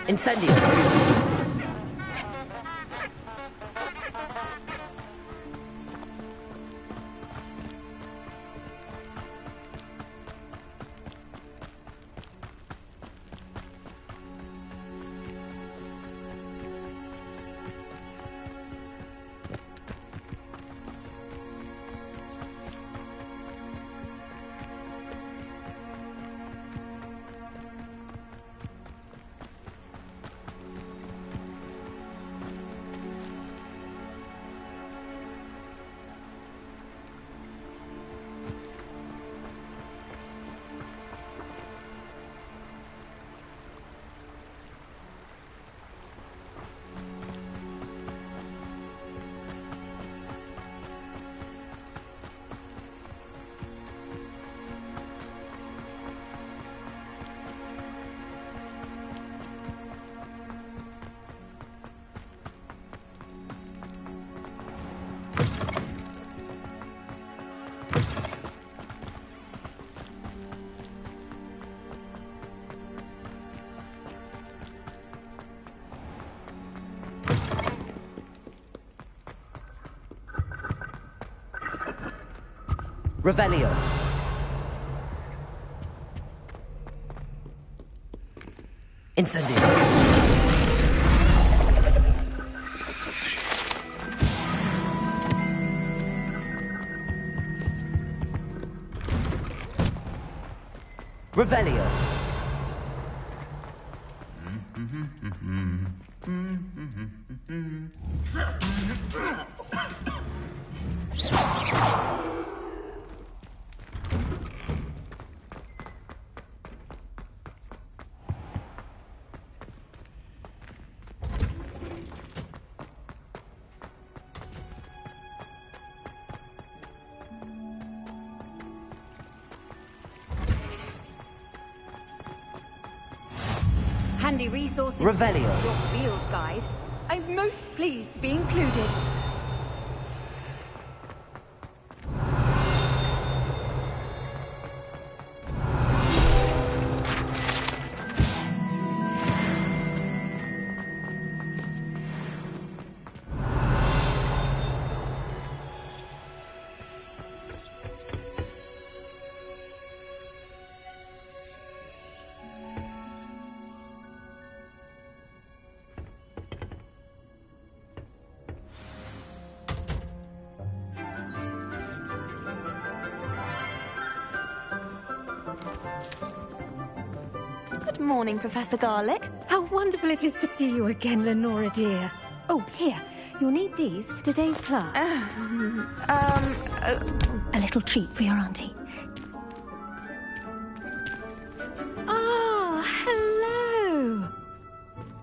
Incendio. Revelio. Incendio. Revelio. Handy resource in Revelio. your field guide. I'm most pleased to be included. Good morning, Professor Garlick. How wonderful it is to see you again, Lenora dear. Oh, here. You'll need these for today's class. A little treat for your auntie. Ah, hello.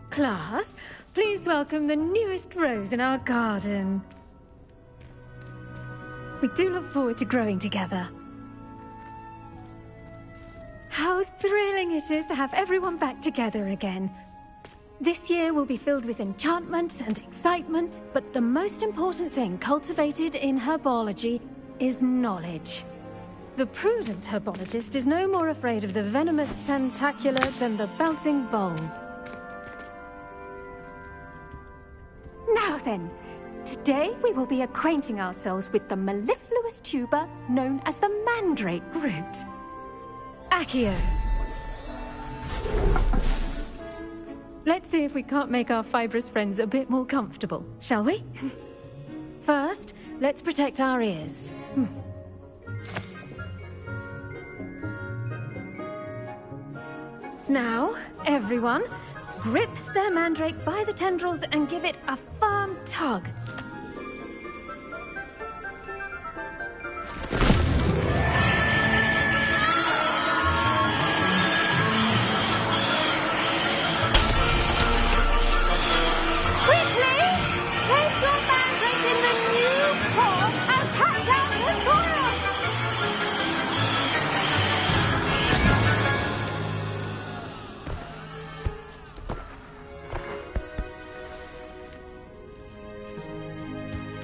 Class, please welcome the newest rose in our garden. We do look forward to growing together. How thrilling it is to have everyone back together again. This year will be filled with enchantment and excitement, but the most important thing cultivated in herbology is knowledge. The prudent herbologist is no more afraid of the venomous tentacula than the bouncing bulb. Now then, today we will be acquainting ourselves with the mellifluous tuber known as the mandrake root. Accio. Let's see if we can't make our fibrous friends a bit more comfortable, shall we? First, let's protect our ears. Now, everyone, grip their mandrake by the tendrils and give it a firm tug.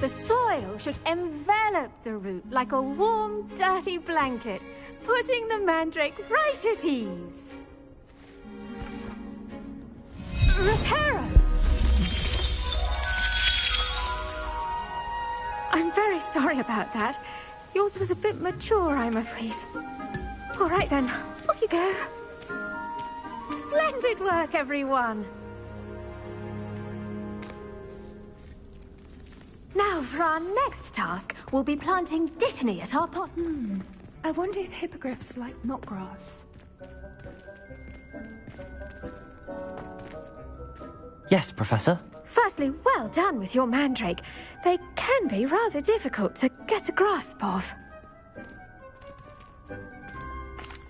The soil should envelop the root like a warm, dirty blanket, putting the mandrake right at ease. Reparo! I'm very sorry about that. Yours was a bit mature, I'm afraid. All right then, off you go. Splendid work, everyone! Now, for our next task, we'll be planting dittany at our pot. I wonder if hippogriffs like knotgrass. Yes, Professor. Firstly, well done with your mandrake. They can be rather difficult to get a grasp of.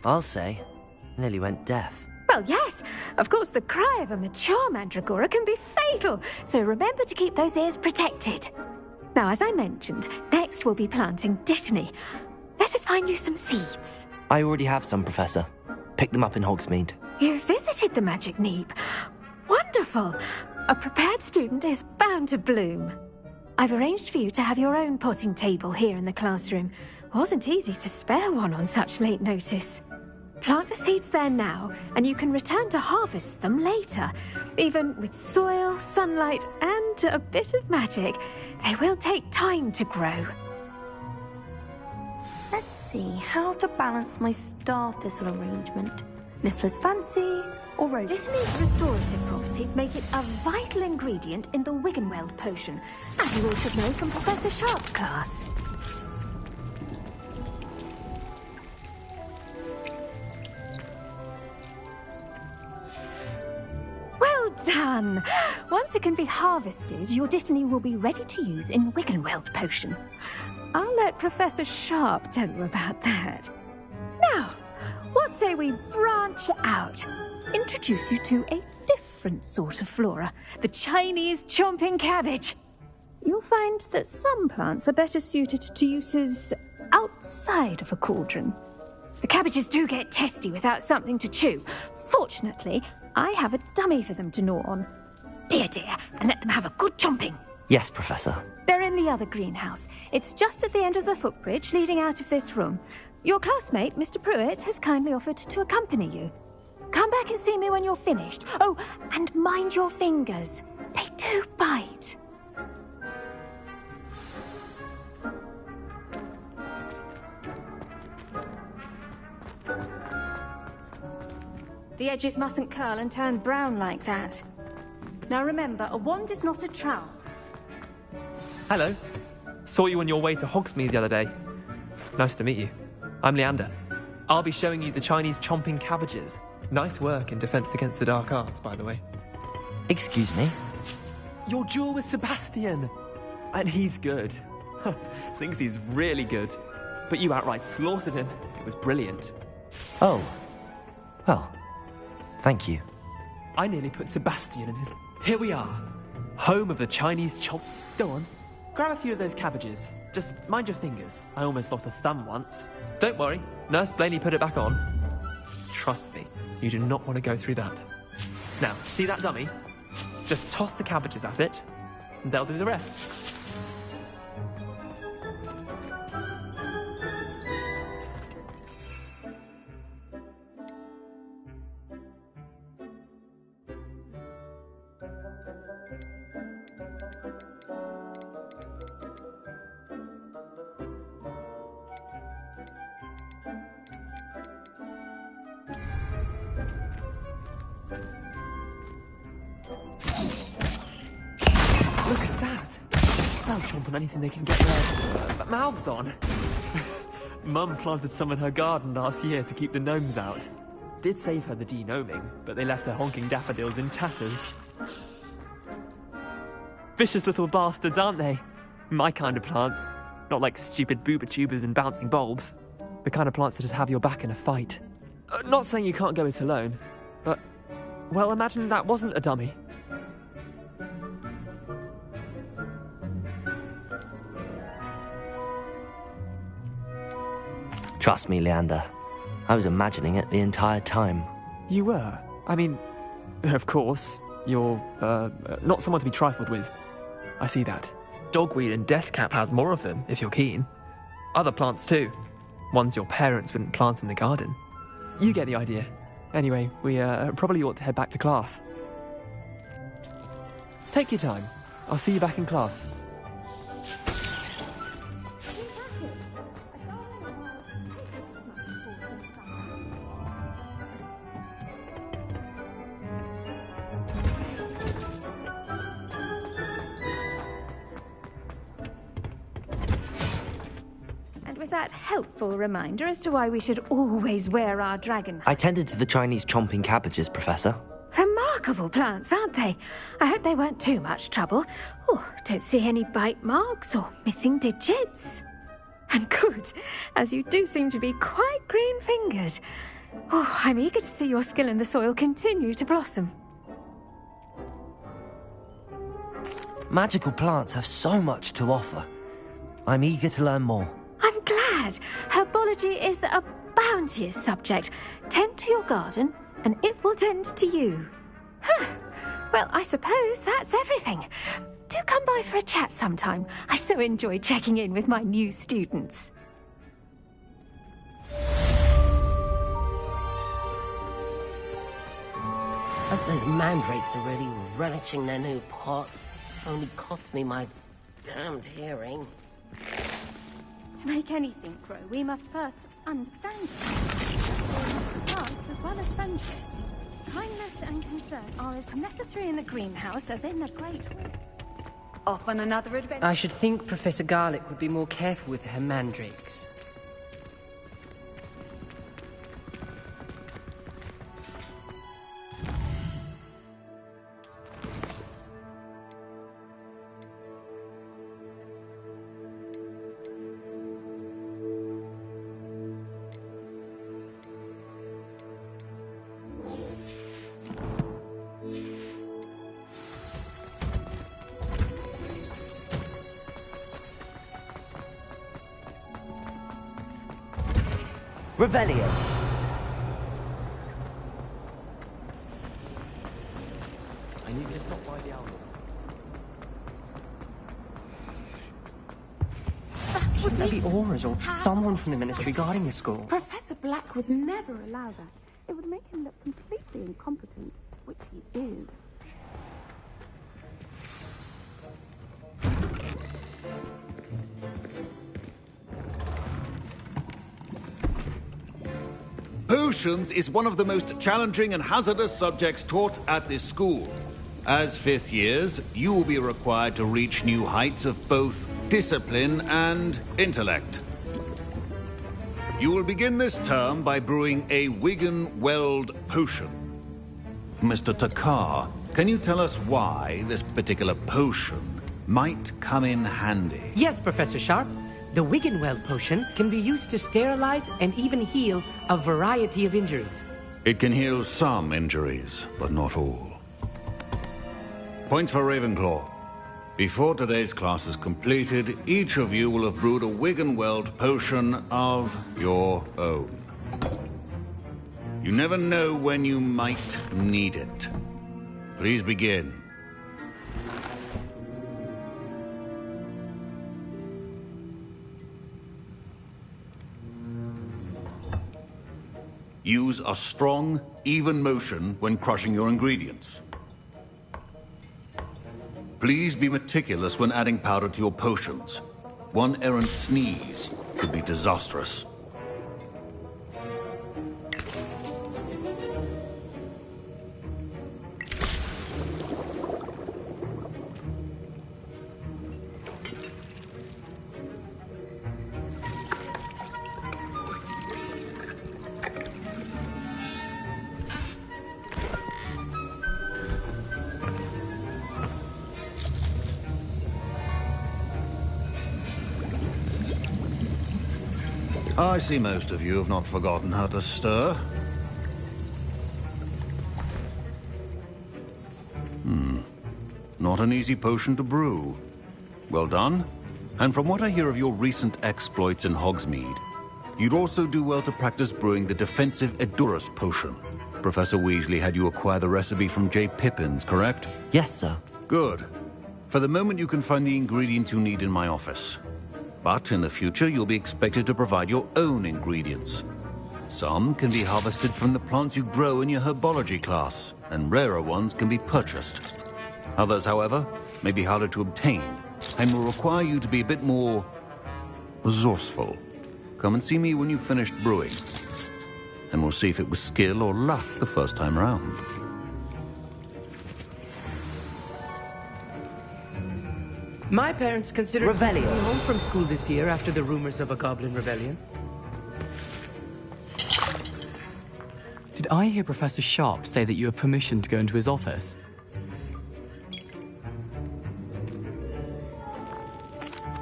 I'll say. Nearly went deaf. Well, yes. Of course, the cry of a mature mandragora can be fatal, so remember to keep those ears protected. Now, as I mentioned, next we'll be planting dittany. Let us find you some seeds. I already have some, Professor. Picked them up in Hogsmeade. You visited the Magic Neep. Wonderful. A prepared student is bound to bloom. I've arranged for you to have your own potting table here in the classroom. Wasn't easy to spare one on such late notice. Plant the seeds there now, and you can return to harvest them later. Even with soil, sunlight, and a bit of magic, they will take time to grow. Let's see how to balance my star thistle arrangement. Niffler's fancy or rose? Dittany's restorative properties make it a vital ingredient in the Wiggenweld potion, as you all should know from Professor Sharp's class. Well done! Once it can be harvested, your dittany will be ready to use in Wiggenweld potion. I'll let Professor Sharp tell you about that. Now, what say we branch out? Introduce you to a different sort of flora, the Chinese chomping cabbage. You'll find that some plants are better suited to uses outside of a cauldron. The cabbages do get testy without something to chew. Fortunately, I have a dummy for them to gnaw on. Be a dear and let them have a good chomping. Yes, Professor. They're in the other greenhouse. It's just at the end of the footbridge leading out of this room. Your classmate, Mr. Pruitt, has kindly offered to accompany you. Come back and see me when you're finished. Oh, and mind your fingers. They do bite. The edges mustn't curl and turn brown like that. Now remember, a wand is not a trowel. Hello. Saw you on your way to Hogsmeade the other day. Nice to meet you. I'm Leander. I'll be showing you the Chinese chomping cabbages. Nice work in Defense Against the Dark Arts, by the way. Excuse me? Your duel with Sebastian! And he's good. Thinks he's really good. But you outright slaughtered him. It was brilliant. Oh. Well, thank you. I nearly put Sebastian in his... Here we are. Home of the Chinese chomp... Go on. Grab a few of those cabbages. Just mind your fingers. I almost lost a thumb once. Don't worry. Nurse Blaney put it back on. Trust me. You do not want to go through that. Now, see that dummy? Just toss the cabbages at it, and they'll do the rest. Look at that! They'll chomp on anything they can get their mouths on. Mum planted some in her garden last year to keep the gnomes out. Did save her the de-gnoming, but they left her honking daffodils in tatters. Vicious little bastards, aren't they? My kind of plants. Not like stupid booba tubers and bouncing bulbs. The kind of plants that just have your back in a fight. Not saying you can't go it alone, but... Well, imagine that wasn't a dummy. Trust me, Leander. I was imagining it the entire time. You were? I mean, of course, you're, not someone to be trifled with. I see that. Dogweed and deathcap has more of them, if you're keen. Other plants too. Ones your parents wouldn't plant in the garden. You get the idea. Anyway, we, probably ought to head back to class. Take your time. I'll see you back in class. With that helpful reminder as to why we should always wear our dragon. I tended to the Chinese chomping cabbages, Professor. Remarkable plants, aren't they? I hope they weren't too much trouble. Oh, don't see any bite marks or missing digits. And good, as you do seem to be quite green-fingered. Oh, I'm eager to see your skill in the soil continue to blossom. Magical plants have so much to offer. I'm eager to learn more. I'm glad. Herbology is a bounteous subject. Tend to your garden, and it will tend to you. Huh. Well, I suppose that's everything. Do come by for a chat sometime. I so enjoy checking in with my new students. Hope those mandrakes are really relishing their new pots. Only cost me my damned hearing. To make anything grow, we must first understand it. Plants as well as friendships. Kindness and concern are as necessary in the greenhouse as in the Great Hall. Off on another adventure. I should think Professor Garlick would be more careful with her mandrakes. Revelio. I need to stop by the album. Maybe auras or someone from the ministry guarding the school. Professor Black would never allow that. It would make him look completely incompetent, which he is. Potions is one of the most challenging and hazardous subjects taught at this school. As fifth years, you will be required to reach new heights of both discipline and intellect. You will begin this term by brewing a Wigan-Weld potion. Mr. Takar, can you tell us why this particular potion might come in handy? Yes, Professor Sharp. The Wiggenweld potion can be used to sterilize and even heal a variety of injuries. It can heal some injuries, but not all. Points for Ravenclaw. Before today's class is completed, each of you will have brewed a Wiggenweld potion of your own. You never know when you might need it. Please begin. Use a strong, even motion when crushing your ingredients. Please be meticulous when adding powder to your potions. One errant sneeze could be disastrous. I see most of you have not forgotten how to stir. Not an easy potion to brew. Well done. And from what I hear of your recent exploits in Hogsmeade, you'd also do well to practice brewing the defensive Edurus potion. Professor Weasley had you acquire the recipe from J. Pippins, correct? Yes, sir. Good. For the moment, you can find the ingredients you need in my office. But in the future, you'll be expected to provide your own ingredients. Some can be harvested from the plants you grow in your herbology class, and rarer ones can be purchased. Others, however, may be harder to obtain and will require you to be a bit more resourceful. Come and see me when you've finished brewing, and we'll see if it was skill or luck the first time round. My parents considered Revelio. taking me home from school this year after the rumors of a goblin rebellion. Did I hear Professor Sharp say that you have permission to go into his office?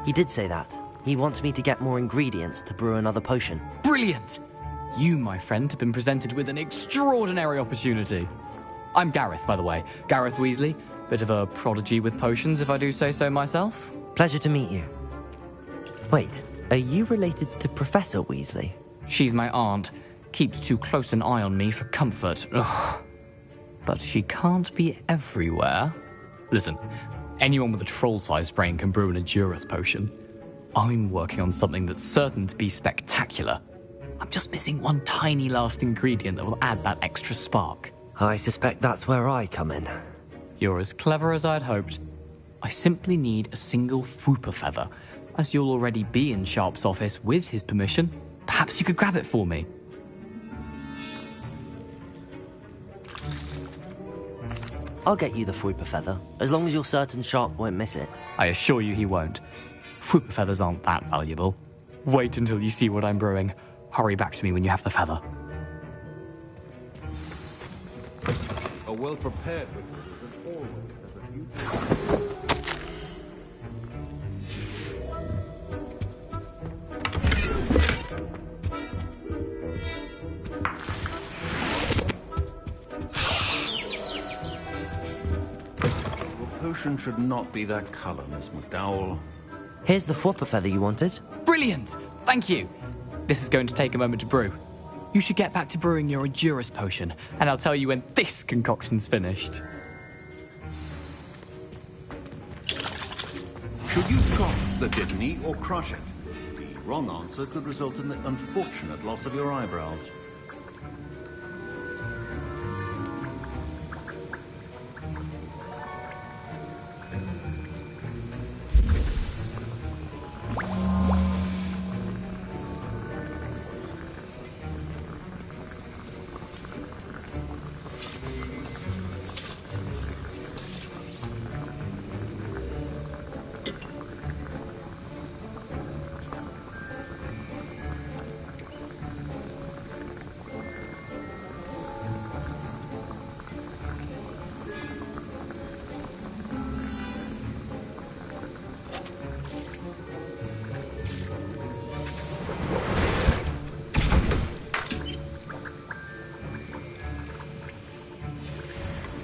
He did say that. He wants me to get more ingredients to brew another potion. Brilliant! You, my friend, have been presented with an extraordinary opportunity. I'm Gareth, by the way. Gareth Weasley. Bit of a prodigy with potions, if I do say so myself. Pleasure to meet you. Wait, are you related to Professor Weasley? She's my aunt. Keeps too close an eye on me for comfort. Ugh. But she can't be everywhere. Listen, anyone with a troll-sized brain can brew an Adurus potion. I'm working on something that's certain to be spectacular. I'm just missing one tiny last ingredient that will add that extra spark. I suspect that's where I come in. You're as clever as I'd hoped. I simply need a single Fwooper feather. As you'll already be in Sharp's office with his permission, perhaps you could grab it for me. I'll get you the Fwooper feather, as long as you're certain Sharp won't miss it. I assure you he won't. Fwooper feathers aren't that valuable. Wait until you see what I'm brewing. Hurry back to me when you have the feather. A well-prepared recruiter is always at the potion should not be that color, Miss McDowell. Here's the Fwooper feather you wanted. Brilliant! Thank you! This is going to take a moment to brew. You should get back to brewing your Adurus potion, and I'll tell you when this concoction's finished. Should you chop the Dittany or crush it? The wrong answer could result in the unfortunate loss of your eyebrows.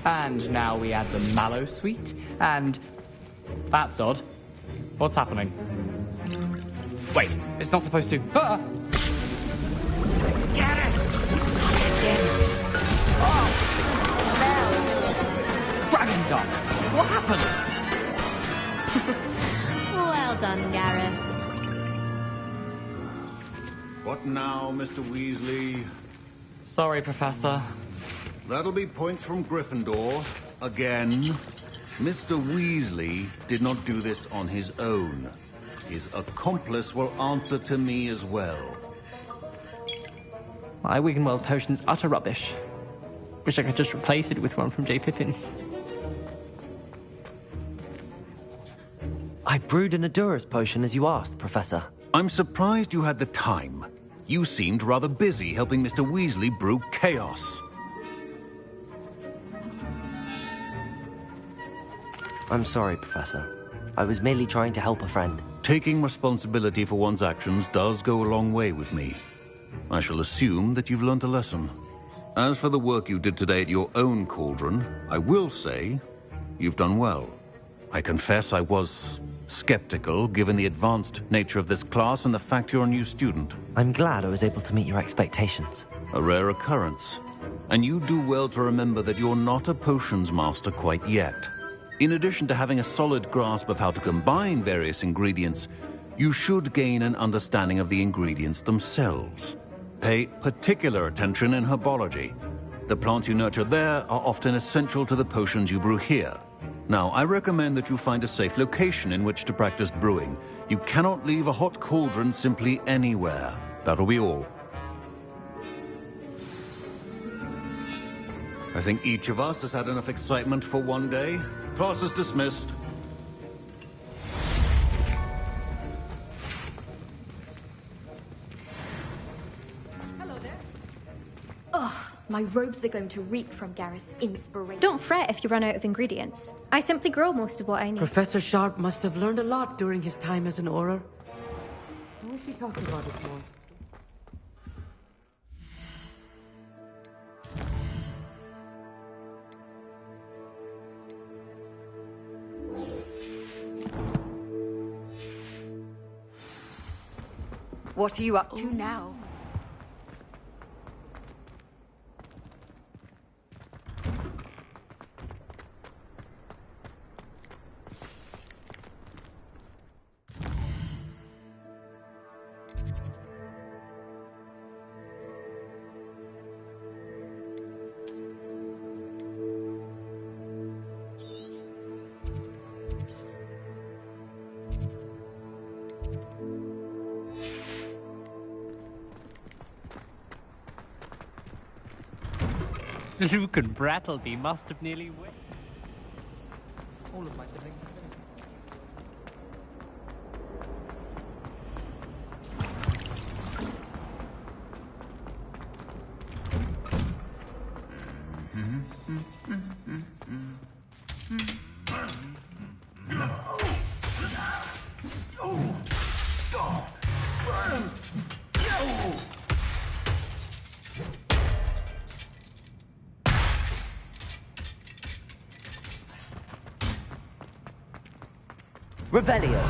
And now we add the mallow sweet, and... That's odd. What's happening? Wait, it's not supposed to... Ah! Get it! Oh! Dragon Dog! What happened? Well done, Gareth. What now, Mr. Weasley? Sorry, Professor. That'll be points from Gryffindor. Again. Mr. Weasley did not do this on his own. His accomplice will answer to me as well. My Wiggenweld potion's utter rubbish. Wish I could just replace it with one from J. Pippin's. I brewed an Adurus potion as you asked, Professor. I'm surprised you had the time. You seemed rather busy helping Mr. Weasley brew chaos. I'm sorry, Professor. I was merely trying to help a friend. Taking responsibility for one's actions does go a long way with me. I shall assume that you've learnt a lesson. As for the work you did today at your own cauldron, I will say you've done well. I confess I was skeptical, given the advanced nature of this class and the fact you're a new student. I'm glad I was able to meet your expectations. A rare occurrence. And you do well to remember that you're not a potions master quite yet. In addition to having a solid grasp of how to combine various ingredients, you should gain an understanding of the ingredients themselves. Pay particular attention in herbology. The plants you nurture there are often essential to the potions you brew here. Now, I recommend that you find a safe location in which to practice brewing. You cannot leave a hot cauldron simply anywhere. That'll be all. I think each of us has had enough excitement for one day. Class is dismissed. My robes are going to reek from Gareth's inspiration. Don't fret if you run out of ingredients. I simply grow most of what I need. Professor Sharp must have learned a lot during his time as an Auror. I wish he talked about it more. What are you up to now? Luke and Brattleby must have nearly wet. All of my siblings have finished. Revelio.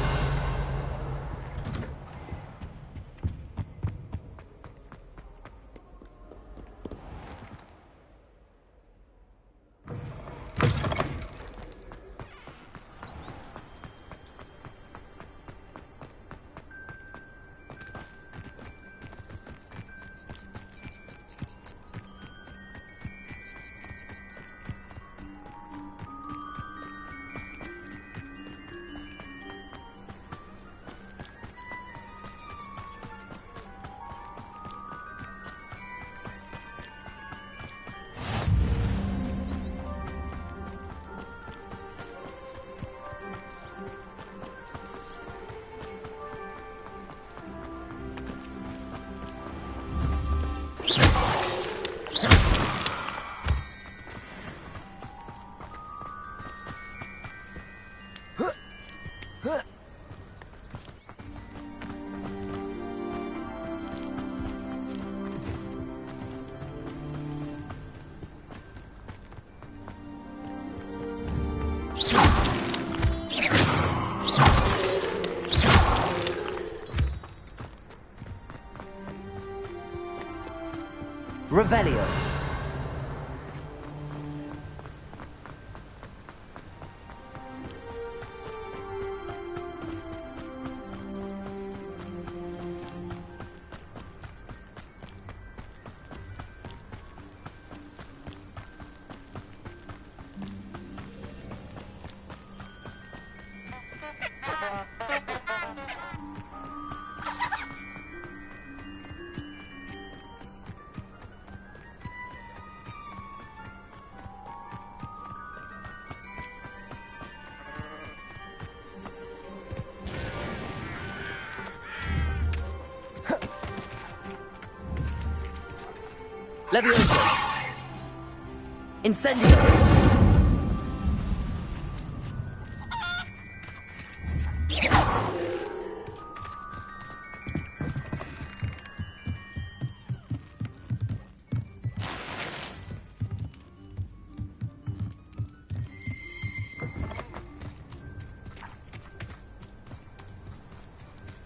Revelio. Levioso. Incendio.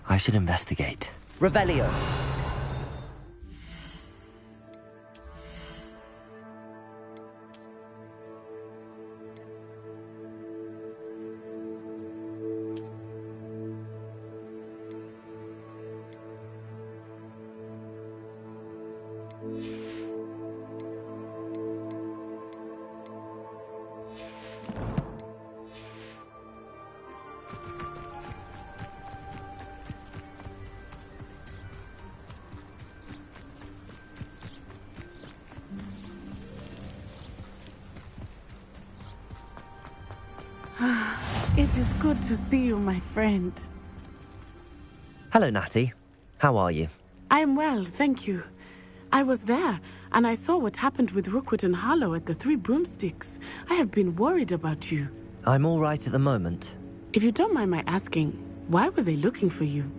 I should investigate. Revelio. It is good to see you, my friend. Hello, Natty. How are you? I am well, thank you. I was there, and I saw what happened with Rookwood and Harlow at the Three Broomsticks. I have been worried about you. I'm all right at the moment. If you don't mind my asking, why were they looking for you?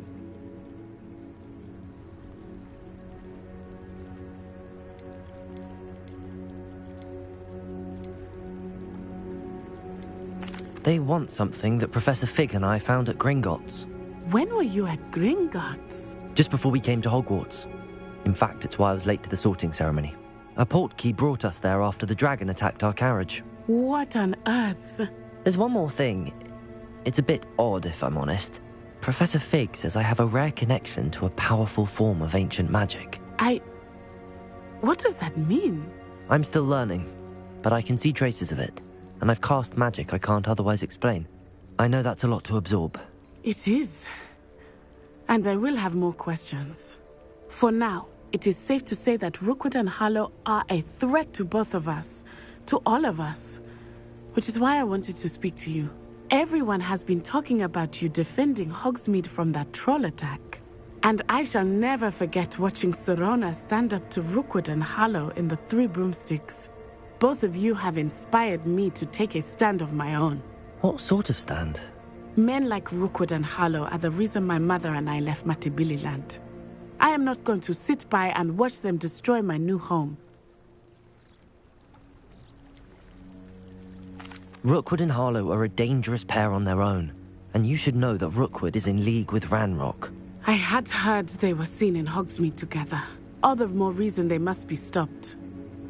They want something that Professor Fig and I found at Gringotts. When were you at Gringotts? Just before we came to Hogwarts. In fact, it's why I was late to the sorting ceremony. A portkey brought us there after the dragon attacked our carriage. What on earth? There's one more thing. It's a bit odd, if I'm honest. Professor Fig says I have a rare connection to a powerful form of ancient magic. What does that mean? I'm still learning, but I can see traces of it. And I've cast magic I can't otherwise explain. I know that's a lot to absorb. It is. And I will have more questions. For now, it is safe to say that Rookwood and Harlow are a threat to both of us. To all of us. Which is why I wanted to speak to you. Everyone has been talking about you defending Hogsmeade from that troll attack. And I shall never forget watching Serona stand up to Rookwood and Harlow in the Three Broomsticks. Both of you have inspired me to take a stand of my own. What sort of stand? Men like Rookwood and Harlow are the reason my mother and I left Matibili-land. I am not going to sit by and watch them destroy my new home. Rookwood and Harlow are a dangerous pair on their own, and you should know that Rookwood is in league with Ranrock. I had heard they were seen in Hogsmeade together. All the more reason they must be stopped.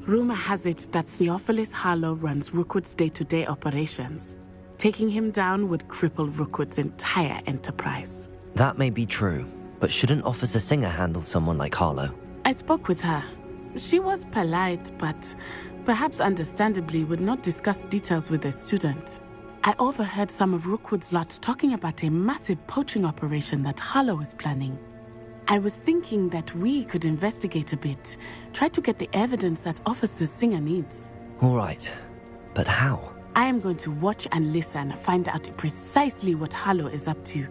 Rumor has it that Theophilus Harlow runs Rookwood's day-to-day operations. Taking him down would cripple Rookwood's entire enterprise. That may be true, but shouldn't Officer Singer handle someone like Harlow? I spoke with her. She was polite, but perhaps understandably would not discuss details with a student. I overheard some of Rookwood's lot talking about a massive poaching operation that Harlow is planning. I was thinking that we could investigate a bit, try to get the evidence that Officer Singer needs. All right, but how? I am going to watch and listen, find out precisely what Harlow is up to.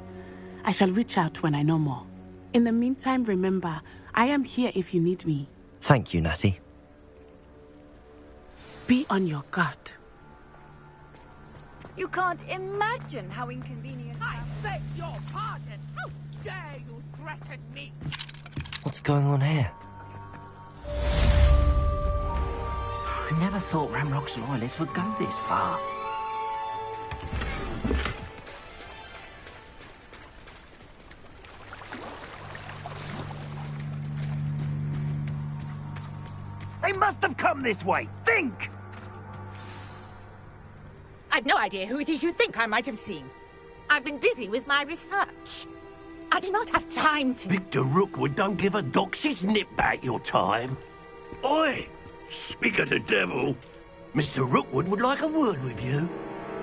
I shall reach out when I know more. In the meantime, remember, I am here if you need me. Thank you, Natty. Be on your guard. You can't imagine how inconvenient. I beg your pardon. How dare you threaten me? What's going on here? I never thought Ranrock's loyalists would go this far. They must have come this way. Think! I've no idea who it is you think I might have seen. I've been busy with my research. I do not have time to... Victor Rookwood don't give a doxy's nip back your time. Oi! Speak of the devil. Mr. Rookwood would like a word with you.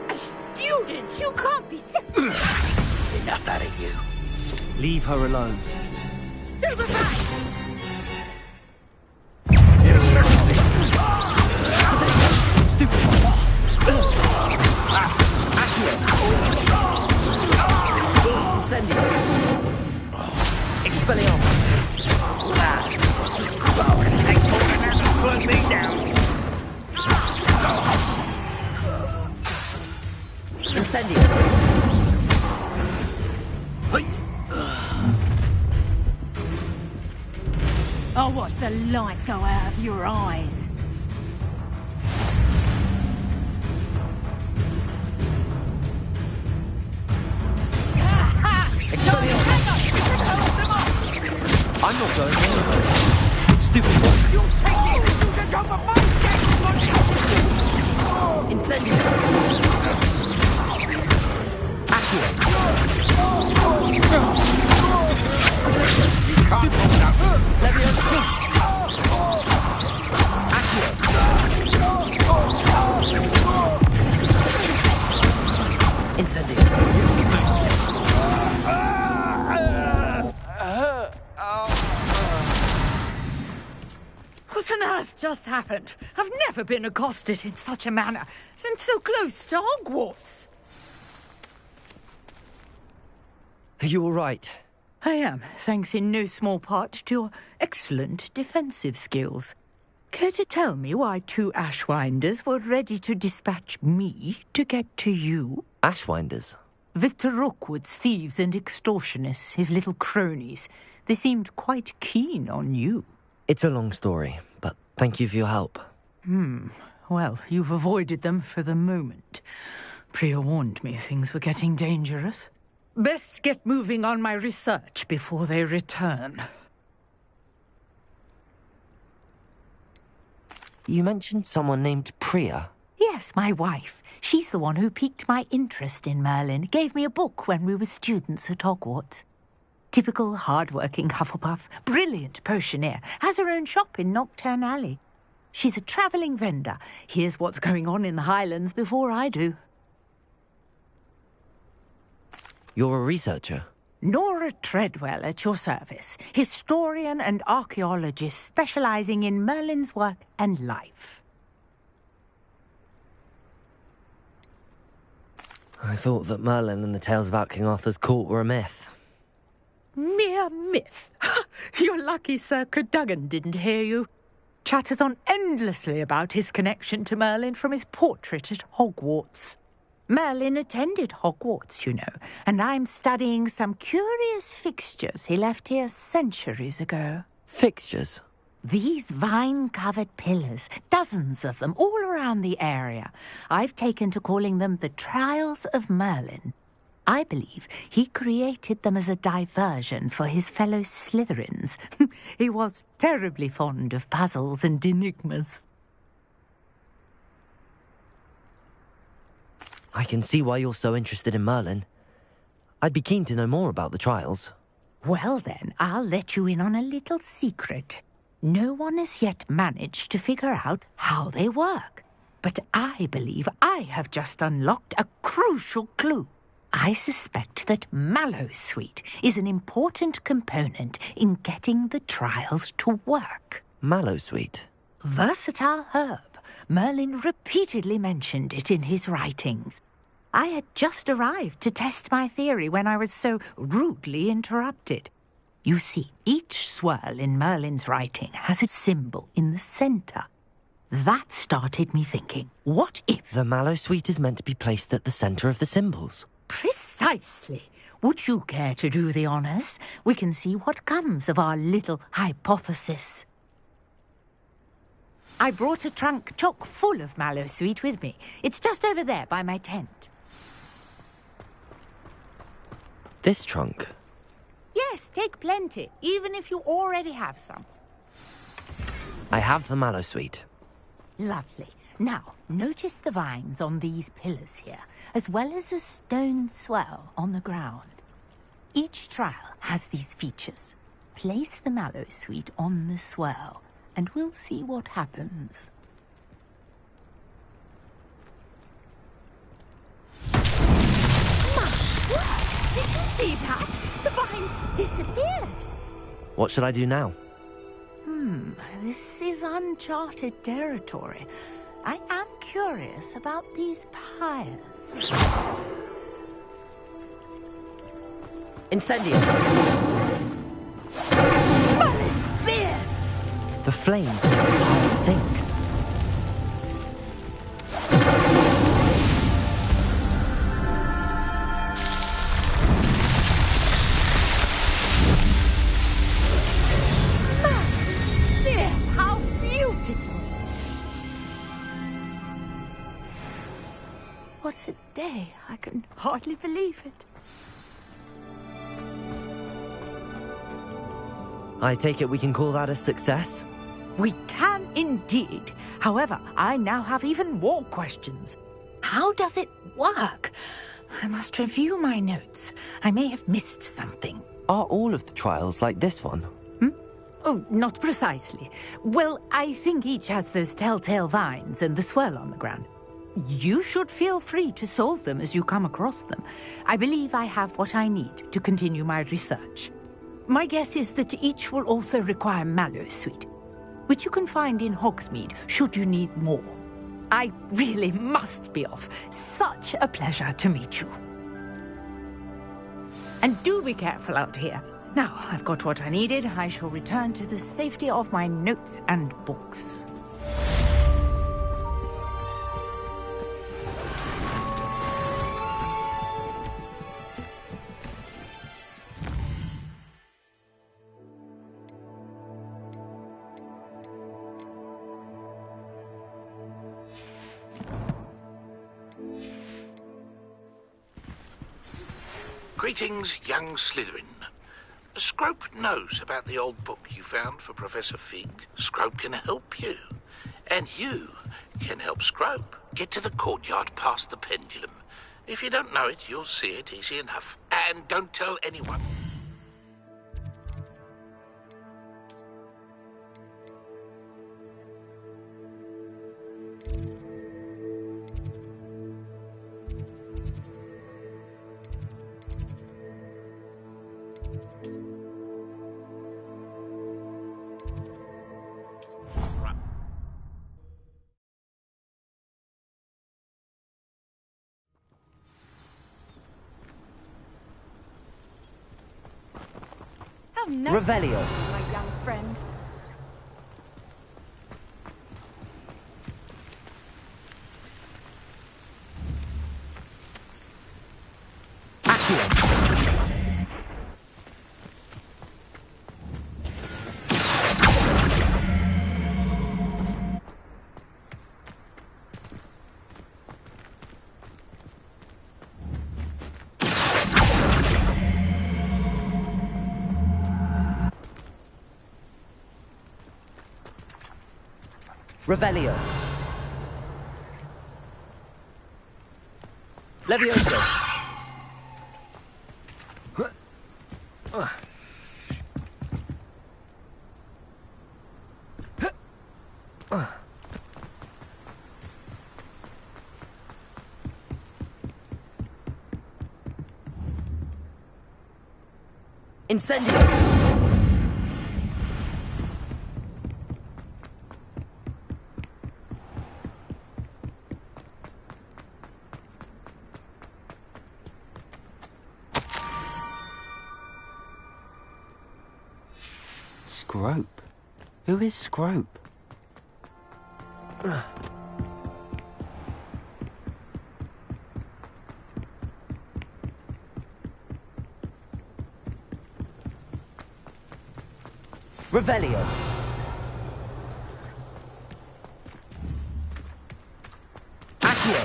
A student? You can't be... Enough out of you. Leave her alone. Stand aside! Expelliarmus! It takes more than that to slow me down. Incendio! I'll watch the light go out of your eyes. I'm not going anywhere. Stupid one. You'll take these students over my dead. Incendio! Accio! Leviosa! Accio! Incendio! What on earth just happened? I've never been accosted in such a manner, and so close to Hogwarts. Are you all right? I am, thanks in no small part to your excellent defensive skills. Care to tell me why 2 Ashwinders were ready to dispatch me to get to you? Ashwinders? Victor Rookwood's thieves and extortionists, his little cronies. They seemed quite keen on you. It's a long story, but thank you for your help. Well, you've avoided them for the moment. Priya warned me things were getting dangerous. Best get moving on my research before they return. You mentioned someone named Priya. Yes, my wife. She's the one who piqued my interest in Merlin. Gave me a book when we were students at Hogwarts. Typical hard-working Hufflepuff. Brilliant potioneer. Has her own shop in Nocturne Alley. She's a travelling vendor. Hears what's going on in the Highlands before I do. You're a researcher? Nora Treadwell at your service. Historian and archaeologist specialising in Merlin's work and life. I thought that Merlin and the tales about King Arthur's court were a myth. Mere myth. You're lucky Sir Cadogan didn't hear you. Chatters on endlessly about his connection to Merlin from his portrait at Hogwarts. Merlin attended Hogwarts, you know, and I'm studying some curious fixtures he left here centuries ago. Fixtures? These vine-covered pillars, dozens of them, all around the area. I've taken to calling them the Trials of Merlin. I believe he created them as a diversion for his fellow Slytherins. He was terribly fond of puzzles and enigmas. I can see why you're so interested in Merlin. I'd be keen to know more about the trials. Well then, I'll let you in on a little secret. No one has yet managed to figure out how they work. But I believe I have just unlocked a crucial clue. I suspect that Mallowsweet is an important component in getting the trials to work. Mallowsweet? Versatile herb. Merlin repeatedly mentioned it in his writings. I had just arrived to test my theory when I was so rudely interrupted. You see, each swirl in Merlin's writing has a symbol in the centre. That started me thinking, what if... The Mallowsweet is meant to be placed at the centre of the symbols. Precisely. Would you care to do the honours? We can see what comes of our little hypothesis. I brought a trunk chock full of Mallowsweet with me. It's just over there by my tent. This trunk? Yes, take plenty, even if you already have some. I have the Mallowsweet. Lovely. Now, notice the vines on these pillars here, as well as a stone swell on the ground. Each trial has these features. Place the Mallowsweet on the swell, and we'll see what happens. My word! Did you see that? The vines disappeared. What should I do now? This is uncharted territory. I am curious about these pyres. Incendio! Merlin's beard! The flames sink. Merlin's beard! How beautiful! What a day! I can hardly believe it. I take it we can call that a success? We can indeed. However, I now have even more questions. How does it work? I must review my notes. I may have missed something. Are all of the trials like this one? Oh, not precisely. Well, I think each has those telltale vines and the swirl on the ground. You should feel free to solve them as you come across them. I believe I have what I need to continue my research. My guess is that each will also require Mallowsweet, which you can find in Hogsmeade should you need more. I really must be off. Such a pleasure to meet you. And do be careful out here. Now, I've got what I needed. I shall return to the safety of my notes and books. Greetings, young Slytherin. Scrope knows about the old book you found for Professor Fig. Scrope can help you. And you can help Scrope. Get to the courtyard past the pendulum. If you don't know it, you'll see it easy enough. And don't tell anyone. How nice, Revelio. my young friend. Revelio. Levioso. Incendio. Scrope? Who is Scrope? Revelio. Accio.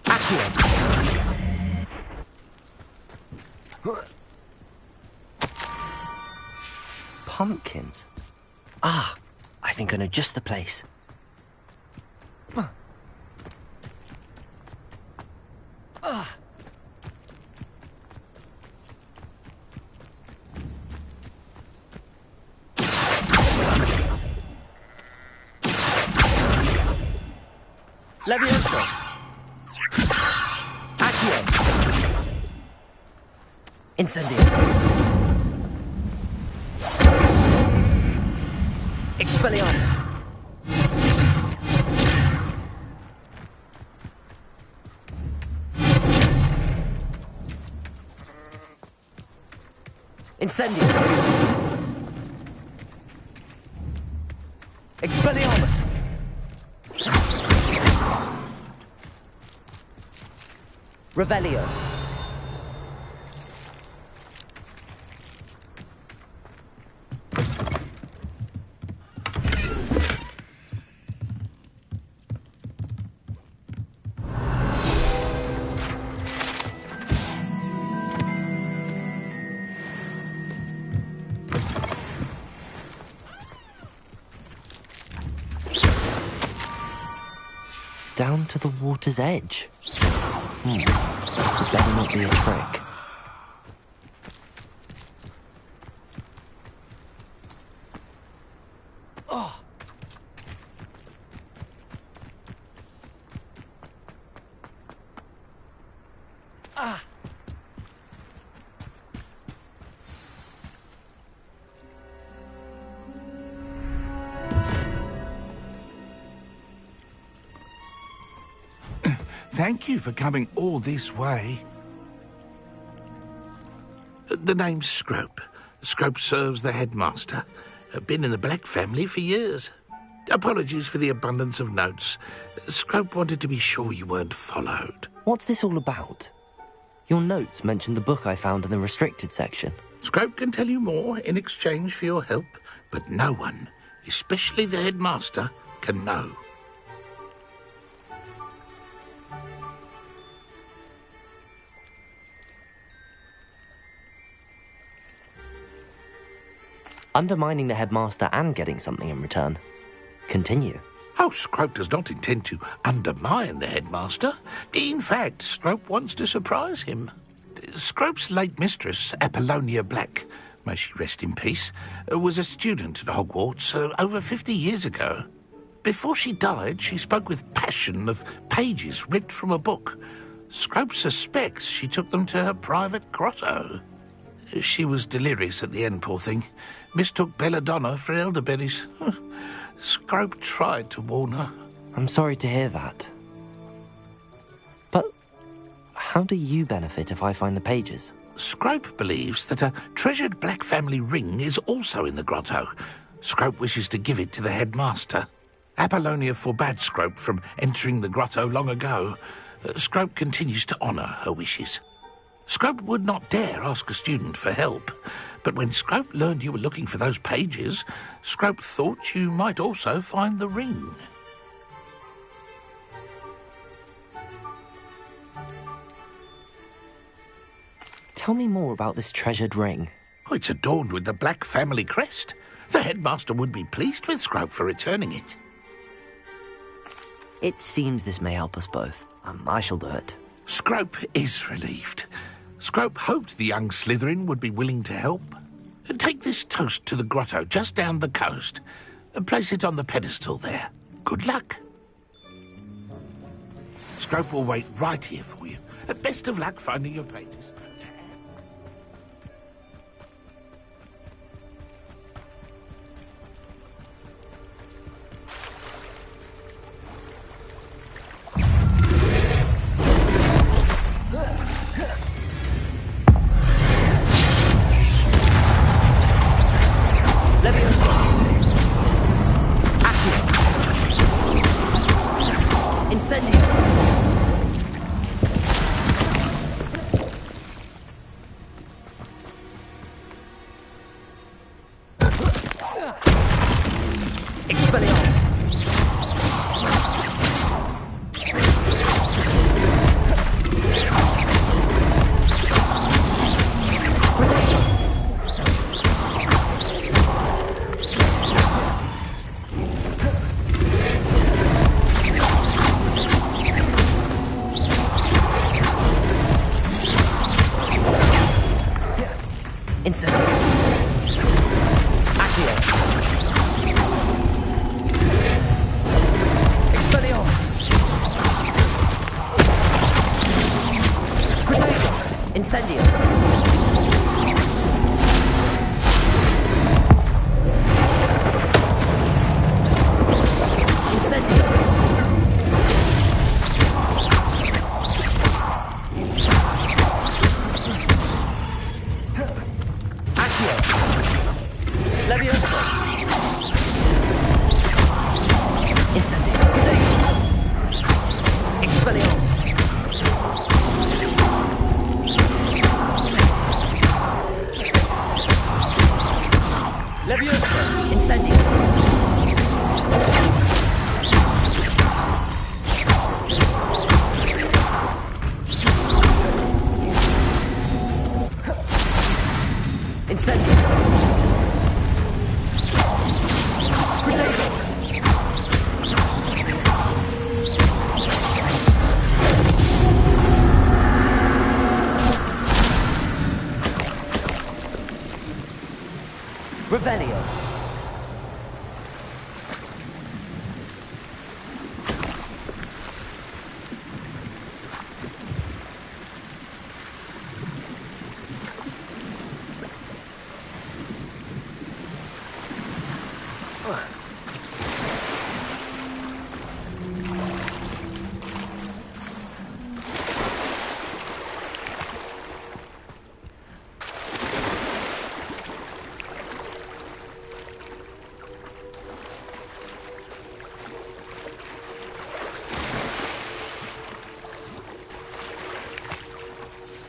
Accio. Pumpkins? Ah, I think I know just the place. Levioso. Accio. Incendio. Expelliarmus. Incendio. Expelliarmus. Revelio. Down to the water's edge. This better not be a trick. Oh. Ah. Thank you for coming all this way. The name's Scrope. Scrope serves the headmaster. Been in the Black family for years. Apologies for the abundance of notes. Scrope wanted to be sure you weren't followed. What's this all about? Your notes mentioned the book I found in the restricted section. Scrope can tell you more in exchange for your help, but no one, especially the headmaster, can know. Undermining the headmaster and getting something in return. Continue. Oh, Scrope does not intend to undermine the headmaster. In fact, Scrope wants to surprise him. Scrope's late mistress, Apollonia Black, may she rest in peace, was a student at Hogwarts over 50 years ago. Before she died, she spoke with passion of pages ripped from a book. Scrope suspects she took them to her private grotto. She was delirious at the end, poor thing. Mistook belladonna for elderberries. Scrope tried to warn her. I'm sorry to hear that. But how do you benefit if I find the pages? Scrope believes that a treasured Black family ring is also in the grotto. Scrope wishes to give it to the headmaster. Apollonia forbade Scrope from entering the grotto long ago. Scrope continues to honour her wishes. Scrope would not dare ask a student for help, but when Scrope learned you were looking for those pages, Scrope thought you might also find the ring. Tell me more about this treasured ring. Oh, it's adorned with the Black family crest. The headmaster would be pleased with Scrope for returning it. It seems this may help us both. I shall do it. Scrope is relieved. Scrope hoped the young Slytherin would be willing to help. Take this toast to the grotto just down the coast. Place it on the pedestal there. Good luck. Scrope will wait right here for you. Best of luck finding your pages.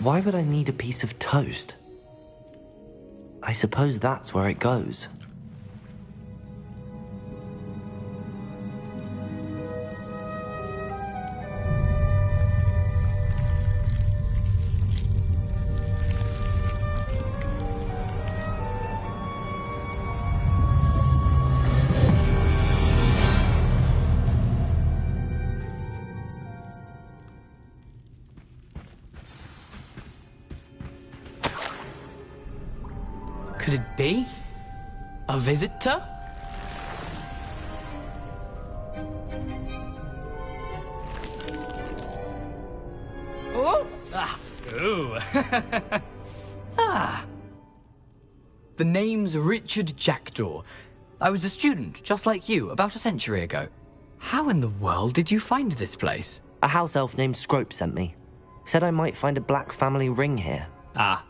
Why would I need a piece of toast? I suppose that's where it goes. Could it be? A visitor? Oh! Ah! Ooh! Ah! The name's Richard Jackdaw. I was a student, just like you, about a century ago. How in the world did you find this place? A house elf named Scrope sent me. Said I might find a black family ring here. Ah.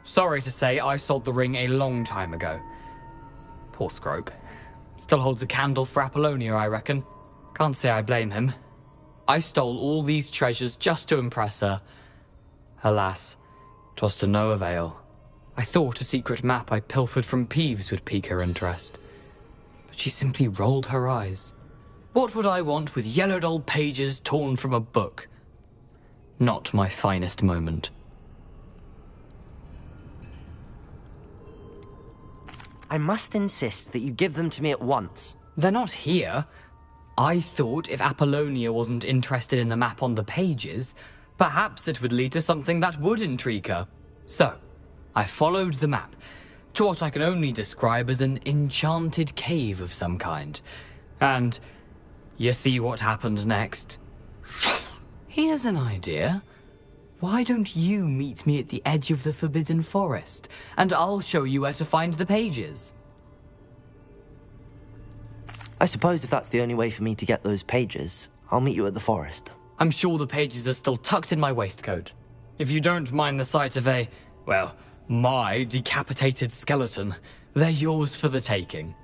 Sorry to say, I sold the ring a long time ago. Poor Scrope. Still holds a candle for Apollonia, I reckon. Can't say I blame him. I stole all these treasures just to impress her. Alas, 'twas to no avail. I thought a secret map I pilfered from Peeves would pique her interest. But she simply rolled her eyes. What would I want with yellowed old pages torn from a book? Not my finest moment. I must insist that you give them to me at once. They're not here. I thought if Apollonia wasn't interested in the map on the pages, perhaps it would lead to something that would intrigue her. So, I followed the map to what I can only describe as an enchanted cave of some kind. And you see what happened next? Here's an idea. Why don't you meet me at the edge of the Forbidden Forest, and I'll show you where to find the pages? I suppose if that's the only way for me to get those pages, I'll meet you at the forest. I'm sure the pages are still tucked in my waistcoat. If you don't mind the sight of a, well, my decapitated skeleton, they're yours for the taking.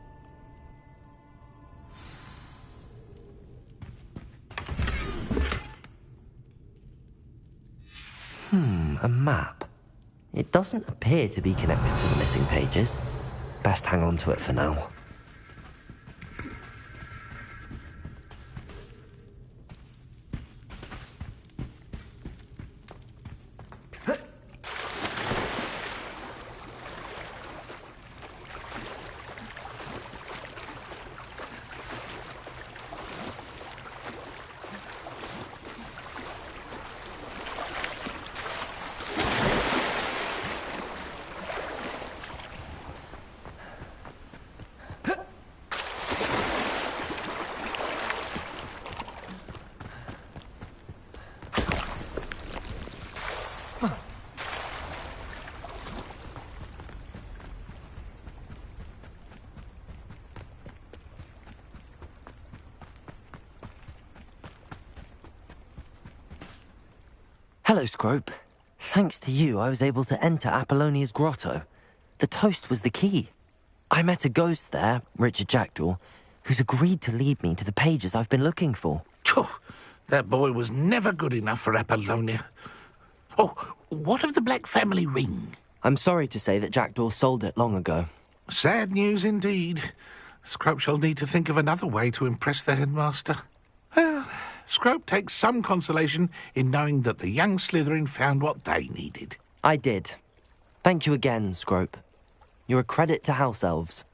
A map. It doesn't appear to be connected to the missing pages. Best hang on to it for now. Hello, Scrope. Thanks to you, I was able to enter Apollonia's grotto. The toast was the key. I met a ghost there, Richard Jackdaw, who's agreed to lead me to the pages I've been looking for. Phew, that boy was never good enough for Apollonia. Oh, what of the Black family ring? I'm sorry to say that Jackdaw sold it long ago. Sad news indeed. Scrope shall need to think of another way to impress the headmaster. Well, Scrope takes some consolation in knowing that the young Slytherin found what they needed. I did. Thank you again, Scrope. You're a credit to house elves.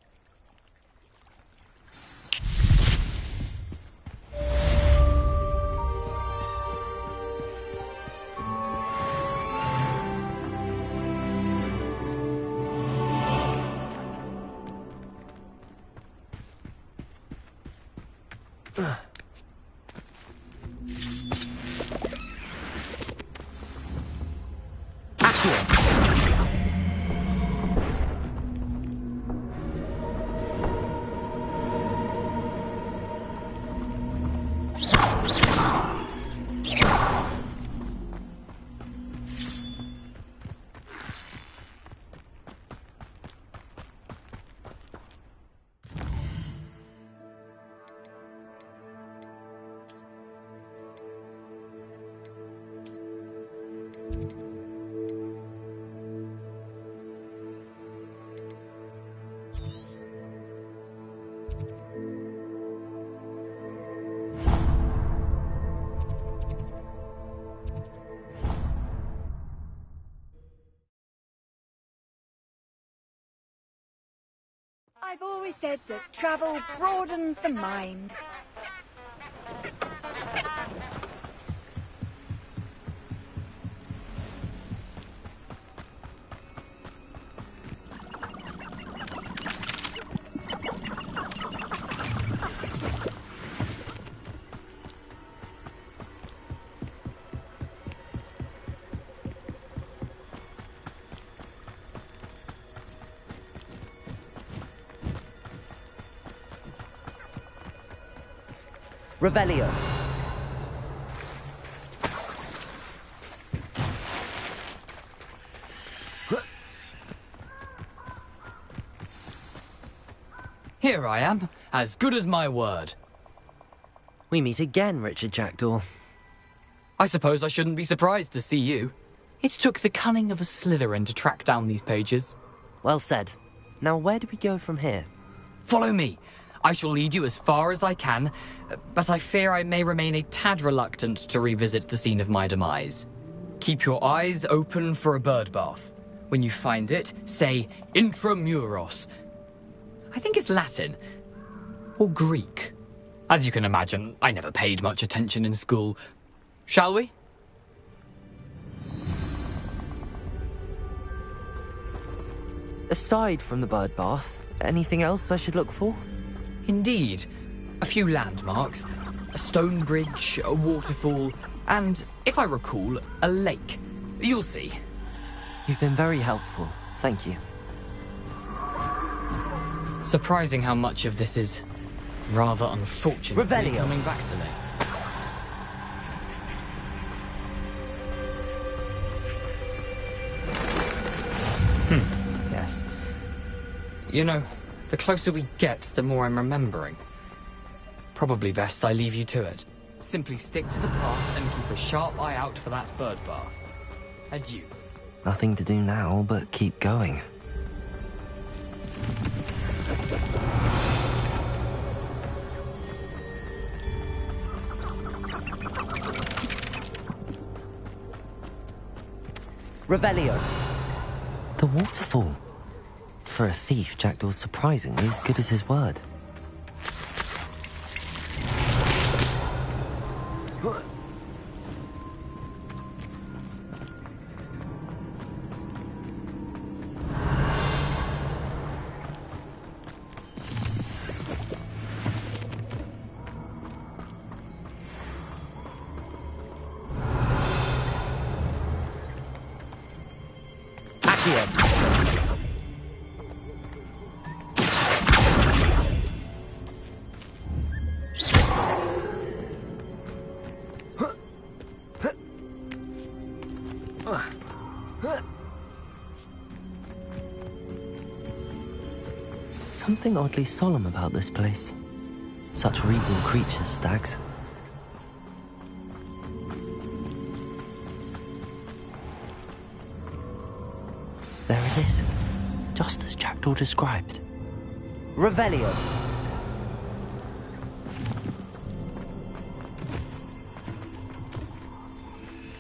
I've always said that travel broadens the mind. Revelio. Here I am, as good as my word. We meet again, Richard Jackdaw. I suppose I shouldn't be surprised to see you. It took the cunning of a Slytherin to track down these pages. Well said. Now where do we go from here? Follow me. I shall lead you as far as I can, but I fear I may remain a tad reluctant to revisit the scene of my demise. Keep your eyes open for a bird bath. When you find it, say intramuros. I think it's Latin. Or Greek. As you can imagine, I never paid much attention in school. Shall we? Aside from the bird bath, anything else I should look for? Indeed. A few landmarks, a stone bridge, a waterfall, and, if I recall, a lake. You'll see. You've been very helpful. Thank you. Surprising how much of this is rather unfortunately coming back to me. Yes. You know, the closer we get, the more I'm remembering. Probably best I leave you to it. Simply stick to the path and keep a sharp eye out for that bird bath. Adieu. Nothing to do now but keep going. Revelio. The waterfall. For a thief, Jackdaw's surprisingly as good as his word. Something oddly solemn about this place. Such regal creatures, stags. There it is, just as Jackdaw described. Revelio.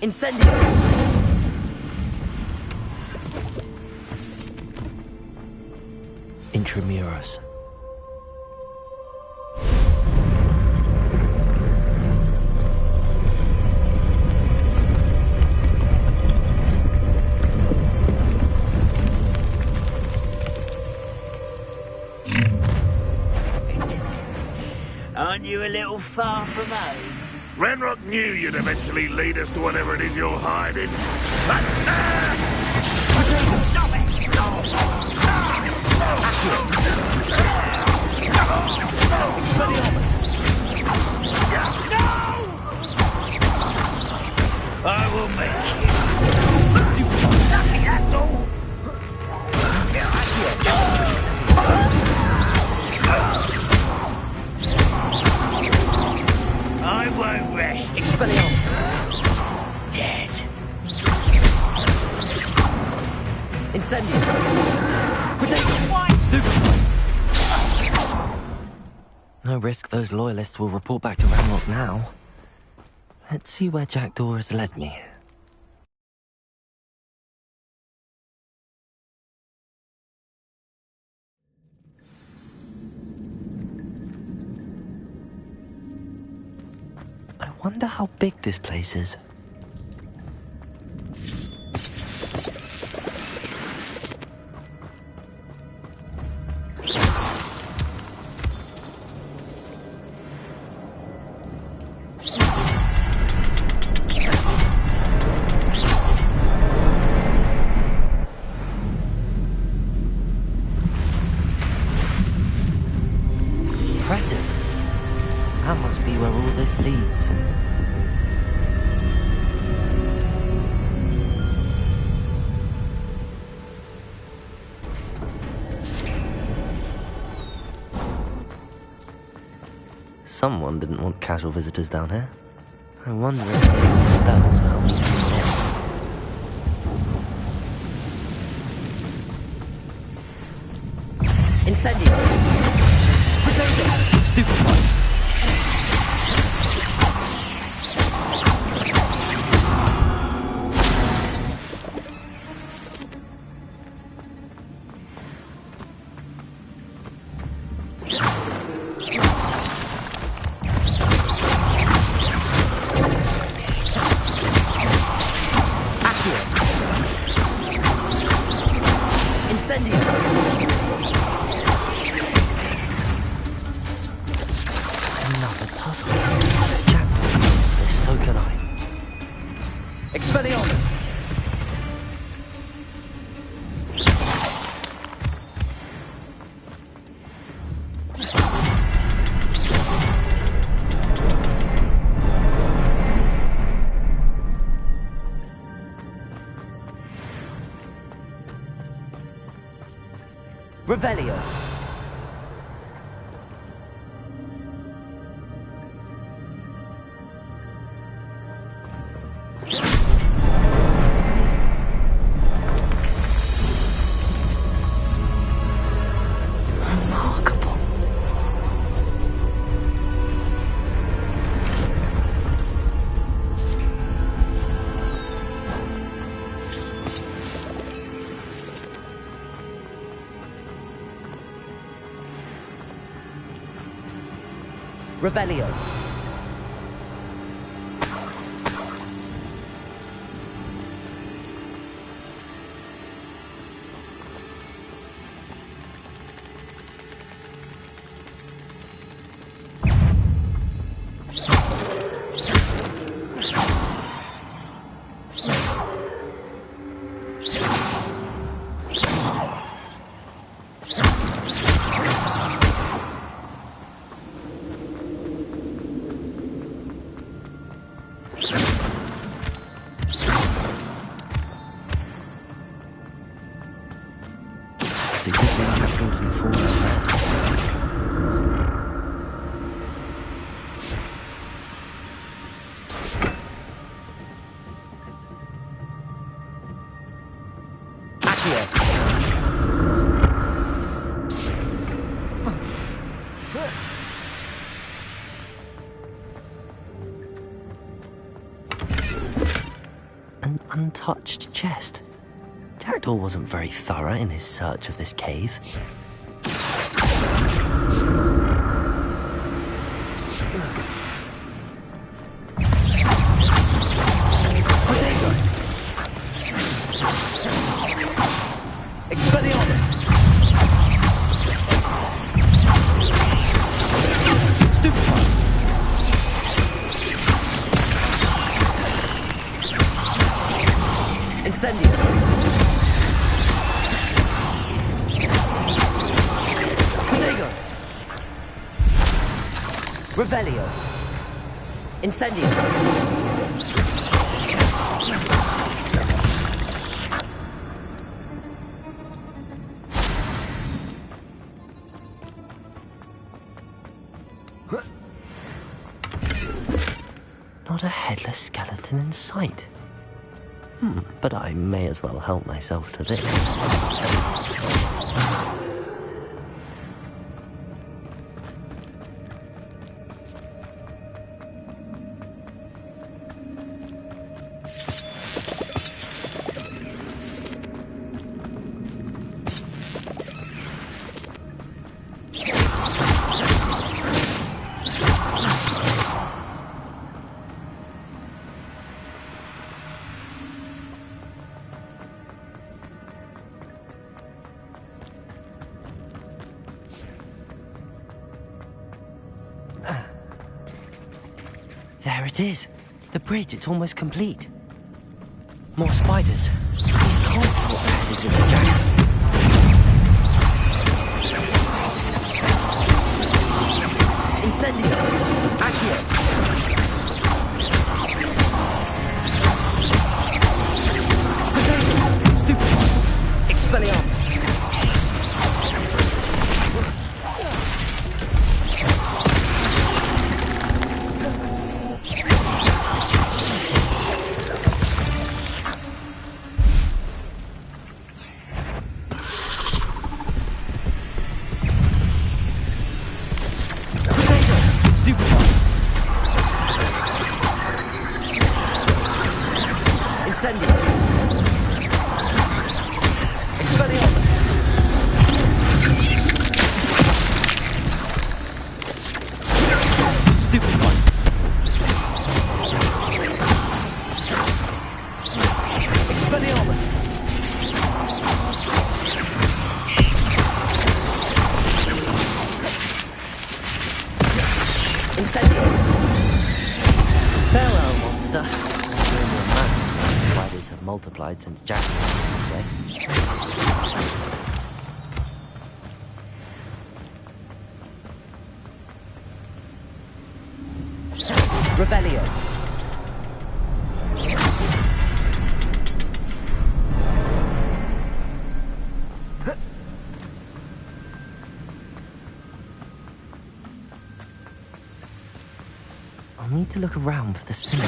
Incendio. Intramuros. Aren't you a little far from home? Renrock knew you'd eventually lead us to whatever it is you're hiding. Stop it! I will make you. Lucky, that's all. I won't rest. Expelliarmus. Dead. Incendio. No risk those loyalists will report back to Ranrock now. Let's see where Jackdaw has led me. wonder how big this place is. Impressive. That must be where all this leads. Someone didn't want casual visitors down here. I wonder if the spells will help me through this. Incendio! Stupefy! Another puzzle. Jack can solve this, so can I. Expelliarmus! Revelio. Remarkable. Revelio. It's a good thing I kept looking forward to that. An untouched chest. Jackdaw wasn't very thorough in his search of this cave. Expelliarmus! Stupefy! Incendio! Revelio. Incendio. Not a headless skeleton in sight. But I may as well help myself to this. There it is. The bridge, it's almost complete. More spiders. These can't be what happens with the jacket. Incendio! Accio! Stupefy! Expelliarmus! Incendio! Expelliarmus! Stupefy! Expelliarmus! Incendio! Farewell, monster. Spiders have multiplied since Jack was this way. Revelio. I'll need to look around for the symbol.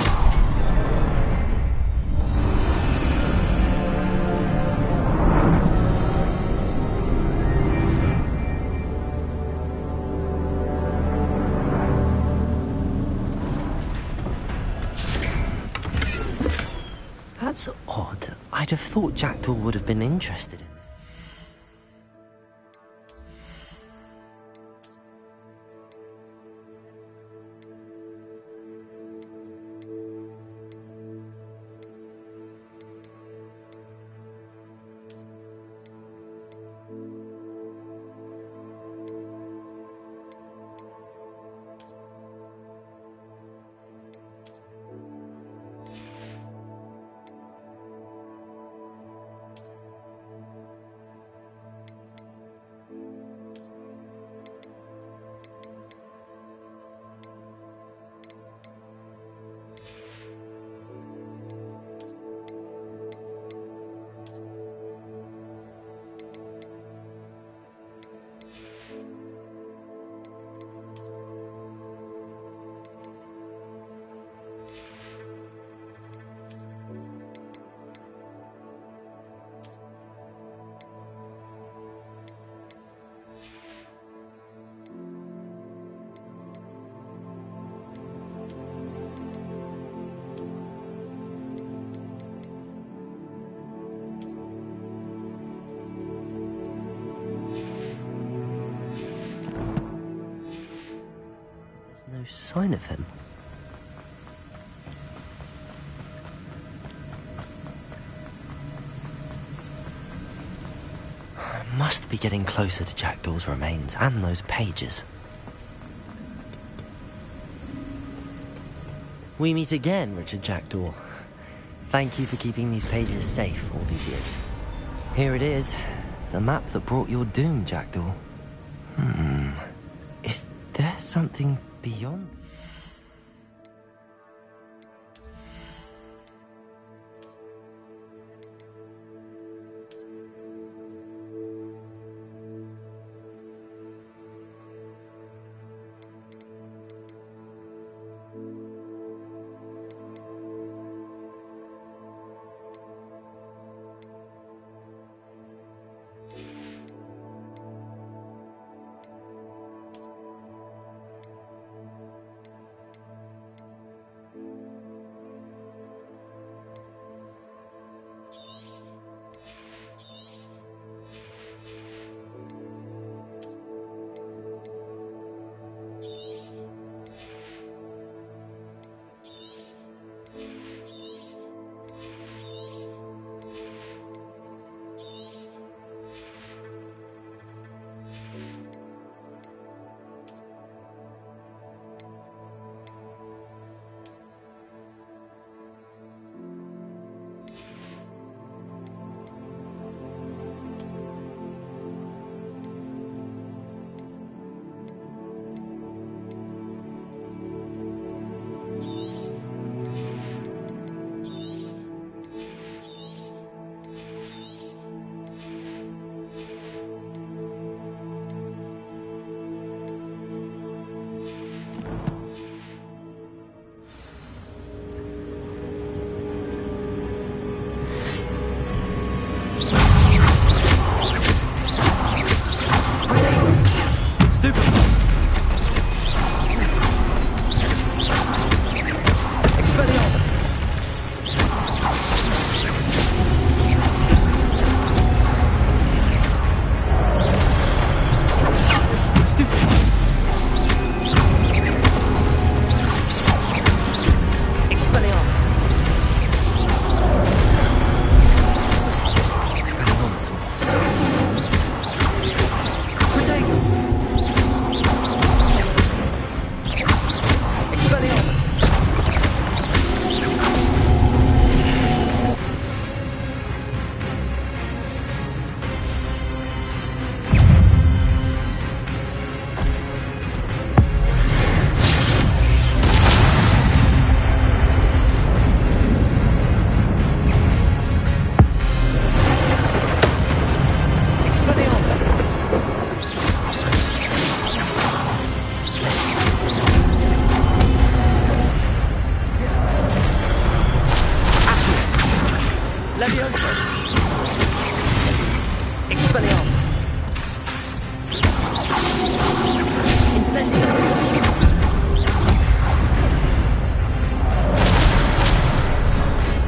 That's odd. I'd have thought Jackdaw would have been interested in this. No sign of him. I must be getting closer to Jackdaw's remains and those pages. We meet again, Richard Jackdaw. Thank you for keeping these pages safe all these years. Here it is, the map that brought your doom, Jackdaw. Is there something beyond?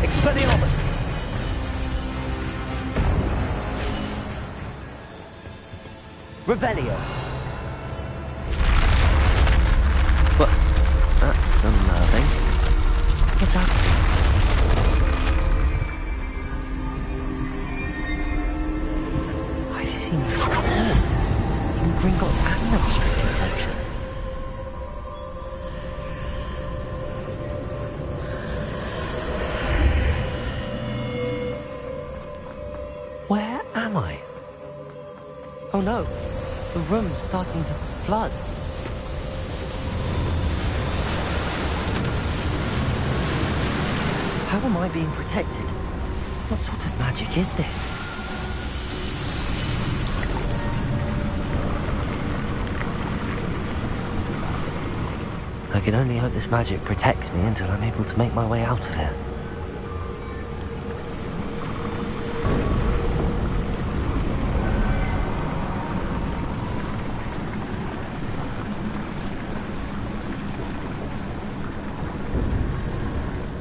Expelliarmus! Revelio! But that's unnerving. What's happening? I've seen this before. In Gringotts and the restricted section. Where am I? Oh no, the room's starting to flood. How am I being protected? What sort of magic is this? I can only hope this magic protects me until I'm able to make my way out of here.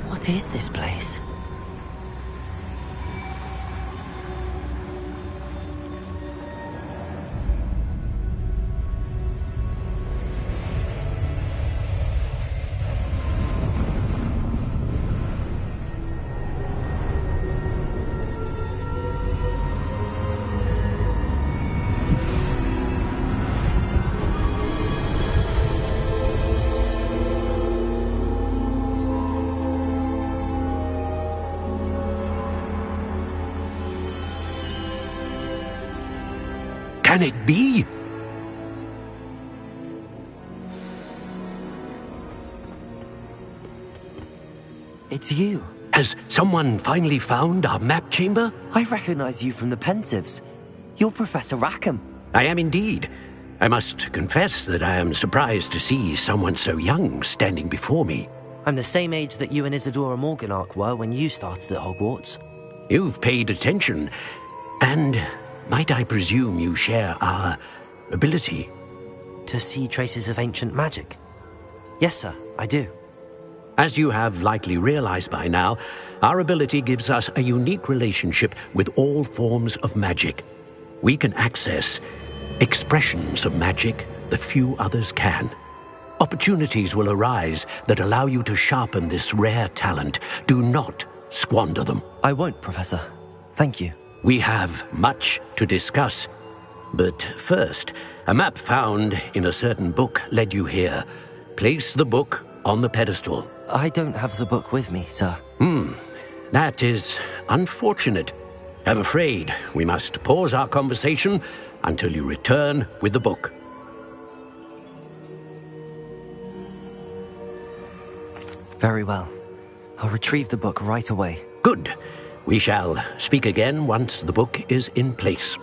What is this place? Can it be? It's you. Has someone finally found our map chamber? I recognize you from the Pensives. You're Professor Rackham. I am indeed. I must confess that I am surprised to see someone so young standing before me. I'm the same age that you and Isadora Morganach were when you started at Hogwarts. You've paid attention, and might I presume you share our ability? To see traces of ancient magic? Yes, sir, I do. As you have likely realized by now, our ability gives us a unique relationship with all forms of magic. We can access expressions of magic that few others can. Opportunities will arise that allow you to sharpen this rare talent. Do not squander them. I won't, Professor. Thank you. We have much to discuss. But first, a map found in a certain book led you here. Place the book on the pedestal. I don't have the book with me, sir. That is unfortunate. I'm afraid we must pause our conversation until you return with the book. Very well. I'll retrieve the book right away. Good. We shall speak again once the book is in place.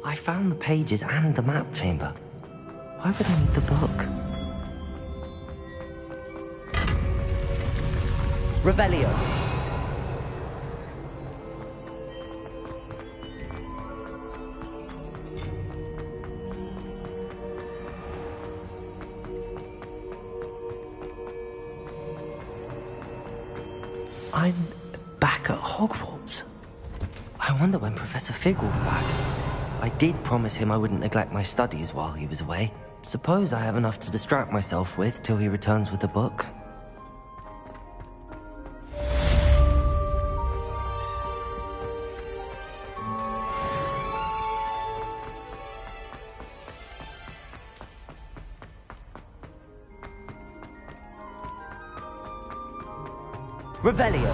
I found the pages and the map chamber. Why would I need the book? Revelio. I'm back at Hogwarts. I wonder when Professor Fig will be back. I did promise him I wouldn't neglect my studies while he was away. Suppose I have enough to distract myself with till he returns with the book. Revelio.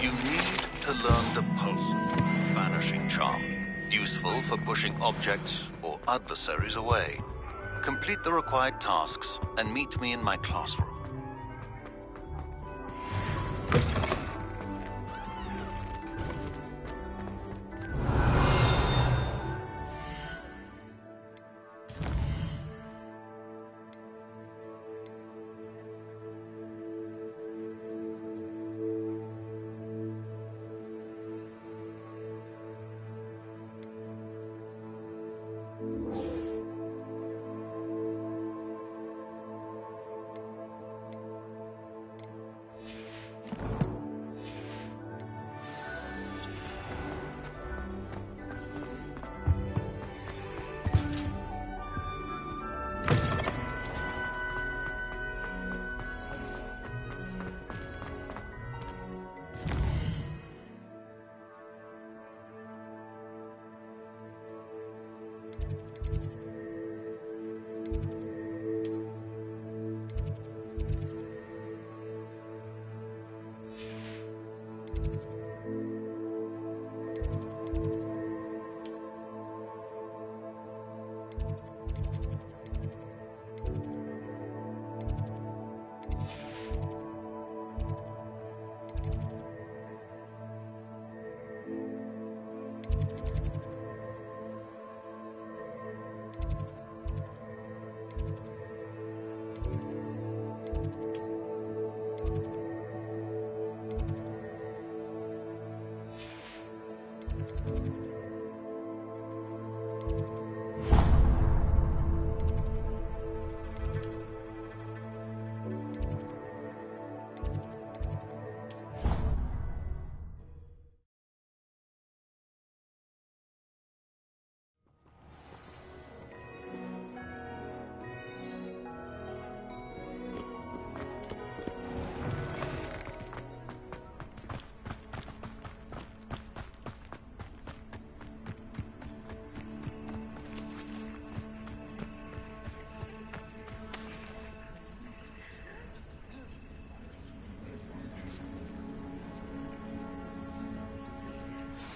You need to learn the pulse, vanishing charm. Useful for pushing objects or adversaries away. Complete the required tasks and meet me in my classroom.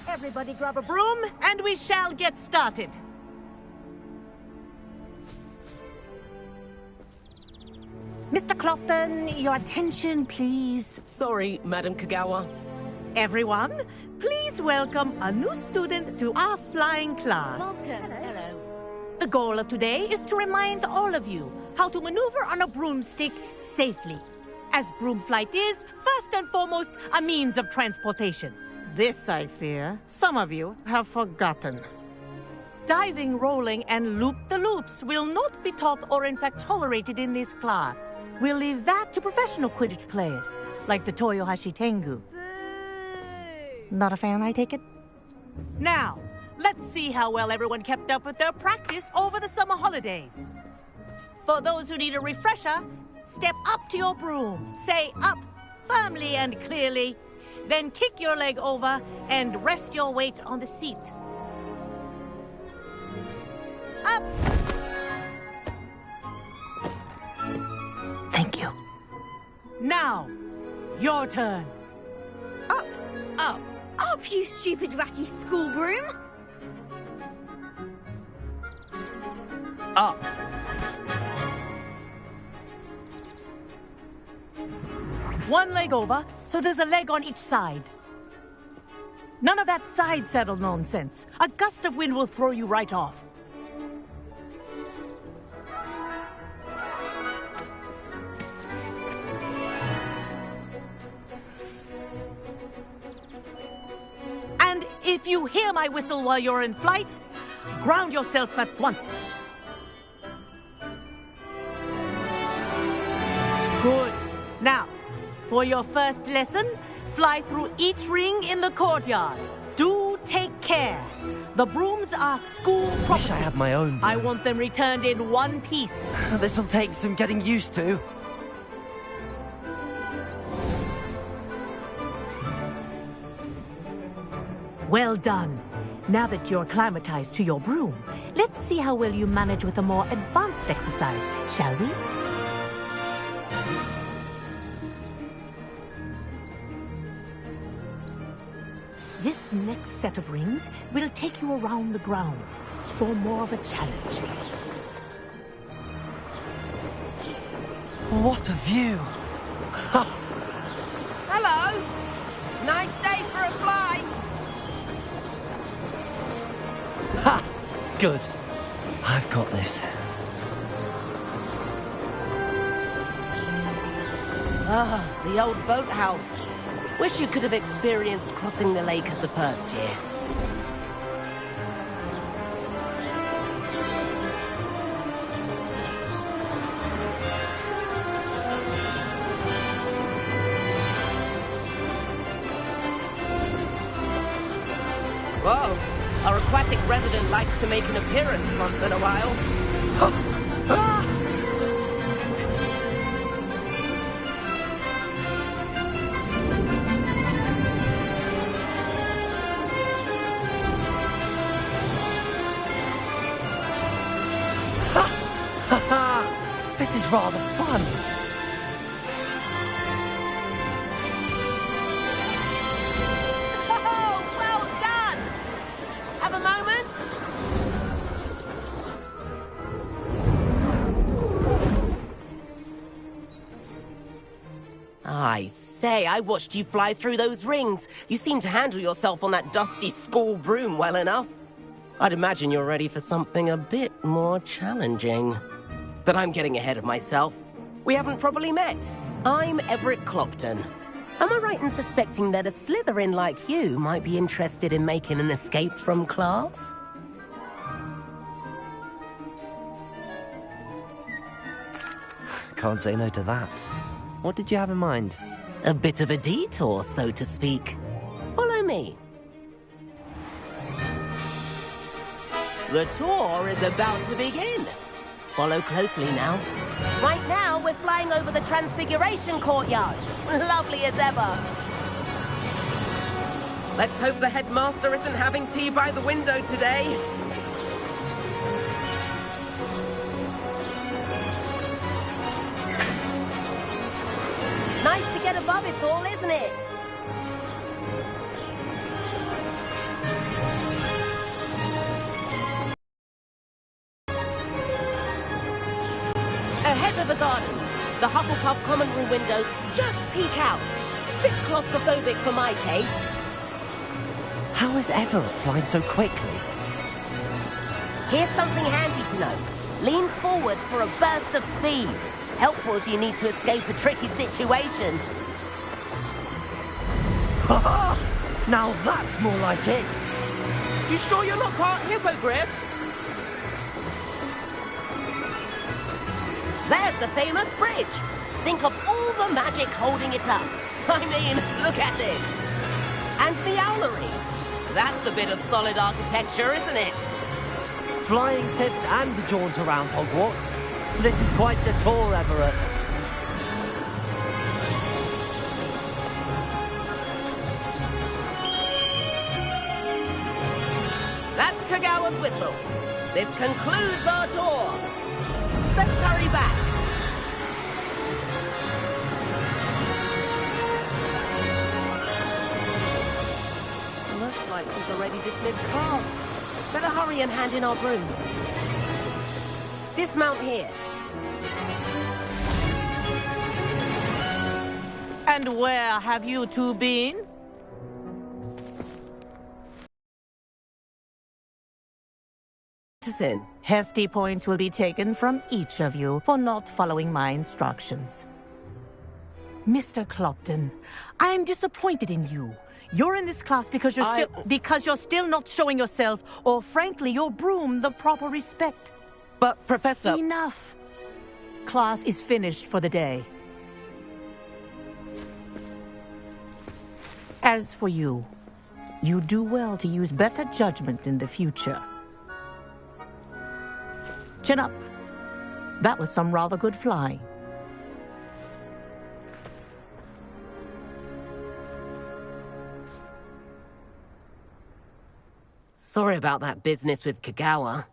Everybody grab a broom, and we shall get started. Mr. Clopton, your attention, please. Sorry, Madam Kagawa. Everyone, please welcome a new student to our flying class. Welcome. Hello. The goal of today is to remind all of you how to maneuver on a broomstick safely, as broom flight is, first and foremost, a means of transportation. This, I fear, some of you have forgotten. Diving, rolling, and loop-the-loops will not be taught or in fact tolerated in this class. We'll leave that to professional Quidditch players, like the Toyohashi Tengu. Not a fan, I take it? Now, let's see how well everyone kept up with their practice over the summer holidays. For those who need a refresher, step up to your broom, say up firmly and clearly, then kick your leg over and rest your weight on the seat. Up! Thank you. Now, your turn. Up! Up! Up, you stupid ratty school broom! Up. One leg over, so there's a leg on each side. None of that side saddle nonsense. A gust of wind will throw you right off. And if you hear my whistle while you're in flight, ground yourself at once. Good. Now, for your first lesson, fly through each ring in the courtyard. Do take care. The brooms are school property. Wish I had my own broom. I want them returned in one piece. This'll take some getting used to. Well done. Now that you're acclimatized to your broom, let's see how well you manage with a more advanced exercise, shall we? This next set of rings will take you around the grounds for more of a challenge. What a view! Hello! Nice day for a flight! Ha! Good. I've got this. Ah, the old boathouse. Wish you could have experienced crossing the lake as a first year. Whoa! Our aquatic resident likes to make an appearance once in a while. This is rather fun. Oh, well done! Have a moment? I say, I watched you fly through those rings. You seem to handle yourself on that dusty school broom well enough. I'd imagine you're ready for something a bit more challenging. But I'm getting ahead of myself. We haven't properly met. I'm Everett Clopton. Am I right in suspecting that a Slytherin like you might be interested in making an escape from class? Can't say no to that. What did you have in mind? A bit of a detour, so to speak. Follow me. The tour is about to begin. Follow closely now. Right now, we're flying over the Transfiguration Courtyard. Lovely as ever. Let's hope the headmaster isn't having tea by the window today. Nice to get above it all, isn't it? Ahead of the gardens, the Hufflepuff common room windows just peek out. Bit claustrophobic for my taste. How is Everett flying so quickly? Here's something handy to know. Lean forward for a burst of speed. Helpful if you need to escape a tricky situation. Now that's more like it. You sure you're not part hippogriff? There's the famous bridge. Think of all the magic holding it up. I mean, look at it. And Meowlery. That's a bit of solid architecture, isn't it? Flying tips and a jaunt around Hogwarts. This is quite the tour, Everett. That's Kagawa's whistle. This concludes our tour. Let's hurry back. Looks like she's already dismissed class. Better hurry and hand in our brooms. Dismount here. And where have you two been? Hefty points will be taken from each of you for not following my instructions. Mr. Clopton, I am disappointed in you. You're in this class because you're still not showing yourself, or frankly, your broom the proper respect. But, Professor... Enough. Class is finished for the day. As for you, you do well to use better judgment in the future. Chin up. That was some rather good flying. Sorry about that business with Kagawa,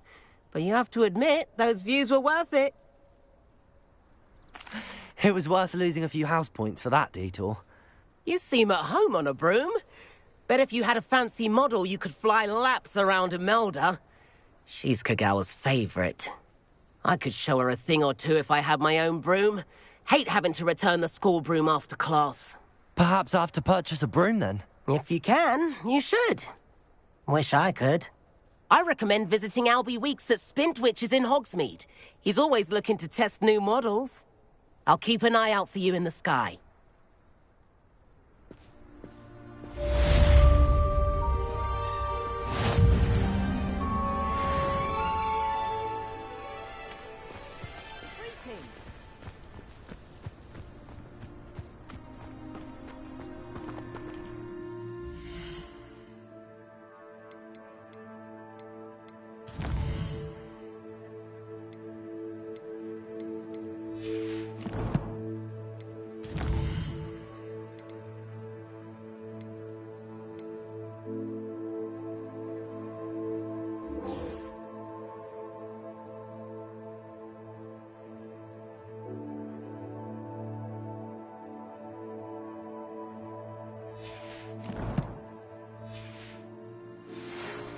but you have to admit, those views were worth it. It was worth losing a few house points for that detour. You seem at home on a broom. Bet if you had a fancy model, you could fly laps around Imelda. She's Kagawa's favorite. I could show her a thing or two if I had my own broom. Hate having to return the school broom after class. Perhaps I have to purchase a broom then? If you can, you should. Wish I could. I recommend visiting Albie Weeks at Spintwitches in Hogsmeade. He's always looking to test new models. I'll keep an eye out for you in the sky.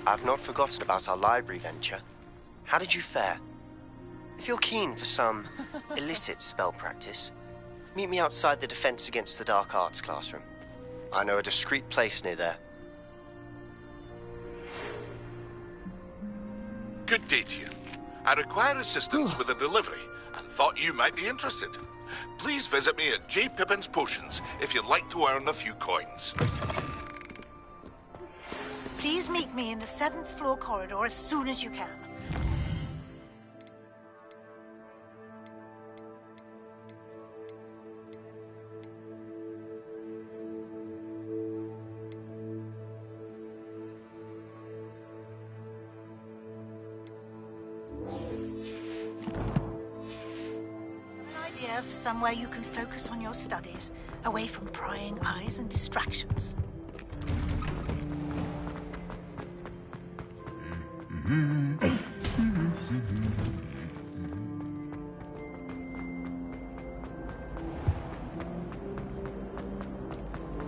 I've not forgotten about our library venture. How did you fare? If you're keen for some illicit spell practice, meet me outside the Defense Against the Dark Arts classroom. I know a discreet place near there. Good day to you. I require assistance with a delivery and thought you might be interested. Please visit me at J. Pippin's Potions if you'd like to earn a few coins. Please meet me in the 7th floor corridor as soon as you can. An idea for somewhere you can focus on your studies, away from prying eyes and distractions.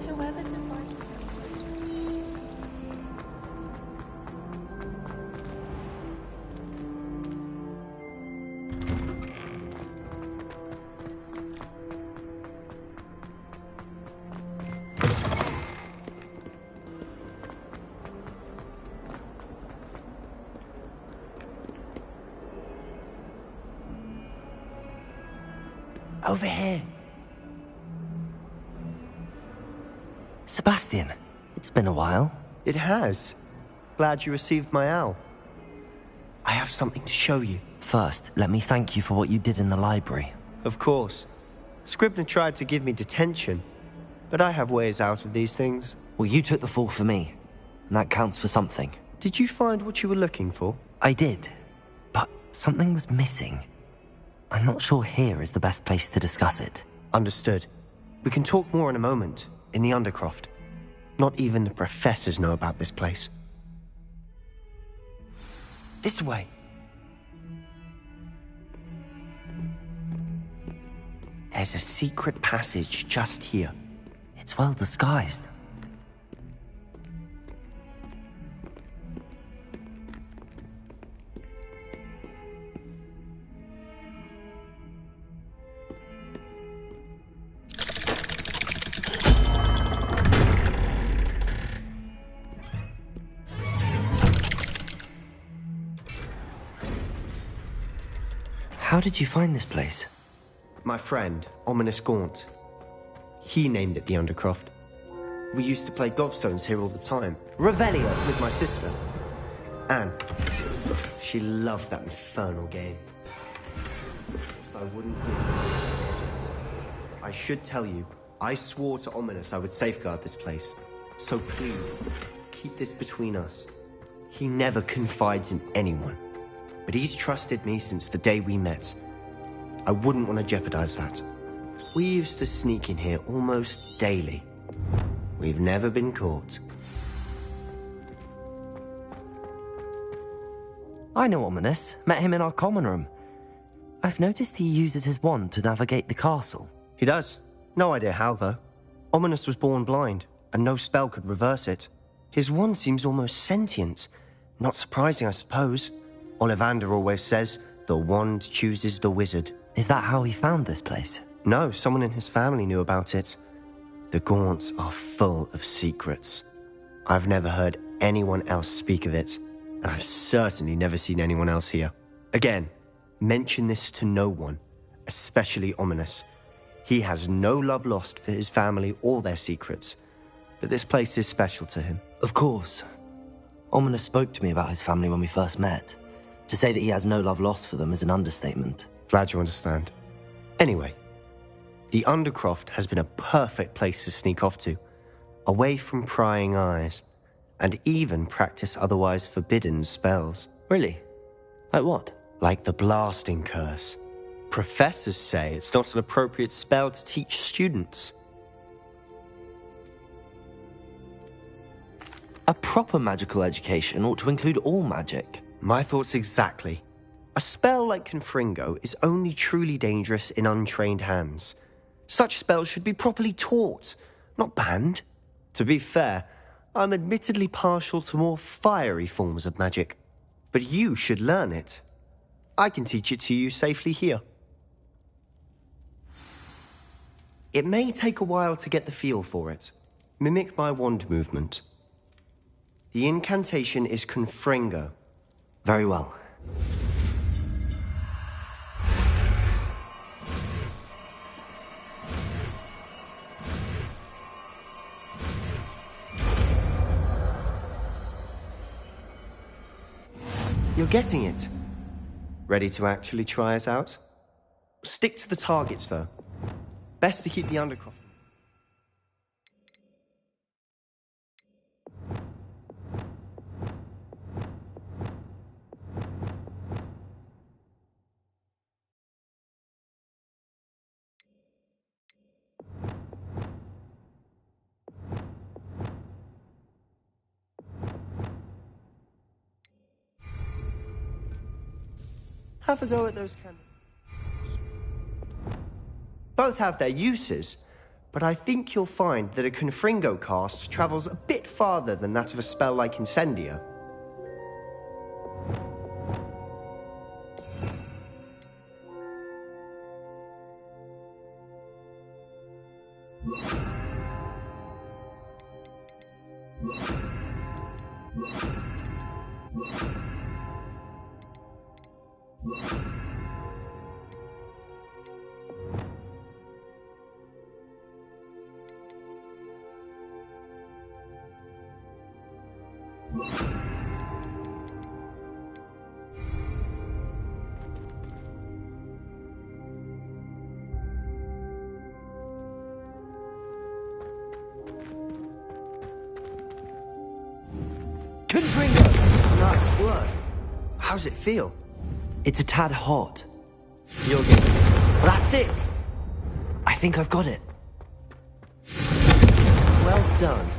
Whoever can find Over here. Sebastian, it's been a while. It has. Glad you received my owl. I have something to show you. First, let me thank you for what you did in the library. Of course. Scribner tried to give me detention, but I have ways out of these things. Well, you took the fall for me. and that counts for something. Did you find what you were looking for? I did, but something was missing. I'm not sure here is the best place to discuss it. Understood. We can talk more in a moment, in the Undercroft. Not even the professors know about this place. This way. There's a secret passage just here. It's well disguised. How did you find this place? My friend, Ominous Gaunt. He named it the Undercroft. We used to play gobstones here all the time. Revelio. With my sister. Anne. She loved that infernal game. So I wouldn't... I should tell you, I swore to Ominous I would safeguard this place. So please, keep this between us. He never confides in anyone. But he's trusted me since the day we met. I wouldn't want to jeopardize that. We used to sneak in here almost daily. We've never been caught. I know Ominous. Met him in our common room. I've noticed he uses his wand to navigate the castle. He does. No idea how, though. Ominous was born blind, and no spell could reverse it. His wand seems almost sentient. Not surprising, I suppose. Ollivander always says, the wand chooses the wizard. Is that how he found this place? No, someone in his family knew about it. The Gaunts are full of secrets. I've never heard anyone else speak of it, and I've certainly never seen anyone else here. Again, mention this to no one, especially Ominous. He has no love lost for his family or their secrets, but this place is special to him. Of course. Ominous spoke to me about his family when we first met. To say that he has no love lost for them is an understatement. Glad you understand. Anyway, the Undercroft has been a perfect place to sneak off to, away from prying eyes, and even practice otherwise forbidden spells. Really? Like what? Like the blasting curse. Professors say it's not an appropriate spell to teach students. A proper magical education ought to include all magic. My thoughts exactly. A spell like Confringo is only truly dangerous in untrained hands. Such spells should be properly taught, not banned. To be fair, I'm admittedly partial to more fiery forms of magic. But you should learn it. I can teach it to you safely here. It may take a while to get the feel for it. Mimic my wand movement. The incantation is Confringo. Very well. You're getting it. Ready to actually try it out? Stick to the targets, though. Best to keep the Undercroft. Have a go at those candles. Both have their uses, but I think you'll find that a Confringo cast travels a bit farther than that of a spell like Incendio. Confringo! Nice work. How's it feel? It's a tad hot. You'll get this. That's it! I think I've got it. Well done.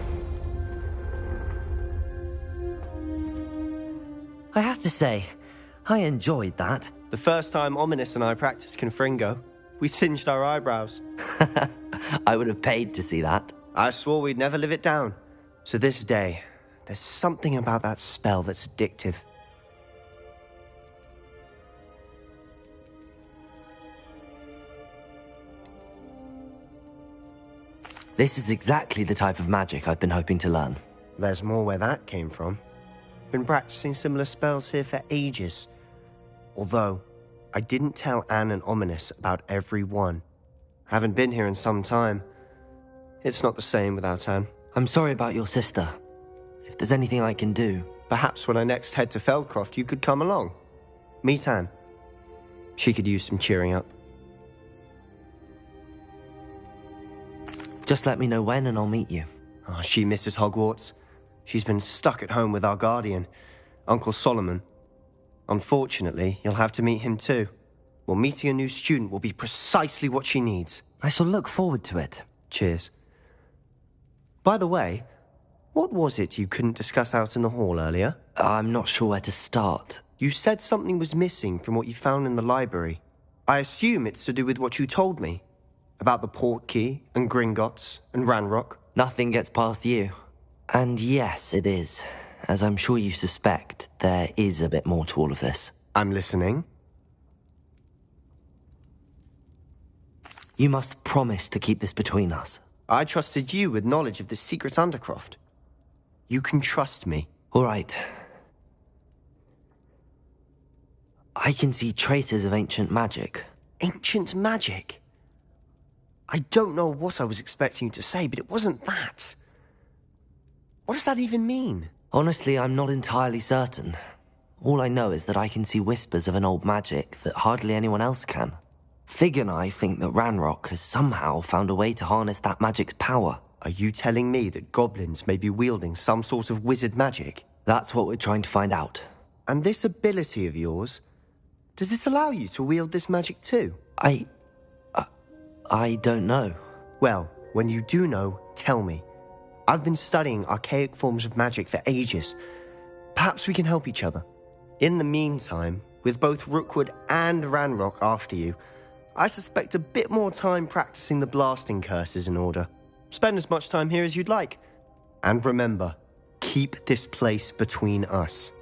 I have to say, I enjoyed that. The first time Ominous and I practiced Confringo, we singed our eyebrows. I would have paid to see that. I swore we'd never live it down. So this day, there's something about that spell that's addictive. This is exactly the type of magic I've been hoping to learn. There's more where that came from. Been practicing similar spells here for ages. Although, I didn't tell Anne and Ominous about every one. Haven't been here in some time. It's not the same without Anne. I'm sorry about your sister. If there's anything I can do... Perhaps when I next head to Feldcroft, you could come along. Meet Anne. She could use some cheering up. Just let me know when and I'll meet you. Oh, she misses Hogwarts. She's been stuck at home with our guardian, Uncle Solomon. Unfortunately, you'll have to meet him too. Well, meeting a new student will be precisely what she needs. I shall look forward to it. Cheers. By the way, what was it you couldn't discuss out in the hall earlier? I'm not sure where to start. You said something was missing from what you found in the library. I assume it's to do with what you told me. About the Portkey, and Gringotts, and Ranrock. Nothing gets past you. And yes, it is. As I'm sure you suspect, there is a bit more to all of this. I'm listening. You must promise to keep this between us. I trusted you with knowledge of the secret Undercroft. You can trust me. All right. I can see traces of ancient magic. Ancient magic? I don't know what I was expecting you to say, but it wasn't that. What does that even mean? Honestly, I'm not entirely certain. All I know is that I can see whispers of an old magic that hardly anyone else can. Fig and I think that Ranrock has somehow found a way to harness that magic's power. Are you telling me that goblins may be wielding some sort of wizard magic? That's what we're trying to find out. And this ability of yours, does it allow you to wield this magic too? I don't know. Well, when you do know, tell me. I've been studying archaic forms of magic for ages. Perhaps we can help each other. In the meantime, with both Rookwood and Ranrock after you, I suspect a bit more time practicing the blasting curse is in order. Spend as much time here as you'd like. And remember, keep this place between us.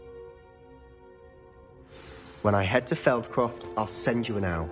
When I head to Feldcroft, I'll send you an owl.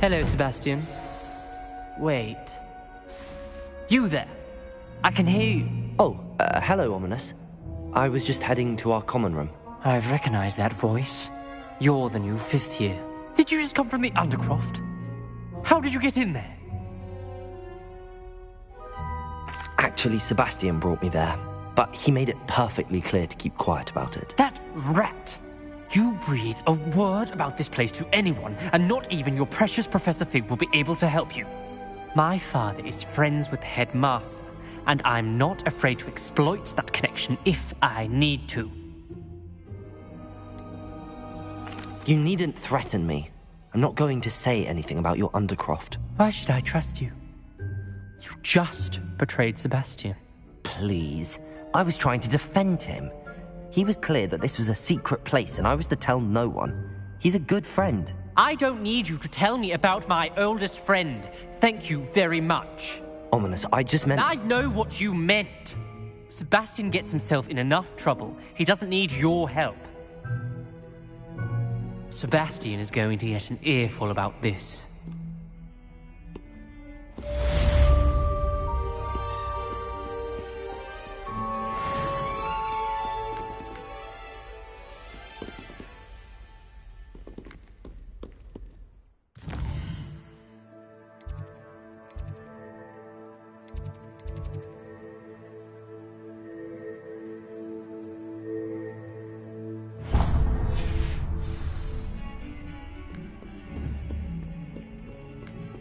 Hello, Sebastian. Wait. You there. I can hear you. Oh, Hello, Ominous. I was just heading to our common room. I've recognized that voice. You're the new 5th year. Did you just come from the Undercroft? How did you get in there? Actually, Sebastian brought me there, but he made it perfectly clear to keep quiet about it. That rat! You breathe a word about this place to anyone, and not even your precious Professor Fig will be able to help you. My father is friends with the headmaster, and I'm not afraid to exploit that connection if I need to. You needn't threaten me. I'm not going to say anything about your Undercroft. Why should I trust you? You just betrayed Sebastian. Please. I was trying to defend him. He was clear that this was a secret place and I was to tell no one. He's a good friend. I don't need you to tell me about my oldest friend. Thank you very much. Ominous, I just meant... I know what you meant. Sebastian gets himself in enough trouble. He doesn't need your help. Sebastian is going to get an earful about this.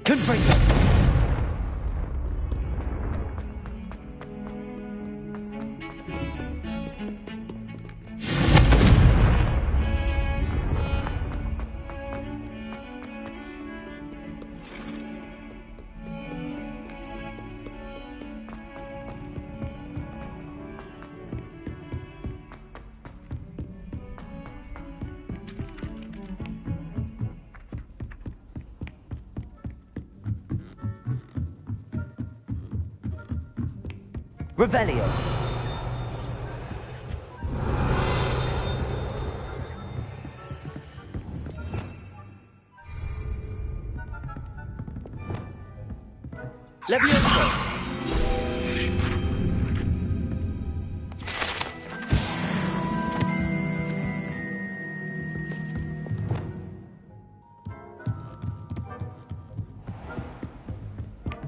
Confringo! Revelio. Levioso.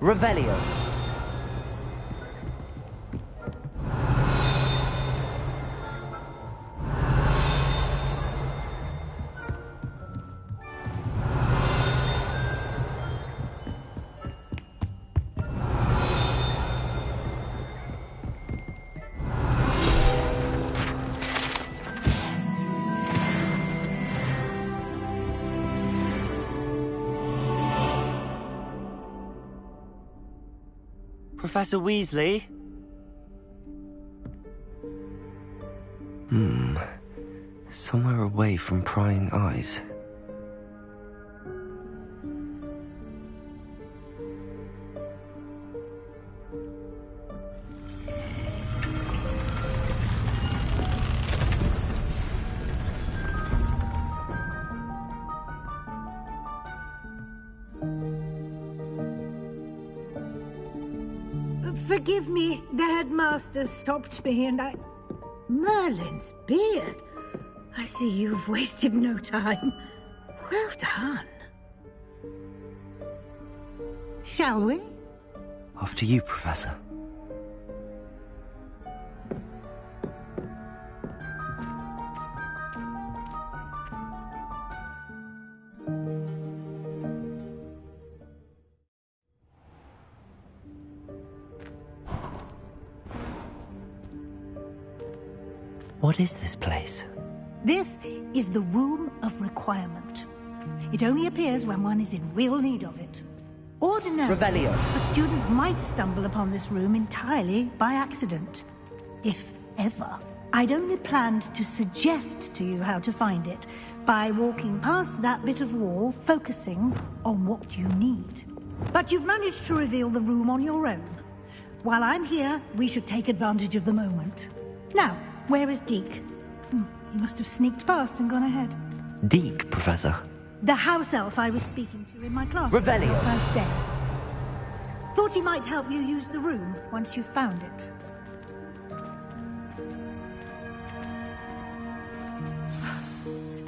Revelio. Professor Weasley? Somewhere away from prying eyes. Forgive me, the headmaster stopped me and I... Merlin's beard. I see you've wasted no time. Well done. Shall we? After you, Professor. What is this place? This is the Room of Requirement. It only appears when one is in real need of it. Ordinarily, Revelio. a student might stumble upon this room entirely by accident. If ever. I'd only planned to suggest to you how to find it by walking past that bit of wall, focusing on what you need. But you've managed to reveal the room on your own. While I'm here, we should take advantage of the moment. Now, where is Deke? He must have sneaked past and gone ahead. Deke, Professor. The house elf I was speaking to in my class Revelio. on your first day. Thought he might help you use the room once you found it.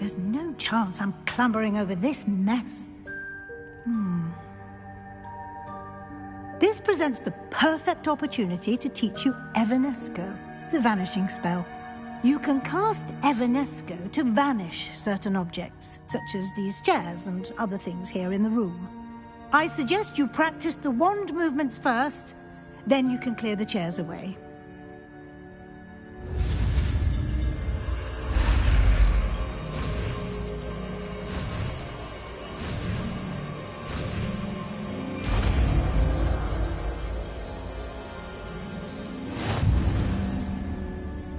There's no chance I'm clambering over this mess. This presents the perfect opportunity to teach you Evanesco, the vanishing spell. You can cast Evanesco to vanish certain objects, such as these chairs and other things here in the room. I suggest you practice the wand movements first, then you can clear the chairs away.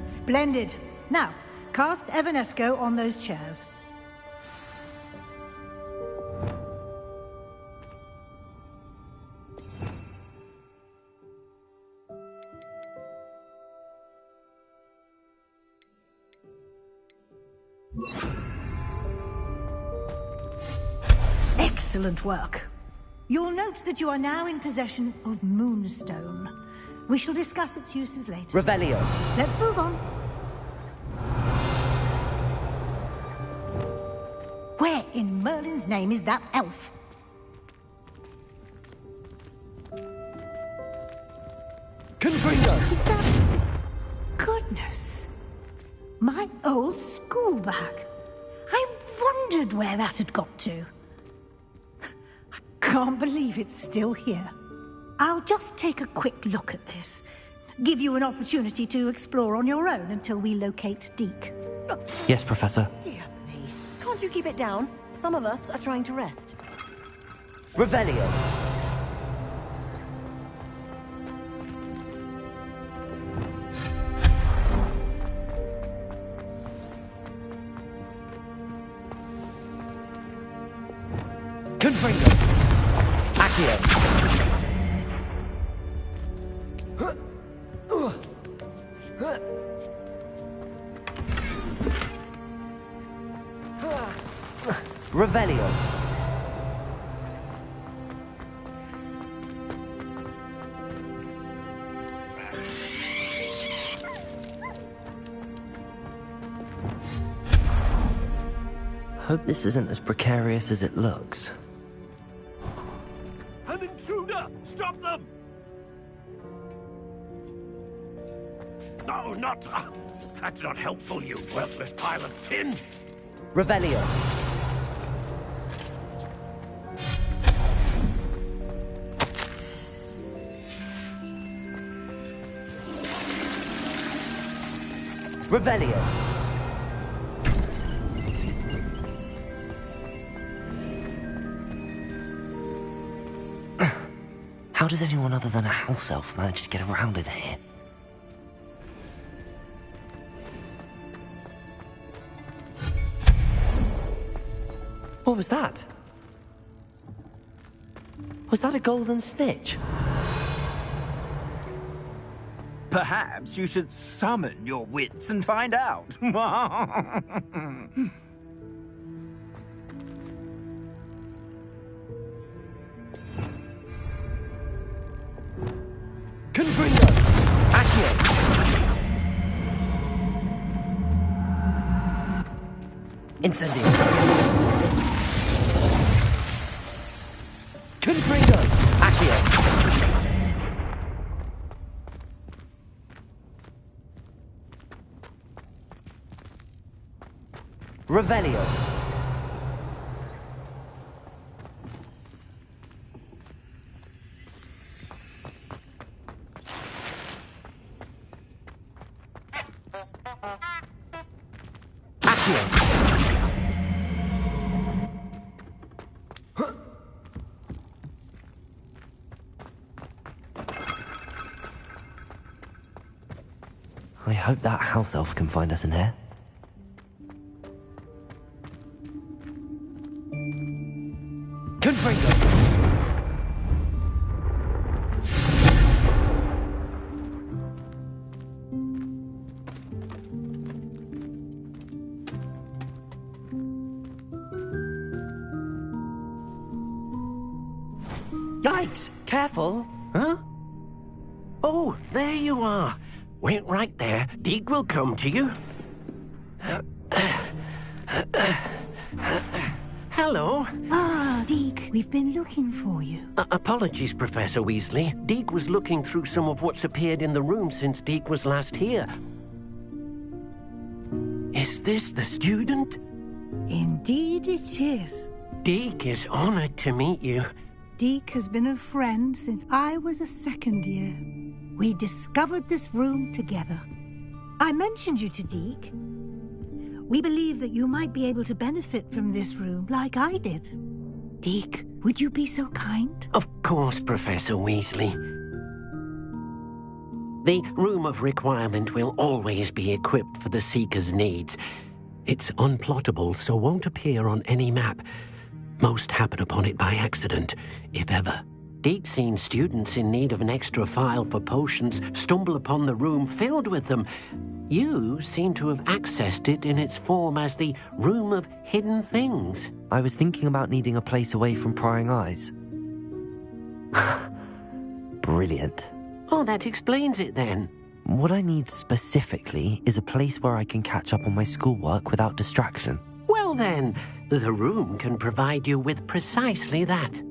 Splendid. Now, cast Evanesco on those chairs. Excellent work. You'll note that you are now in possession of Moonstone. We shall discuss its uses later. Revelio. Let's move on. Where in Merlin's name is that elf? Confringo! Is that... Goodness. My old school bag. I wondered where that had got to. I can't believe it's still here. I'll just take a quick look at this. Give you an opportunity to explore on your own until we locate Deke. Yes, Professor. Dear me. Can't you keep it down? Some of us are trying to rest. Revelio. Confringo. Accio. Revelio. Hope this isn't as precarious as it looks. An intruder! Stop them! No, not... that's not helpful, you worthless pile of tin! Revelio. Revelio. How does anyone other than a house elf manage to get around in here? What was that? Was that a golden snitch? Perhaps you should summon your wits and find out. Confringo! Accio! Incendio! Confringo! Accio! Revelio. Accio. I hope that house elf can find us in here. Confringo! Yikes! Careful! Huh? Oh, there you are. Wait right there. Deke will come to you. Hello. Ah, Deke, we've been looking for you. Apologies, Professor Weasley. Deke was looking through some of what's appeared in the room since Deke was last here. Is this the student? Indeed it is. Deke is honored to meet you. Deke has been a friend since I was a second year. We discovered this room together. I mentioned you to Deke. We believe that you might be able to benefit from this room like I did. Deke, would you be so kind? Of course, Professor Weasley. The Room of Requirement will always be equipped for the Seeker's needs. It's unplottable, so won't appear on any map. Most happen upon it by accident, if ever. Deke's seen students in need of an extra file for potions stumble upon the room filled with them. You seem to have accessed it in its form as the Room of Hidden Things. I was thinking about needing a place away from prying eyes. Brilliant. Oh, that explains it then. What I need specifically is a place where I can catch up on my schoolwork without distraction. Well then, the room can provide you with precisely that.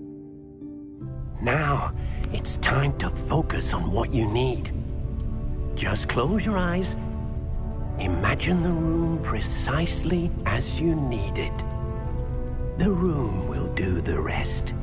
Now, it's time to focus on what you need. Just close your eyes. Imagine the room precisely as you need it. The room will do the rest.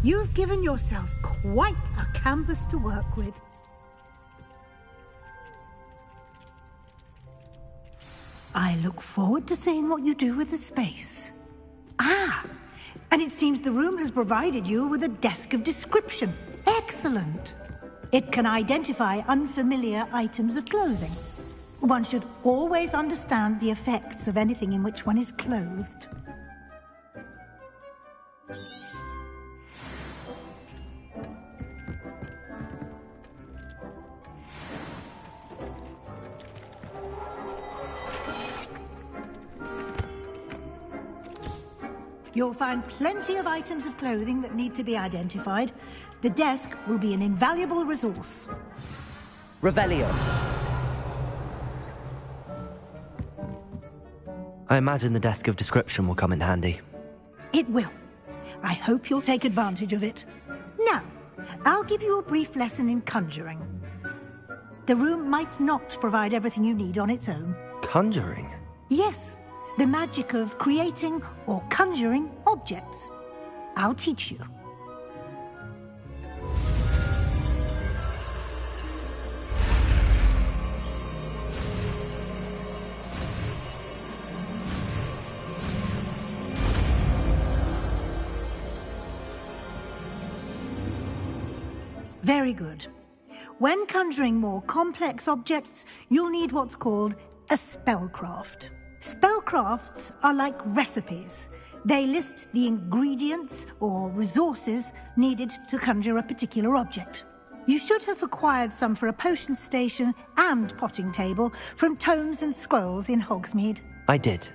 You've given yourself quite a canvas to work with. I look forward to seeing what you do with the space. Ah, and it seems the room has provided you with a desk of description. Excellent. It can identify unfamiliar items of clothing. One should always understand the effects of anything in which one is clothed. You'll find plenty of items of clothing that need to be identified. The desk will be an invaluable resource. Revelio. I imagine the desk of description will come in handy. It will. I hope you'll take advantage of it. Now, I'll give you a brief lesson in conjuring. The room might not provide everything you need on its own. Conjuring? Yes. The magic of creating or conjuring objects. I'll teach you. Very good. When conjuring more complex objects, you'll need what's called a spellcraft. Spellcrafts are like recipes. They list the ingredients or resources needed to conjure a particular object. You should have acquired some for a potion station and potting table from Tomes and Scrolls in Hogsmeade. I did.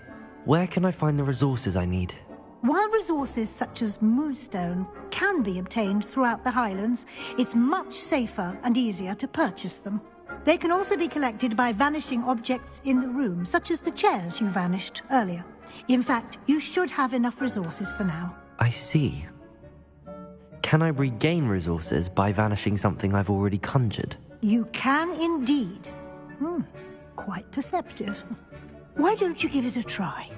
Where can I find the resources I need? While resources such as Moonstone can be obtained throughout the Highlands, it's much safer and easier to purchase them. They can also be collected by vanishing objects in the room, such as the chairs you vanished earlier. In fact, you should have enough resources for now. I see. Can I regain resources by vanishing something I've already conjured? You can indeed. Quite perceptive. Why don't you give it a try?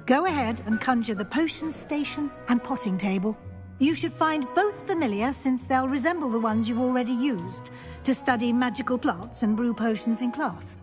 Go ahead and conjure the potion station and potting table. You should find both familiar, since they'll resemble the ones you've already used to study magical plants and brew potions in class.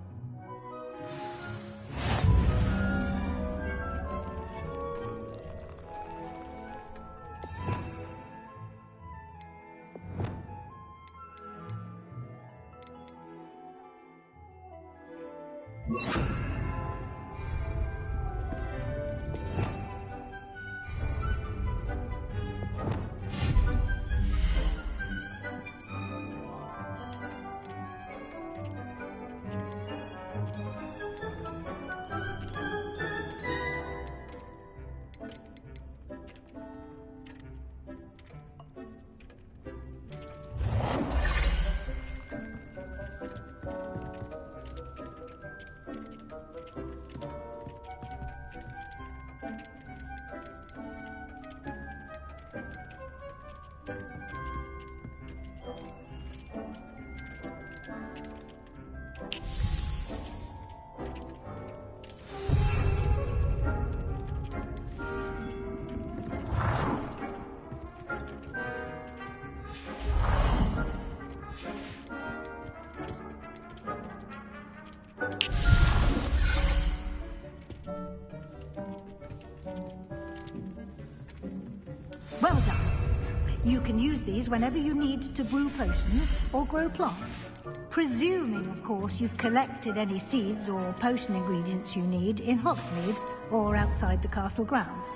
You can use these whenever you need to brew potions or grow plants. Presuming, of course, you've collected any seeds or potion ingredients you need in Hogsmeade or outside the castle grounds.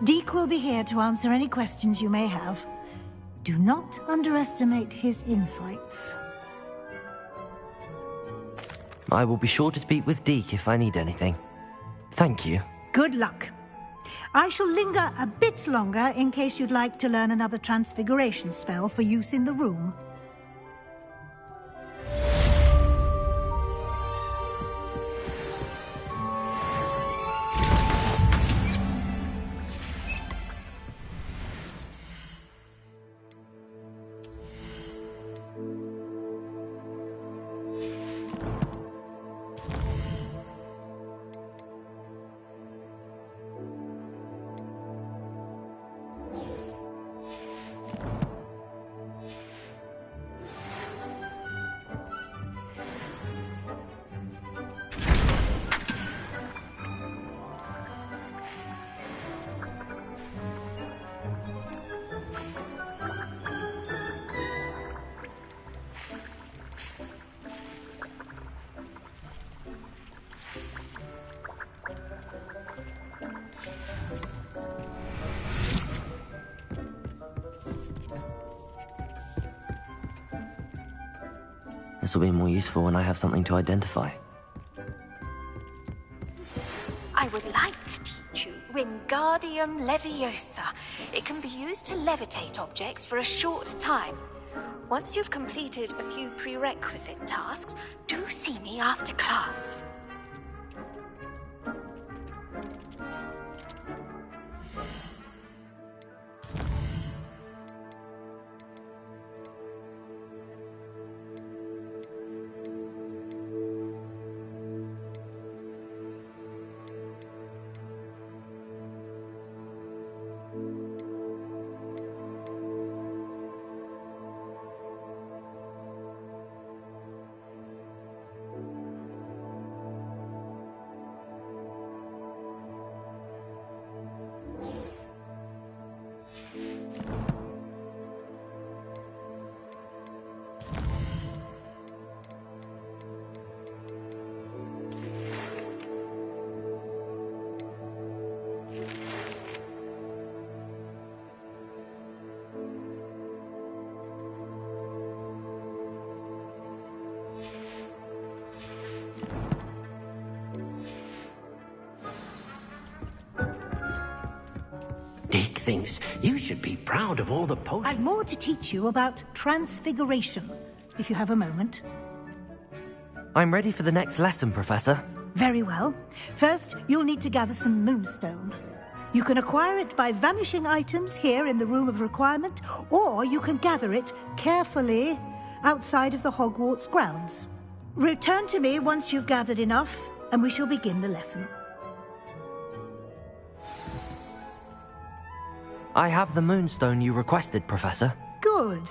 Deek will be here to answer any questions you may have. Do not underestimate his insights. I will be sure to speak with Deek if I need anything. Thank you. Good luck. I shall linger a bit longer in case you'd like to learn another transfiguration spell for use in the room. This will be more useful when I have something to identify. I would like to teach you Wingardium Leviosa. It can be used to levitate objects for a short time. Once you've completed a few prerequisite tasks, do see me after class. Dick thinks you should be proud of all the potions. I've more to teach you about transfiguration, if you have a moment. I'm ready for the next lesson, Professor. Very well. First, you'll need to gather some moonstone. You can acquire it by vanishing items here in the Room of Requirement, or you can gather it carefully outside of the Hogwarts grounds. Return to me once you've gathered enough, and we shall begin the lesson. I have the moonstone you requested, Professor. Good.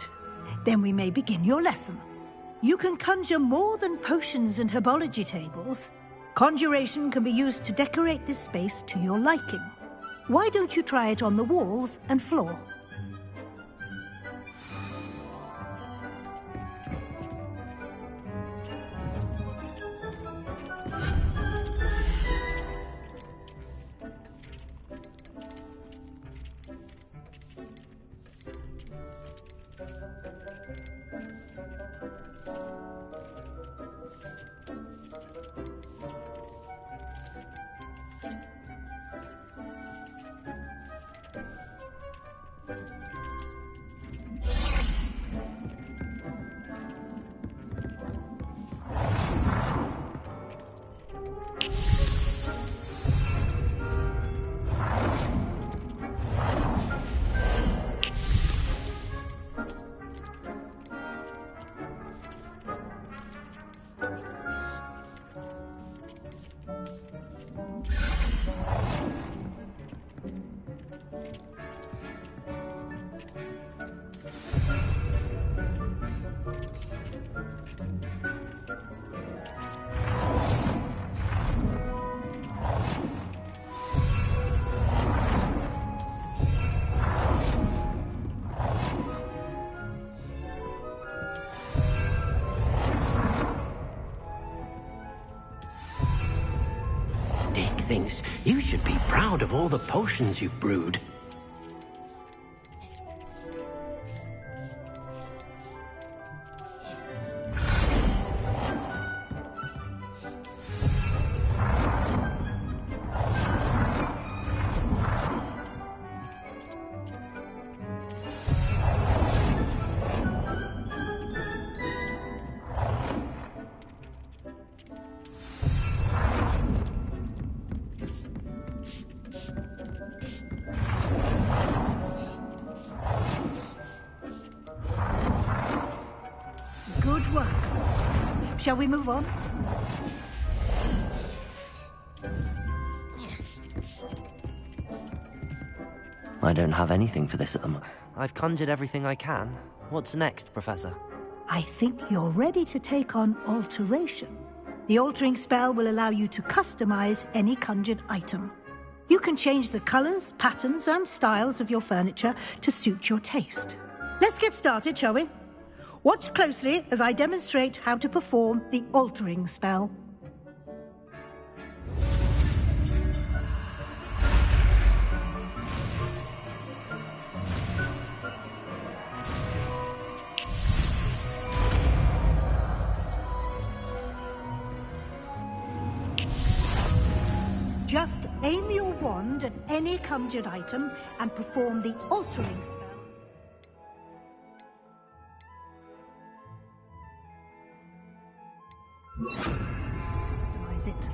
Then we may begin your lesson. You can conjure more than potions and herbology tables. Conjuration can be used to decorate this space to your liking. Why don't you try it on the walls and floor? thinks you should be proud of all the potions you've brewed. Good work. Shall we move on? I don't have anything for this at the moment. I've conjured everything I can. What's next, Professor? I think you're ready to take on alteration. The altering spell will allow you to customize any conjured item. You can change the colors, patterns, and styles of your furniture to suit your taste. Let's get started, shall we? Watch closely as I demonstrate how to perform the altering spell. Just aim your wand at any conjured item and perform the altering spell. Customize it.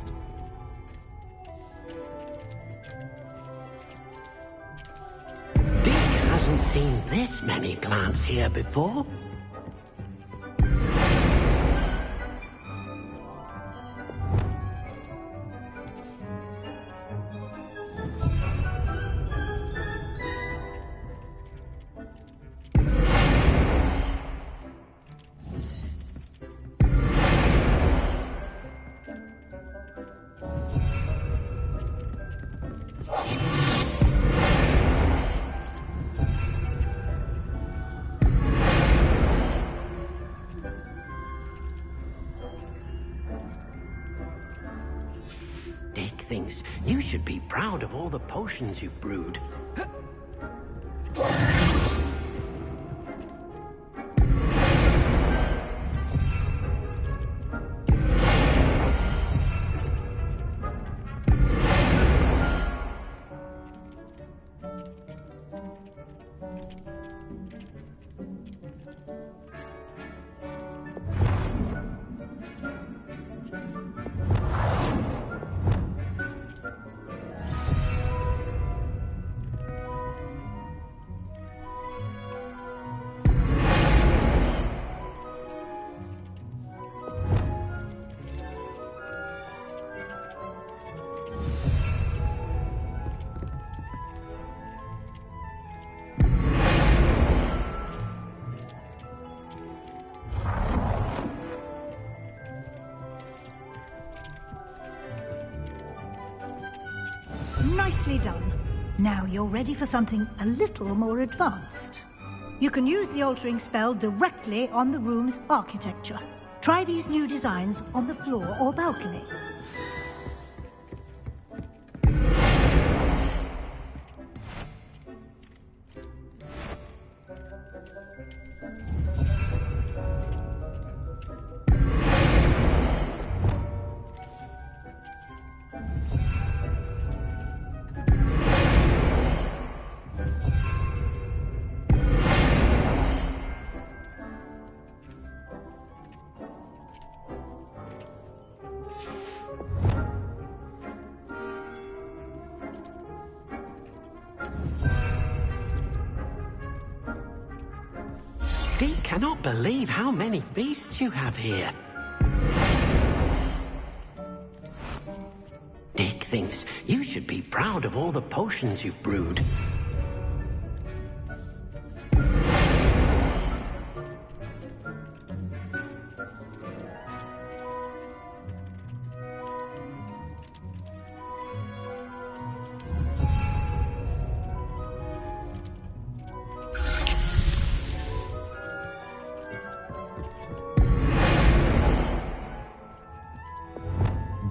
Dick hasn't seen this many plants here before. Dick thinks you should be proud of all the potions you've brewed. Nicely done. Now you're ready for something a little more advanced. You can use the altering spell directly on the room's architecture. Try these new designs on the floor or balcony. Dee cannot believe how many beasts you have here. Dick thinks you should be proud of all the potions you've brewed.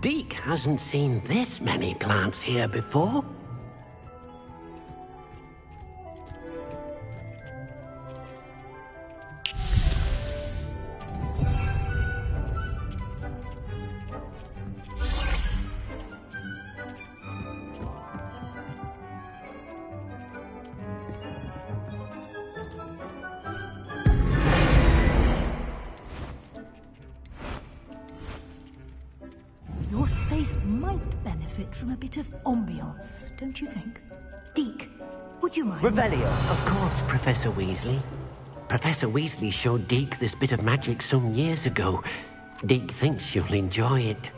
Deke hasn't seen this many plants here before. Your space might benefit from a bit of ambiance, don't you think? Deke, would you mind? Revelio. Of course, Professor Weasley. Professor Weasley showed Deke this bit of magic some years ago. Deke thinks you'll enjoy it.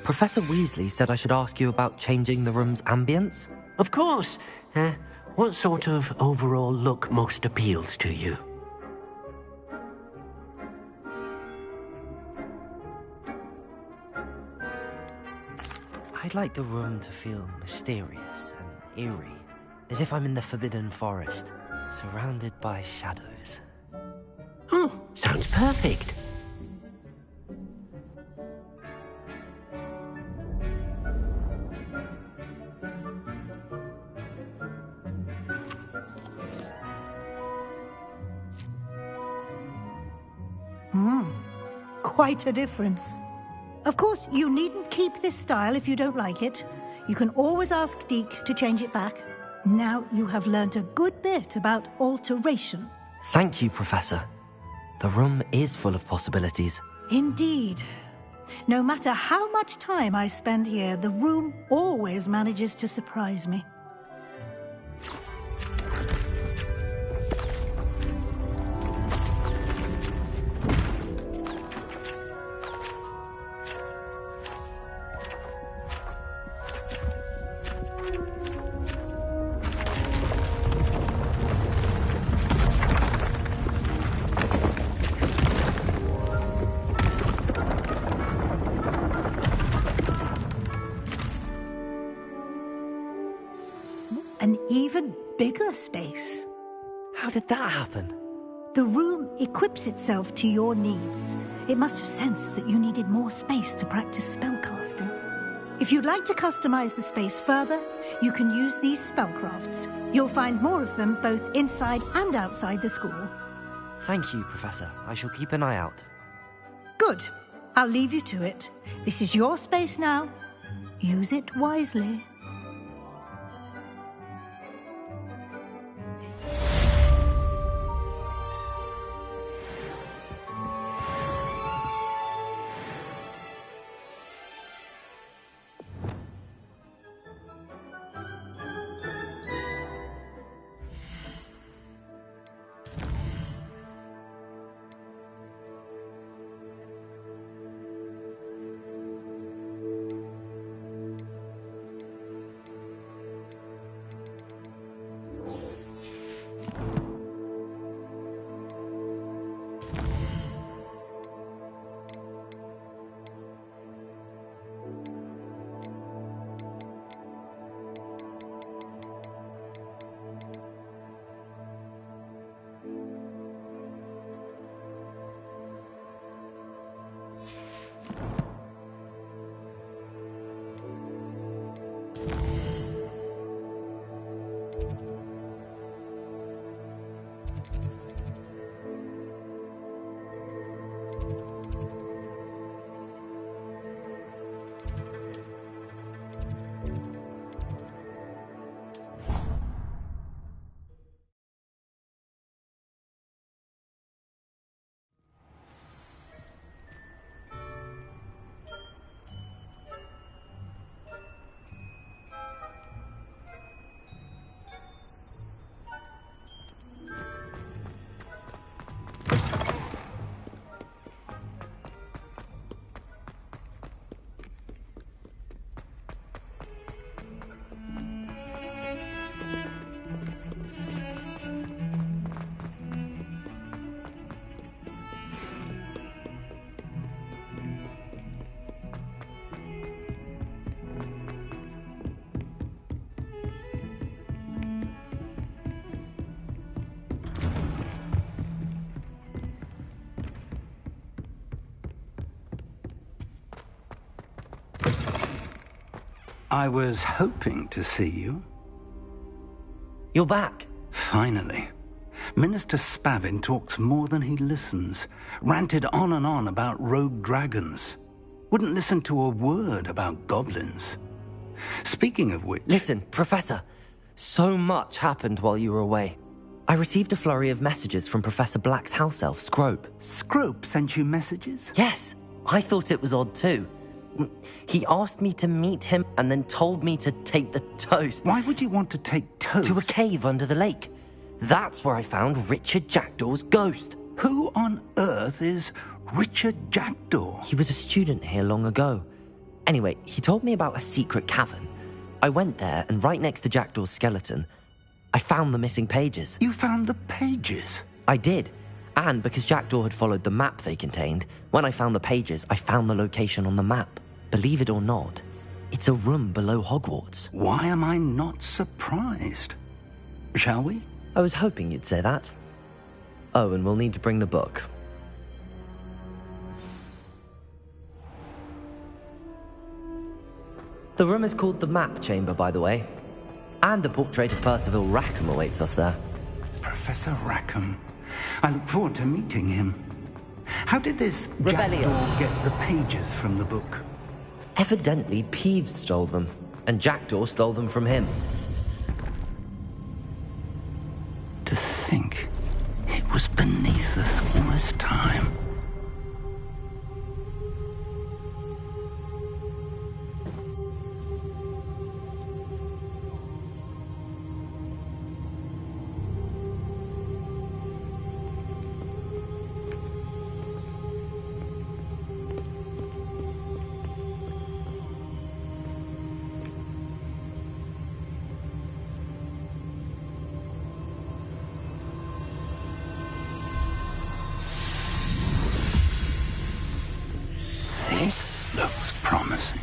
Professor Weasley said I should ask you about changing the room's ambience? Of course. What sort of overall look most appeals to you? I'd like the room to feel mysterious and eerie, as if I'm in the Forbidden Forest, surrounded by shadows. Oh, sounds perfect. Quite a difference. Of course, you needn't keep this style if you don't like it. You can always ask Deke to change it back. Now you have learnt a good bit about alteration. Thank you, Professor. The room is full of possibilities. Indeed. No matter how much time I spend here, the room always manages to surprise me. An even bigger space. How did that happen? The room equips itself to your needs. It must have sensed that you needed more space to practice spellcasting. If you'd like to customize the space further, you can use these spellcrafts. You'll find more of them both inside and outside the school. Thank you, Professor. I shall keep an eye out. Good. I'll leave you to it. This is your space now. Use it wisely. I was hoping to see you. You're back. Finally. Minister Spavin talks more than he listens. Ranted on and on about rogue dragons. Wouldn't listen to a word about goblins. Speaking of which... Listen, Professor. So much happened while you were away. I received a flurry of messages from Professor Black's house elf, Scrope. Scrope sent you messages? Yes. I thought it was odd too. He asked me to meet him and then told me to take the toast. Why would you want to take toast? To a cave under the lake. That's where I found Richard Jackdaw's ghost. Who on earth is Richard Jackdaw? He was a student here long ago. Anyway, he told me about a secret cavern. I went there, and right next to Jackdaw's skeleton, I found the missing pages. You found the pages? I did. And because Jackdaw had followed the map they contained, when I found the pages, I found the location on the map. Believe it or not, it's a room below Hogwarts. Why am I not surprised? Shall we? I was hoping you'd say that. Oh, and we'll need to bring the book. The room is called the Map Chamber, by the way. And a portrait of Percival Rackham awaits us there. Professor Rackham. I look forward to meeting him. How did this Rebellion Jackdaw get the pages from the book? Evidently, Peeves stole them, and Jackdaw stole them from him. To think it was beneath us all this time. This looks promising.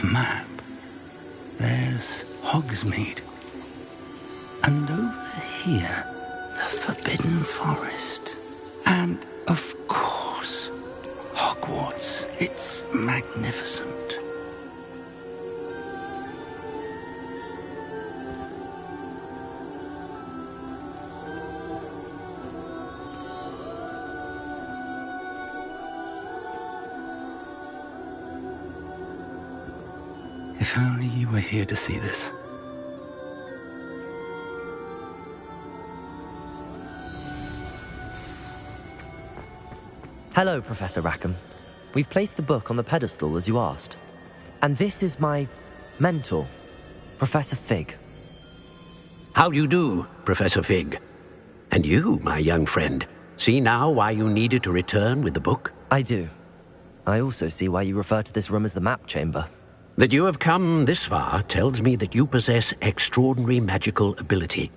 A map. There's Hogsmeade. And over here, the Forbidden Forest. And, of course, Hogwarts. It's magnificent. If only you were here to see this. Hello, Professor Rackham. We've placed the book on the pedestal as you asked. And this is my mentor, Professor Fig. How do you do, Professor Fig? And you, my young friend, see now why you needed to return with the book? I do. I also see why you refer to this room as the Map Chamber. That you have come this far tells me that you possess extraordinary magical ability,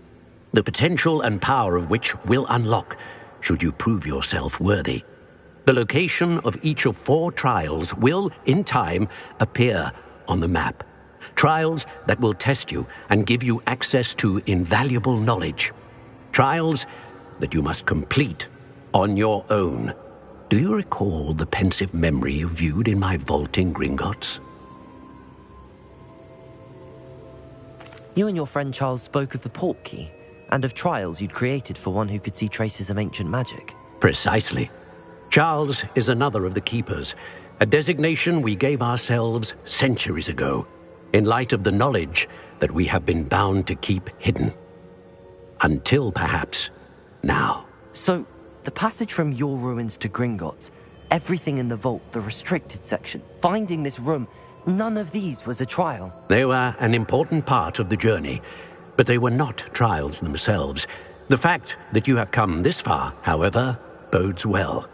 the potential and power of which will unlock should you prove yourself worthy. The location of each of 4 trials will, in time, appear on the map. Trials that will test you and give you access to invaluable knowledge. Trials that you must complete on your own. Do you recall the pensive memory you viewed in my vault in Gringotts? You and your friend Charles spoke of the Portkey, and of trials you'd created for one who could see traces of ancient magic. Precisely. Charles is another of the Keepers, a designation we gave ourselves centuries ago, in light of the knowledge that we have been bound to keep hidden. Until, perhaps, now. So, the passage from your ruins to Gringotts, everything in the vault, the restricted section, finding this room, none of these was a trial. They were an important part of the journey, but they were not trials themselves. The fact that you have come this far, however, bodes well.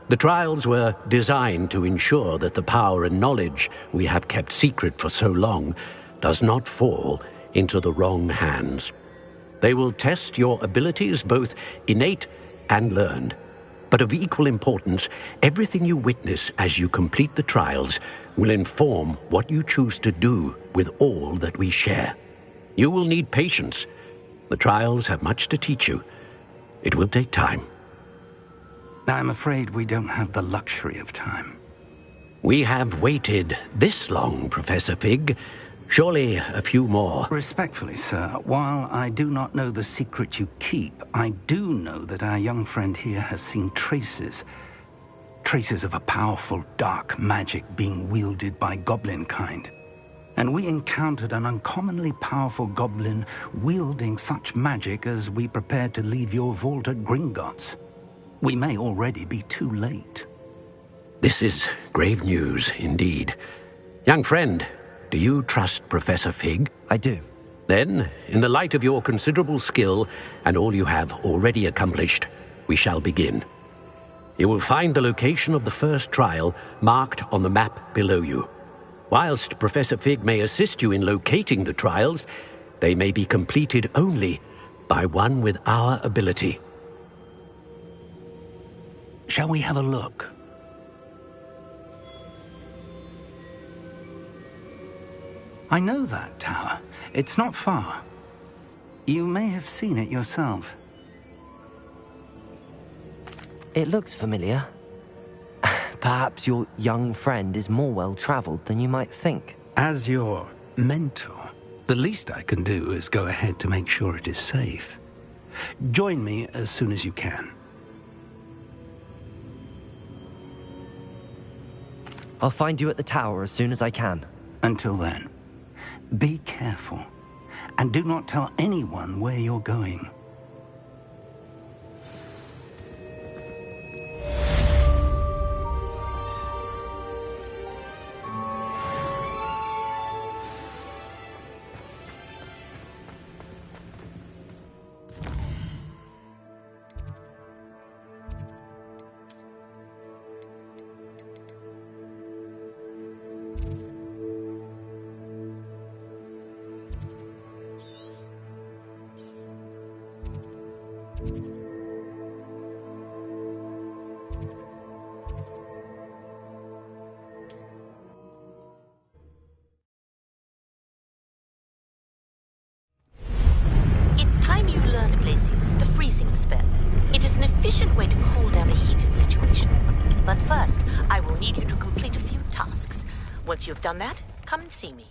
The trials were designed to ensure that the power and knowledge we have kept secret for so long does not fall into the wrong hands. They will test your abilities, both innate and learned. But of equal importance, everything you witness as you complete the trials will inform what you choose to do with all that we share. You will need patience. The trials have much to teach you. It will take time. I'm afraid we don't have the luxury of time. We have waited this long, Professor Fig. Surely a few more. Respectfully, sir, while I do not know the secret you keep, I do know that our young friend here has seen traces of a powerful dark magic being wielded by goblin kind. And we encountered an uncommonly powerful goblin wielding such magic as we prepared to leave your vault at Gringotts. We may already be too late. This is grave news indeed. Young friend, do you trust Professor Fig? I do. Then, in the light of your considerable skill and all you have already accomplished, we shall begin. You will find the location of the first trial marked on the map below you. Whilst Professor Fig may assist you in locating the trials, they may be completed only by one with our ability. Shall we have a look? I know that tower. It's not far. You may have seen it yourself. It looks familiar. Perhaps your young friend is more well-traveled than you might think. As your mentor, the least I can do is go ahead to make sure it is safe. Join me as soon as you can. I'll find you at the tower as soon as I can. Until then, be careful, and do not tell anyone where you're going. The freezing spell. It is an efficient way to cool down a heated situation. But first, I will need you to complete a few tasks. Once you've done that, come and see me.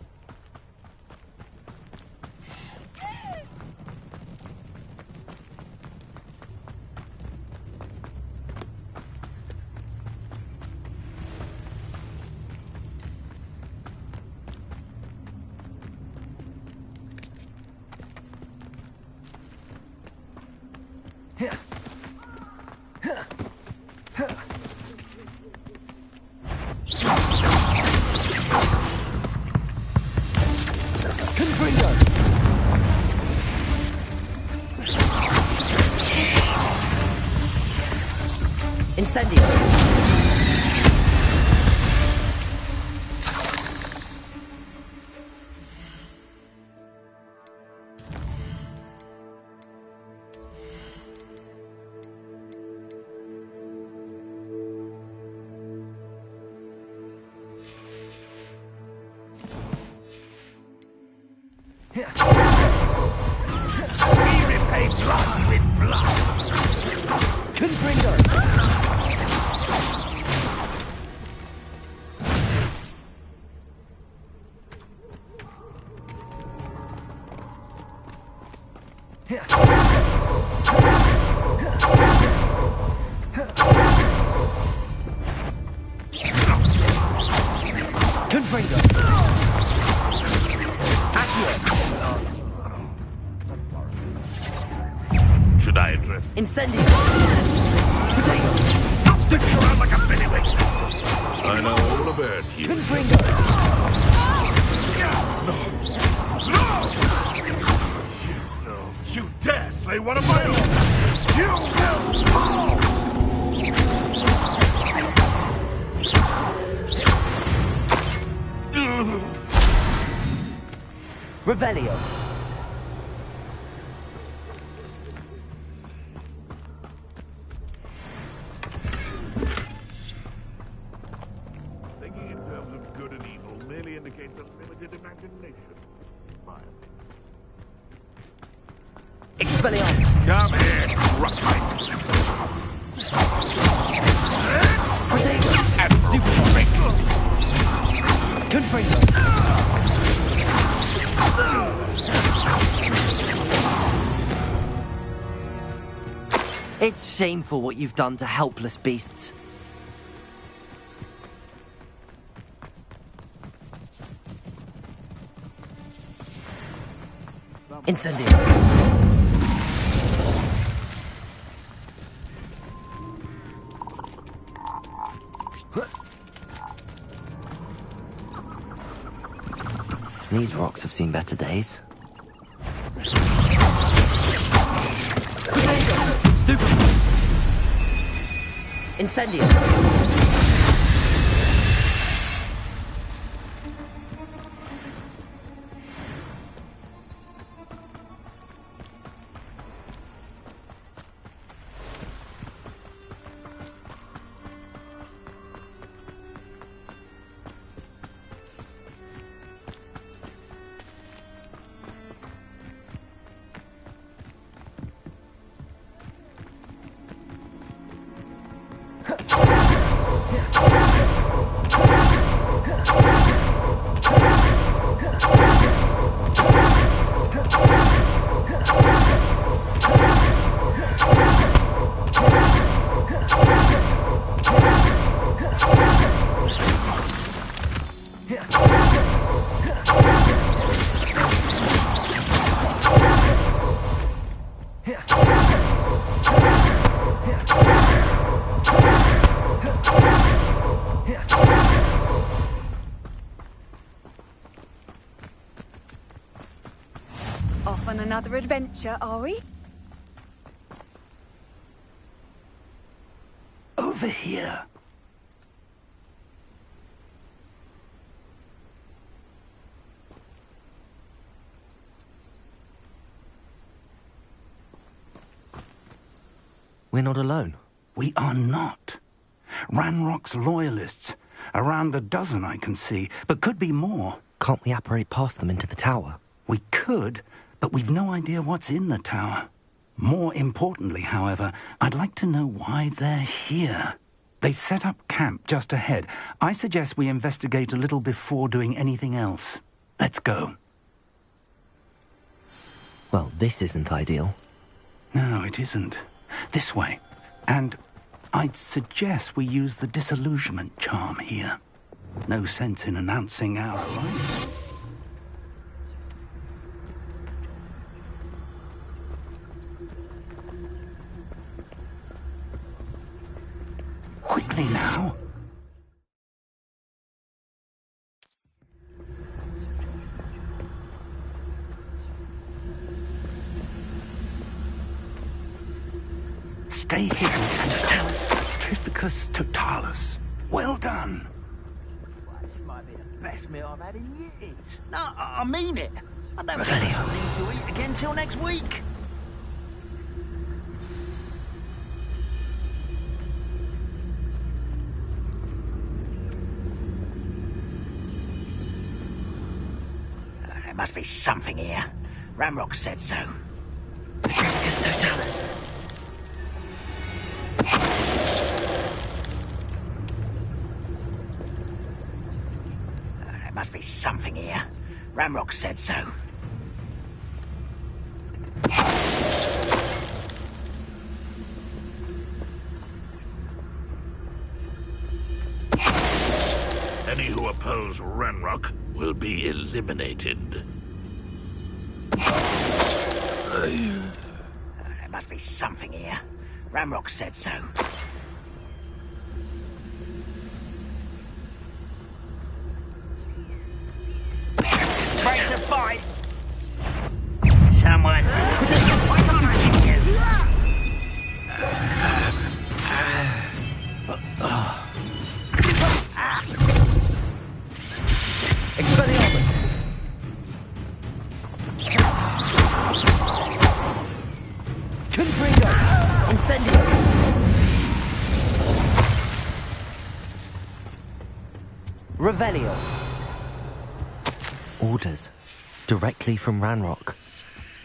Incendio! We repay blood with blood! Confringo! Should I address? Incendio! Sticks around like a pennyweight! I know all about you. No! You dare slay one of my own! You will fall! Revelio. Thinking in terms of good and evil merely indicates a limited imagination. Expelliarmus. Come here, Rocklight. Stupid trick. Confringo. It's shameful what you've done to helpless beasts. Incendio. These rocks have seen better days. Stupid. Incendio. Off on another adventure, are we? Over here. We're not alone. We are not. Ranrock's loyalists. Around a dozen I can see, but could be more. Can't we apparate past them into the tower? We could, but we've no idea what's in the tower. More importantly, however, I'd like to know why they're here. They've set up camp just ahead. I suggest we investigate a little before doing anything else. Let's go. Well, this isn't ideal. No, it isn't. This way. And I'd suggest we use the disillusionment charm here. No sense in announcing our arrival. Quickly now. Stay hidden, Mr. Talis. Trificus totalis. Well done. This might be the best meal I've had in years. No, I mean it. I don't Revelio. have something to eat again till next week. There must be something here. Ramrock said so. Trificus totalis. There must be something here. Ramrock said so. Any who oppose Ranrock will be eliminated. There must be something here. Ramrock said so. Ready to fight. Someone's Expelliarmus. Confringo! Incendio! Revelio! Orders. Directly from Ranrock.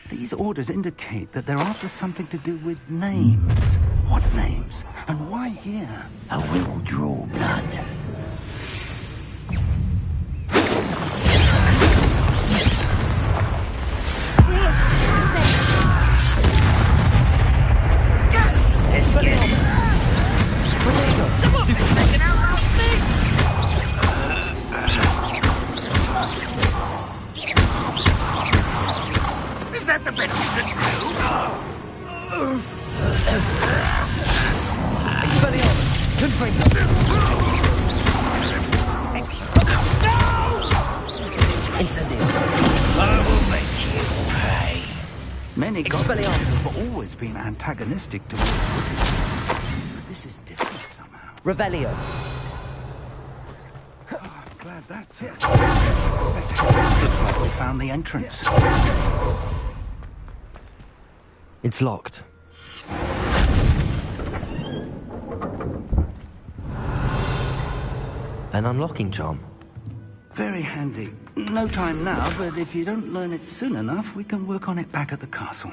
These orders indicate that they're after something to do with names. What names? And why here? I will draw blood. Is that the best you can do? Expelliarmus! Confringo! Incendio! I will make you pay. Many goblins have always been antagonistic towards wizards. But this is different somehow. Revelio! I'm glad that's it. Looks like we found the entrance. It's locked. An unlocking charm. Very handy. No time now, but if you don't learn it soon enough, we can work on it back at the castle.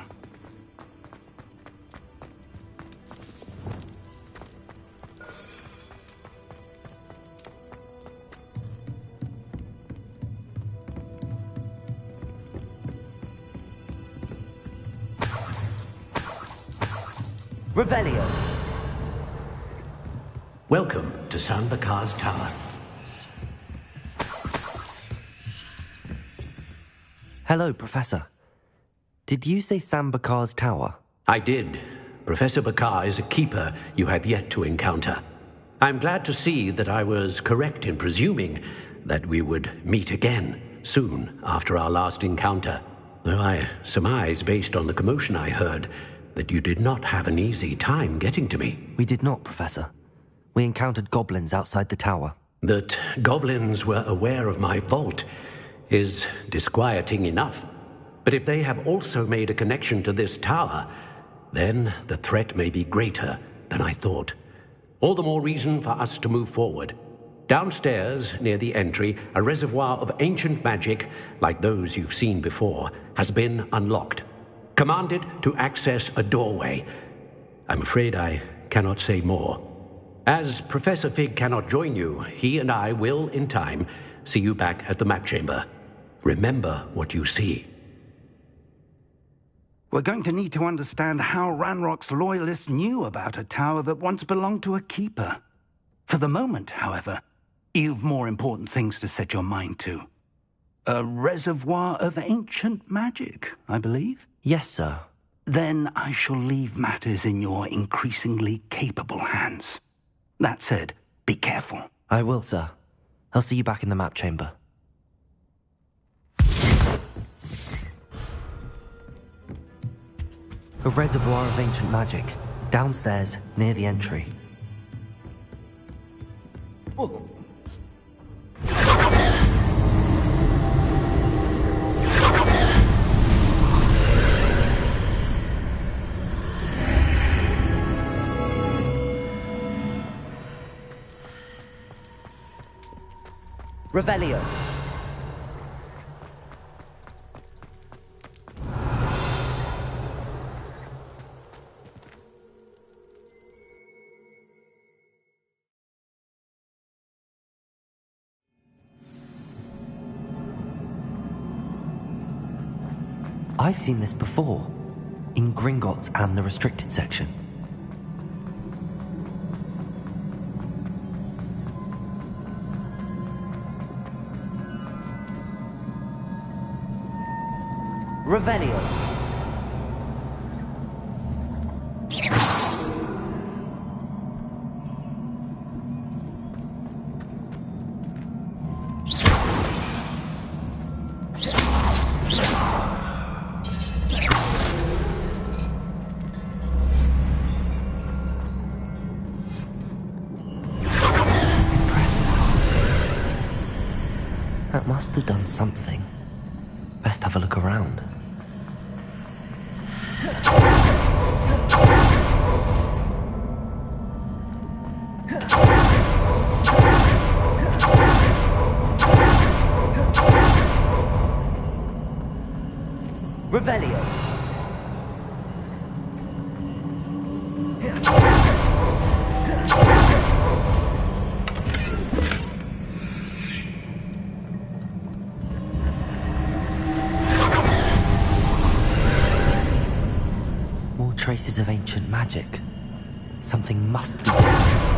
Revelio! Welcome to San Bakar's Tower. Hello, Professor. Did you say Sam Bakar's tower? I did. Professor Bakar is a keeper you have yet to encounter. I'm glad to see that I was correct in presuming that we would meet again soon after our last encounter. Though I surmise, based on the commotion I heard, that you did not have an easy time getting to me. We did not, Professor. We encountered goblins outside the tower. That goblins were aware of my vault is disquieting enough. But if they have also made a connection to this tower, then the threat may be greater than I thought. All the more reason for us to move forward. Downstairs, near the entry, a reservoir of ancient magic, like those you've seen before, has been unlocked. Commanded to access a doorway. I'm afraid I cannot say more. As Professor Fig cannot join you, he and I will, in time, see you back at the map chamber. Remember what you see. We're going to need to understand how Ranrock's loyalists knew about a tower that once belonged to a keeper. For the moment, however, you've more important things to set your mind to. A reservoir of ancient magic, I believe? Yes, sir. Then I shall leave matters in your increasingly capable hands. That said, be careful. I will, sir. I'll see you back in the map chamber. A reservoir of ancient magic, downstairs, near the entry. Oh. Revelio. I've seen this before, in Gringotts and the restricted section. Revelio. That must have done something. Best have a look around. Revelio. More traces of ancient magic. Something must be different.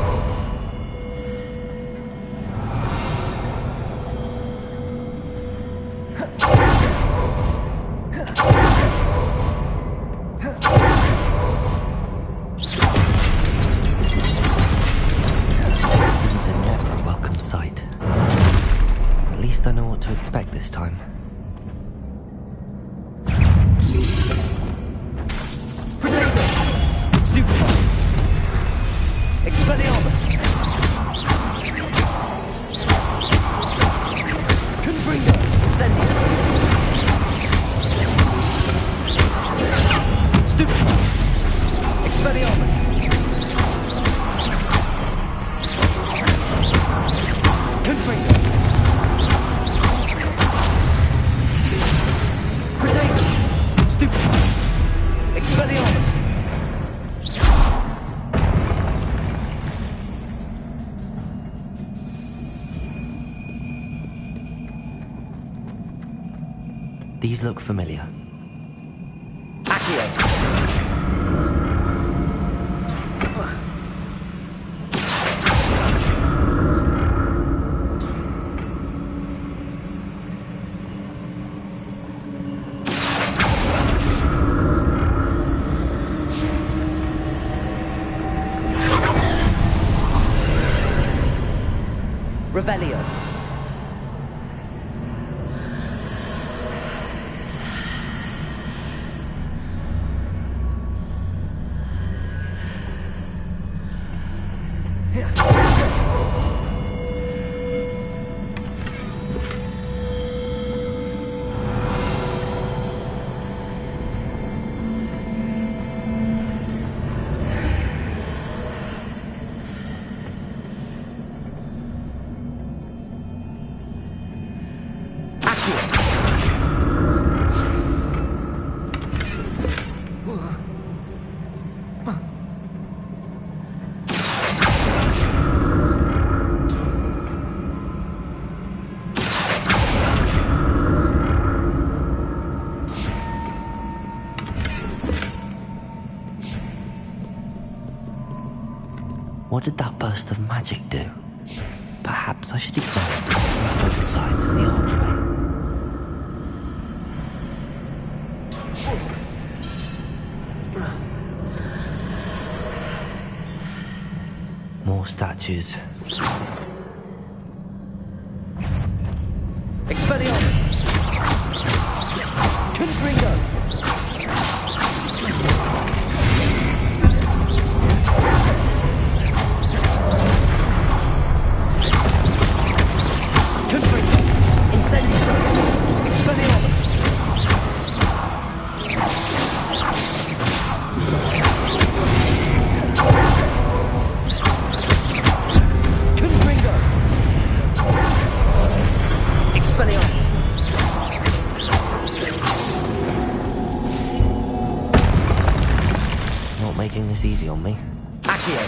I know what to expect this time. Stupefy! Expelliarmus! Confringo! Incendio! Stupefy! Expelliarmus! Confringo! Stupefy! Expelliarmus! These look familiar. Accio! Revelio. What did that burst of magic do? Perhaps I should examine it from both sides of the archway. More statues. Expelliarmus! Confringo! Not making this easy on me. Accio!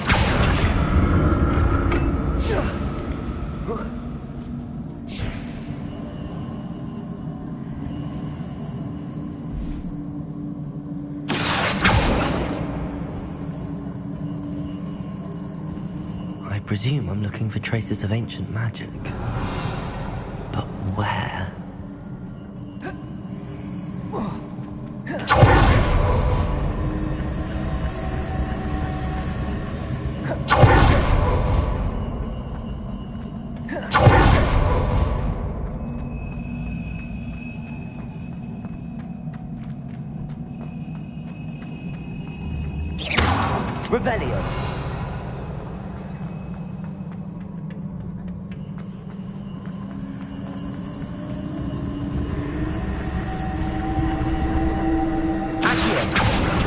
I presume I'm looking for traces of ancient magic. But where? Revelio. Accio.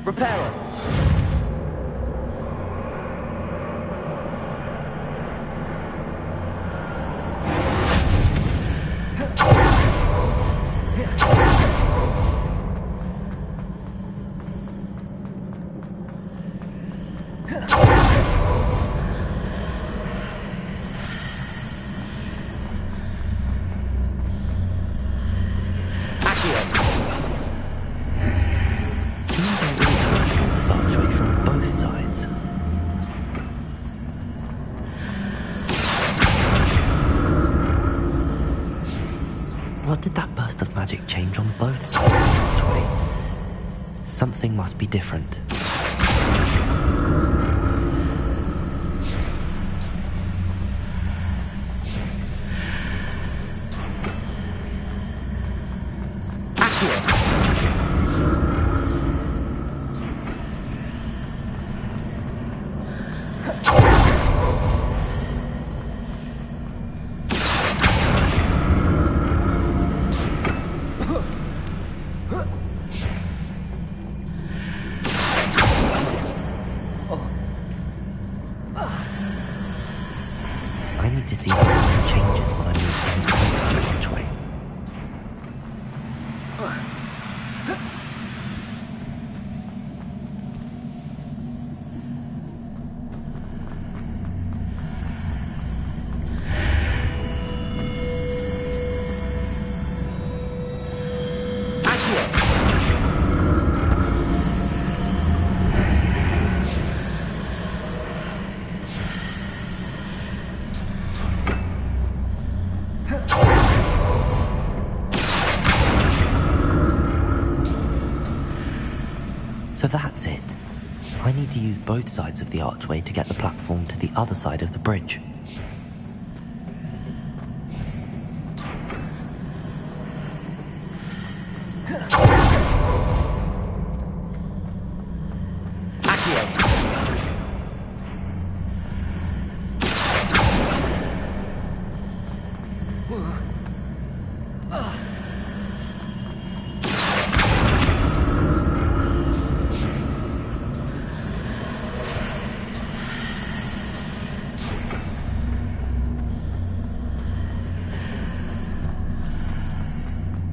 Repairer! What did that burst of magic change on both sides of the archway? Something must be different. I need to see how it changes when I move in the archway. So that's it. I need to use both sides of the archway to get the platform to the other side of the bridge.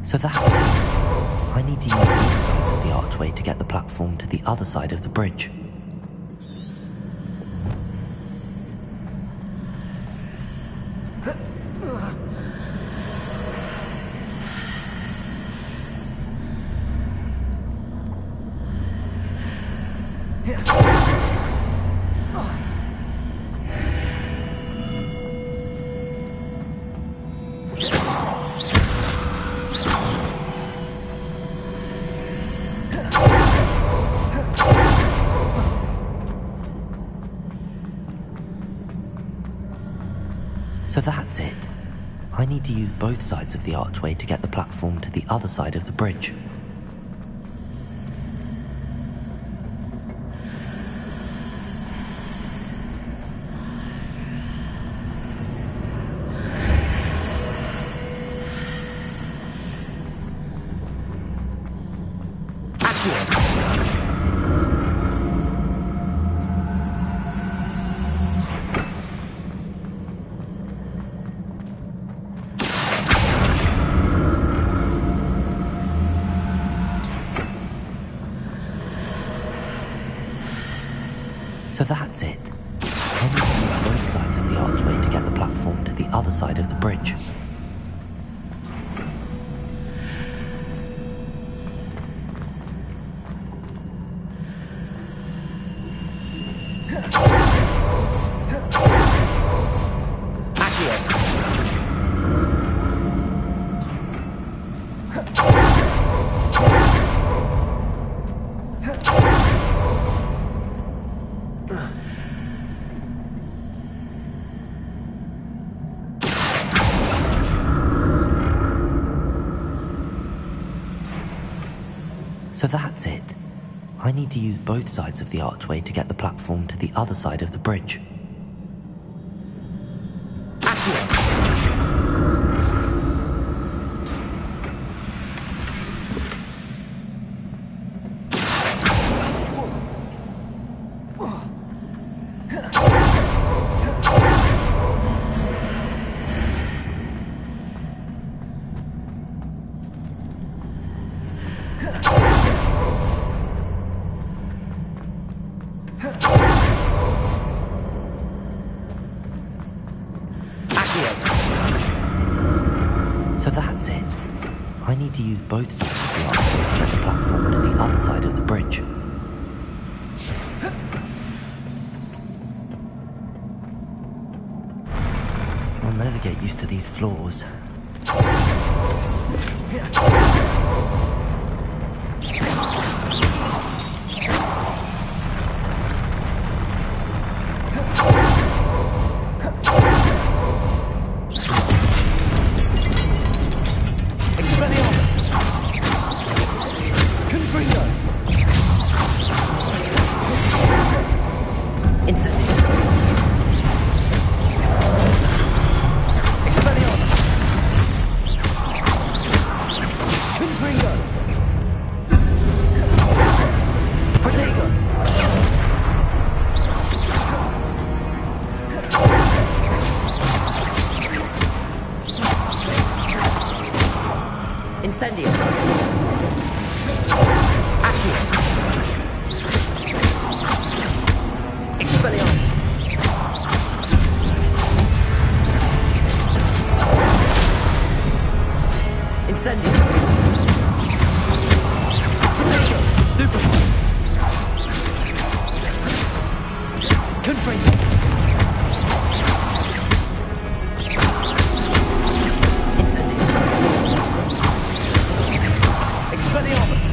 So that's it. I need to use both sides of the archway to get the platform to the other side of the bridge. So that's it. I need to use both sides of the archway to get the platform to the other side of the bridge. So that's it. I need to use both sides of the archway to get the platform to the other side of the bridge. So that's it. I need to use both sides of the archway to get the platform to the other side of the bridge. So that's it. I need to use both sides of the archway to get the platform to the other side of the bridge. I'll never get used to these floors. Incendio. Accio. Expelliarmus. Incendio. Potato. Stupefy. Confringo. Expelliarmus!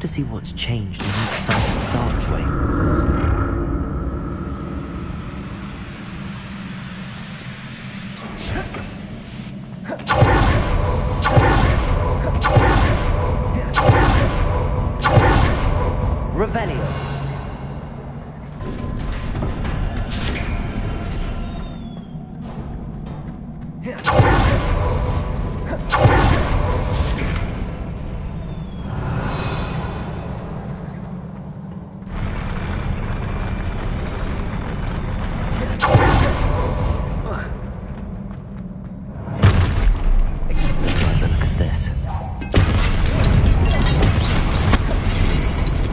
To see what's changed on each side of this archway. Revelio.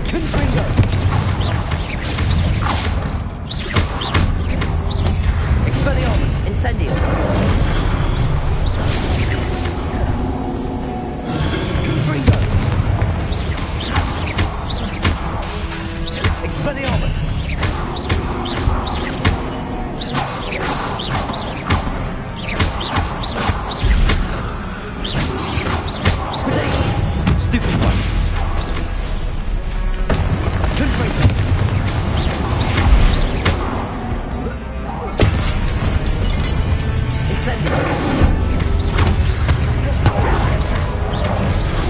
Confringo! Expelliarmus! Stupid one! Confringo! Incendio!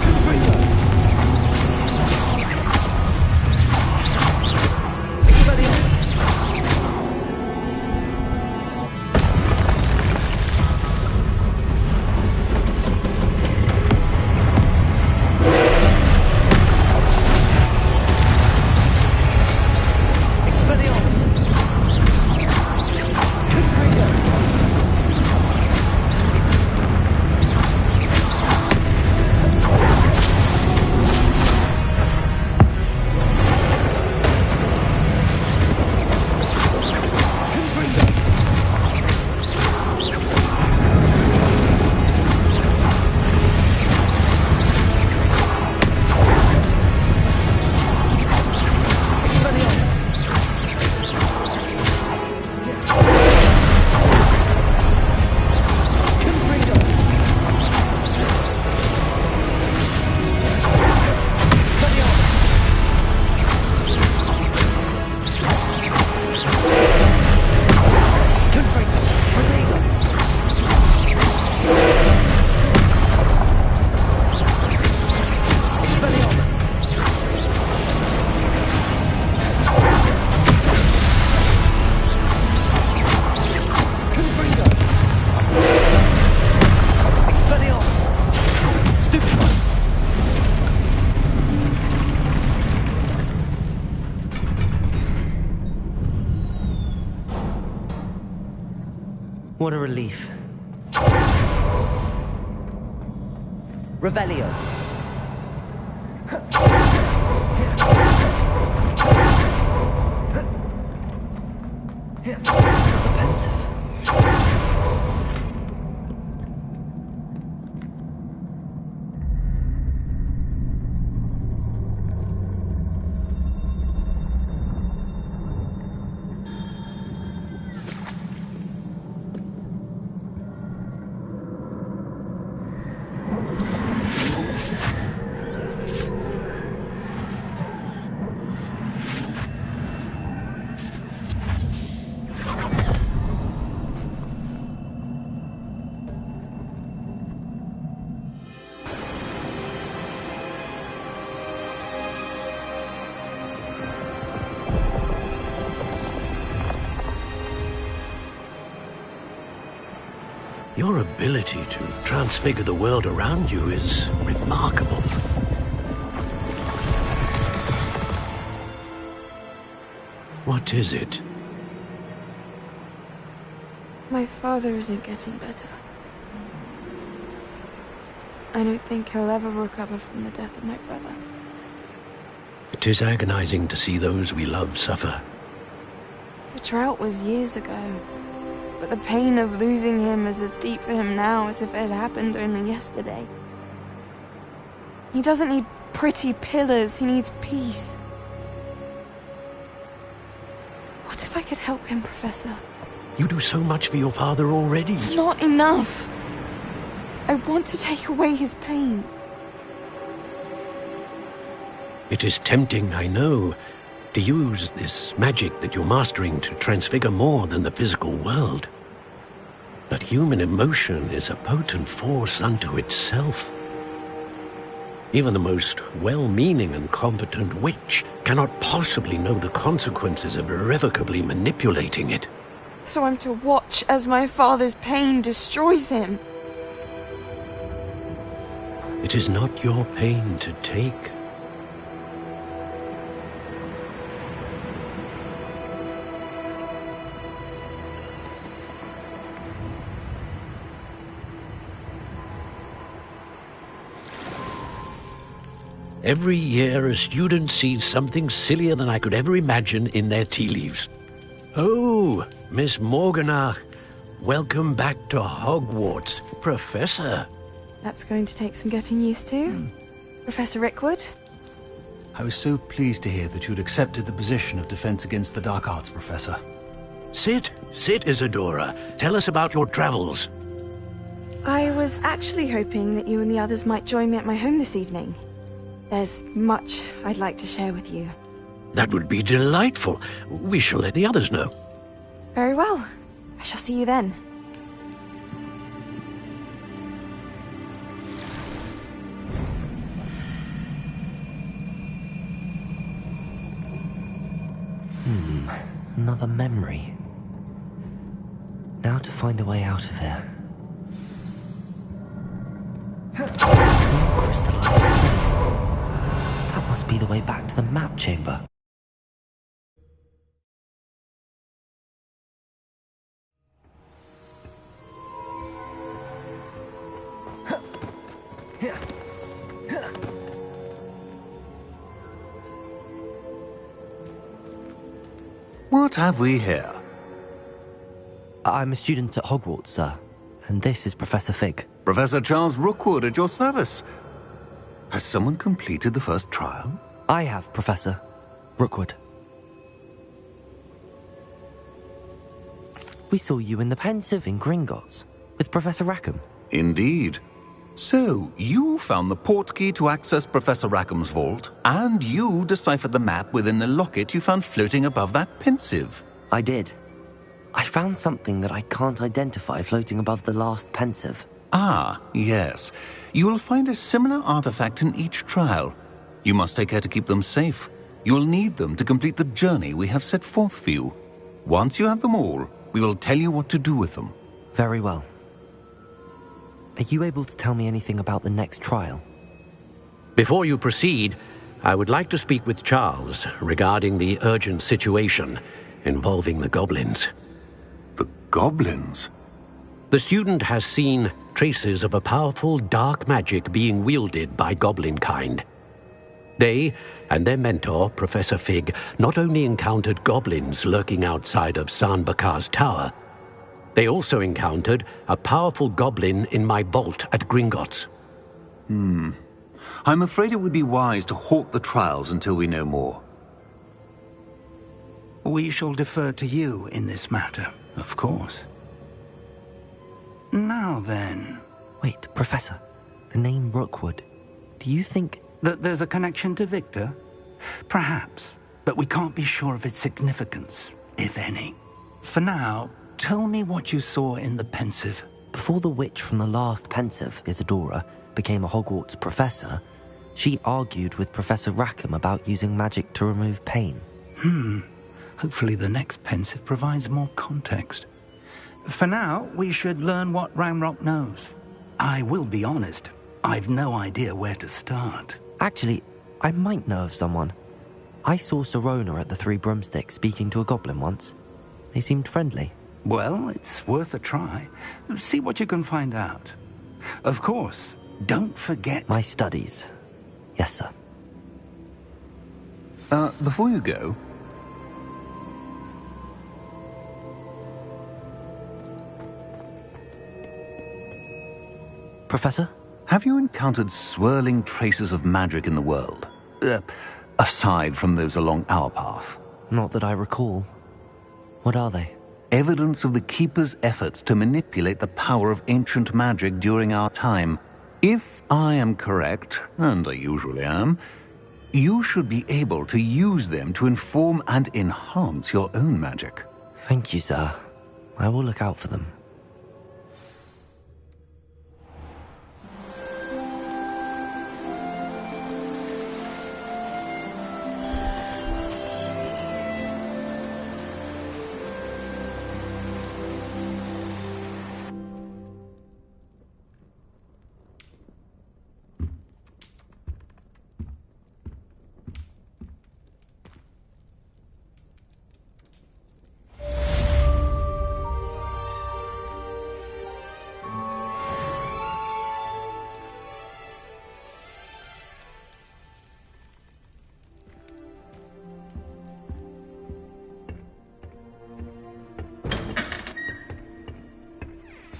Confringo! Expelliarmus! Expelliarmus! Confringo! What a relief. Revelio. Pensive. Your ability to transfigure the world around you is remarkable. What is it? My father isn't getting better. I don't think he'll ever recover from the death of my brother. It is agonizing to see those we love suffer. The drought was years ago, but the pain of losing him is as deep for him now as if it had happened only yesterday. He doesn't need pretty pillars, he needs peace. What if I could help him, Professor? You do so much for your father already. It's not enough. I want to take away his pain. It is tempting, I know, to use this magic that you're mastering to transfigure more than the physical world. But human emotion is a potent force unto itself. Even the most well-meaning and competent witch cannot possibly know the consequences of irrevocably manipulating it. So I'm to watch as my father's pain destroys him. It is not your pain to take. Every year, a student sees something sillier than I could ever imagine in their tea leaves. Oh, Miss Morganach, welcome back to Hogwarts, Professor. That's going to take some getting used to. Professor Rickwood, I was so pleased to hear that you'd accepted the position of Defense Against the Dark Arts, Professor. Sit, Isadora. Tell us about your travels. I was actually hoping that you and the others might join me at my home this evening. There's much I'd like to share with you. That would be delightful. We shall let the others know. Very well. I shall see you then. Another memory. Now to find a way out of here. Crystallized stone. That must be the way back to the map chamber. What have we here? I'm a student at Hogwarts, sir. And this is Professor Fig. Professor Charles Rookwood at your service. Has someone completed the first trial? I have, Professor Rookwood. We saw you in the Pensive in Gringotts with Professor Rackham. Indeed. So, you found the portkey to access Professor Rackham's vault, and you deciphered the map within the locket you found floating above that Pensive. I did. I found something that I can't identify floating above the last Pensive. Ah, yes. You will find a similar artifact in each trial. You must take care to keep them safe. You will need them to complete the journey we have set forth for you. Once you have them all, we will tell you what to do with them. Very well. Are you able to tell me anything about the next trial? Before you proceed, I would like to speak with Charles regarding the urgent situation involving the goblins. The goblins? The student has seen traces of a powerful dark magic being wielded by goblin kind. They and their mentor, Professor Fig, not only encountered goblins lurking outside of Sanbakar's tower, they also encountered a powerful goblin in my vault at Gringotts. I'm afraid it would be wise to halt the trials until we know more. We shall defer to you in this matter, of course. Now then... Wait, Professor. The name Rookwood. Do you think... that there's a connection to Victor? Perhaps, but we can't be sure of its significance, if any. For now, tell me what you saw in the Pensive. Before the witch from the last Pensive, Isadora, became a Hogwarts professor, she argued with Professor Rackham about using magic to remove pain. Hopefully the next Pensive provides more context. For now, we should learn what Ranrock knows. I will be honest, I've no idea where to start. Actually, I might know of someone. I saw Sirona at the Three Broomsticks speaking to a goblin once. They seemed friendly. Well, it's worth a try. See what you can find out. Of course, don't forget... my studies. Yes, sir. Before you go... Professor? Have you encountered swirling traces of magic in the world? Aside from those along our path? Not that I recall. What are they? Evidence of the Keeper's efforts to manipulate the power of ancient magic during our time. If I am correct, and I usually am, you should be able to use them to inform and enhance your own magic. Thank you, sir. I will look out for them.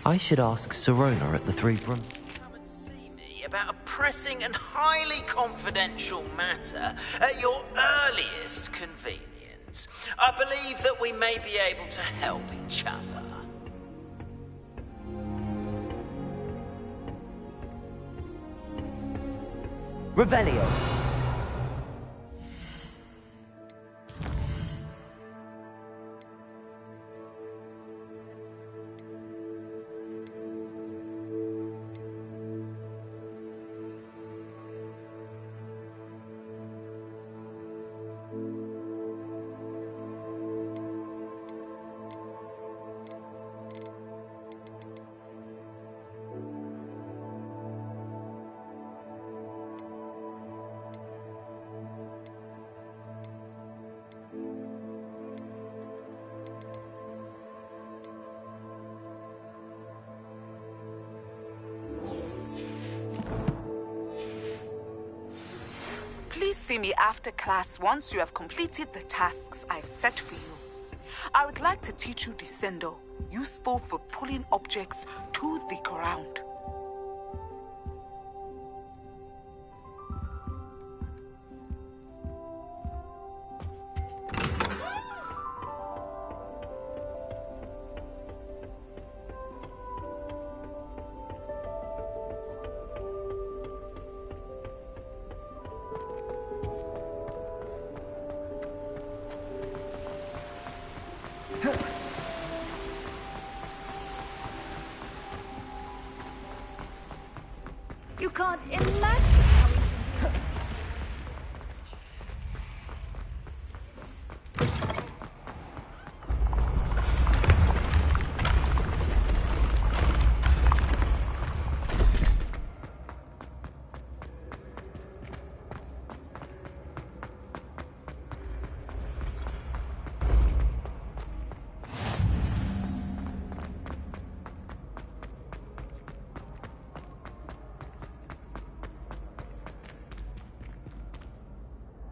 I should ask Sirona at the Three Broom... Come and see me about a pressing and highly confidential matter at your earliest convenience, I believe that we may be able to help each other. Revelio. Please see me after class once you have completed the tasks I've set for you. I would like to teach you Descendo, useful for pulling objects to the ground. You can't imagine how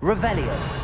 Revelio.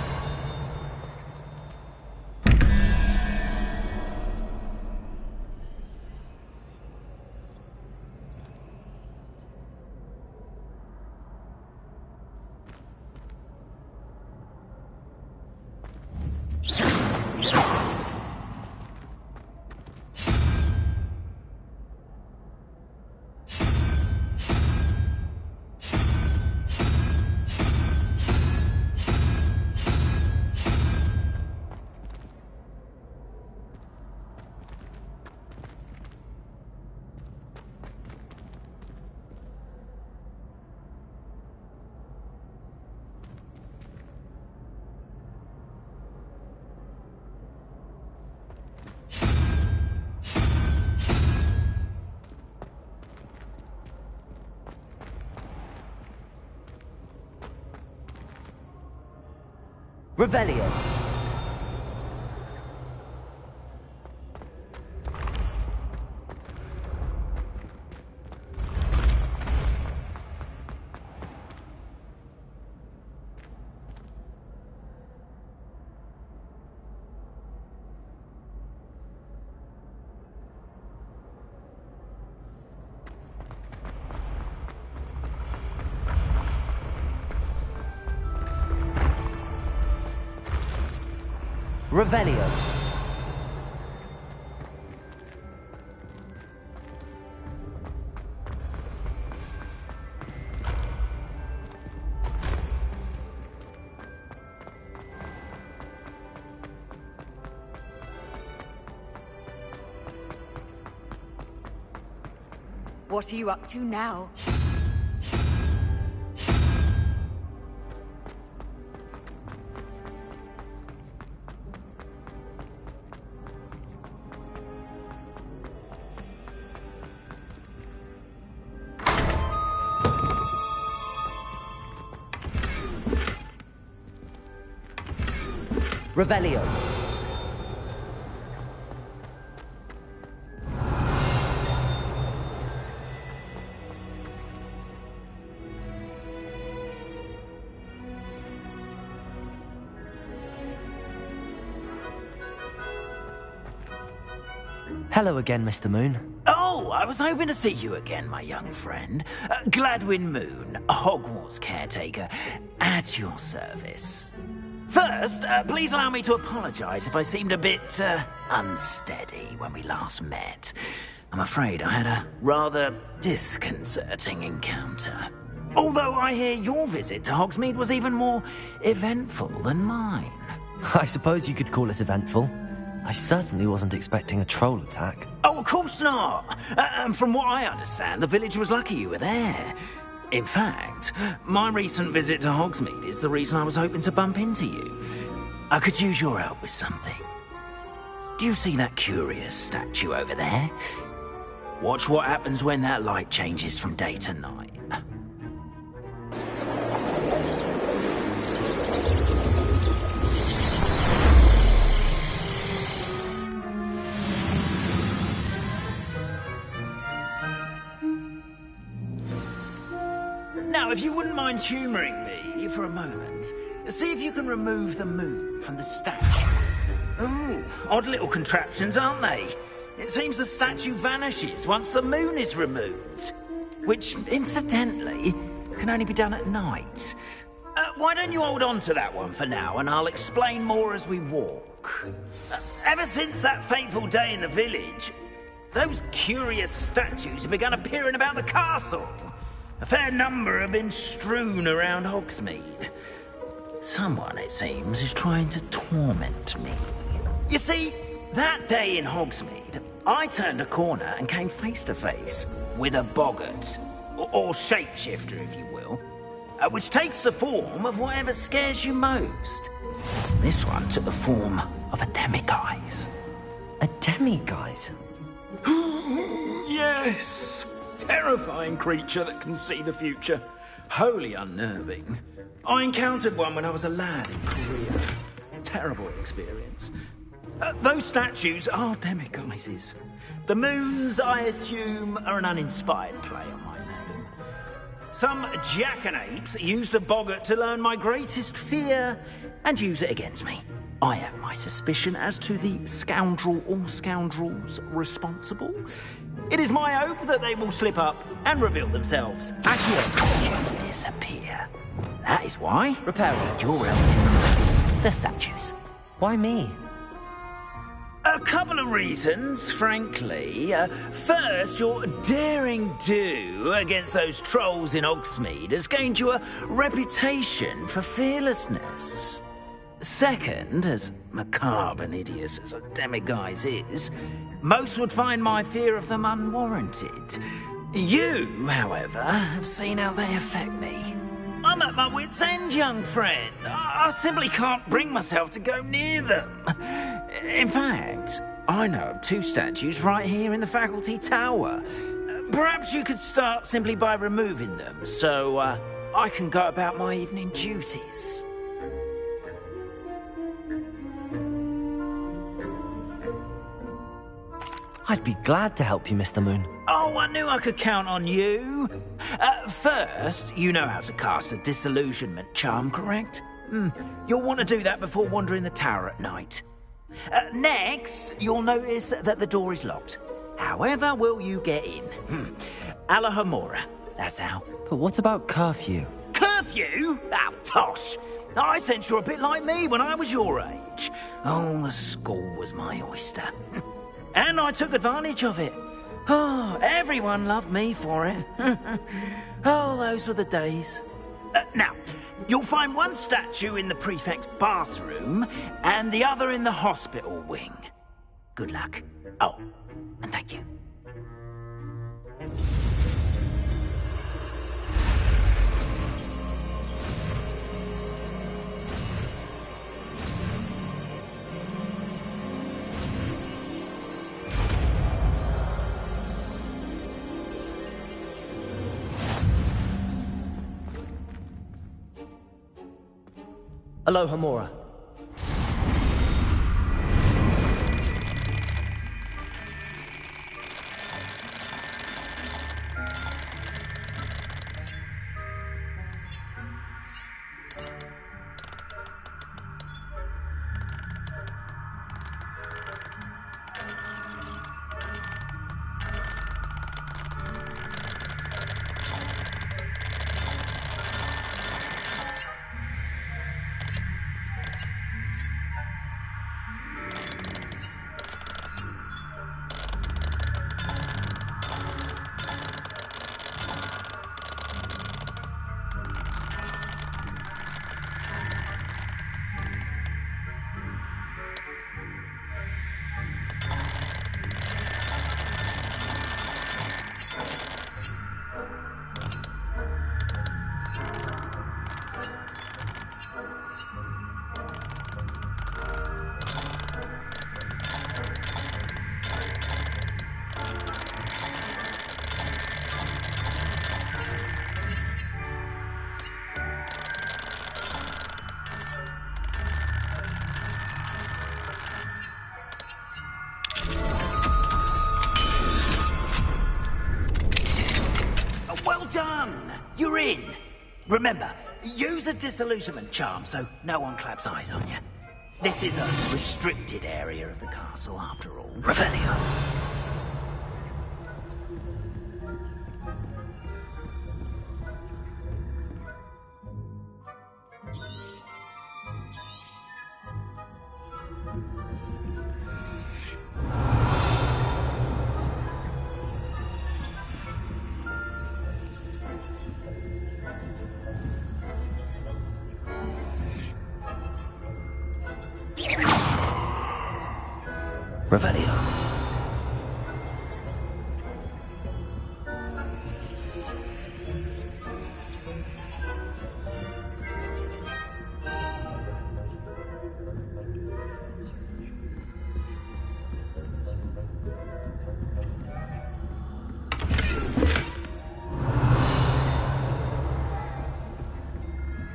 Revelio. Revelio. What are you up to now? Revelio. Hello again, Mr. Moon. Oh, Oh, I was hoping to see you again, my young friend. Gladwin Moon, Hogwarts caretaker, at your service. First, please allow me to apologise if I seemed a bit unsteady when we last met. I'm afraid I had a rather disconcerting encounter. Although I hear your visit to Hogsmeade was even more eventful than mine. I suppose you could call it eventful. I certainly wasn't expecting a troll attack. Oh, of course not. And from what I understand, the village was lucky you were there. In fact, my recent visit to Hogsmeade is the reason I was hoping to bump into you. I could use your help with something. Do you see that curious statue over there? Watch what happens when that light changes from day to night. Now, if you wouldn't mind humouring me for a moment, see if you can remove the moon from the statue. Ooh, odd little contraptions, aren't they? It seems the statue vanishes once the moon is removed. Which, incidentally, can only be done at night. Why don't you hold on to that one for now, and I'll explain more as we walk. Ever since that fateful day in the village, those curious statues have begun appearing about the castle. A fair number have been strewn around Hogsmeade. Someone, it seems, is trying to torment me. You see, that day in Hogsmeade, I turned a corner and came face to face with a boggart, or shapeshifter, if you will, which takes the form of whatever scares you most. This one took the form of a demiguise. A demiguise? Yes! Terrifying creature that can see the future. Wholly unnerving. I encountered one when I was a lad in Korea. Terrible experience. Those statues are demiguises. The moons, I assume, are an uninspired play on my name. Some jackanapes used a boggart to learn my greatest fear and use it against me. I have my suspicion as to the scoundrel or scoundrels responsible. It is my hope that they will slip up and reveal themselves as your statues disappear. That is why repairing your help. The statues. Why me? A couple of reasons, frankly. First, your daring do against those trolls in Hogsmeade has gained you a reputation for fearlessness. Second, as macabre and hideous as a demiguise is, most would find my fear of them unwarranted. You, however, have seen how they affect me. I'm at my wit's end, young friend. I simply can't bring myself to go near them. In fact, I know of two statues right here in the faculty tower. Perhaps you could start simply by removing them, so I can go about my evening duties. I'd be glad to help you, Mr. Moon. Oh, I knew I could count on you. First, you know how to cast a disillusionment charm, correct? You'll want to do that before wandering the tower at night. Next, you'll notice that the door is locked. However will you get in? Alahomora, that's how. But what about curfew? Curfew? Oh, tosh. I sense you're a bit like me when I was your age. Oh, the school was my oyster. And I took advantage of it. Oh, everyone loved me for it. Oh, those were the days. Now, you'll find one statue in the prefect's bathroom and the other in the hospital wing. Good luck. Oh, and thank you. Alohomora. Remember, use a disillusionment charm so no one claps eyes on you. This is a restricted area of the castle, after all. Revelio. Revelio.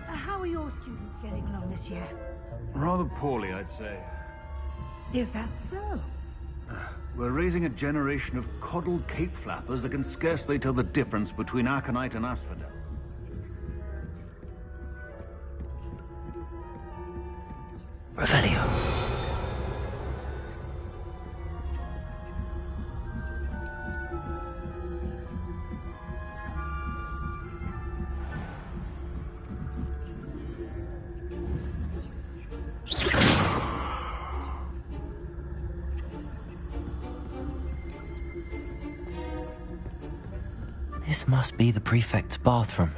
How are your students getting along this year? Rather poorly, I'd say. Is that so? We're raising a generation of coddled cape flappers that can scarcely tell the difference between aconite and asphodel. Revelio. This must be the prefect's bathroom.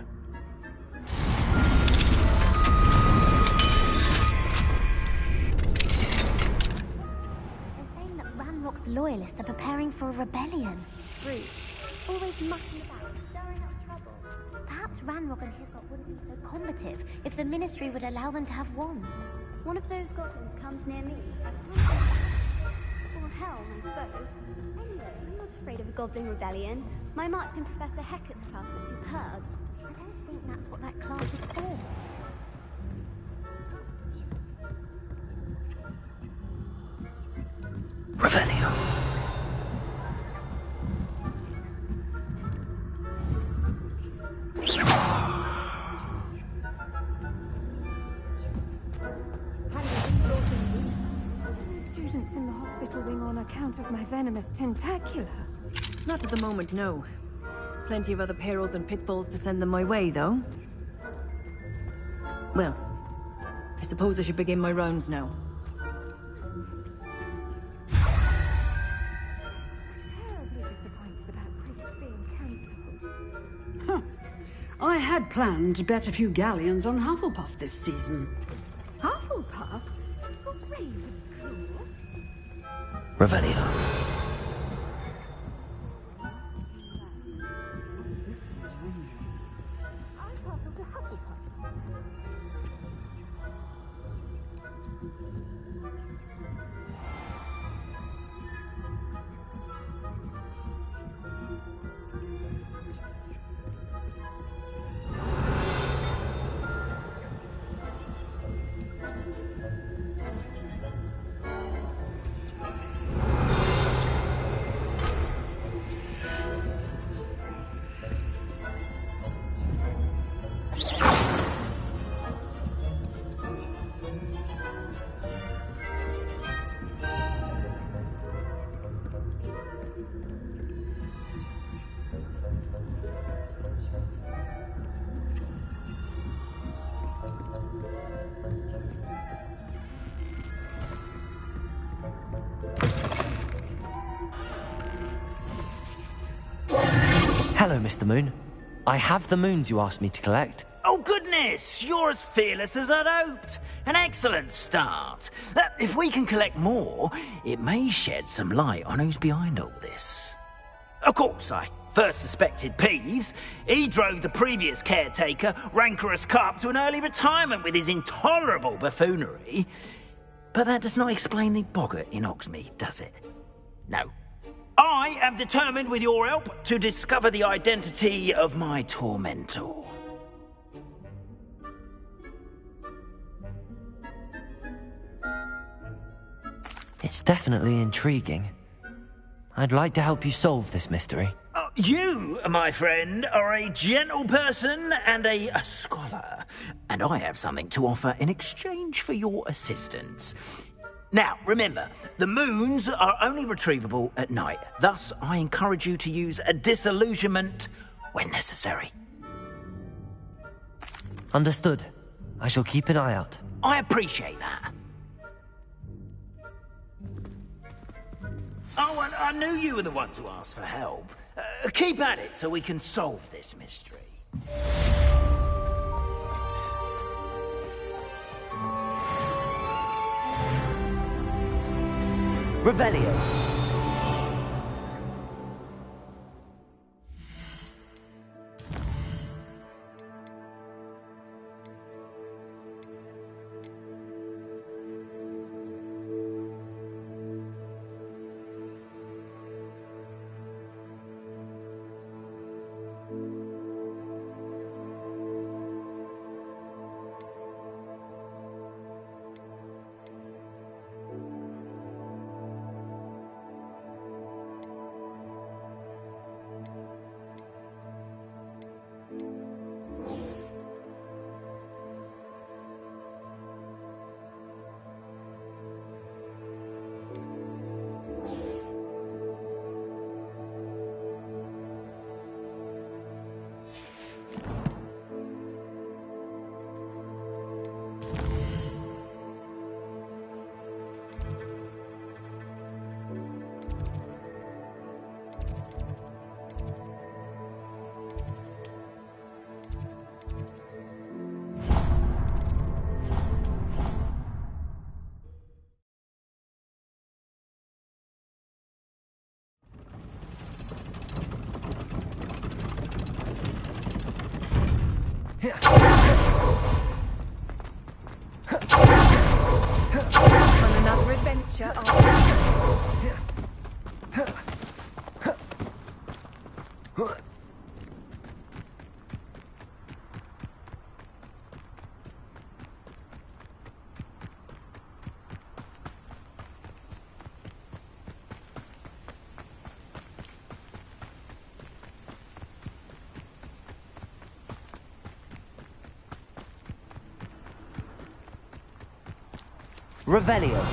Loyalists are preparing for a rebellion. Rude. Always mucking about, stirring up trouble. Perhaps Ranrock and Hiccup wouldn't be so combative if the Ministry would allow them to have wands. One of those goblins comes near me. Or hell, I suppose. Anyway, I'm not afraid of a goblin rebellion. My marks in Professor Hecat's class are superb. I don't think that's what that class is for. Revelio. Students in the hospital wing on account of my venomous tentacula. Not at the moment, no. Plenty of other perils and pitfalls to send them my way, though. Well, I suppose I should begin my rounds now. I had planned to bet a few galleons on Hufflepuff this season. Hufflepuff? Was Ravenclaw? Revelio. Hello, Mr. Moon. I have the moons you asked me to collect. Oh, goodness! You're as fearless as I'd hoped. An excellent start. If we can collect more, it may shed some light on who's behind all this. Of course, I first suspected Peeves. He drove the previous caretaker, Rancorous Carp, to an early retirement with his intolerable buffoonery. But that does not explain the boggart in Hogsmeade, does it? No. I am determined, with your help, to discover the identity of my tormentor. It's definitely intriguing. I'd like to help you solve this mystery. You, my friend, are a gentle person and a scholar, and I have something to offer in exchange for your assistance. Now, remember, the moons are only retrievable at night. Thus, I encourage you to use a disillusionment when necessary. Understood. I shall keep an eye out. I appreciate that. Oh, and I knew you were the one to ask for help. Keep at it so we can solve this mystery. Revelio. On another adventure, Revelio.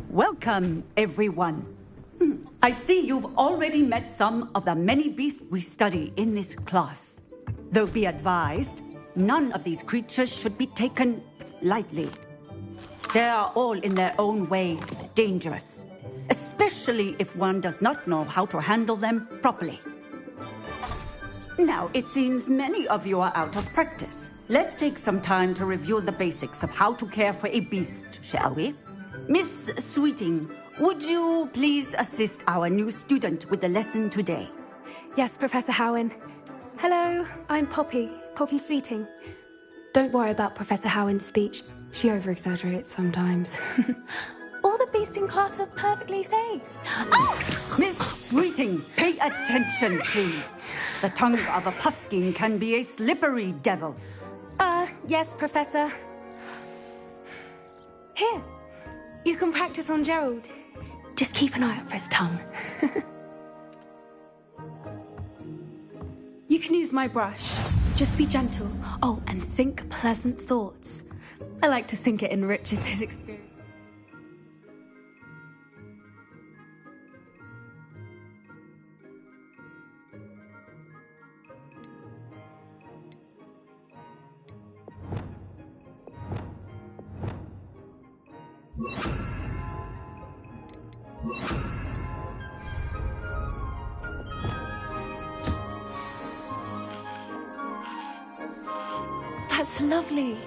Welcome, everyone. I see you've already met some of the many beasts we study in this class. Though be advised, none of these creatures should be taken lightly. They are all in their own way dangerous, especially if one does not know how to handle them properly. Now, it seems many of you are out of practice. Let's take some time to review the basics of how to care for a beast, shall we? Miss Sweeting, would you please assist our new student with the lesson today? Yes, Professor Howen. Hello, I'm Poppy Sweeting. Don't worry about Professor Howen's speech. She over-exaggerates sometimes. All the beasts in class are perfectly safe. Oh! Miss Sweeting, pay attention, please. The tongue of a puffskein can be a slippery devil. Yes, Professor. Here, you can practice on Gerald. Just keep an eye out for his tongue. You can use my brush. Just be gentle. Oh, and think pleasant thoughts. I like to think it enriches his experience. That's lovely.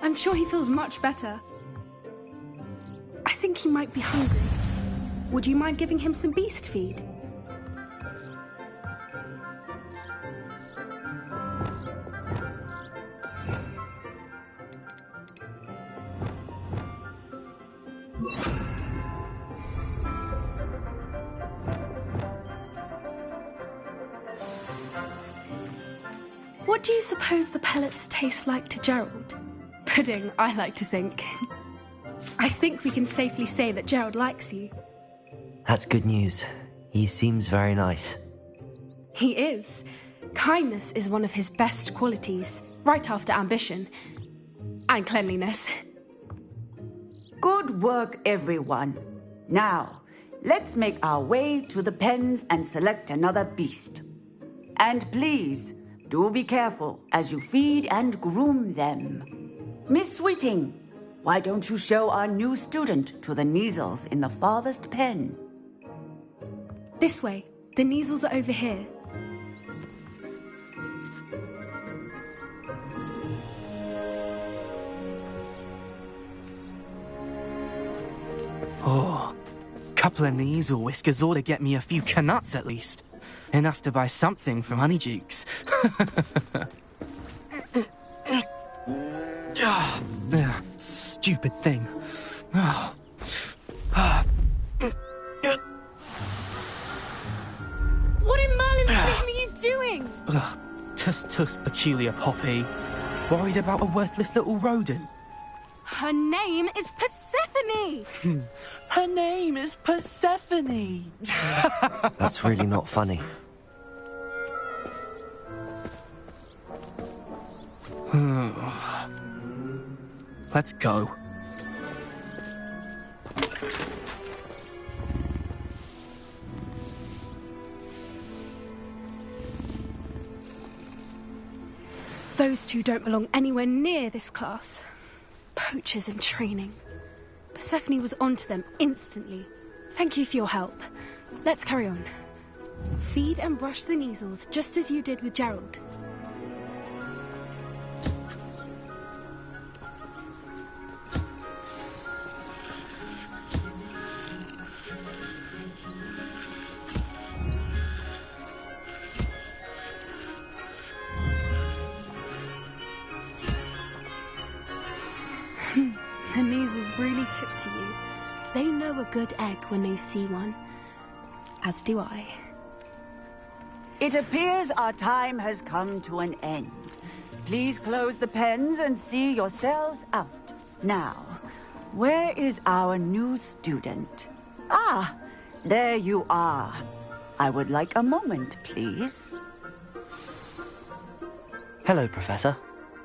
I'm sure he feels much better. I think he might be hungry. Would you mind giving him some beast feed? What do you suppose the pellets taste like to Gerald? Pudding, I like to think. I think we can safely say that Gerald likes you. That's good news. He seems very nice. He is. Kindness is one of his best qualities, right after ambition. And cleanliness. Good work, everyone. Now, let's make our way to the pens and select another beast. And please, do be careful as you feed and groom them. Miss Sweeting, why don't you show our new student to the Neasels in the farthest pen? This way. The Neasels are over here. Oh, couple of Neasel whiskers ought to get me a few canuts at least. Enough to buy something from Honeydukes. Stupid thing. What in Merlin's name are you doing? Tuss, peculiar Poppy. Worried about a worthless little rodent. Her name is Persephone! Her name is Persephone! That's really not funny. Let's go. Those two don't belong anywhere near this class. Poachers in training. Persephone was onto them instantly. Thank you for your help. Let's carry on. Feed and brush the Neasels just as you did with Gerald. The Neasels really took to you. They know a good egg when they see one. As do I. It appears our time has come to an end. Please close the pens and see yourselves out. Now, where is our new student? Ah, there you are. I would like a moment, please. Hello, Professor.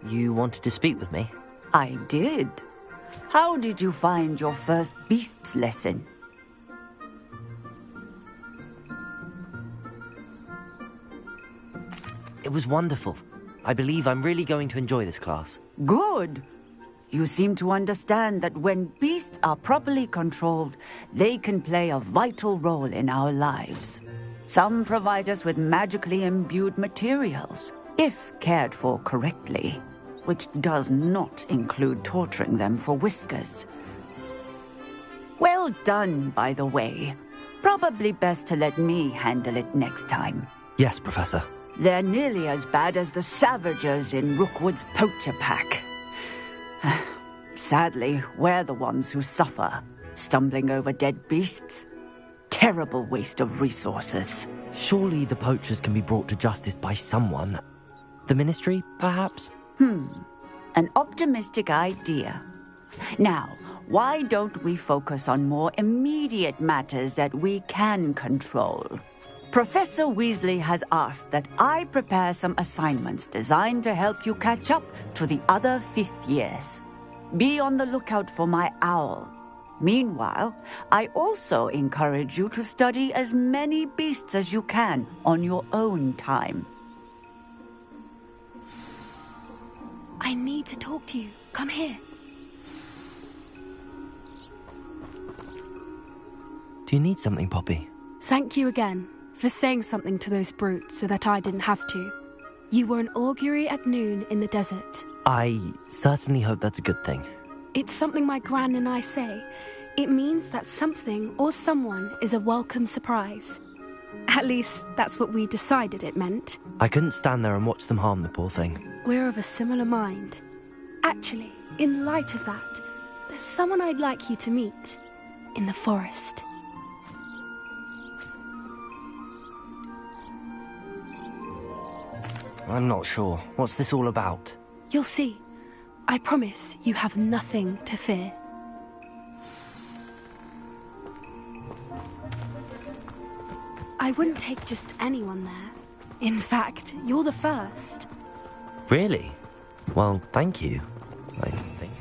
You wanted to speak with me? I did. How did you find your first beasts lesson? It was wonderful. I believe I'm really going to enjoy this class. Good. You seem to understand that when beasts are properly controlled, they can play a vital role in our lives. Some provide us with magically imbued materials, if cared for correctly, which does not include torturing them for whiskers. Well done, by the way. Probably best to let me handle it next time. Yes, Professor. They're nearly as bad as the Savagers in Rookwood's poacher pack. Sadly, we're the ones who suffer, stumbling over dead beasts. Terrible waste of resources. Surely the poachers can be brought to justice by someone. The Ministry, perhaps? An optimistic idea. Now, why don't we focus on more immediate matters that we can control? Professor Weasley has asked that I prepare some assignments designed to help you catch up to the other 5th years. Be on the lookout for my owl. Meanwhile, I also encourage you to study as many beasts as you can on your own time. I need to talk to you. Come here. Do you need something, Poppy? Thank you again for saying something to those brutes so that I didn't have to. You were an augury at noon in the desert. I certainly hope that's a good thing. It's something my gran and I say. It means that something or someone is a welcome surprise. At least, that's what we decided it meant. I couldn't stand there and watch them harm the poor thing. We're of a similar mind. Actually, in light of that, there's someone I'd like you to meet in the forest. I'm not sure. What's this all about? You'll see. I promise you have nothing to fear. I wouldn't take just anyone there. In fact, you're the first. Really? Well, thank you, I think.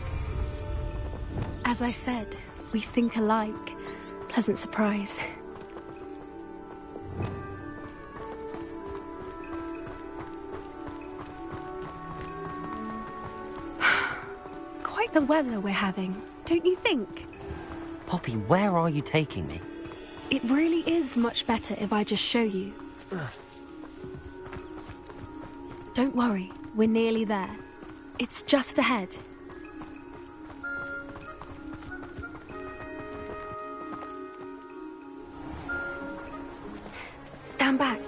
As I said, we think alike. Pleasant surprise. Quite the weather we're having, don't you think? Poppy, where are you taking me? It really is much better if I just show you. Don't worry, we're nearly there. It's just ahead. Stand back.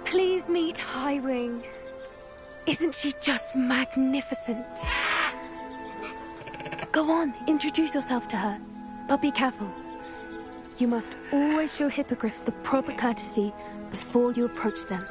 Please meet Highwing. Isn't she just magnificent? Go on, introduce yourself to her. But be careful. You must always show hippogriffs the proper courtesy before you approach them.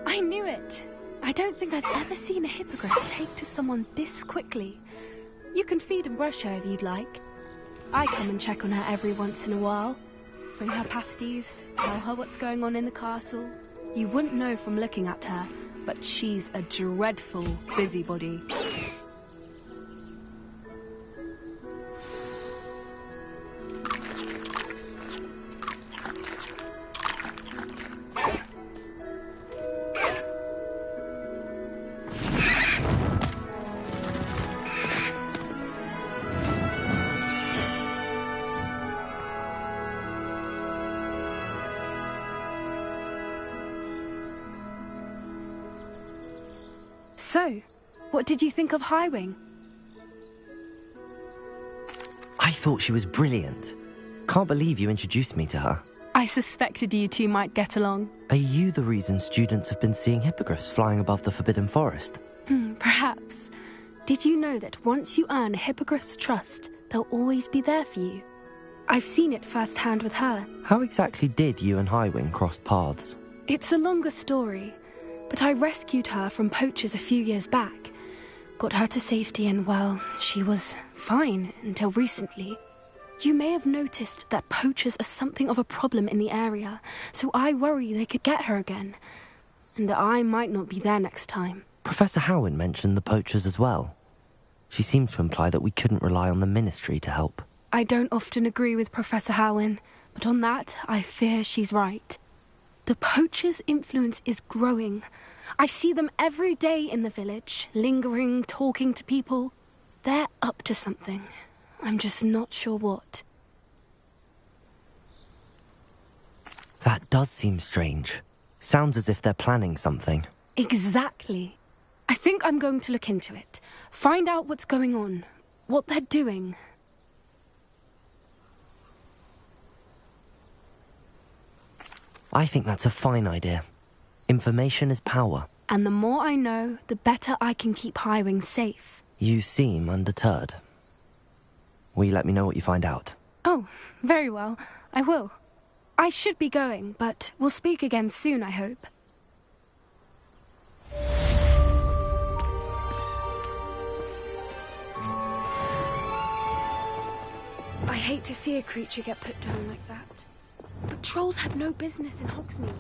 I knew it! I don't think I've ever seen a hippogriff take to someone this quickly. You can feed and brush her if you'd like. I come and check on her every once in a while. Bring her pasties, tell her what's going on in the castle. You wouldn't know from looking at her, but she's a dreadful busybody. So, what did you think of Highwing? I thought she was brilliant. Can't believe you introduced me to her. I suspected you two might get along. Are you the reason students have been seeing hippogriffs flying above the Forbidden Forest? Perhaps. Did you know that once you earn a hippogriff's trust, they'll always be there for you? I've seen it firsthand with her. How exactly did you and Highwing cross paths? It's a longer story, but I rescued her from poachers a few years back. Got her to safety and, well, she was fine until recently. You may have noticed that poachers are something of a problem in the area, so I worry they could get her again. And I might not be there next time. Professor Howin mentioned the poachers as well. She seemed to imply that we couldn't rely on the Ministry to help. I don't often agree with Professor Howin, but on that, I fear she's right. The poachers' influence is growing. I see them every day in the village, lingering, talking to people. They're up to something. I'm just not sure what. That does seem strange. Sounds as if they're planning something. Exactly. I think I'm going to look into it. Find out what's going on. What they're doing. I think that's a fine idea. Information is power. And the more I know, the better I can keep Highwing safe. You seem undeterred. Will you let me know what you find out? Oh, very well. I will. I should be going, but we'll speak again soon, I hope. I hate to see a creature get put down like that. But trolls have no business in Hogsmeade.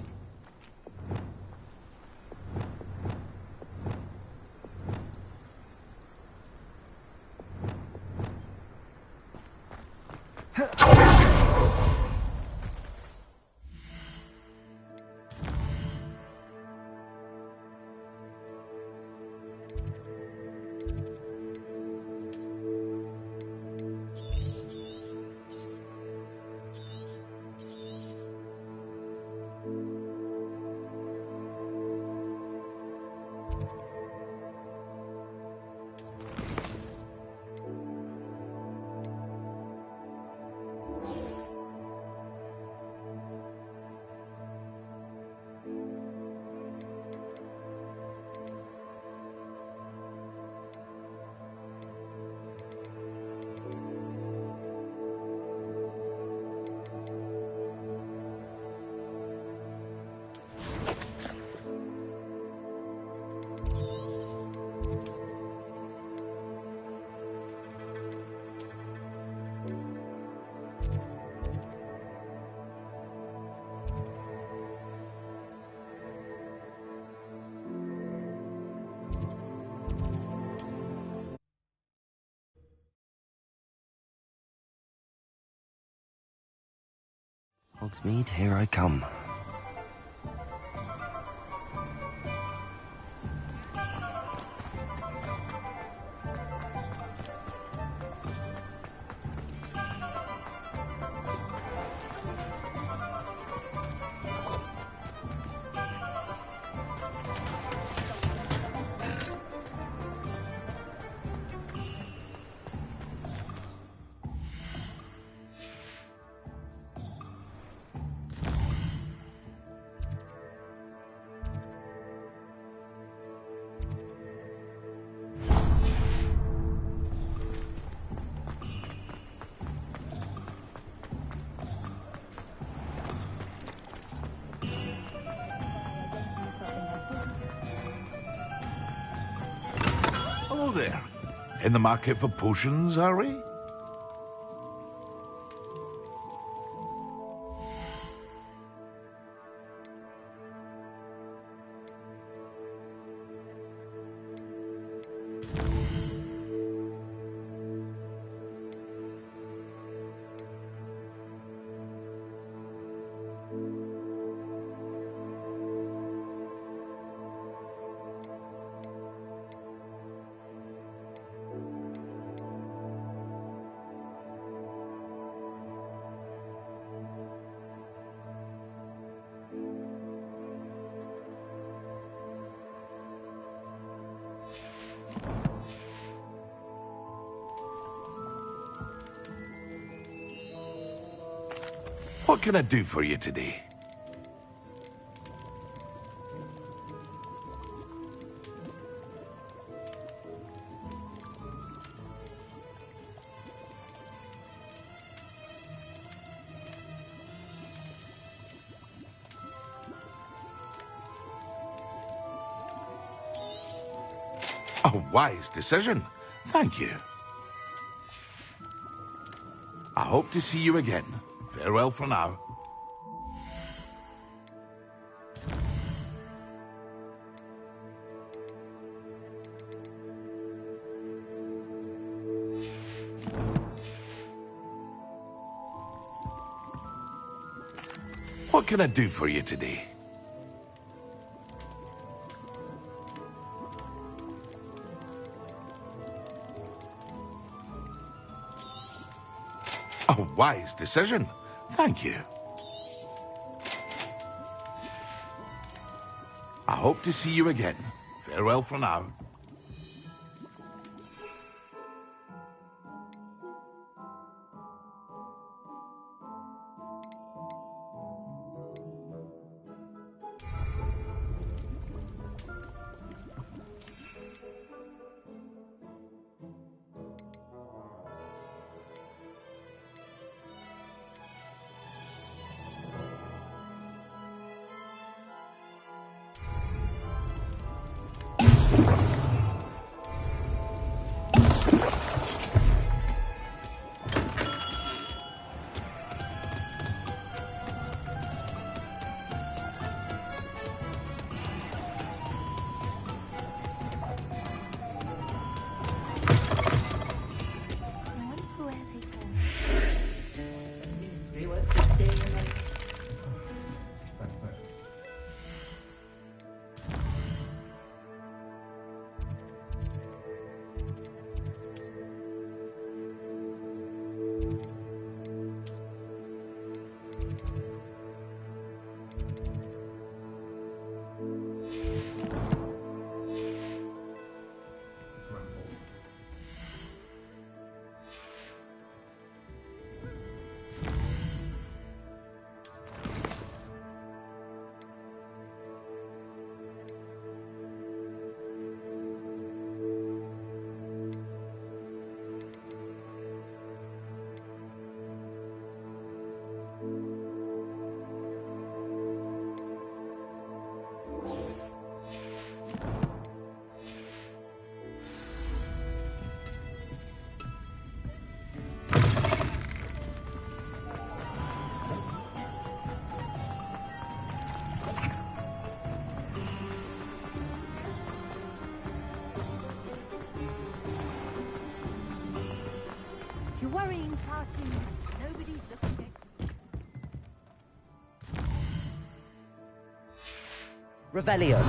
Hogsmeade, here I come. Hello there. In the market for potions, are we? What can I do for you today? A wise decision. Thank you. I hope to see you again. Farewell for now. What can I do for you today? A wise decision. Thank you. I hope to see you again. Farewell for now. You're worrying, Parson. Nobody's looking at you. Revelio.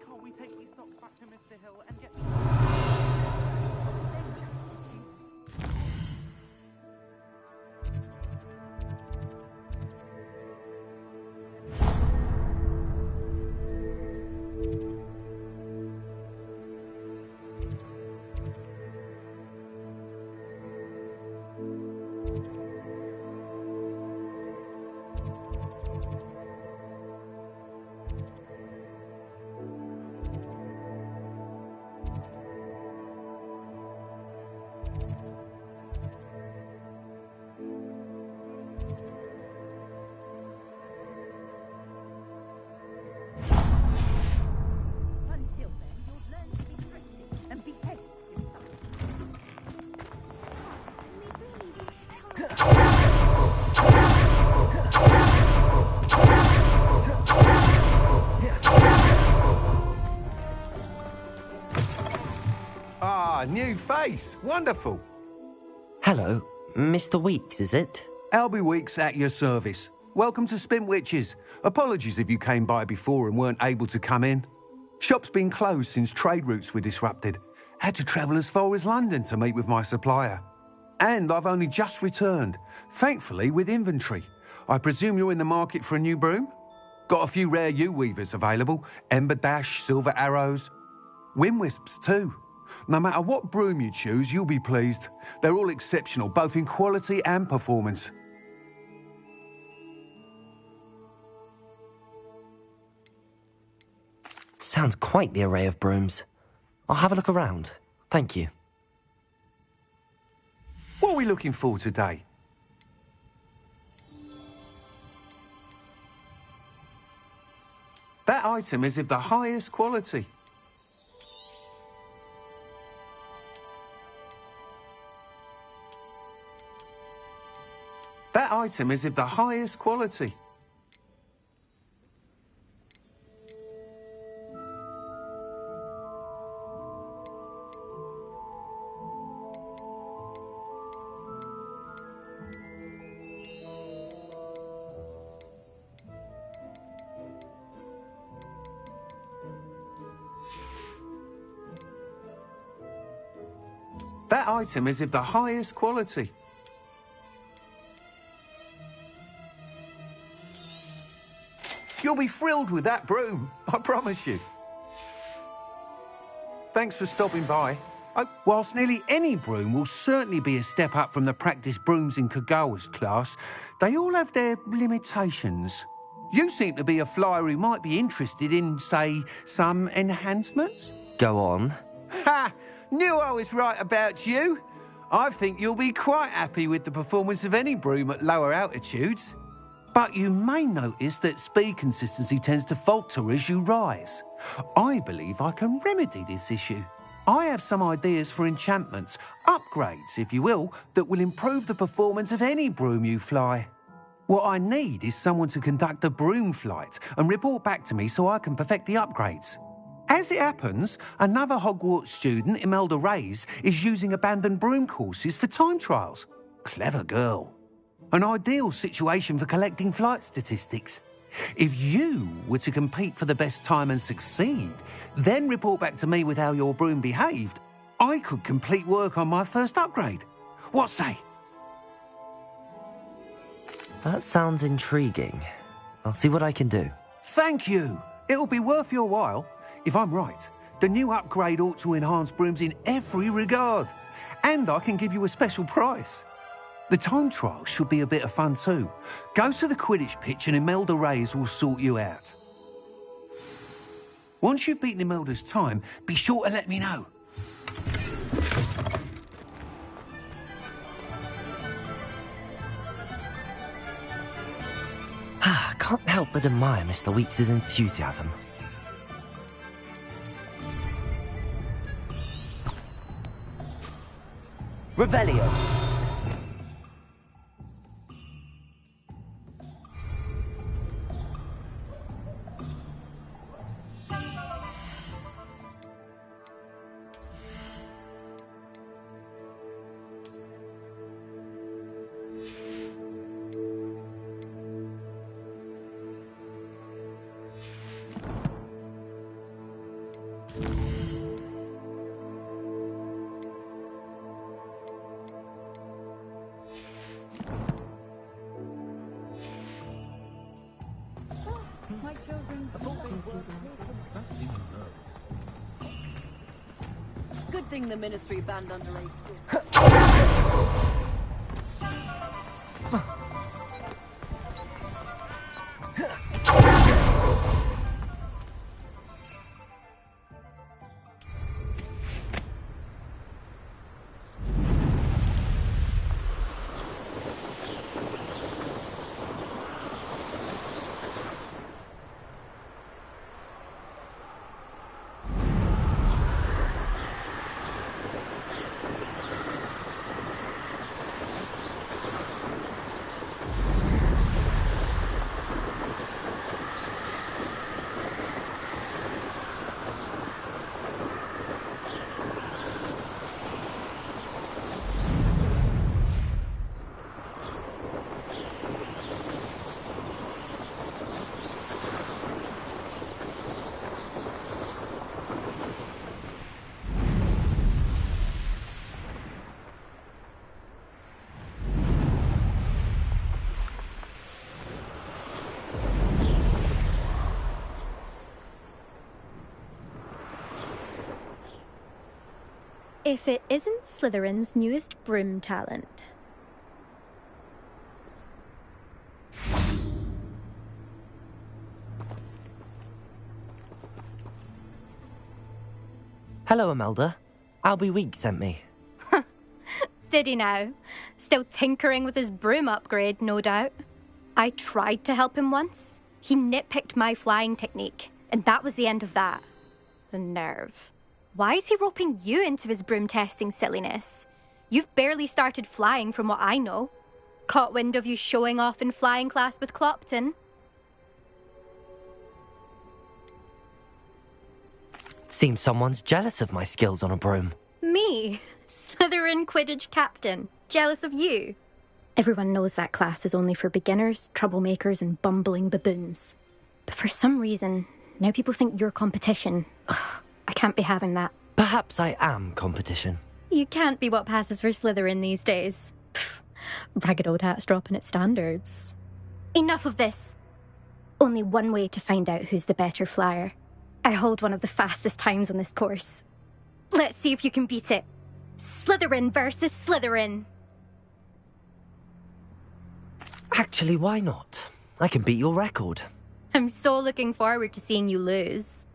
Can't we take these socks back to Mr. Hill and get... Until then, you'll learn to be thrifty and behave Ah, new face. Wonderful. Hello, Mr. Weeks, is it? Albie Weeks at your service. Welcome to Spintwitches. Apologies if you came by before and weren't able to come in. Shop's been closed since trade routes were disrupted. Had to travel as far as London to meet with my supplier. And I've only just returned, thankfully with inventory. I presume you're in the market for a new broom? Got a few rare yew-weavers available. Ember Dash, Silver Arrows. Wind Wisps too. No matter what broom you choose, you'll be pleased. They're all exceptional, both in quality and performance. Sounds quite the array of brooms. I'll have a look around. Thank you. What are we looking for today? That item is of the highest quality. That item is of the highest quality. That item is of the highest quality. You'll be thrilled with that broom, I promise you. Thanks for stopping by. Whilst nearly any broom will certainly be a step up from the practice brooms in Kagawa's class, they all have their limitations. You seem to be a flyer who might be interested in, say, some enhancements? Go on. Ha! Knew I was right about you. I think you'll be quite happy with the performance of any broom at lower altitudes. But you may notice that speed consistency tends to falter as you rise. I believe I can remedy this issue. I have some ideas for enchantments, upgrades, if you will, that will improve the performance of any broom you fly. What I need is someone to conduct a broom flight and report back to me so I can perfect the upgrades. As it happens, another Hogwarts student, Imelda Reyes, is using abandoned broom courses for time trials. Clever girl. An ideal situation for collecting flight statistics. If you were to compete for the best time and succeed, then report back to me with how your broom behaved, I could complete work on my first upgrade. What say? That sounds intriguing. I'll see what I can do. Thank you. It'll be worth your while. If I'm right, the new upgrade ought to enhance brooms in every regard. And I can give you a special price. The time trial should be a bit of fun too. Go to the Quidditch pitch and Imelda Reyes will sort you out. Once you've beaten Imelda's time, be sure to let me know. I can't help but admire Mr. Weeks' enthusiasm. Revelio. My children, good thing the Ministry banned underage. If it isn't Slytherin's newest broom talent. Hello, Imelda. Albie Week sent me. Did he now? Still tinkering with his broom upgrade, no doubt. I tried to help him once. He nitpicked my flying technique, and that was the end of that. The nerve. Why is he roping you into his broom testing silliness? You've barely started flying from what I know. Caught wind of you showing off in flying class with Clopton. Seems someone's jealous of my skills on a broom. Me? Slytherin Quidditch captain. Jealous of you? Everyone knows that class is only for beginners, troublemakers, and bumbling baboons. But for some reason, now people think you're competition. Ugh, I can't be having that. Perhaps I am competition. You can't be what passes for Slytherin these days. Pfft, ragged old hat's dropping its standards. Enough of this. Only one way to find out who's the better flyer. I hold one of the fastest times on this course. Let's see if you can beat it. Slytherin versus Slytherin. Actually, why not? I can beat your record. I'm so looking forward to seeing you lose.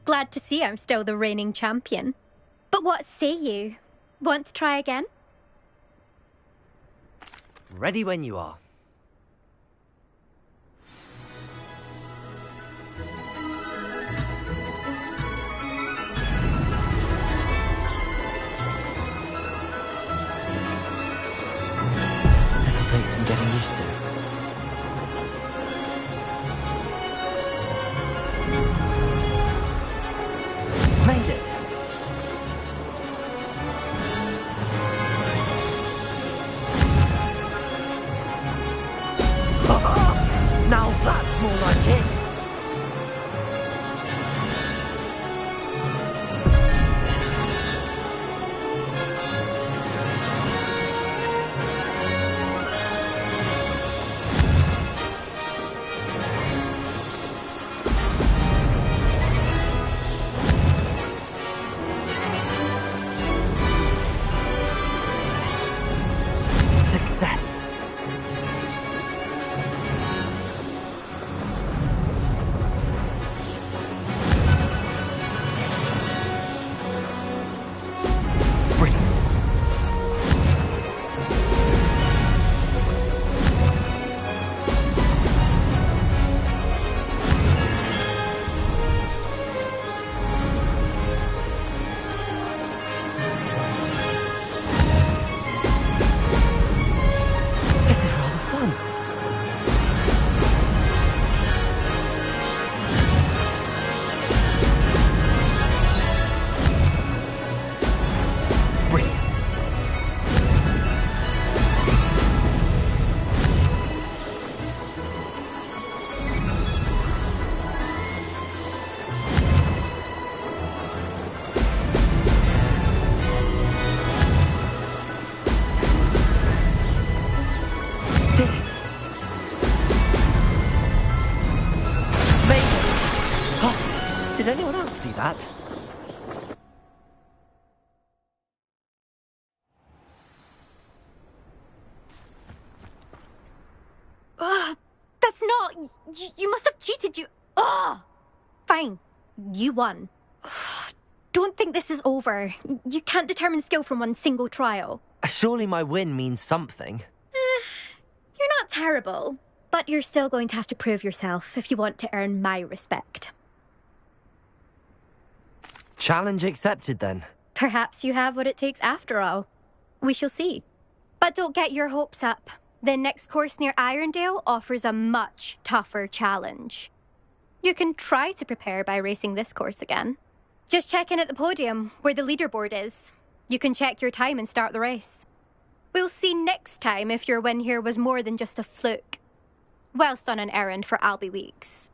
Glad to see I'm still the reigning champion. But what say you? Want to try again? Ready when you are. This'll take some getting used to. Made it! Did anyone else see that? Ugh, that's not... You must have cheated, you... Ugh! Fine. You won. Don't think this is over. You can't determine skill from one single trial. Surely my win means something. You're not terrible, but you're still going to have to prove yourself if you want to earn my respect. Challenge accepted, then. Perhaps you have what it takes after all. We shall see. But don't get your hopes up. The next course near Irondale offers a much tougher challenge. You can try to prepare by racing this course again. Just check in at the podium, where the leaderboard is. You can check your time and start the race. We'll see next time if your win here was more than just a fluke. Whilst on an errand for Albie Weeks.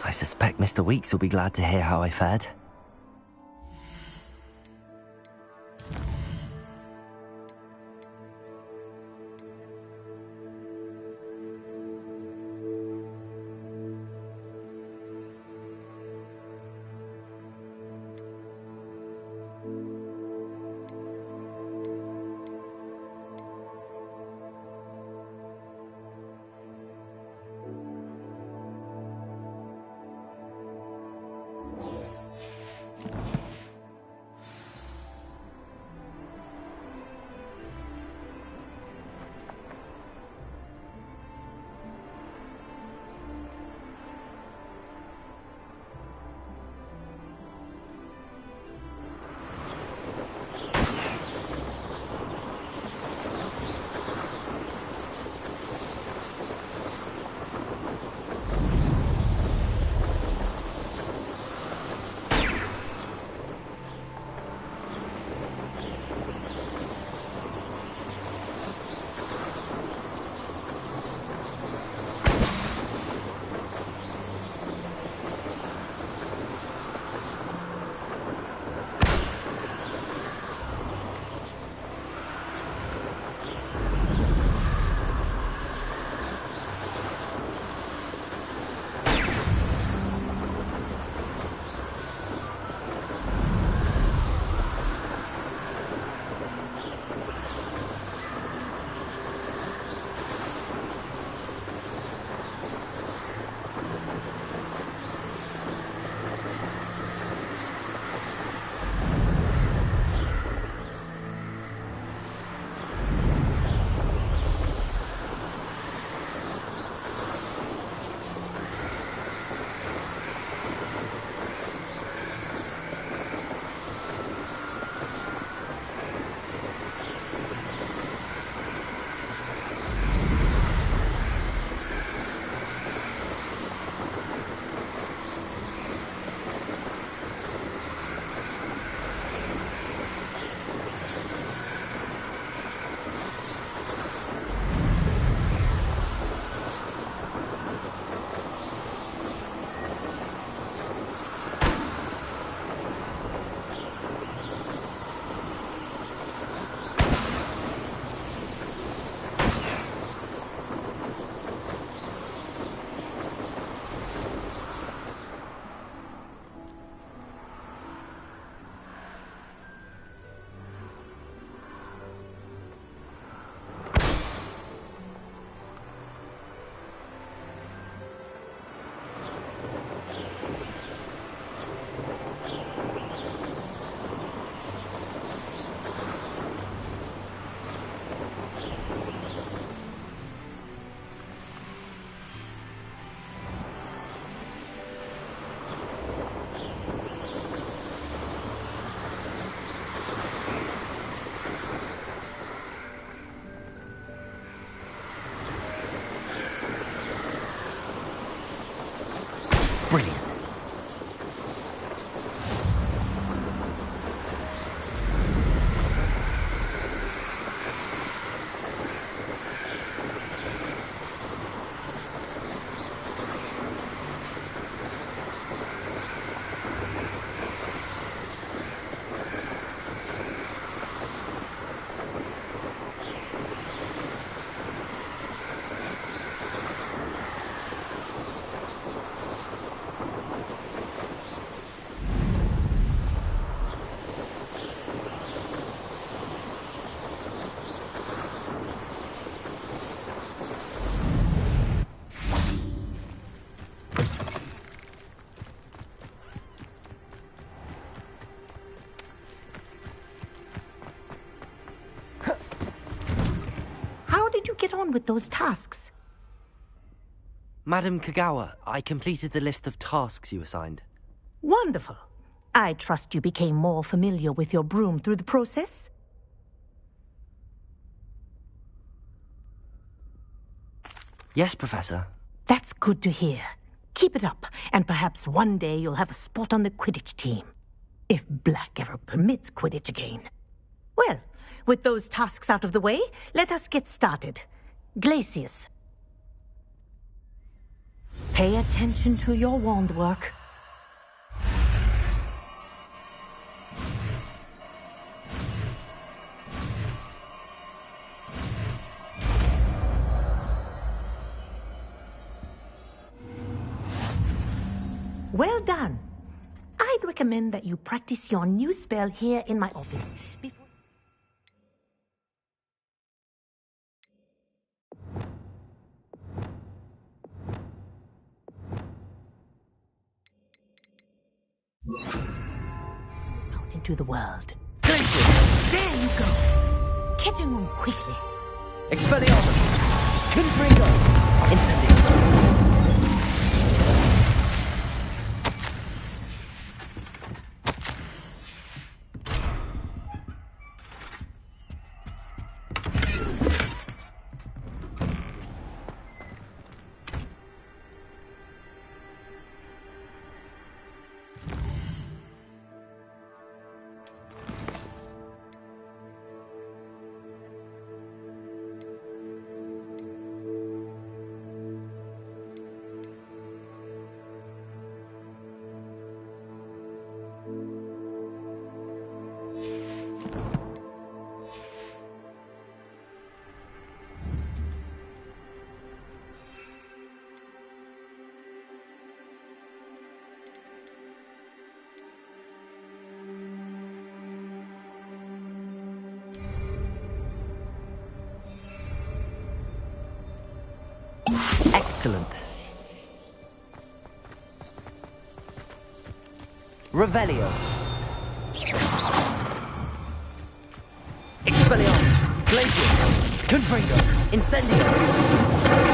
I suspect Mr. Weeks will be glad to hear how I fared. Brilliant. on with those tasks? Madam Kagawa, I completed the list of tasks you assigned. Wonderful. I trust you became more familiar with your broom through the process? Yes, Professor. That's good to hear. Keep it up, and perhaps one day you'll have a spot on the Quidditch team. If Black ever permits Quidditch again. Well, with those tasks out of the way, let us get started. Glacius. Pay attention to your wand work. Well done. I'd recommend that you practice your new spell here in my office before... out into the world. Glacius! There you go. Catching them quickly. Expelliarmus! Confringo! Incendio! Excellent. Revelio. Expelliarmus. Glacius. Confringo. Incendio.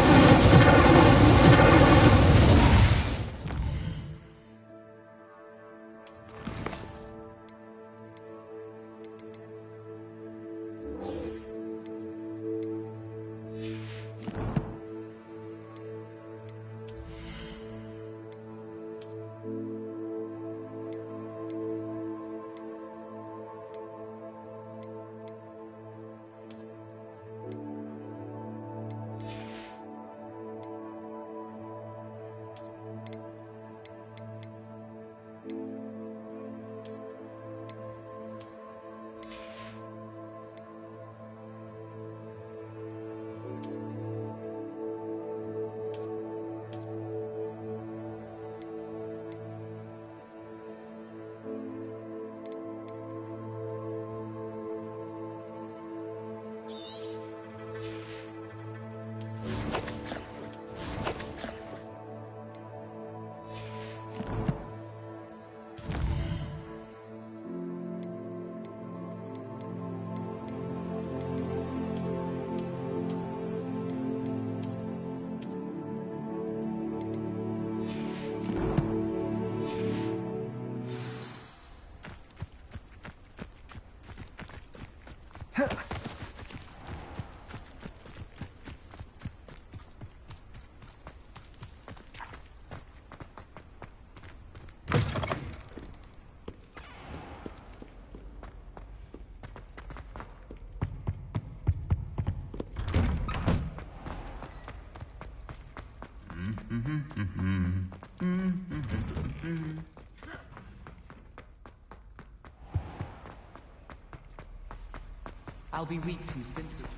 I'll be weak to Vincent.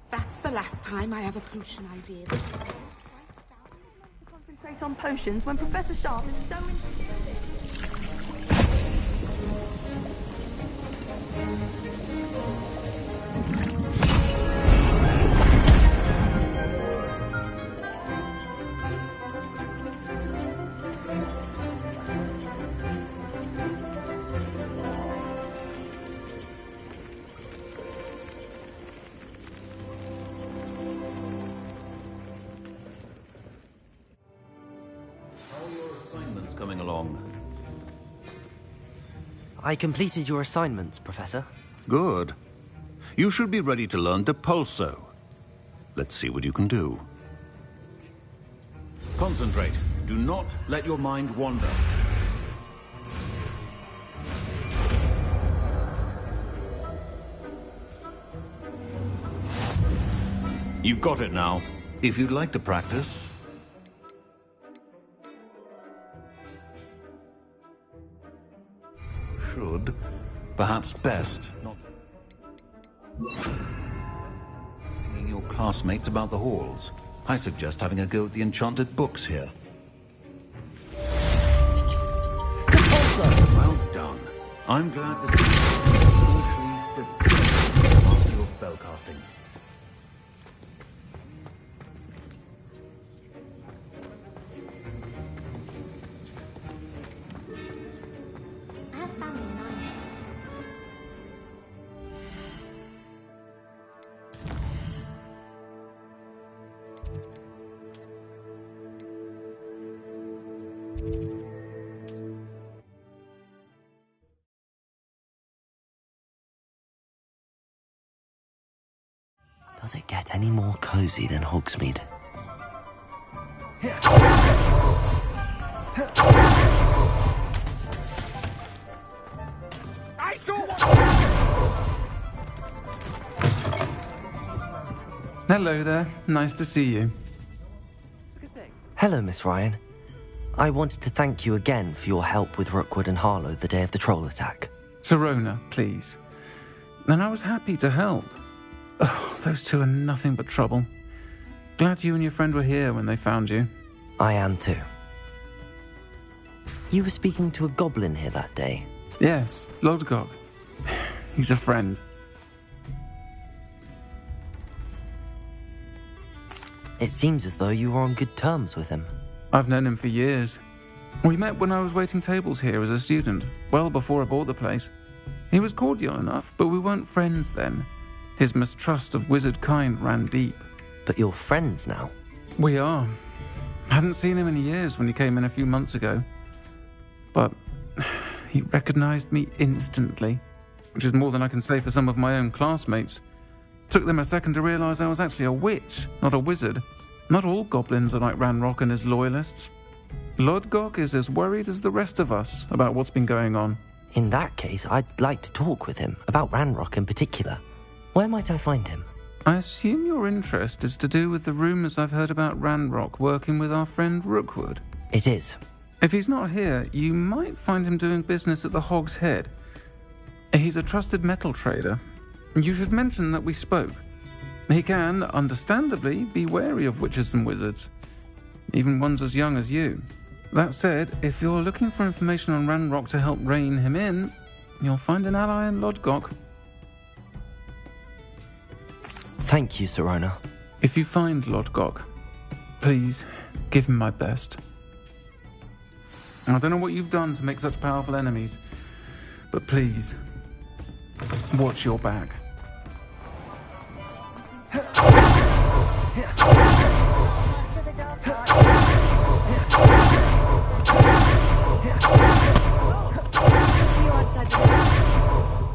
That's the last time I have a potion idea. Concentrate on potions when Professor Sharp is so coming along? I completed your assignments, Professor. Good. You should be ready to learn Depulso. Let's see what you can do. Concentrate. Do not let your mind wander. You've got it now. If you'd like to practice... Should, perhaps best, not... Telling your classmates about the halls. I suggest having a go at the enchanted books here. Well done. I'm glad to see after your spellcasting. I have family in Ireland. Does it get any more cozy than Hogsmeade? I saw one! Hello there. Nice to see you. Hello, Miss Ryan. I wanted to thank you again for your help with Rookwood and Harlow the day of the troll attack. Sirona, please. And I was happy to help. Oh, those two are nothing but trouble. Glad you and your friend were here when they found you. I am too. You were speaking to a goblin here that day. Yes, Lodgok. He's a friend. It seems as though you were on good terms with him. I've known him for years. We met when I was waiting tables here as a student, well before I bought the place. He was cordial enough, but we weren't friends then. His mistrust of wizard kind ran deep. But you're friends now? We are. Hadn't seen him in years when he came in a few months ago. But he recognized me instantly, which is more than I can say for some of my own classmates. Took them a second to realize I was actually a witch, not a wizard. Not all goblins are like Ranrock and his loyalists. Lodgok is as worried as the rest of us about what's been going on. In that case, I'd like to talk with him, about Ranrock in particular. Where might I find him? I assume your interest is to do with the rumours I've heard about Ranrock working with our friend Rookwood. It is. If he's not here, you might find him doing business at the Hog's Head. He's a trusted metal trader. You should mention that we spoke. He can, understandably, be wary of witches and wizards, even ones as young as you. That said, if you're looking for information on Ranrock to help rein him in, you'll find an ally in Lodgok. Thank you, Sirona. If you find Lodgok, please give him my best. I don't know what you've done to make such powerful enemies, but please, watch your back.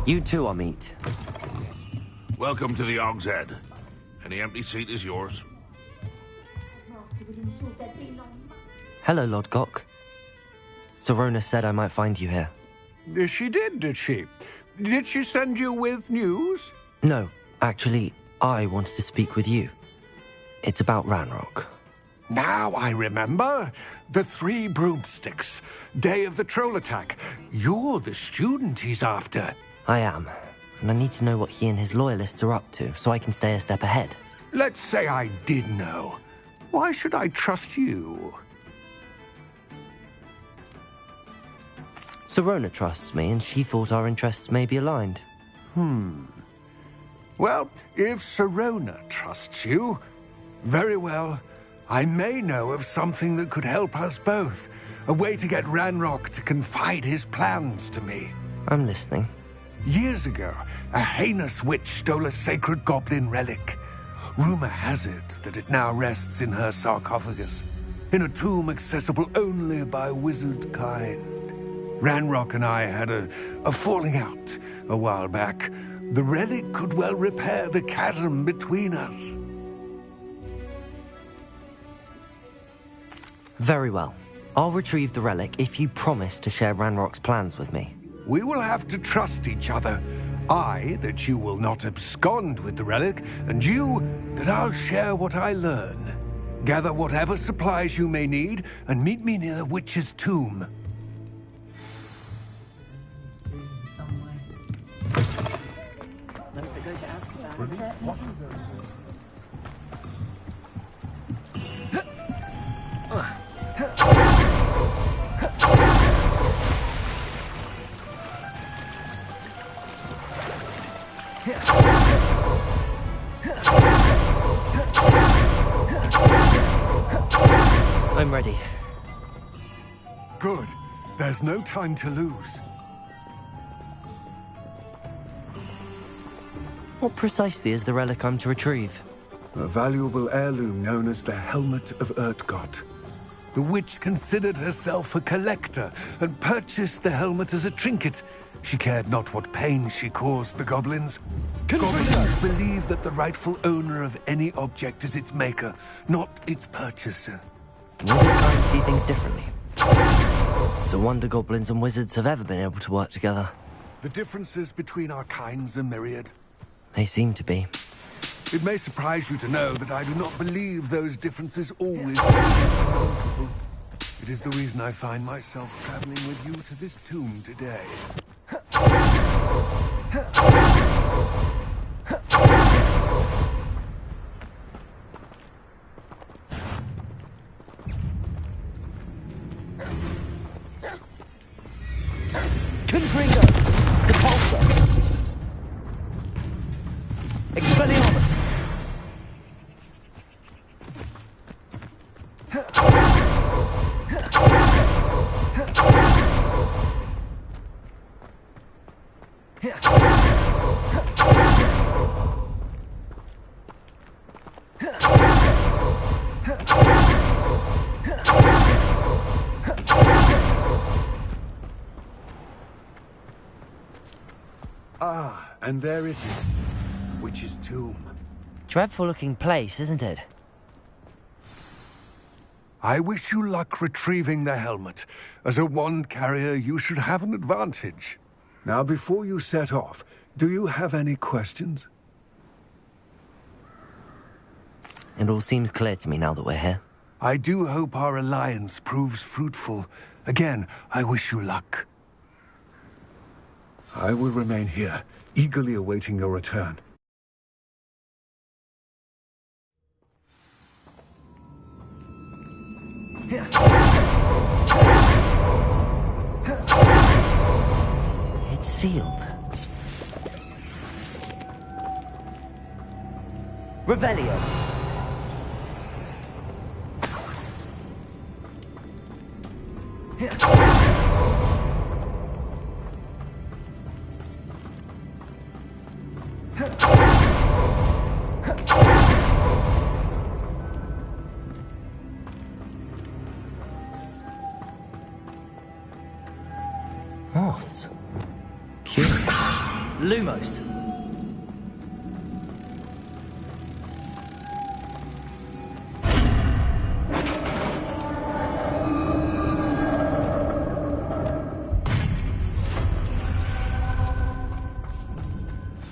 You too, Amit. Welcome to the Hog's Head. Any empty seat is yours. Hello, Lodgok. Sirona said I might find you here. She did she? Did she send you with news? No, actually, I wanted to speak with you. It's about Ranrock. Now I remember. The 3 broomsticks. Day of the troll attack. You're the student he's after. I am. And I need to know what he and his loyalists are up to, so I can stay a step ahead. Let's say I did know. Why should I trust you? Sirona trusts me, and she thought our interests may be aligned. Well, if Sirona trusts you, very well. I may know of something that could help us both. A way to get Ranrock to confide his plans to me. I'm listening. Years ago, a heinous witch stole a sacred goblin relic. Rumor has it that it now rests in her sarcophagus. in a tomb accessible only by wizard kind. Ranrock and I had a falling out a while back. The relic could well repair the chasm between us. Very well. I'll retrieve the relic if you promise to share Ranrock's plans with me. We will have to trust each other. I, that you will not abscond with the relic, and you, that I'll share what I learn. Gather whatever supplies you may need, and meet me near the witch's tomb. I'm ready. Good. There's no time to lose. What precisely is the relic I'm to retrieve? A valuable heirloom known as the Helmet of Urtgott. The witch considered herself a collector and purchased the helmet as a trinket. She cared not what pain she caused the goblins. Goblins believe that the rightful owner of any object is its maker, not its purchaser. Wizard kind see things differently. It's a wonder goblins and wizards have ever been able to work together. The differences between our kinds are myriad. They seem to be. It may surprise you to know that I do not believe those differences always be insurmountable. It is the reason I find myself traveling with you to this tomb today. Confringo! Depulso! Expelliarmus! Ah, and there it is. Witch's tomb. Dreadful looking place, isn't it? I wish you luck retrieving the helmet. As a wand carrier, you should have an advantage. Now, before you set off, do you have any questions? It all seems clear to me now that we're here. I do hope our alliance proves fruitful. Again, I wish you luck. I will remain here, eagerly awaiting your return. It's sealed. Revelio. Moths. Curious. Lumos.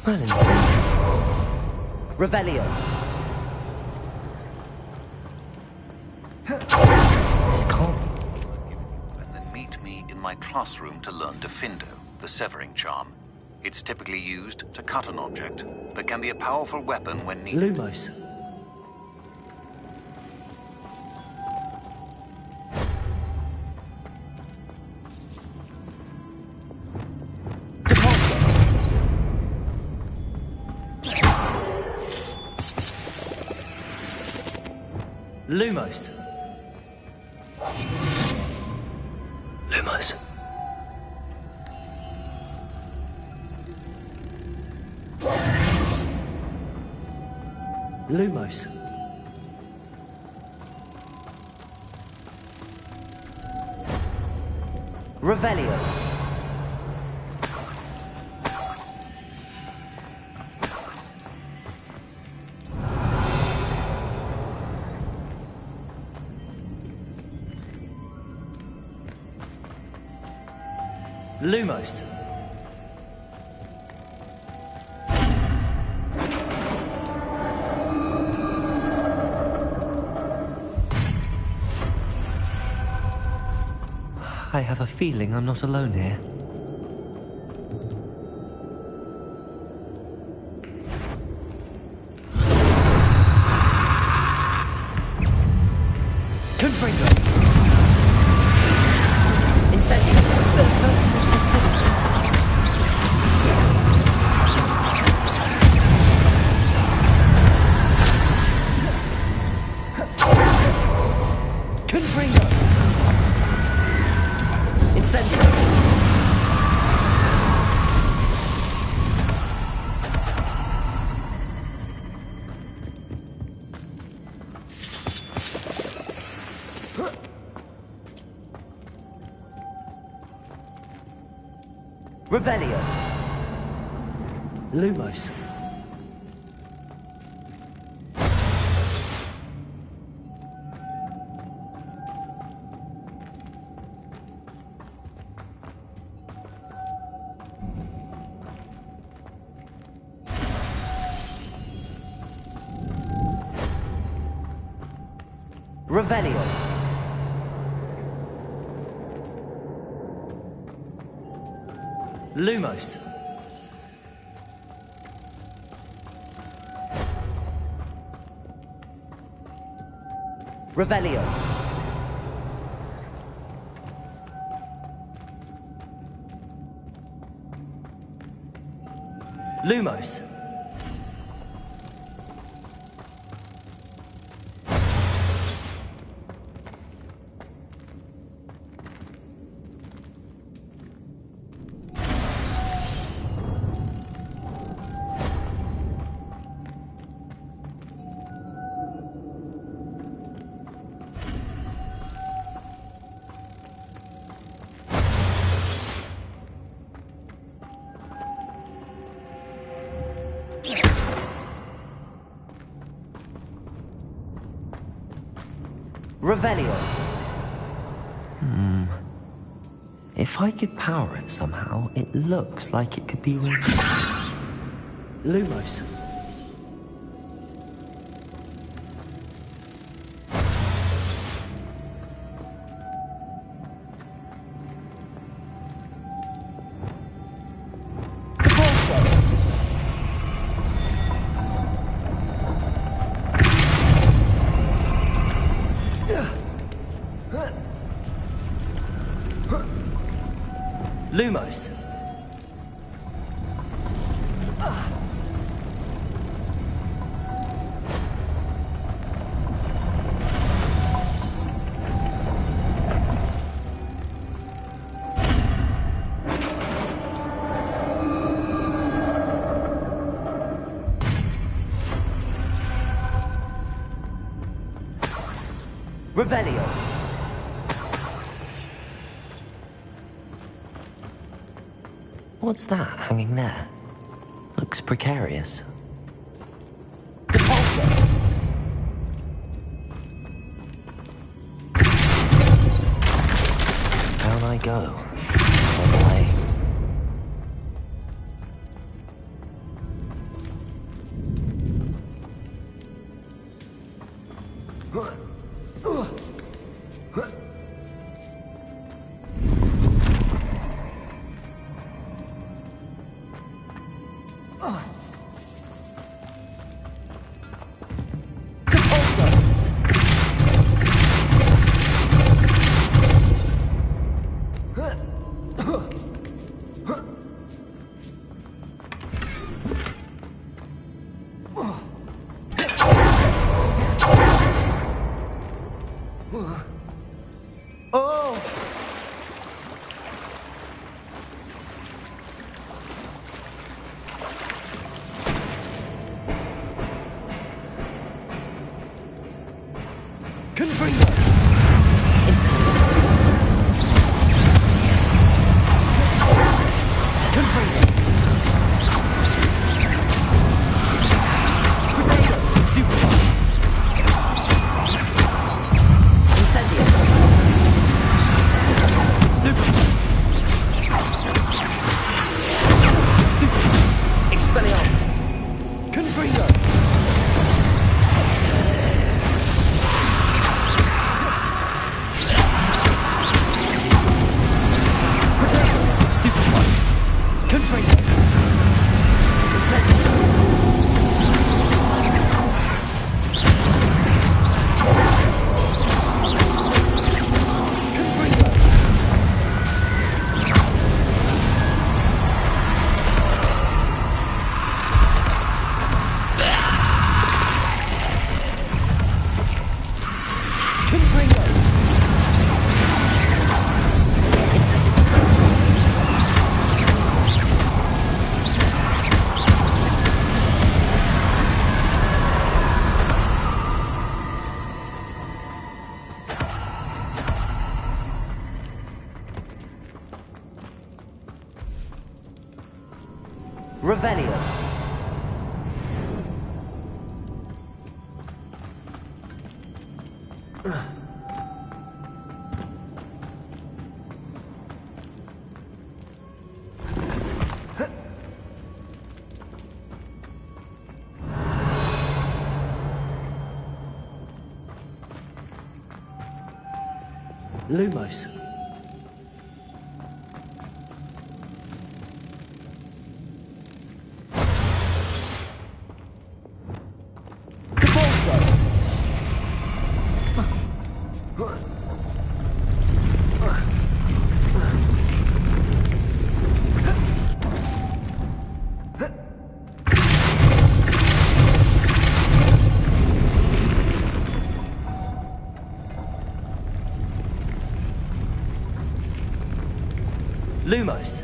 Merlin's Revelio. This can't be. And then meet me in my classroom to learn Defindo, the severing charm. It's typically used to cut an object, but can be a powerful weapon when needed. Lumos. Lumos. Lumos. Lumos. Revelio. Lumos. I have a feeling I'm not alone here. Confringo! Incendio! Certainly persistent. Confringo! Incendio! Revelio. Lumos. Revelio. Lumos. Revelio. Lumos. Revelio. If I could power it somehow, it looks like it could be Lumos. Lumos. Revelio. What's that hanging there? Looks precarious. Depulso! Down I go. All the way. Revelio. Lumos. Lumos.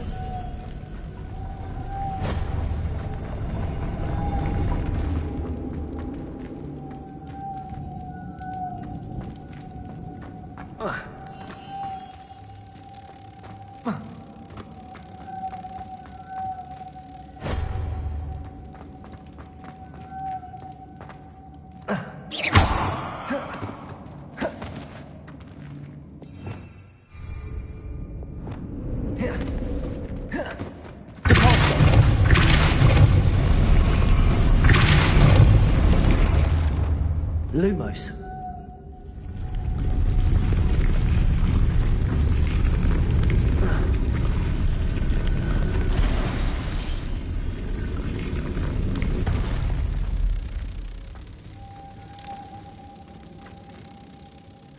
Lumos.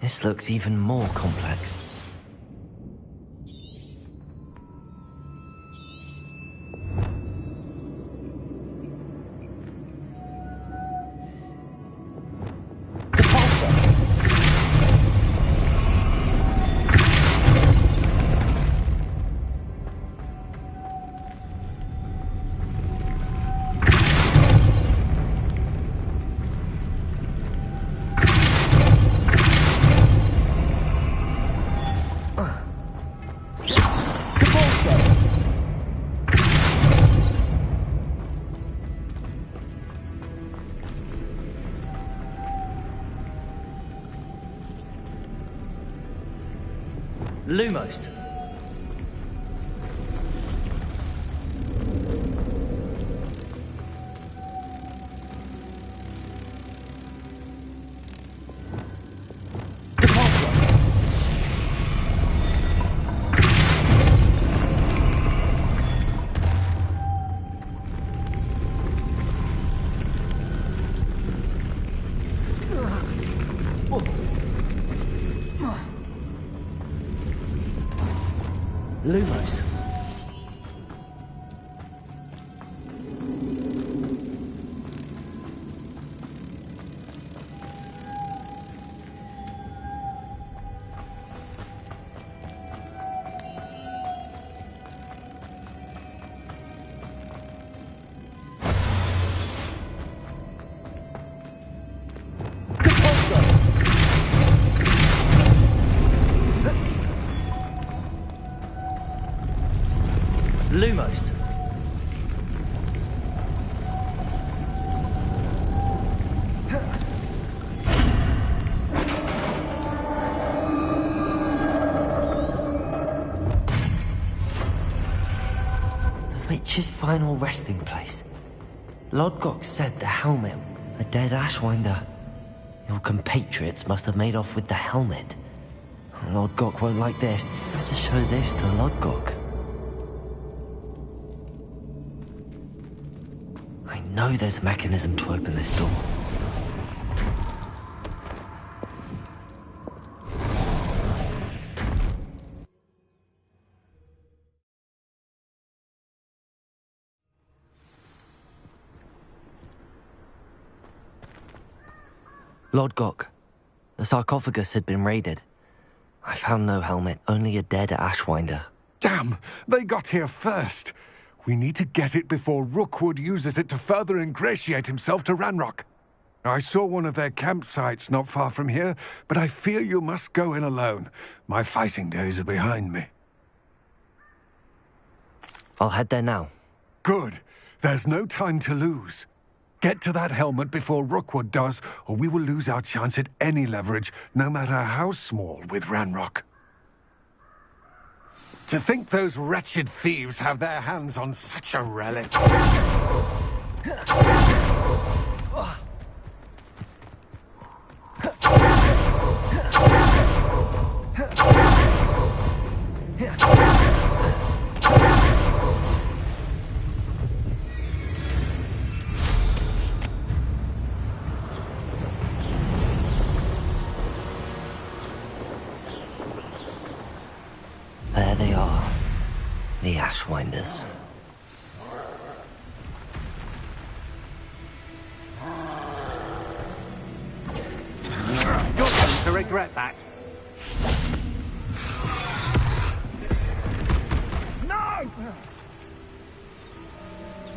This looks even more complex. Lumos. Lumos. Lumos. The witch's final resting place. Lodgok said the helmet, a dead Ashwinder. Your compatriots must have made off with the helmet. Lodgok won't like this. Better show this to Lodgok. I know there's a mechanism to open this door. Lodgok, the sarcophagus had been raided. I found no helmet, only a dead Ashwinder. Damn! They got here first! We need to get it before Rookwood uses it to further ingratiate himself to Ranrock. I saw one of their campsites not far from here, but I fear you must go in alone. My fighting days are behind me. I'll head there now. Good. There's no time to lose. Get to that helmet before Rookwood does, or we will lose our chance at any leverage, no matter how small, with Ranrock. To think those wretched thieves have their hands on such a relic. There they are, the Ashwinders. You're going to regret that. No!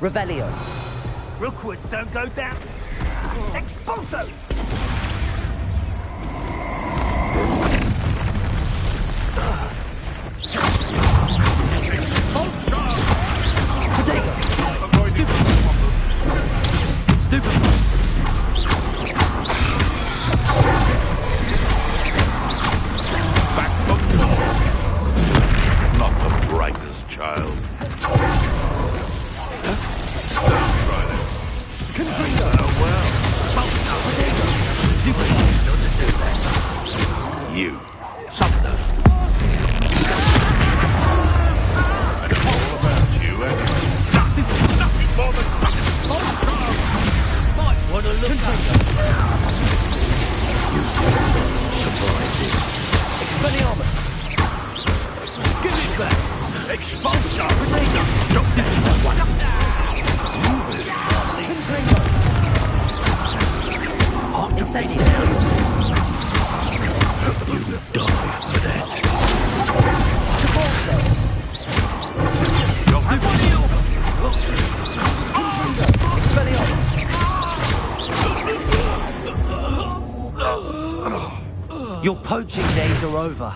Revelio. Rookwoods don't go down. Expulso! Not the brightest child. You. Some of those. I know all about you, nothing more than Might want to look Expelliarmus! Give it back! Expulsion! Stop that one! Incendio! You die for that. Expelliarmus! Your poaching days are over.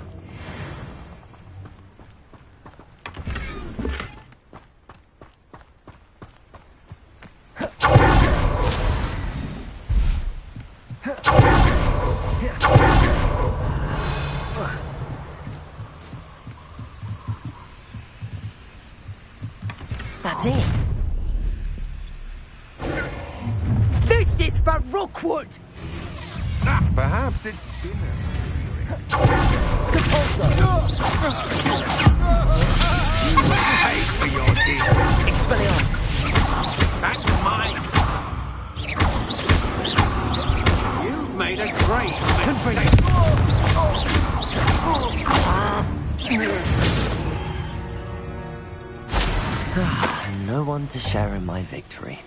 That's it. This is for Rookwood! Perhaps it's... Pay for your deal. Expelliarmus. That's mine. You've made a great mistake. No one to share in my victory.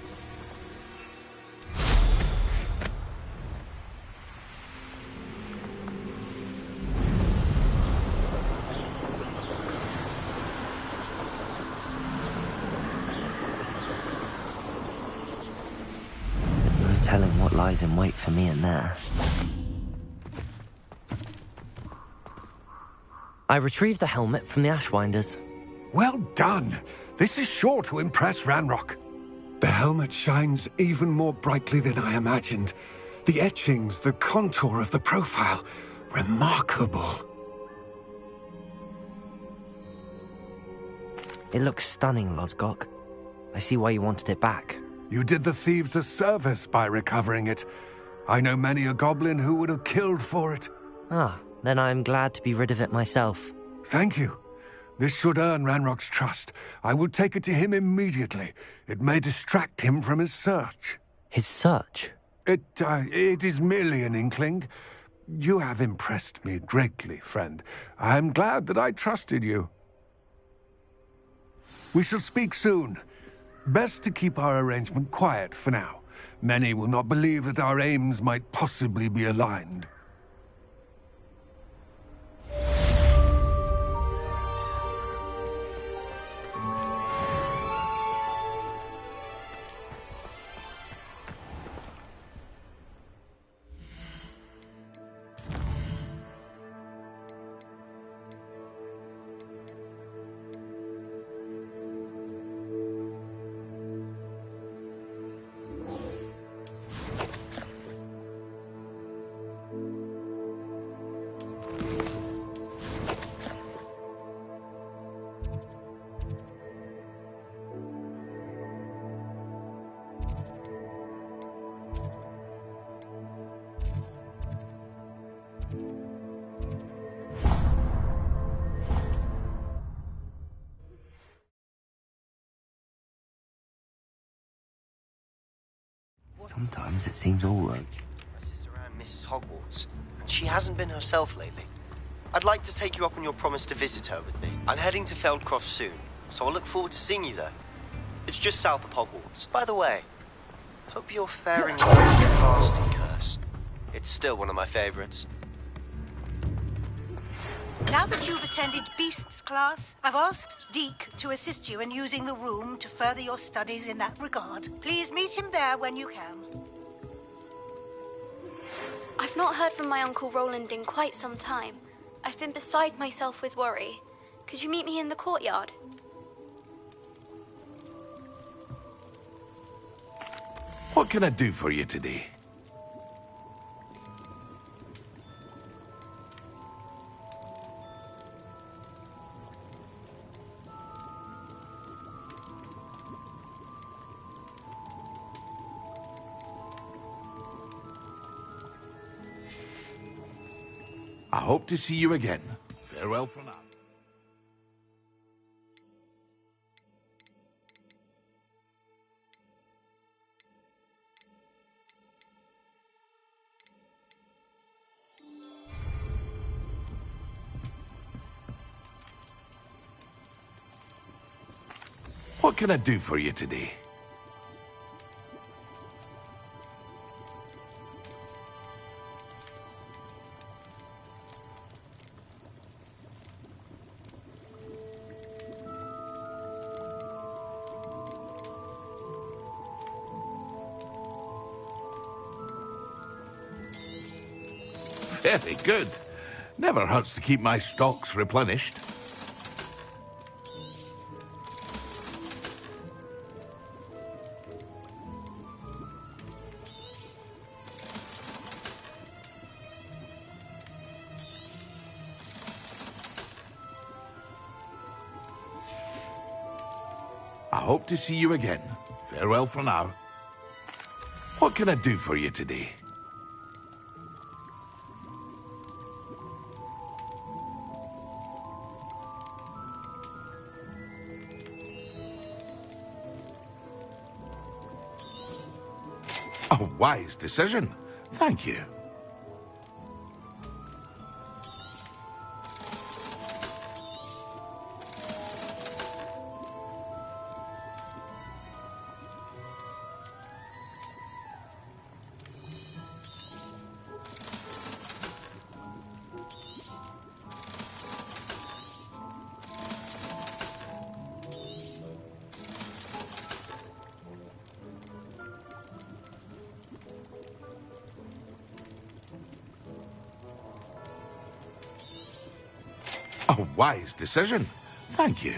There's no telling what lies in wait for me in there. I retrieved the helmet from the Ashwinders. Well done! This is sure to impress Ranrock. The helmet shines even more brightly than I imagined. The etchings, the contour of the profile. Remarkable. It looks stunning, Lodgok. I see why you wanted it back. You did the thieves a service by recovering it. I know many a goblin who would have killed for it. Ah, then I'm glad to be rid of it myself. Thank you. This should earn Ranrock's trust. I will take it to him immediately. It may distract him from his search. His search? It is merely an inkling. You have impressed me greatly, friend. I am glad that I trusted you. We shall speak soon. Best to keep our arrangement quiet for now. Many will not believe that our aims might possibly be aligned. Sometimes it seems all right. My sister Anne misses Hogwarts, and she hasn't been herself lately. I'd like to take you up on your promise to visit her with me. I'm heading to Feldcroft soon, so I'll look forward to seeing you there. It's just south of Hogwarts. By the way, hope you're faring well with your casting curse. It's still one of my favorites. Now that you've attended Beasts class, I've asked Deke to assist you in using the room to further your studies in that regard. Please meet him there when you can. I've not heard from my Uncle Roland in quite some time. I've been beside myself with worry. Could you meet me in the courtyard? What can I do for you today? I hope to see you again. Farewell for now. What can I do for you today? Very good. Never hurts to keep my stocks replenished. I hope to see you again. Farewell for now. What can I do for you today? A wise decision. Thank you. A wise decision. Thank you.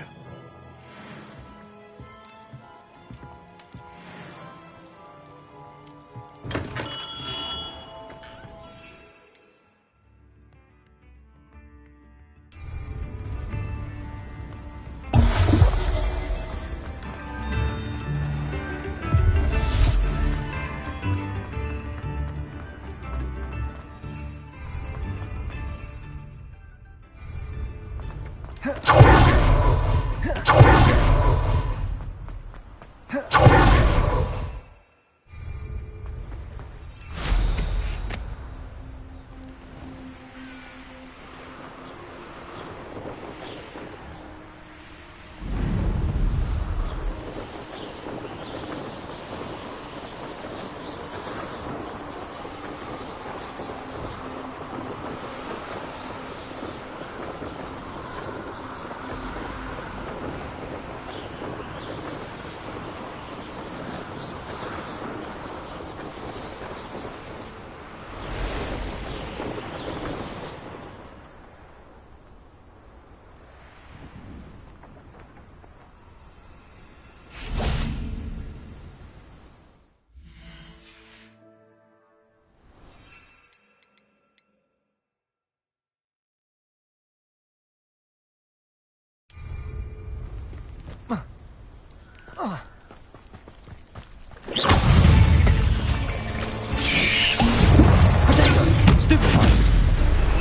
Stupefy!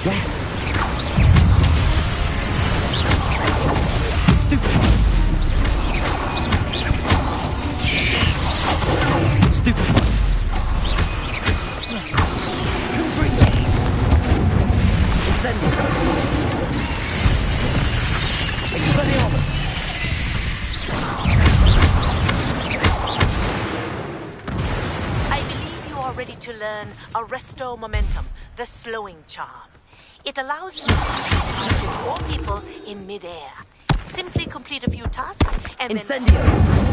Yes. I believe you are ready to learn Arresto Momentum, the slowing charm. It allows you to creatures or people in midair. Simply complete a few tasks and Incendio!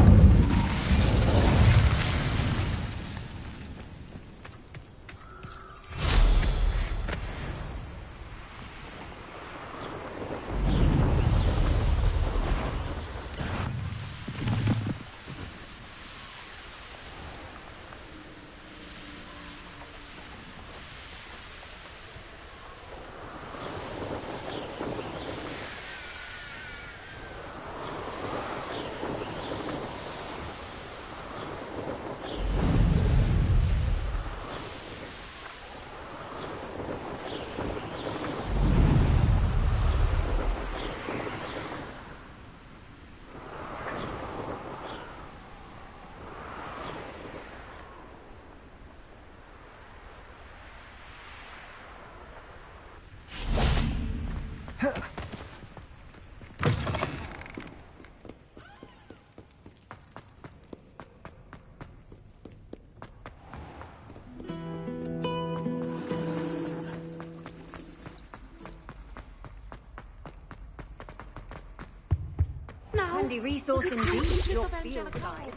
Handy resource indeed, your field guide.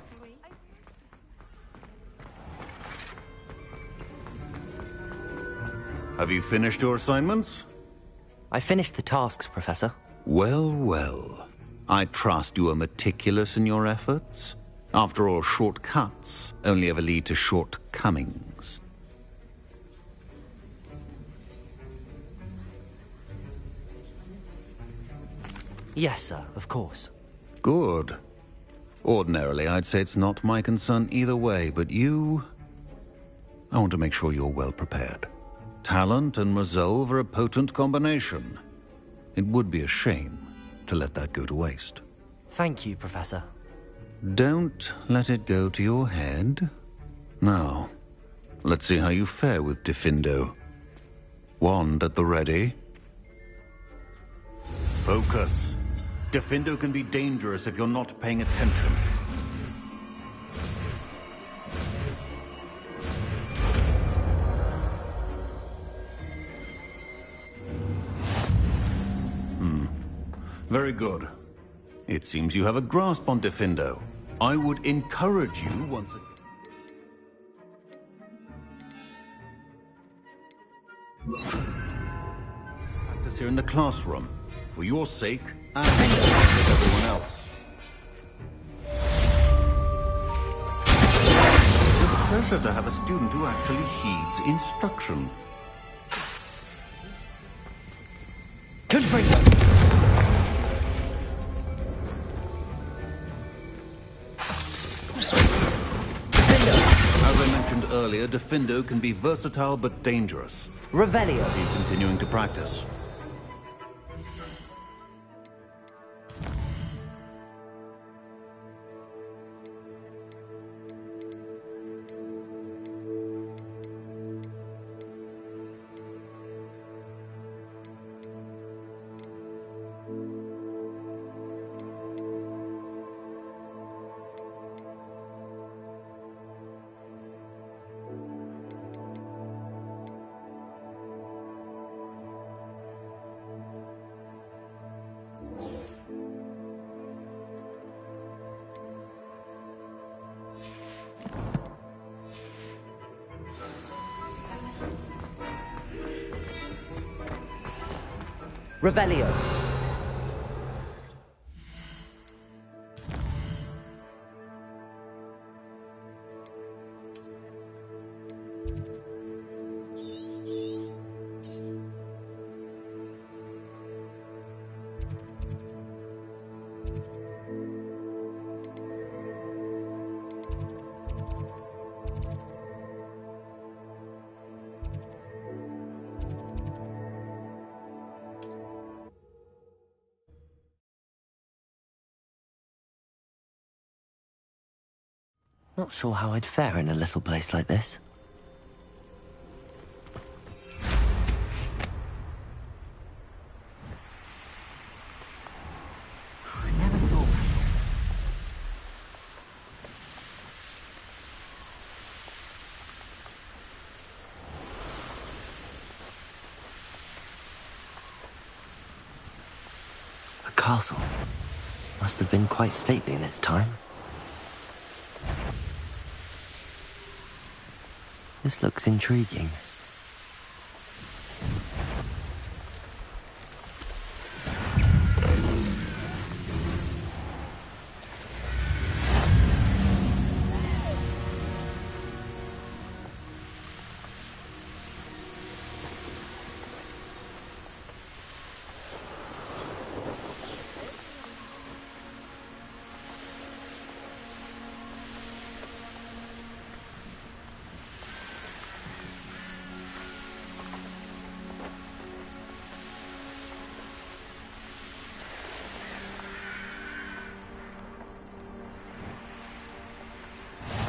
Have you finished your assignments? I finished the tasks, Professor. Well, well. I trust you are meticulous in your efforts. After all, shortcuts only ever lead to shortcomings. Yes, sir, of course. Good. Ordinarily, I'd say it's not my concern either way, but you... I want to make sure you're well prepared. Talent and resolve are a potent combination. It would be a shame to let that go to waste. Thank you, Professor. Don't let it go to your head. Now, let's see how you fare with Diffindo. Wand at the ready. Focus. Diffindo can be dangerous if you're not paying attention. Very good. It seems you have a grasp on Diffindo. I would encourage you once again. Practice here in the classroom, for your sake and with everyone else. It's a pleasure to have a student who actually heeds instruction. As I mentioned earlier, Diffindo can be versatile but dangerous. Revelio. See you continuing to practice. Revelio. Not sure how I'd fare in a little place like this. Castle. Must have been quite stately in its time. This looks intriguing.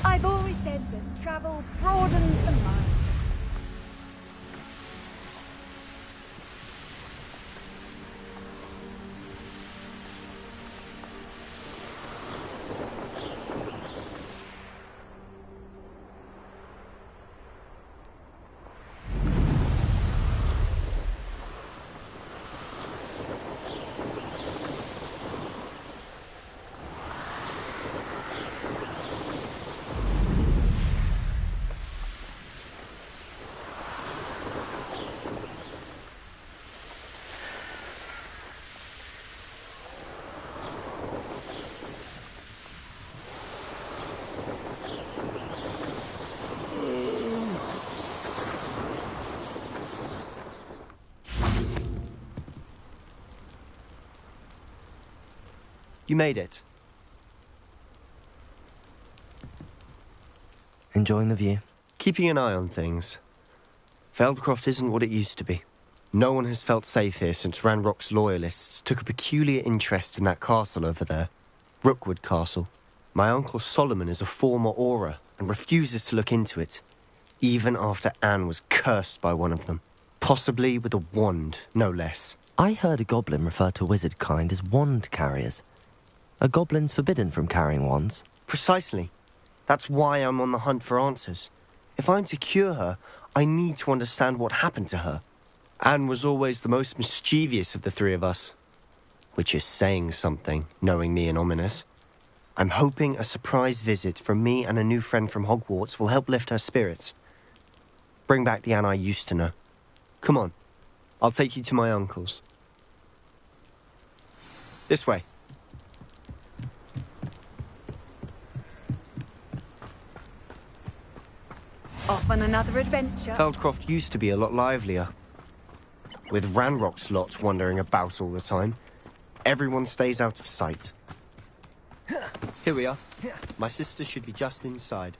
I've always said that travel broadens the mind. You made it. Enjoying the view? Keeping an eye on things. Feldcroft isn't what it used to be. No one has felt safe here since Ranrock's loyalists took a peculiar interest in that castle over there. Rookwood Castle. My uncle Solomon is a former Auror and refuses to look into it, even after Anne was cursed by one of them. Possibly with a wand, no less. I heard a goblin refer to wizard kind as wand carriers. Are goblins forbidden from carrying wands? Precisely. That's why I'm on the hunt for answers. If I'm to cure her, I need to understand what happened to her. Anne was always the most mischievous of the three of us. Which is saying something, knowing me and Ominous. I'm hoping a surprise visit from me and a new friend from Hogwarts will help lift her spirits. Bring back the Anne I used to know. Come on. I'll take you to my uncle's. This way. Off on another adventure. Feldcroft used to be a lot livelier. With Ranrock's lot wandering about all the time, everyone stays out of sight. Here we are. My sister should be just inside.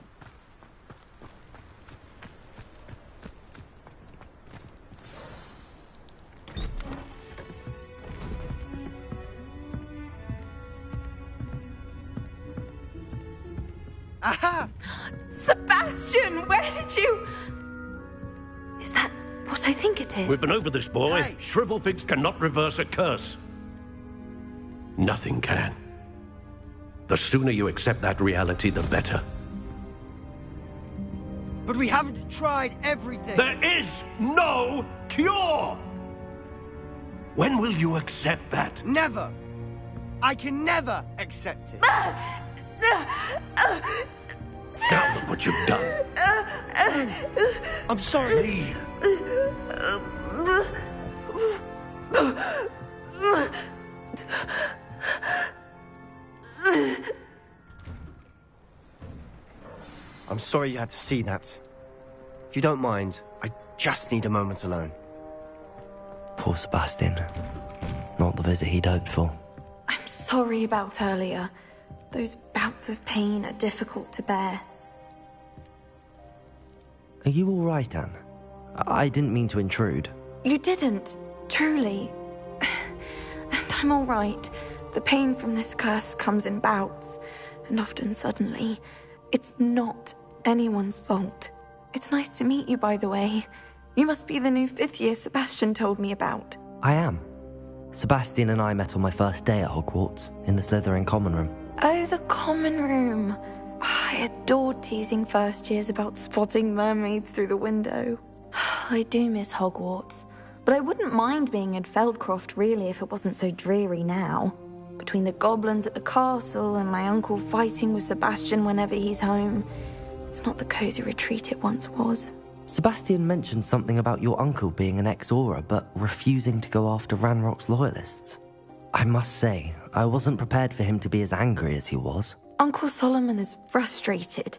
Aha! Sebastian, where did you... Is that what I think it is? We've been over this, boy. Hey. Shrivelfigs cannot reverse a curse. Nothing can. The sooner you accept that reality, the better. But we haven't tried everything. There is no cure! When will you accept that? Never. I can never accept it. Now look what you've done. I'm sorry. I'm sorry you had to see that. If you don't mind, I just need a moment alone. Poor Sebastian. Not the visit he'd hoped for. I'm sorry about earlier. Those bouts of pain are difficult to bear. Are you all right, Anne? I didn't mean to intrude. You didn't, truly. And I'm all right. The pain from this curse comes in bouts, and often suddenly. It's not anyone's fault. It's nice to meet you, by the way. You must be the new 5th year Sebastian told me about. I am. Sebastian and I met on my first day at Hogwarts, in the Slytherin common room. Oh, the common room. I adored teasing first years about spotting mermaids through the window. I do miss Hogwarts, but I wouldn't mind being in Feldcroft really if it wasn't so dreary now. Between the goblins at the castle and my uncle fighting with Sebastian whenever he's home, it's not the cozy retreat it once was. Sebastian mentioned something about your uncle being an ex-Auror, but refusing to go after Ranrock's loyalists. I must say, I wasn't prepared for him to be as angry as he was. Uncle Solomon is frustrated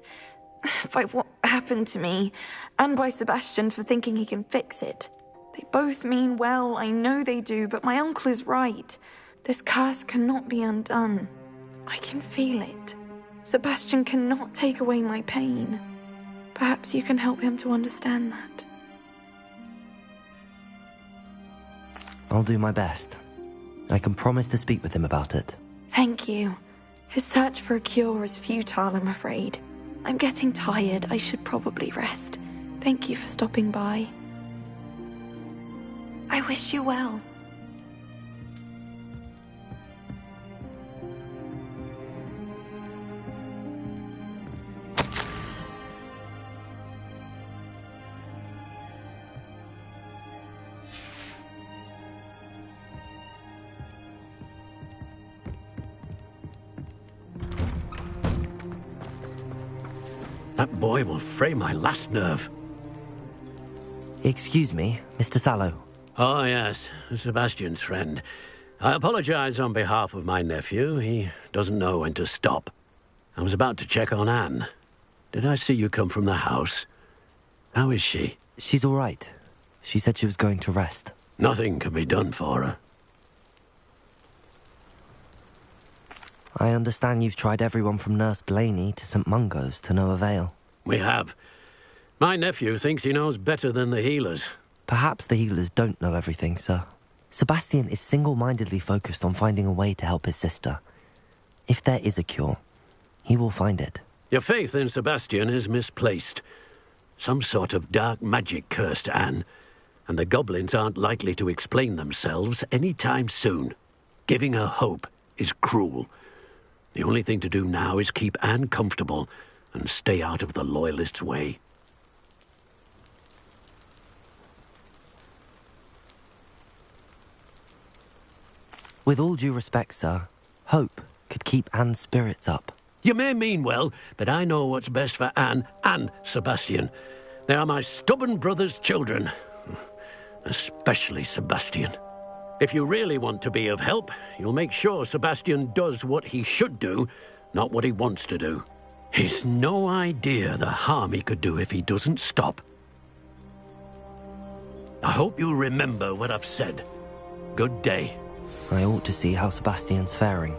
by what happened to me, and by Sebastian for thinking he can fix it. They both mean well, I know they do, but my uncle is right. This curse cannot be undone. I can feel it. Sebastian cannot take away my pain. Perhaps you can help him to understand that. I'll do my best. I can promise to speak with him about it. Thank you. His search for a cure is futile, I'm afraid. I'm getting tired. I should probably rest. Thank you for stopping by. I wish you well. That boy will fray my last nerve. Excuse me, Mr. Sallow. Oh, yes, Sebastian's friend. I apologize on behalf of my nephew. He doesn't know when to stop. I was about to check on Anne. Did I see you come from the house? How is she? She's all right. She said she was going to rest. Nothing can be done for her. I understand you've tried everyone from Nurse Blaney to St. Mungo's to no avail. We have. My nephew thinks he knows better than the healers. Perhaps the healers don't know everything, sir. Sebastian is single-mindedly focused on finding a way to help his sister. If there is a cure, he will find it. Your faith in Sebastian is misplaced. Some sort of dark magic cursed Anne, and the goblins aren't likely to explain themselves any time soon. Giving her hope is cruel. The only thing to do now is keep Anne comfortable and stay out of the Loyalists' way. With all due respect, sir, hope could keep Anne's spirits up. You may mean well, but I know what's best for Anne and Sebastian. They are my stubborn brother's children. Especially Sebastian. If you really want to be of help, you'll make sure Sebastian does what he should do, not what he wants to do. He's no idea the harm he could do if he doesn't stop. I hope you remember what I've said. Good day. I ought to see how Sebastian's faring.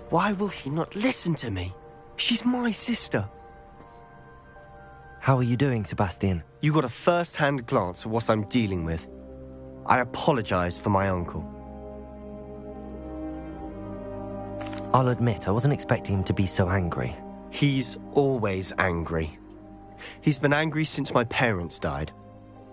Why will he not listen to me? She's my sister. How are you doing, Sebastian? You got a first-hand glance at what I'm dealing with. I apologize for my uncle. I'll admit, I wasn't expecting him to be so angry. He's always angry. He's been angry since my parents died.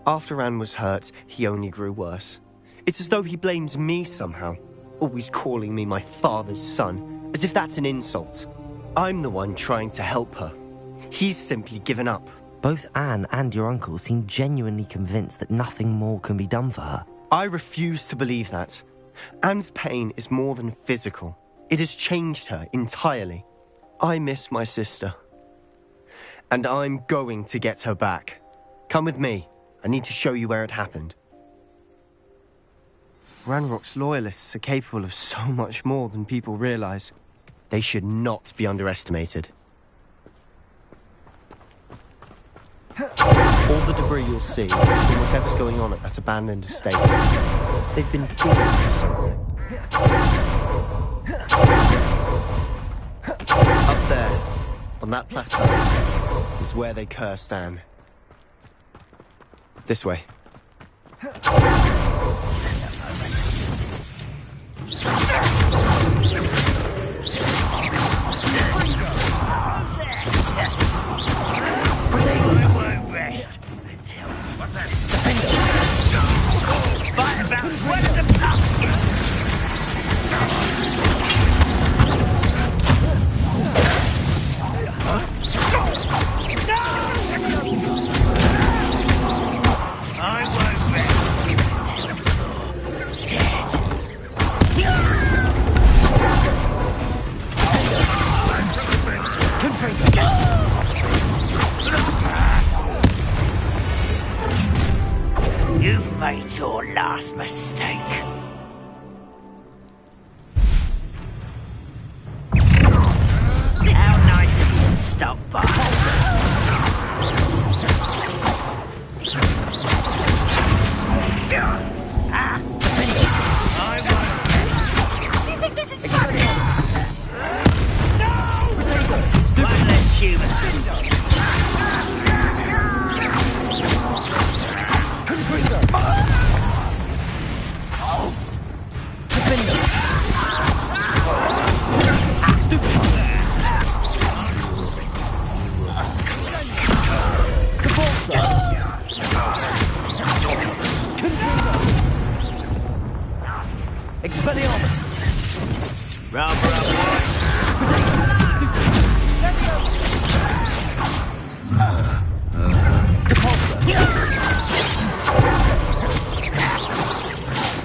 After Anne was hurt, he only grew worse. It's as though he blames me somehow, always calling me my father's son, as if that's an insult. I'm the one trying to help her. He's simply given up. Both Anne and your uncle seem genuinely convinced that nothing more can be done for her. I refuse to believe that. Anne's pain is more than physical. It has changed her entirely. I miss my sister. And I'm going to get her back. Come with me. I need to show you where it happened. Ranrock's loyalists are capable of so much more than people realize. They should not be underestimated. All the debris you'll see is from whatever's going on at that abandoned estate. They've been digging for something. Up there, on that plateau, is where they cursed Anne. This way. I won't rest until... What's that? Fight about one of the pumpkins! I won't rest until you're dead. You've made your last mistake. How nice of you to stop by. Do you think this is funny? One less human. Expelliarmus! Round for our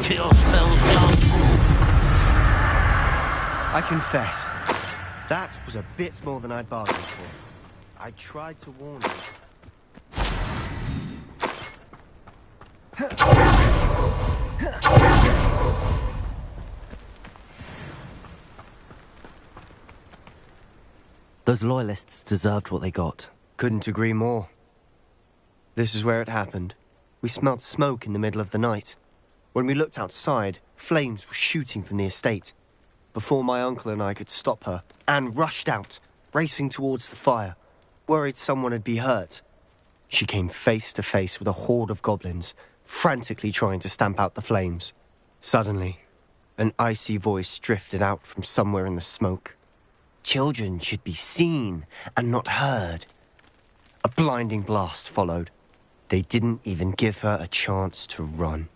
Kill spells done. I confess, that was a bit more than I'd bargained for. I tried to warn you. Those loyalists deserved what they got. Couldn't agree more. This is where it happened. We smelled smoke in the middle of the night. When we looked outside, flames were shooting from the estate. Before my uncle and I could stop her, Anne rushed out, racing towards the fire, worried someone had been hurt. She came face to face with a horde of goblins, frantically trying to stamp out the flames. Suddenly, an icy voice drifted out from somewhere in the smoke. Children should be seen and not heard. A blinding blast followed. They didn't even give her a chance to run.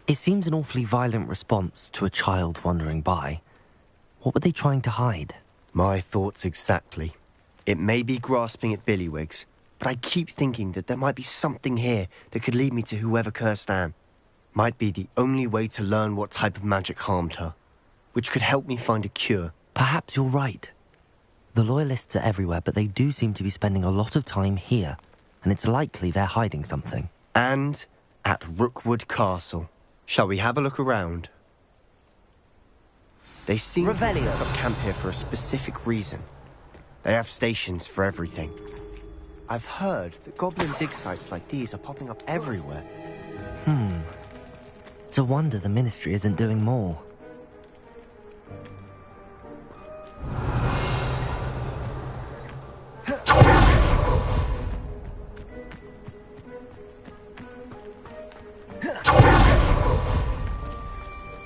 It seems an awfully violent response to a child wandering by. What were they trying to hide? My thoughts exactly. It may be grasping at Billywigs, but I keep thinking that there might be something here that could lead me to whoever cursed Anne. Might be the only way to learn what type of magic harmed her, which could help me find a cure. Perhaps you're right. The Loyalists are everywhere, but they do seem to be spending a lot of time here, and it's likely they're hiding something. And at Rookwood Castle. Shall we have a look around? They seem to have set up camp here for a specific reason. They have stations for everything. I've heard that goblin dig sites like these are popping up everywhere. It's a wonder the Ministry isn't doing more.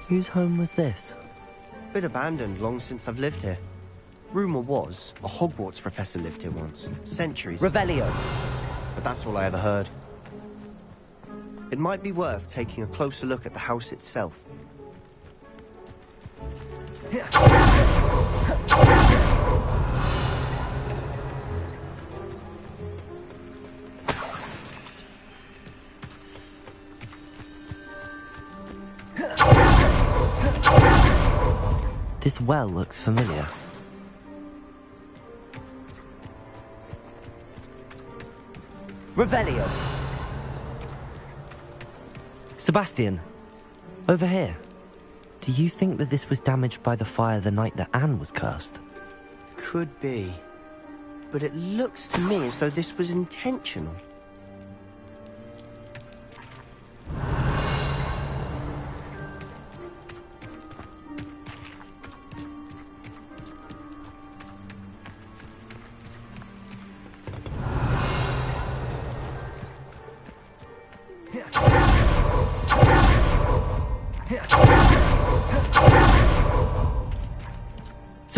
Whose home was this? Bit abandoned long since I've lived here. Rumour was a Hogwarts professor lived here once, centuries ago. Revelio. But that's all I ever heard. It might be worth taking a closer look at the house itself. This well looks familiar. Revelio. Sebastian, over here. Do you think that this was damaged by the fire the night that Anne was cursed? Could be. But it looks to me as though this was intentional.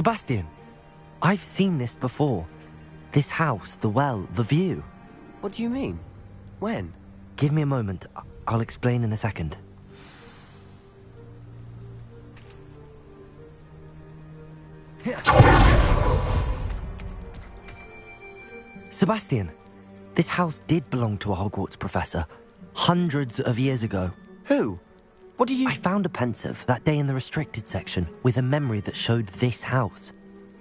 Sebastian, I've seen this before. This house, the well, the view. What do you mean? When? Give me a moment. I'll explain in a second. Sebastian, this house did belong to a Hogwarts professor, hundreds of years ago. Who? What do you... I found a pensive that day in the restricted section with a memory that showed this house.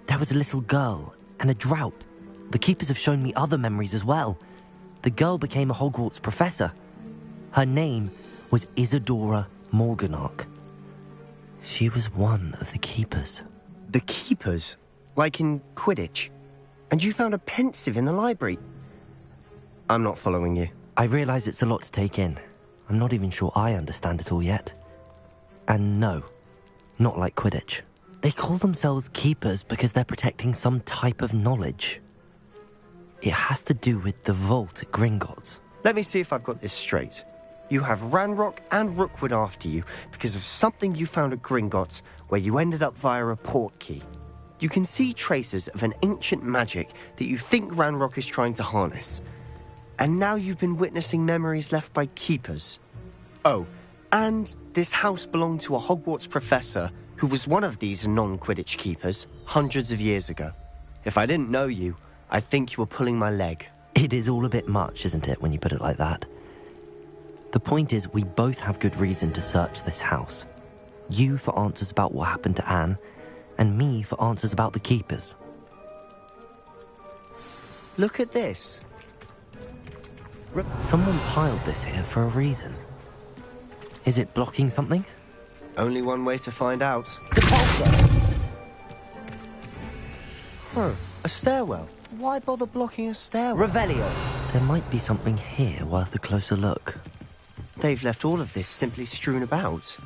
There was a little girl and a drought. The keepers have shown me other memories as well. The girl became a Hogwarts professor. Her name was Isadora Morganach. She was one of the keepers. The keepers? Like in Quidditch? And you found a pensive in the library? I'm not following you. I realise it's a lot to take in. I'm not even sure I understand it all yet. And no, not like Quidditch. They call themselves keepers because they're protecting some type of knowledge. It has to do with the vault at Gringotts. Let me see if I've got this straight. You have Ranrock and Rookwood after you because of something you found at Gringotts where you ended up via a port key. You can see traces of an ancient magic that you think Ranrock is trying to harness. And now you've been witnessing memories left by keepers. Oh, and this house belonged to a Hogwarts professor who was one of these non-Quidditch keepers hundreds of years ago. If I didn't know you, I'd think you were pulling my leg. It is all a bit much, isn't it, when you put it like that? The point is, we both have good reason to search this house. You for answers about what happened to Anne, and me for answers about the keepers. Look at this. Someone piled this here for a reason. Is it blocking something? Only one way to find out. Huh, a stairwell. Why bother blocking a stairwell? Revelio. There might be something here worth a closer look. They've left all of this simply strewn about.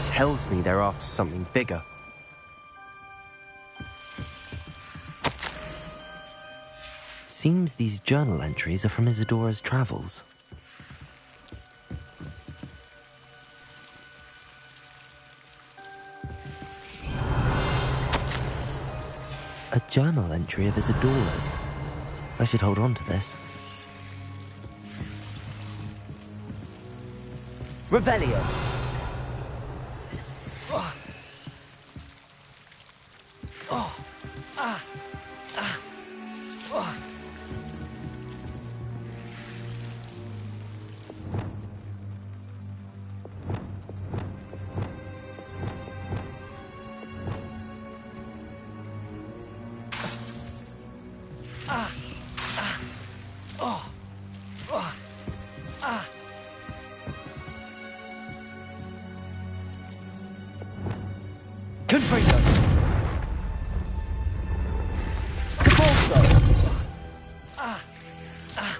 Tells me they're after something bigger. Seems these journal entries are from Isadora's travels. A journal entry of Isadora's. I should hold on to this. Revelio. Oh. Oh. Ah. Ah. Oh. Ah. Ah. Oh. Oh. Ah. Confringo. Capolso. Ah. Ah.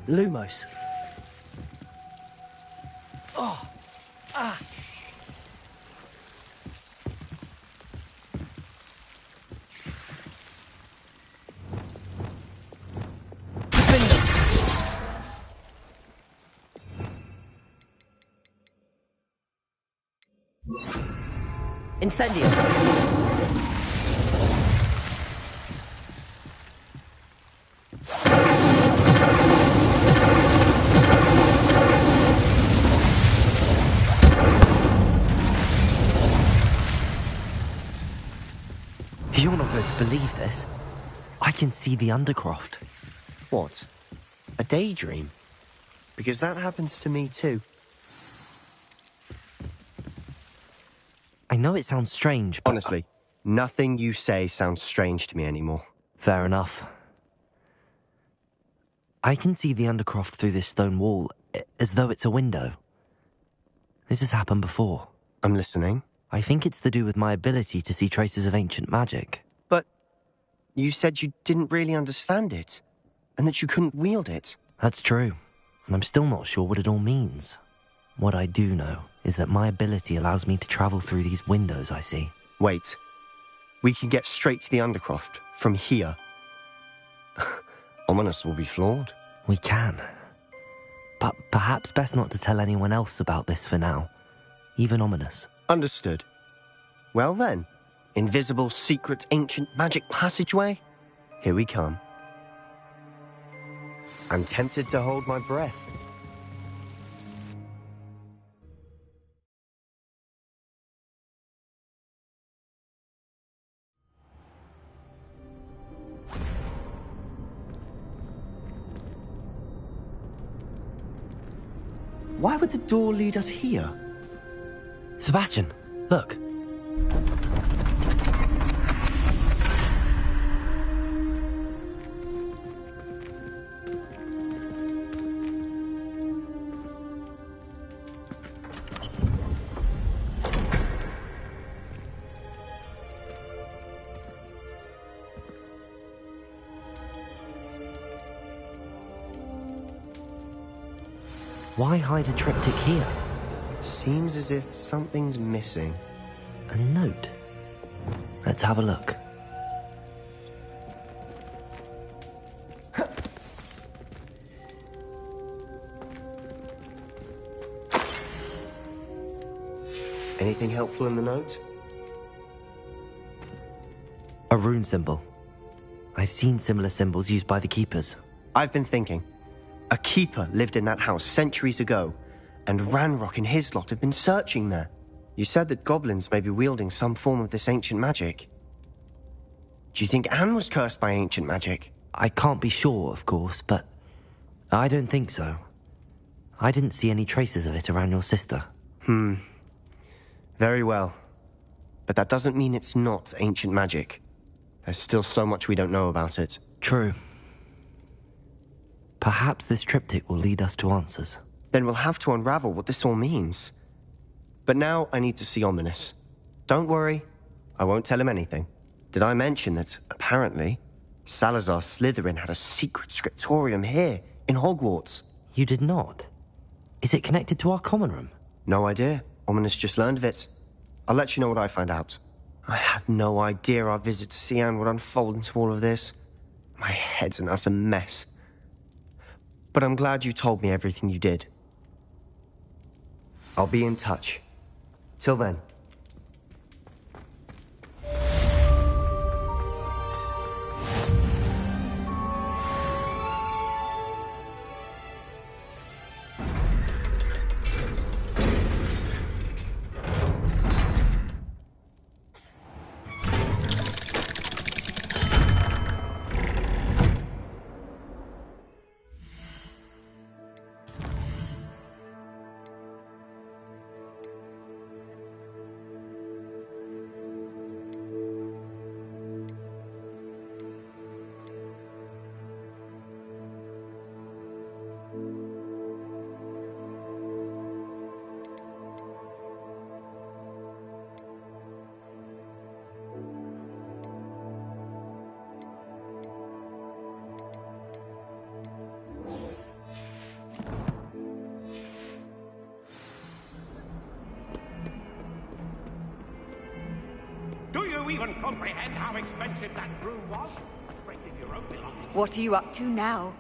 Lumos. Oh. Ah. Incendio. You're not going to believe this. I can see the Undercroft. What? A daydream? Because that happens to me too. I know it sounds strange, but... Honestly, nothing you say sounds strange to me anymore. Fair enough. I can see the Undercroft through this stone wall, as though it's a window. This has happened before. I'm listening. I think it's to do with my ability to see traces of ancient magic. But you said you didn't really understand it, and that you couldn't wield it. That's true, and I'm still not sure what it all means. What I do know is that my ability allows me to travel through these windows I see. Wait. We can get straight to the Undercroft from here. Ominous will be floored. We can. But perhaps best not to tell anyone else about this for now. Even Ominous. Understood. Well then, invisible, secret, ancient magic passageway? Here we come. I'm tempted to hold my breath. Why would the door lead us here? Sebastian, look. Why hide a triptych here? Seems as if something's missing. A note. Let's have a look. Anything helpful in the note? A rune symbol. I've seen similar symbols used by the keepers. I've been thinking. A keeper lived in that house centuries ago, and Ranrock and his lot have been searching there. You said that goblins may be wielding some form of this ancient magic. Do you think Anne was cursed by ancient magic? I can't be sure, of course, but I don't think so. I didn't see any traces of it around your sister. Very well. But that doesn't mean it's not ancient magic. There's still so much we don't know about it. True. Perhaps this triptych will lead us to answers. Then we'll have to unravel what this all means. But now I need to see Ominous. Don't worry, I won't tell him anything. Did I mention that, apparently, Salazar Slytherin had a secret scriptorium here, in Hogwarts? You did not? Is it connected to our common room? No idea. Ominous just learned of it. I'll let you know what I find out. I had no idea our visit to see Anne would unfold into all of this. My head's an utter mess. But I'm glad you told me everything you did. I'll be in touch. Till then. Do you even comprehend how expensive that room was? Breaking your own belongings. What are you up to now?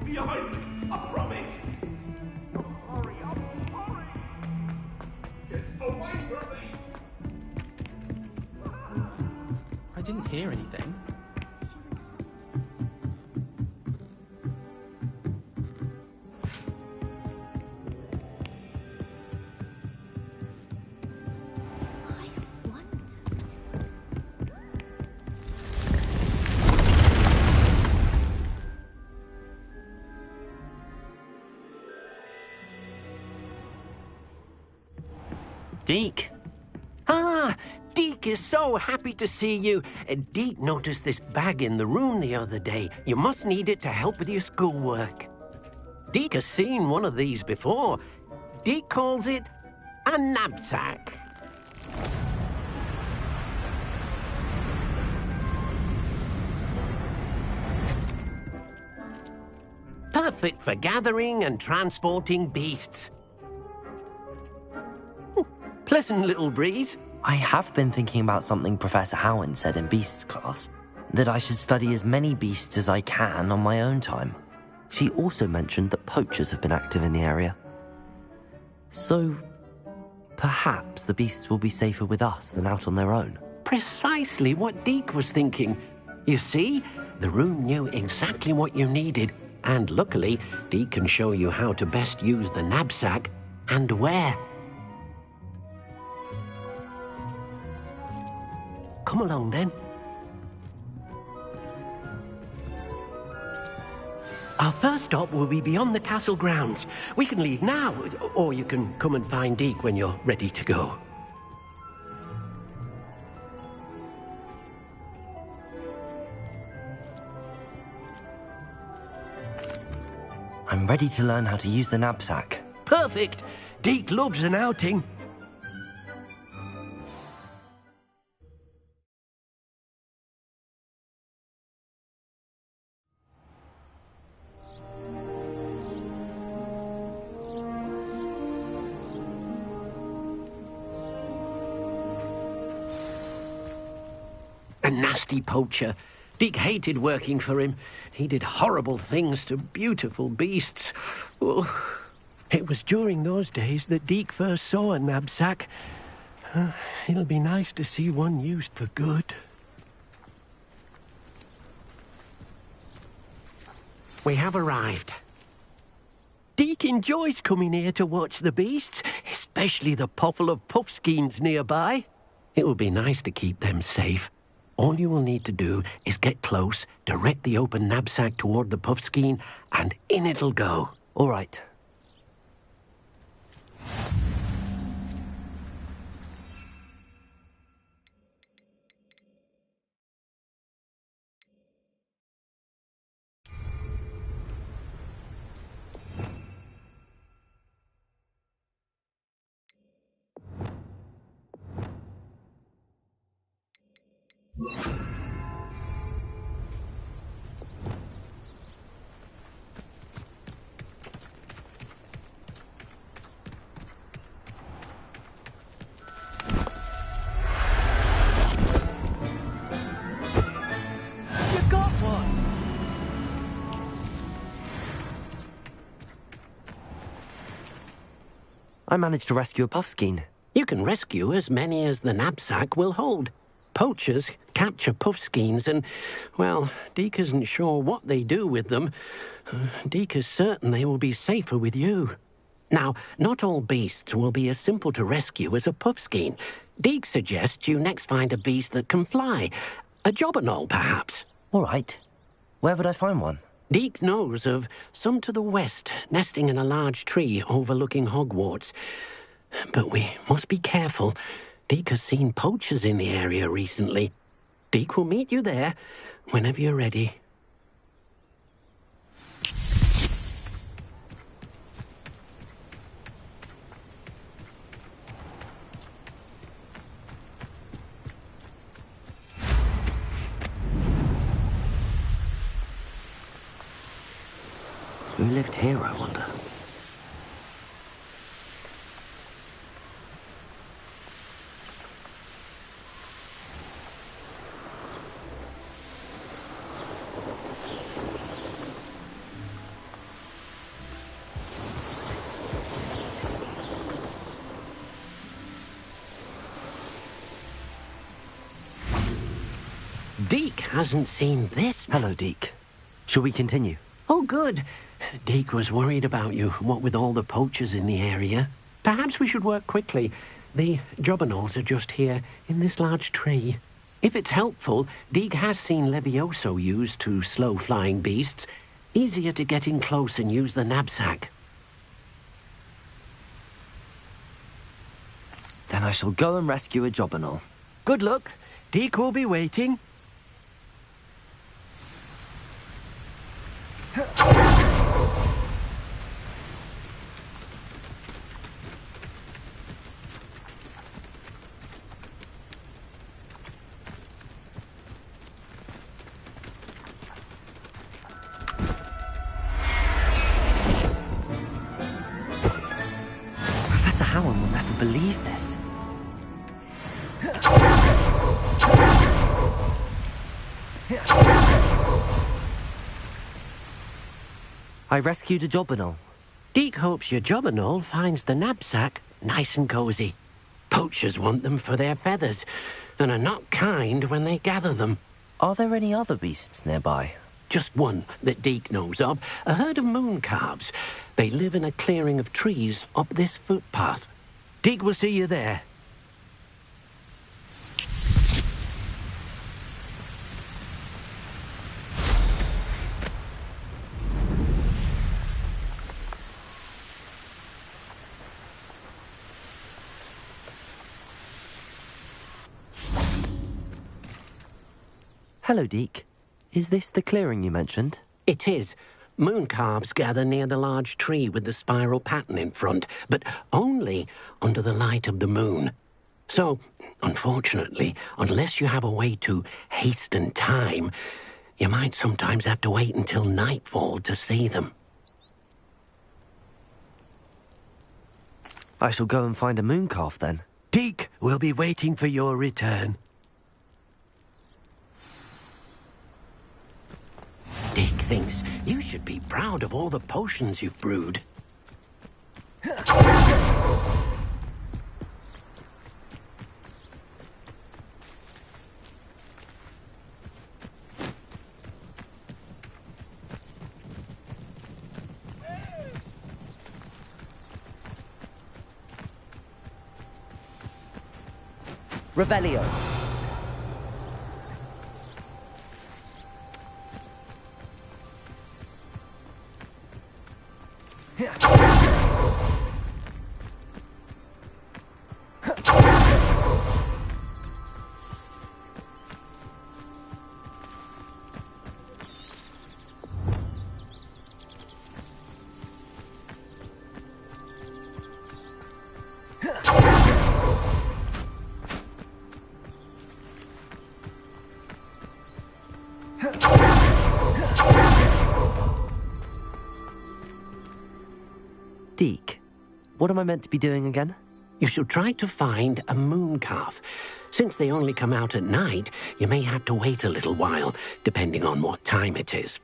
Behind me, I promise. I'm sorry, I'm sorry. Get away from me. I didn't hear anything. Deke. Ah, Deke is so happy to see you. Deke noticed this bag in the room the other day. You must need it to help with your schoolwork. Deke has seen one of these before. Deke calls it a knapsack. Perfect for gathering and transporting beasts. Pleasant little breeze. I have been thinking about something Professor Howard said in Beasts class, that I should study as many beasts as I can on my own time. She also mentioned that poachers have been active in the area. So, perhaps the beasts will be safer with us than out on their own. Precisely what Deke was thinking. You see, the room knew exactly what you needed, and luckily, Deke can show you how to best use the knapsack and where. Come along, then. Our first stop will be beyond the castle grounds. We can leave now, or you can come and find Deke when you're ready to go. I'm ready to learn how to use the knapsack. Perfect! Deke loves an outing. A nasty poacher. Deke hated working for him. He did horrible things to beautiful beasts. Oh. It was during those days that Deke first saw a knapsack. It'll be nice to see one used for good. We have arrived. Deke enjoys coming here to watch the beasts, especially the potful of puffskeins nearby. It will be nice to keep them safe. All you will need to do is get close, direct the open knapsack toward the puffskein, and in it'll go. All right. I managed to rescue a puffskein. You can rescue as many as the knapsack will hold. Poachers capture puffskeins and, well, Deke isn't sure what they do with them. Deke is certain they will be safer with you. Now, not all beasts will be as simple to rescue as a puffskein. Deke suggests you next find a beast that can fly. A jobberknoll, perhaps. All right. Where would I find one? Deke knows of some to the west, nesting in a large tree overlooking Hogwarts. But we must be careful. Deke has seen poachers in the area recently. Deke will meet you there whenever you're ready. Who lived here, I wonder? Deke hasn't seen this. Hello, Deke. Shall we continue? Oh, good. Deke was worried about you, what with all the poachers in the area. Perhaps we should work quickly. The jobberknolls are just here, in this large tree. If it's helpful, Deke has seen Levioso used to slow flying beasts. Easier to get in close and use the knapsack. Then I shall go and rescue a jobberknoll. Good luck. Deke will be waiting. Professor Howard will never believe this. I rescued a Jobberknoll. Deke hopes your Jobberknoll finds the knapsack nice and cozy. Poachers want them for their feathers, and are not kind when they gather them. Are there any other beasts nearby? Just one that Deke knows of, a herd of moon calves. They live in a clearing of trees up this footpath. Deke will see you there. Hello, Deke. Is this the clearing you mentioned? It is. Moon calves gather near the large tree with the spiral pattern in front, but only under the light of the moon. So, unfortunately, unless you have a way to hasten time, you might sometimes have to wait until nightfall to see them. I shall go and find a moon calf then. Deke will be waiting for your return. Deke thinks you should be proud of all the potions you've brewed. Revelio. Deke, what am I meant to be doing again? You should try to find a moon calf. Since they only come out at night, you may have to wait a little while, depending on what time it is.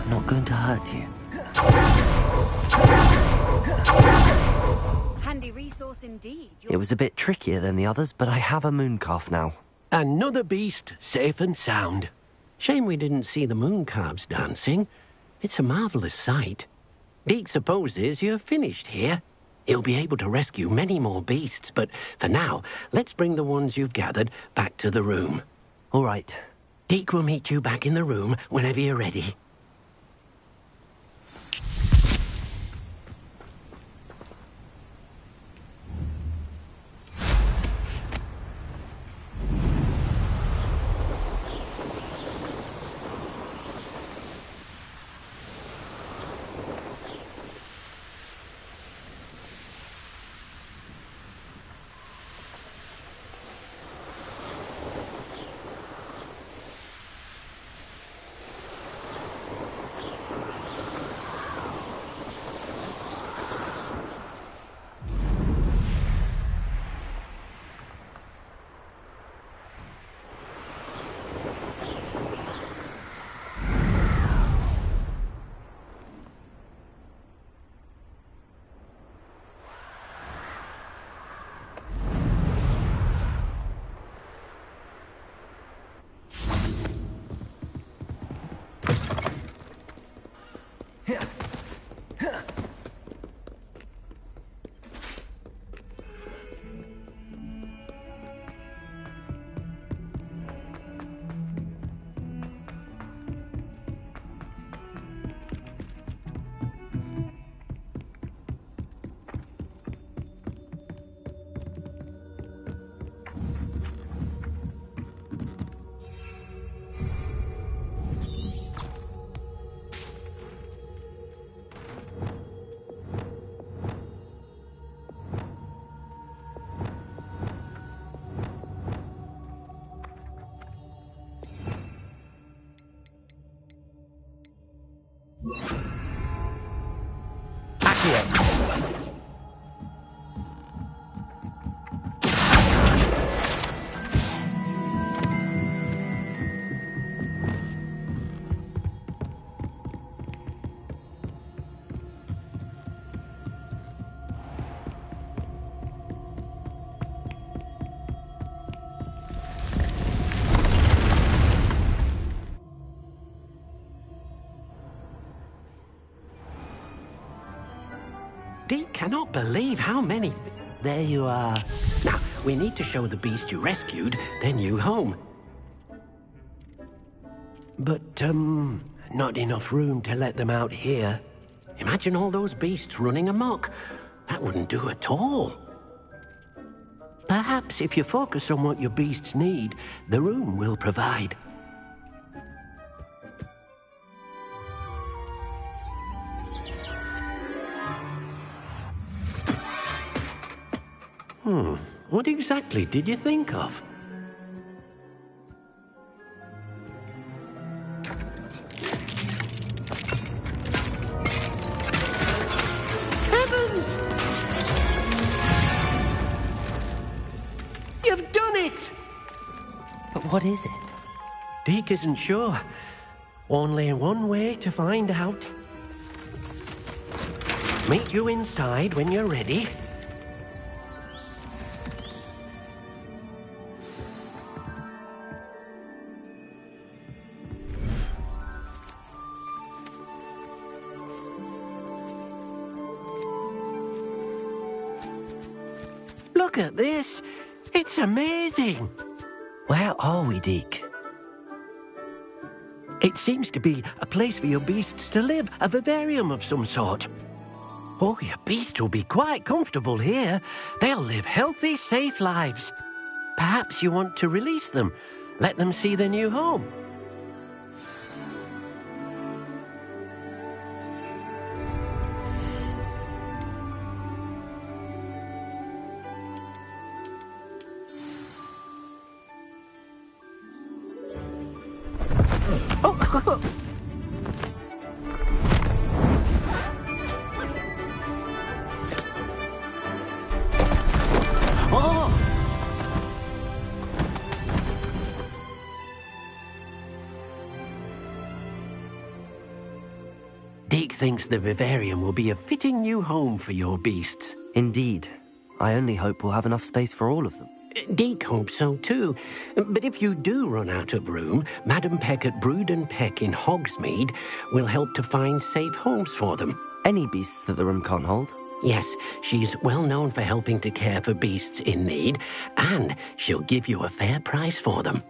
I'm not going to hurt you. Handy resource indeed. It was a bit trickier than the others, but I have a moon calf now. Another beast, safe and sound. Shame we didn't see the moon calves dancing. It's a marvellous sight. Deke supposes you're finished here. He'll be able to rescue many more beasts, but for now, let's bring the ones you've gathered back to the room. All right. Deke will meet you back in the room whenever you're ready. Deke cannot believe how many... There you are. Now, we need to show the beast you rescued their new home. But, not enough room to let them out here. Imagine all those beasts running amok. That wouldn't do at all. Perhaps if you focus on what your beasts need, the room will provide. What exactly did you think of? Heavens! You've done it! But what is it? Deke isn't sure. Only one way to find out. Meet you inside when you're ready. Look at this. It's amazing. Where are we, Deke? It seems to be a place for your beasts to live, a vivarium of some sort. Oh, your beasts will be quite comfortable here. They'll live healthy, safe lives. Perhaps you want to release them, let them see their new home. Deke thinks the vivarium will be a fitting new home for your beasts. Indeed. I only hope we'll have enough space for all of them. Deke hopes so too. But if you do run out of room, Madam Peck at Brood and Peck in Hogsmeade will help to find safe homes for them. Any beasts that the room can't hold? Yes, she's well known for helping to care for beasts in need, and she'll give you a fair price for them.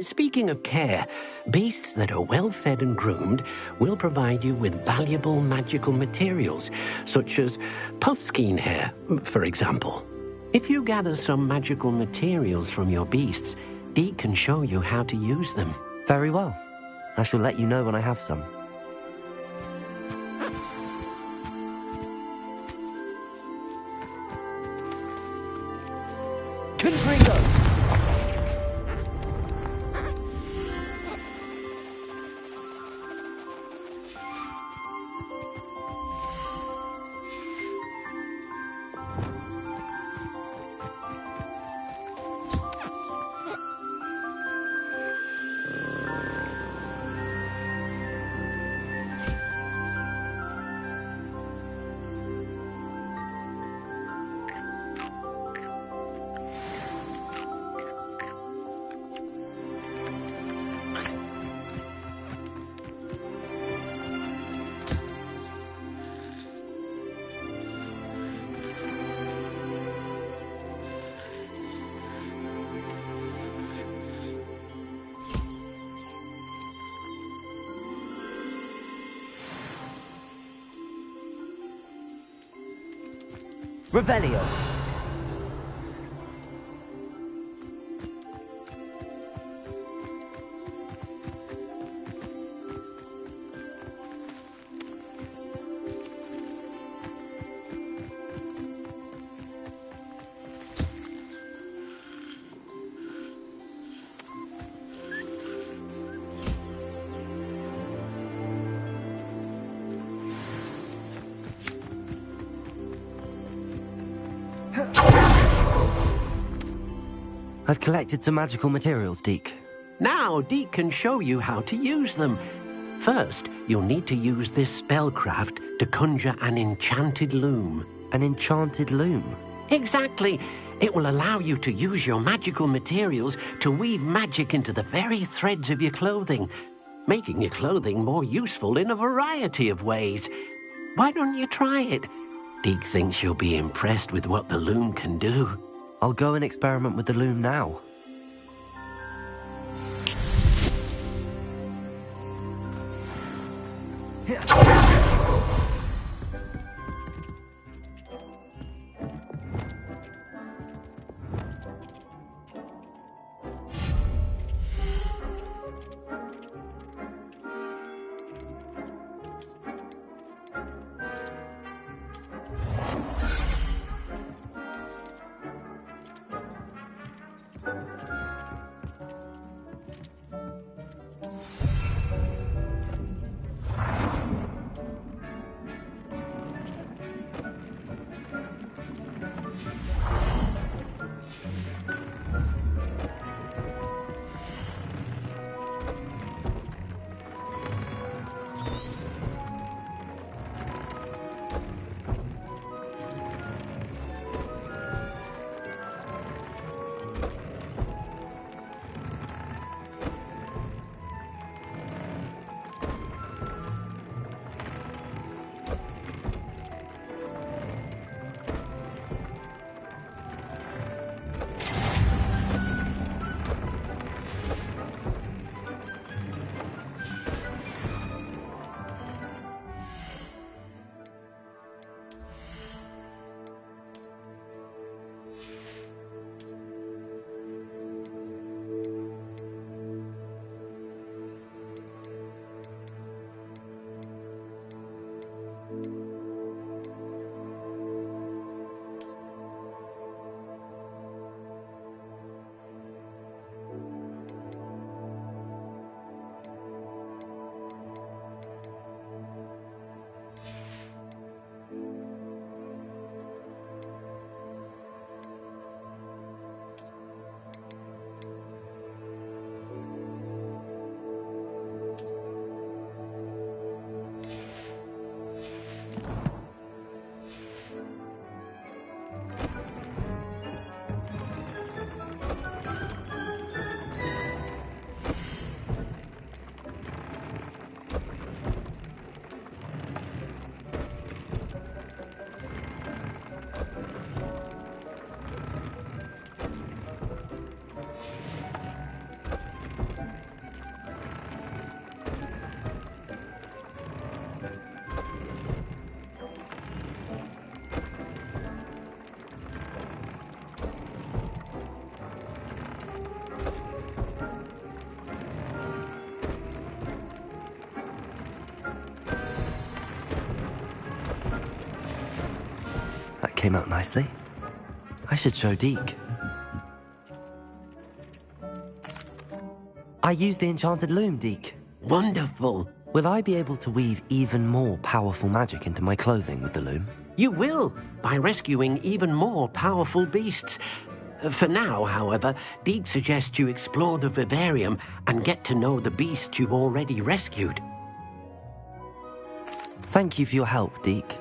Speaking of care, beasts that are well fed and groomed will provide you with valuable magical materials, such as puffskein hair, for example. If you gather some magical materials from your beasts, Deke can show you how to use them. Very well. I shall let you know when I have some. Confringo! Revelio. I've collected some magical materials, Deke. Now Deke can show you how to use them. First, you'll need to use this spellcraft to conjure an enchanted loom. An enchanted loom? Exactly. It will allow you to use your magical materials to weave magic into the very threads of your clothing, making your clothing more useful in a variety of ways. Why don't you try it? Deke thinks you'll be impressed with what the loom can do. I'll go and experiment with the loom now. Came out nicely. I should show Deke. I used the enchanted loom, Deke. Wonderful. Will I be able to weave even more powerful magic into my clothing with the loom? You will, by rescuing even more powerful beasts. For now, however, Deke suggests you explore the vivarium and get to know the beasts you've already rescued. Thank you for your help, Deke.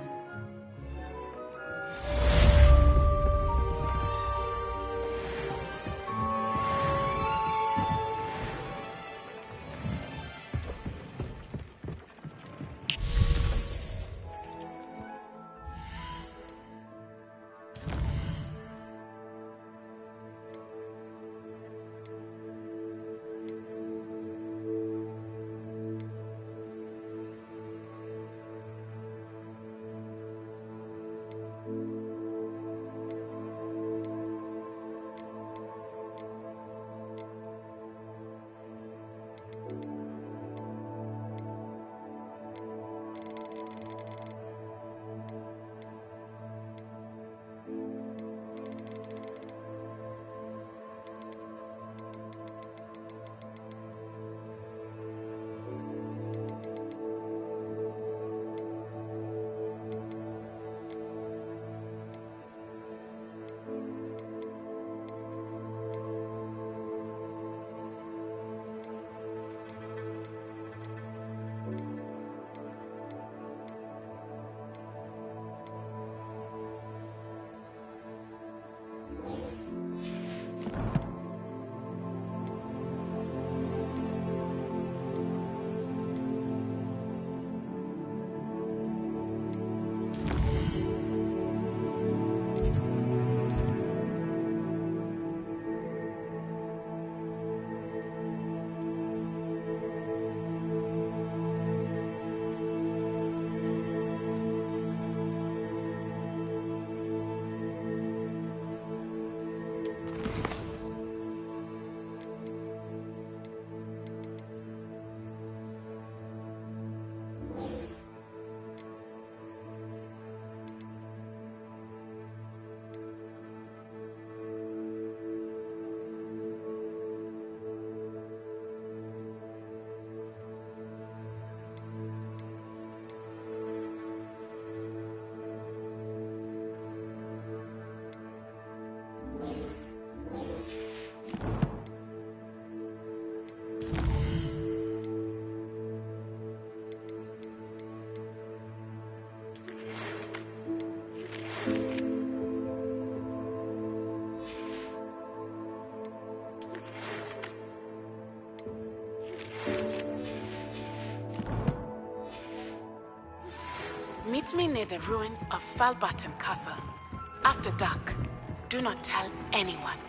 Meet me near the ruins of Falbottom Castle. After dark. Do not tell anyone.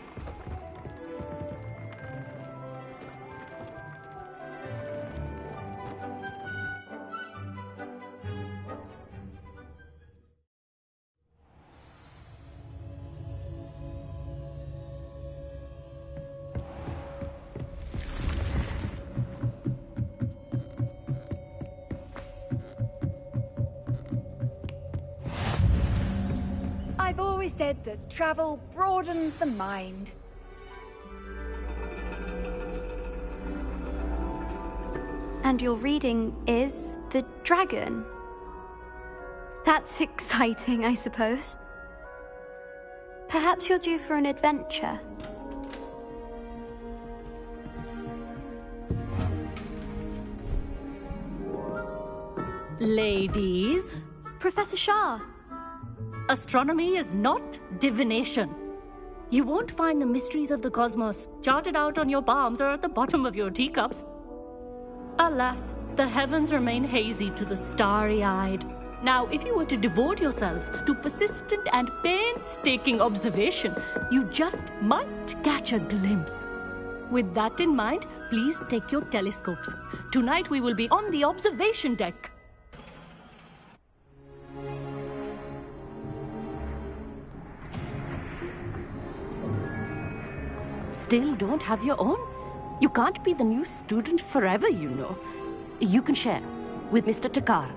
I've always said that travel broadens the mind. And your reading is The Dragon. That's exciting, I suppose. Perhaps you're due for an adventure. Ladies. Professor Shah. Astronomy is not divination. You won't find the mysteries of the cosmos charted out on your palms or at the bottom of your teacups. Alas, the heavens remain hazy to the starry-eyed. Now, if you were to devote yourselves to persistent and painstaking observation, you just might catch a glimpse. With that in mind, please take your telescopes. Tonight we will be on the observation deck. Still don't have your own? You can't be the new student forever, you know. You can share with Mr. Takar.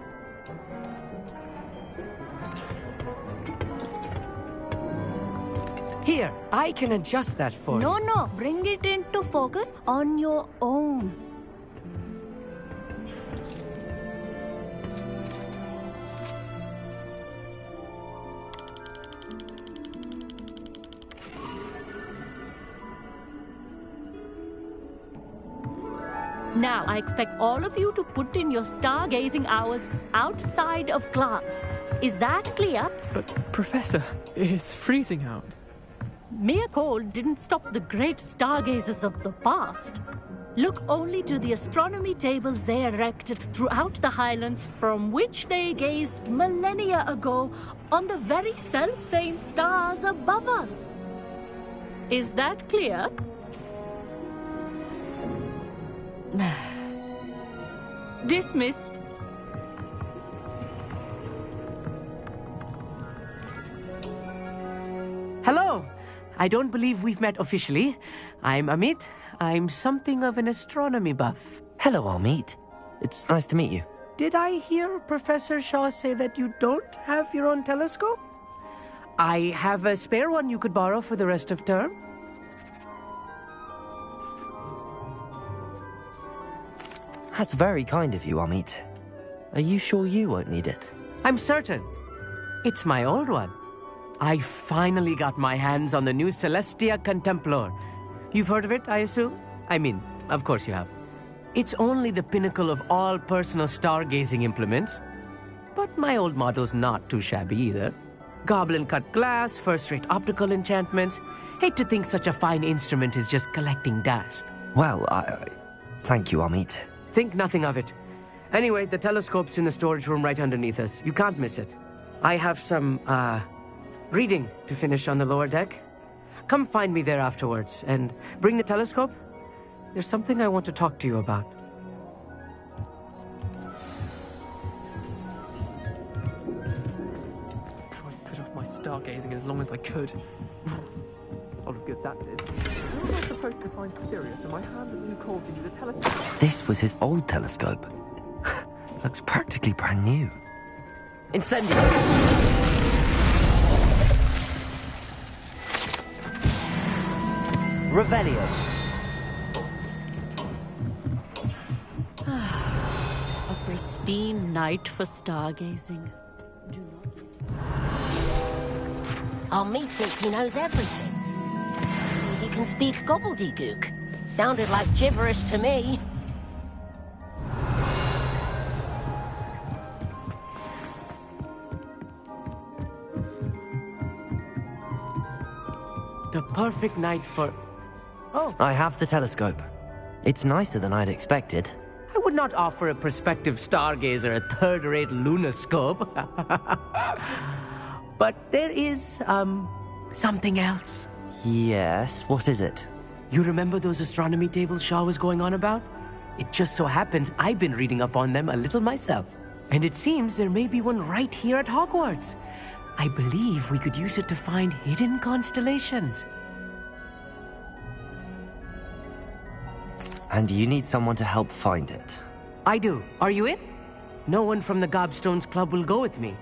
Here, I can adjust that for you. No, bring it into focus on your own. Now, I expect all of you to put in your stargazing hours outside of class. Is that clear? But, Professor, it's freezing out. Mere cold didn't stop the great stargazers of the past. Look only to the astronomy tables they erected throughout the highlands from which they gazed millennia ago on the very self-same stars above us. Is that clear? Dismissed. Hello. I don't believe we've met officially. I'm Amit. I'm something of an astronomy buff. Hello, Amit. It's nice to meet you. Did I hear Professor Shaw say that you don't have your own telescope? I have a spare one you could borrow for the rest of term. That's very kind of you, Amit. Are you sure you won't need it? I'm certain. It's my old one. I finally got my hands on the new Celestia Contemplar. You've heard of it, I assume? I mean, of course you have. It's only the pinnacle of all personal stargazing implements. But my old model's not too shabby either. Goblin-cut glass, first-rate optical enchantments. Hate to think such a fine instrument is just collecting dust. Well, thank you, Amit. Think nothing of it. Anyway, the telescope's in the storage room right underneath us. You can't miss it. I have some, reading to finish on the lower deck. Come find me there afterwards, and bring the telescope. There's something I want to talk to you about. Tried to put off my stargazing as long as I could. Lot of good that did. How was I supposed to find Sirius and my hand at new called to use a telescope? This was his old telescope. Looks practically brand new. Incendio! Revelio. A pristine night for stargazing. Amit thinks he knows everything. He can speak gobbledygook. Sounded like gibberish to me. The perfect night for... Oh. I have the telescope. It's nicer than I'd expected. I would not offer a prospective stargazer a third-rate lunoscope. But there is, something else. Yes, what is it? You remember those astronomy tables Shaw was going on about? It just so happens I've been reading up on them a little myself. And it seems there may be one right here at Hogwarts. I believe we could use it to find hidden constellations. And you need someone to help find it? I do. Are you in? No one from the Gobstones Club will go with me.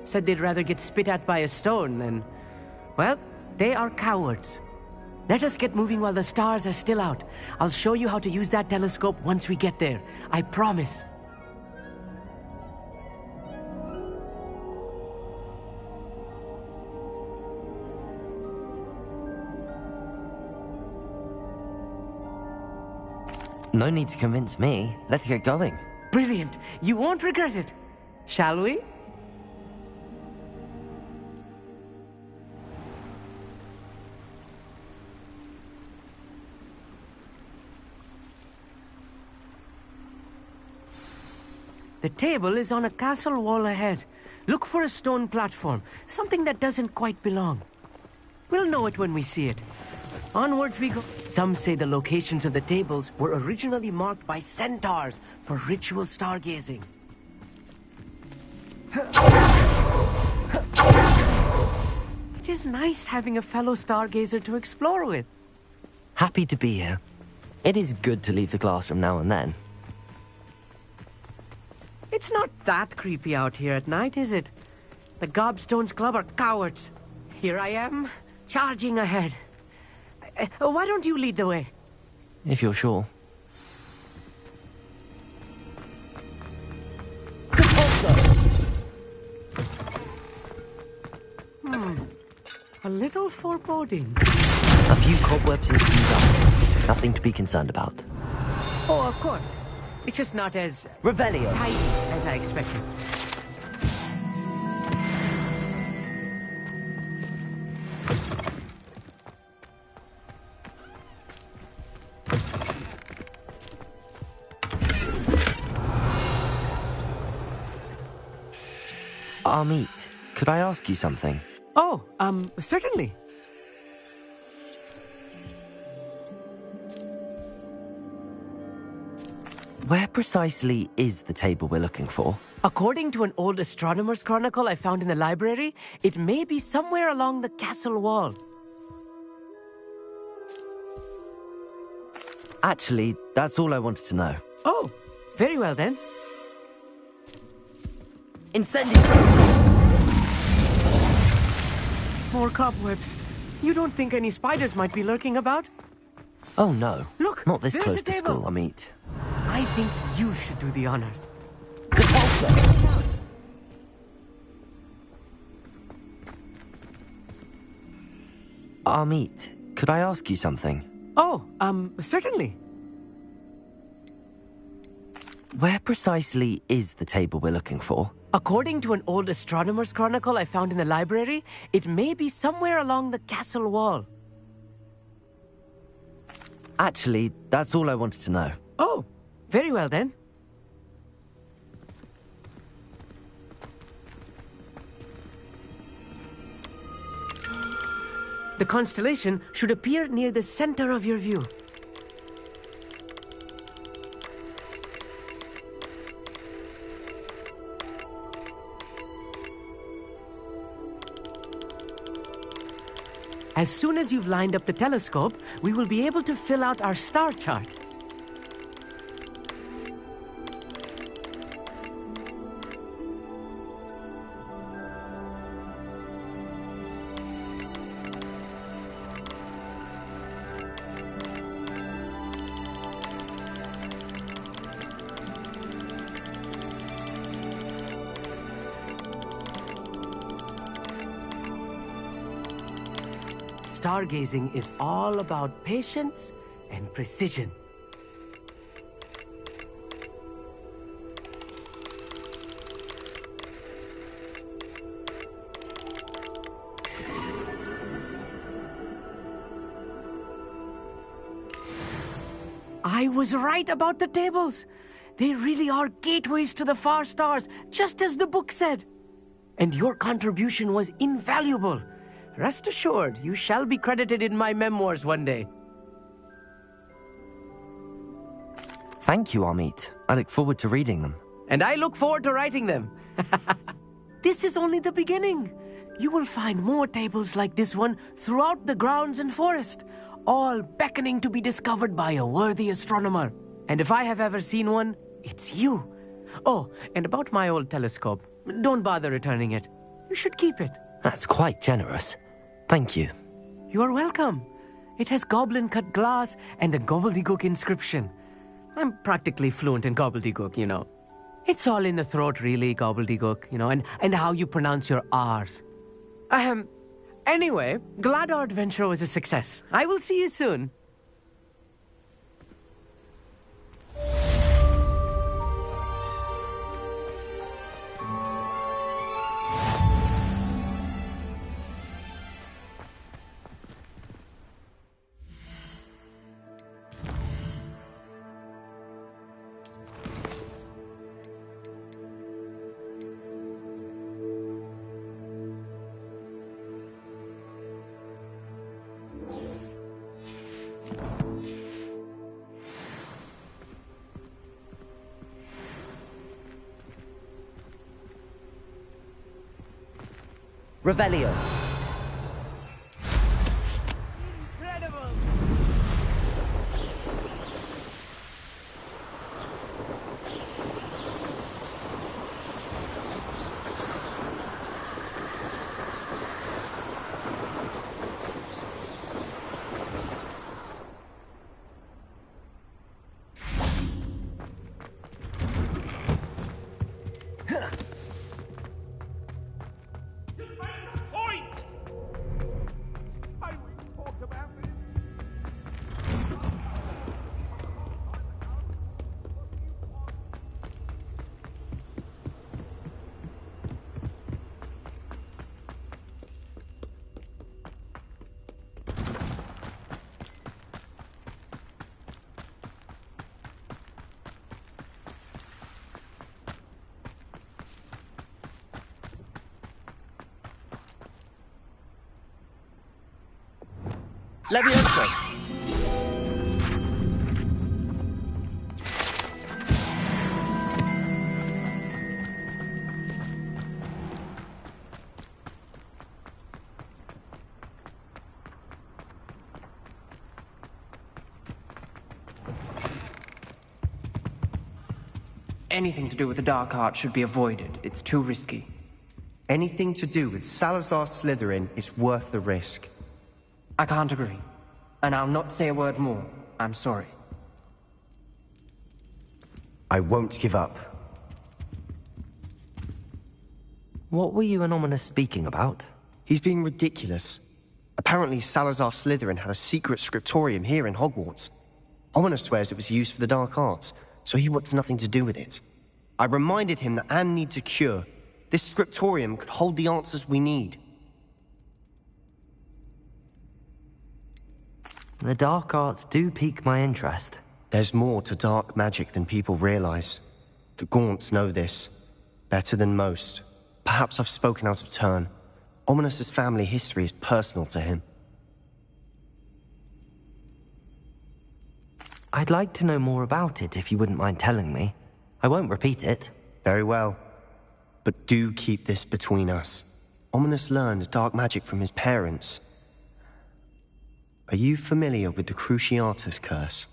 Said they'd rather get spit at by a stone than... Well, they are cowards. Let us get moving while the stars are still out. I'll show you how to use that telescope once we get there. I promise. No need to convince me. Let's get going. Brilliant. You won't regret it. Shall we? The table is on a castle wall ahead. Look for a stone platform, something that doesn't quite belong. We'll know it when we see it. Onwards we go. Some say the locations of the tables were originally marked by centaurs for ritual stargazing. It is nice having a fellow stargazer to explore with. Happy to be here. It is good to leave the classroom now and then. It's not that creepy out here at night, is it? The Gobstones Club are cowards. Here I am, charging ahead. Why don't you lead the way? If you're sure. A little foreboding. A few cobwebs and some dust. Nothing to be concerned about. Oh, of course. It's just not as... Revelio. Tidy as I expected. Amit, could I ask you something? Oh, certainly. Where precisely is the table we're looking for? According to an old astronomer's chronicle I found in the library, it may be somewhere along the castle wall. Actually, that's all I wanted to know. Oh, very well then. Incendio! More cobwebs. You don't think any spiders might be lurking about? Oh no. Look, not this there's close the to table. school, Amit. I think you should do the honors. Amit, could I ask you something? Oh, certainly. Where precisely is the table we're looking for? According to an old astronomer's chronicle I found in the library, it may be somewhere along the castle wall. Actually, that's all I wanted to know. Oh, very well then. The constellation should appear near the center of your view. As soon as you've lined up the telescope, we will be able to fill out our star chart. Stargazing is all about patience and precision. I was right about the tables. They really are gateways to the far stars, just as the book said. And your contribution was invaluable. Rest assured, you shall be credited in my memoirs one day. Thank you, Amit. I look forward to reading them. And I look forward to writing them. This is only the beginning. You will find more tables like this one throughout the grounds and forest, all beckoning to be discovered by a worthy astronomer. And if I have ever seen one, it's you. Oh, and about my old telescope, don't bother returning it. You should keep it. That's quite generous. Thank you. You are welcome. It has goblin-cut glass and a gobbledygook inscription. I'm practically fluent in gobbledygook, you know. It's all in the throat, really, gobbledygook, you know, and how you pronounce your R's. Anyway, glad our adventure was a success. I will see you soon. Revelio. Levioso! Anything to do with the dark art should be avoided. It's too risky. Anything to do with Salazar Slytherin is worth the risk. I can't agree. And I'll not say a word more. I'm sorry. I won't give up. What were you and Ominous speaking about? He's being ridiculous. Apparently Salazar Slytherin had a secret scriptorium here in Hogwarts. Ominous swears it was used for the dark arts, so he wants nothing to do with it. I reminded him that Anne needs a cure. This scriptorium could hold the answers we need. The dark arts do pique my interest. There's more to dark magic than people realize. The Gaunts know this. Better than most. Perhaps I've spoken out of turn. Ominous's family history is personal to him. I'd like to know more about it if you wouldn't mind telling me. I won't repeat it. Very well. But do keep this between us. Ominous learned dark magic from his parents. Are you familiar with the Cruciatus Curse?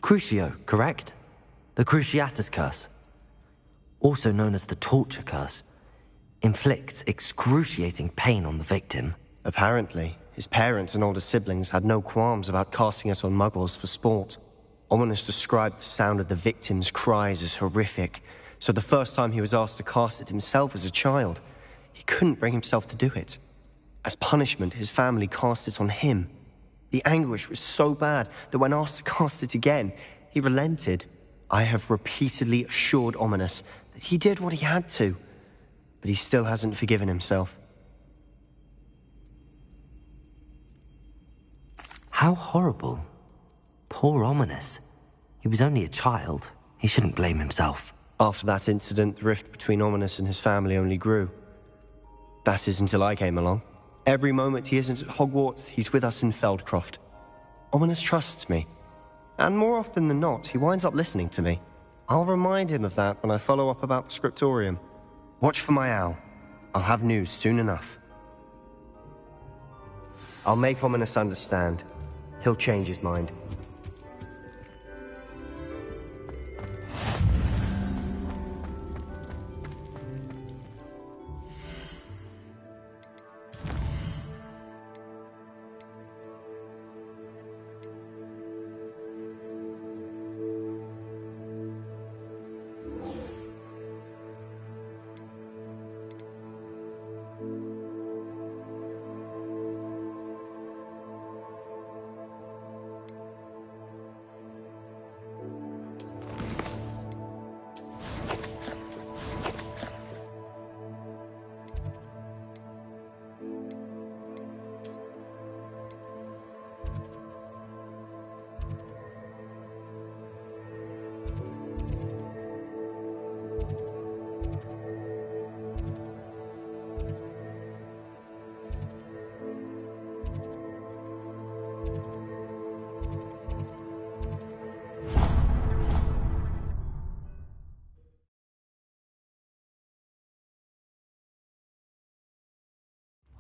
Crucio, correct? The Cruciatus Curse. Also known as the Torture Curse. Inflicts excruciating pain on the victim. Apparently, his parents and older siblings had no qualms about casting it on muggles for sport. Ominous described the sound of the victim's cries as horrific, so the first time he was asked to cast it himself as a child, he couldn't bring himself to do it. As punishment, his family cast it on him. The anguish was so bad that when asked to cast it again, he relented. I have repeatedly assured Ominous that he did what he had to, but he still hasn't forgiven himself. How horrible. Poor Ominous. He was only a child. He shouldn't blame himself. After that incident, the rift between Ominous and his family only grew. That is until I came along. Every moment he isn't at Hogwarts, he's with us in Feldcroft. Ominous trusts me. And more often than not, he winds up listening to me. I'll remind him of that when I follow up about the scriptorium. Watch for my owl. I'll have news soon enough. I'll make Ominous understand. He'll change his mind.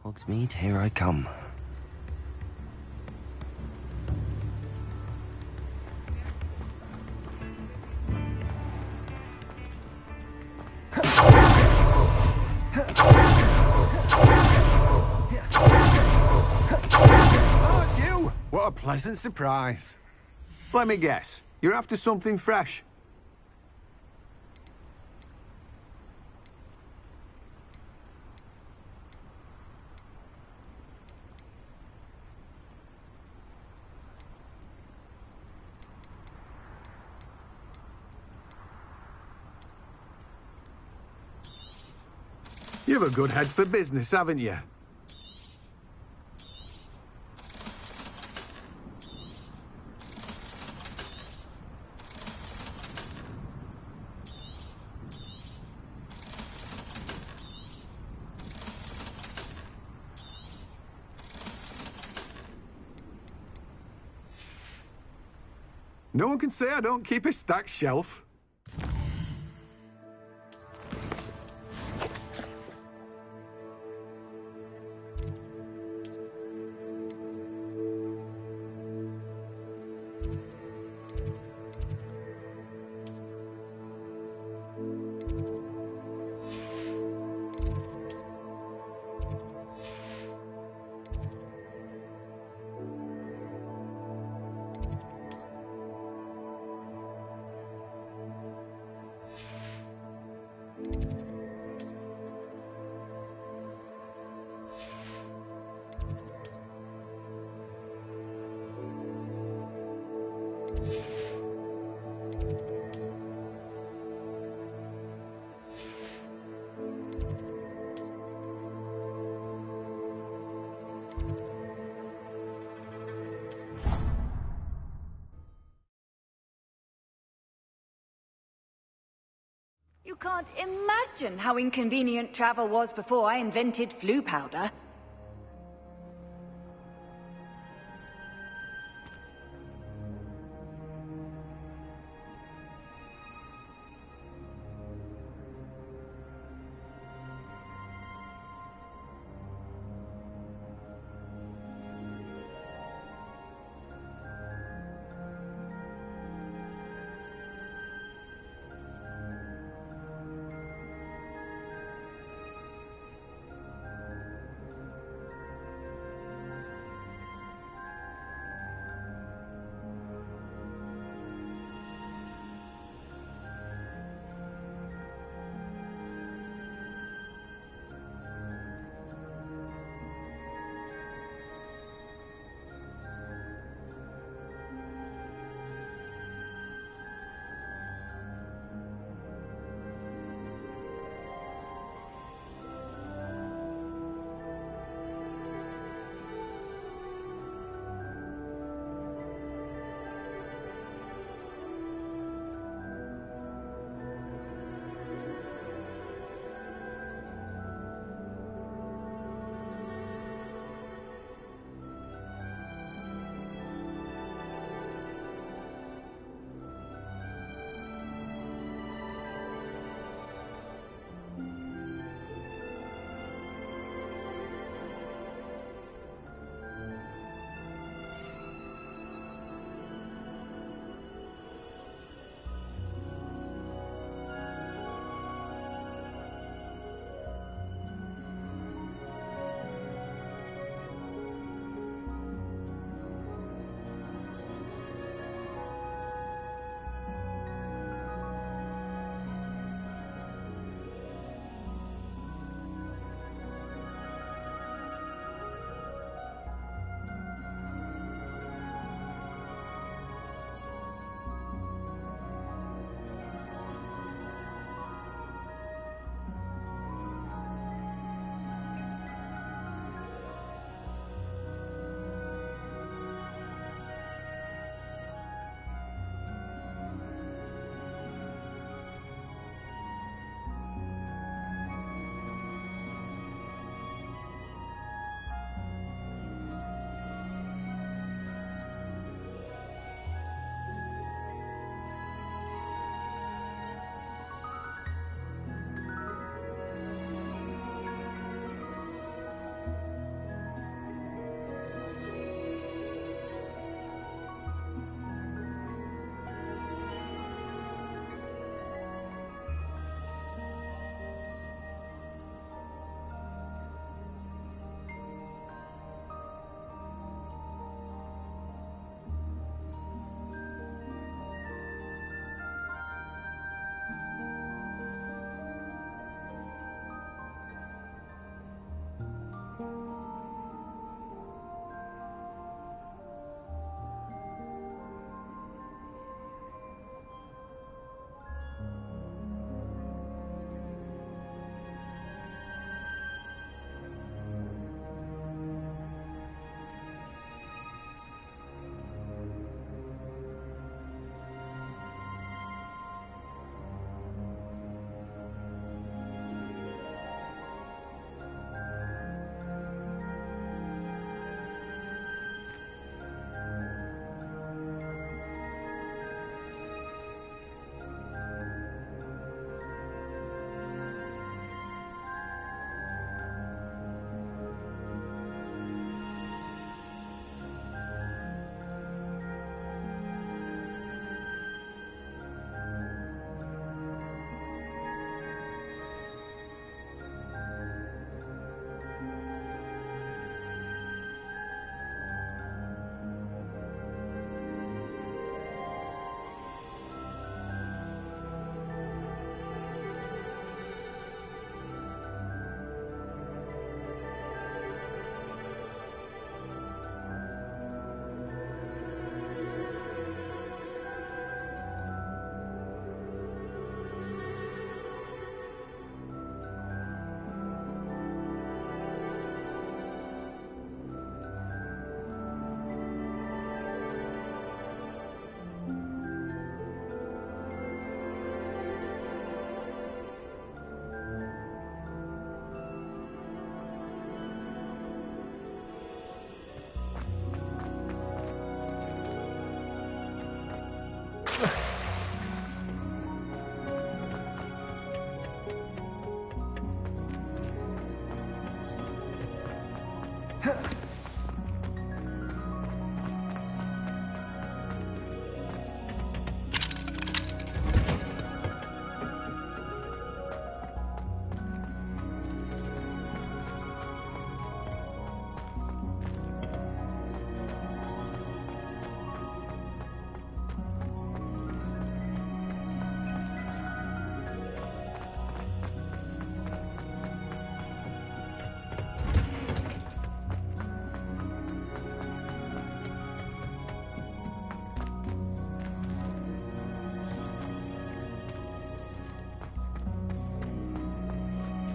Hogsmeade, here I come. Oh, it's you! What a pleasant surprise. Let me guess, you're after something fresh? You've a good head for business, haven't you? No one can say I don't keep a stacked shelf. You can't imagine how inconvenient travel was before I invented flu powder.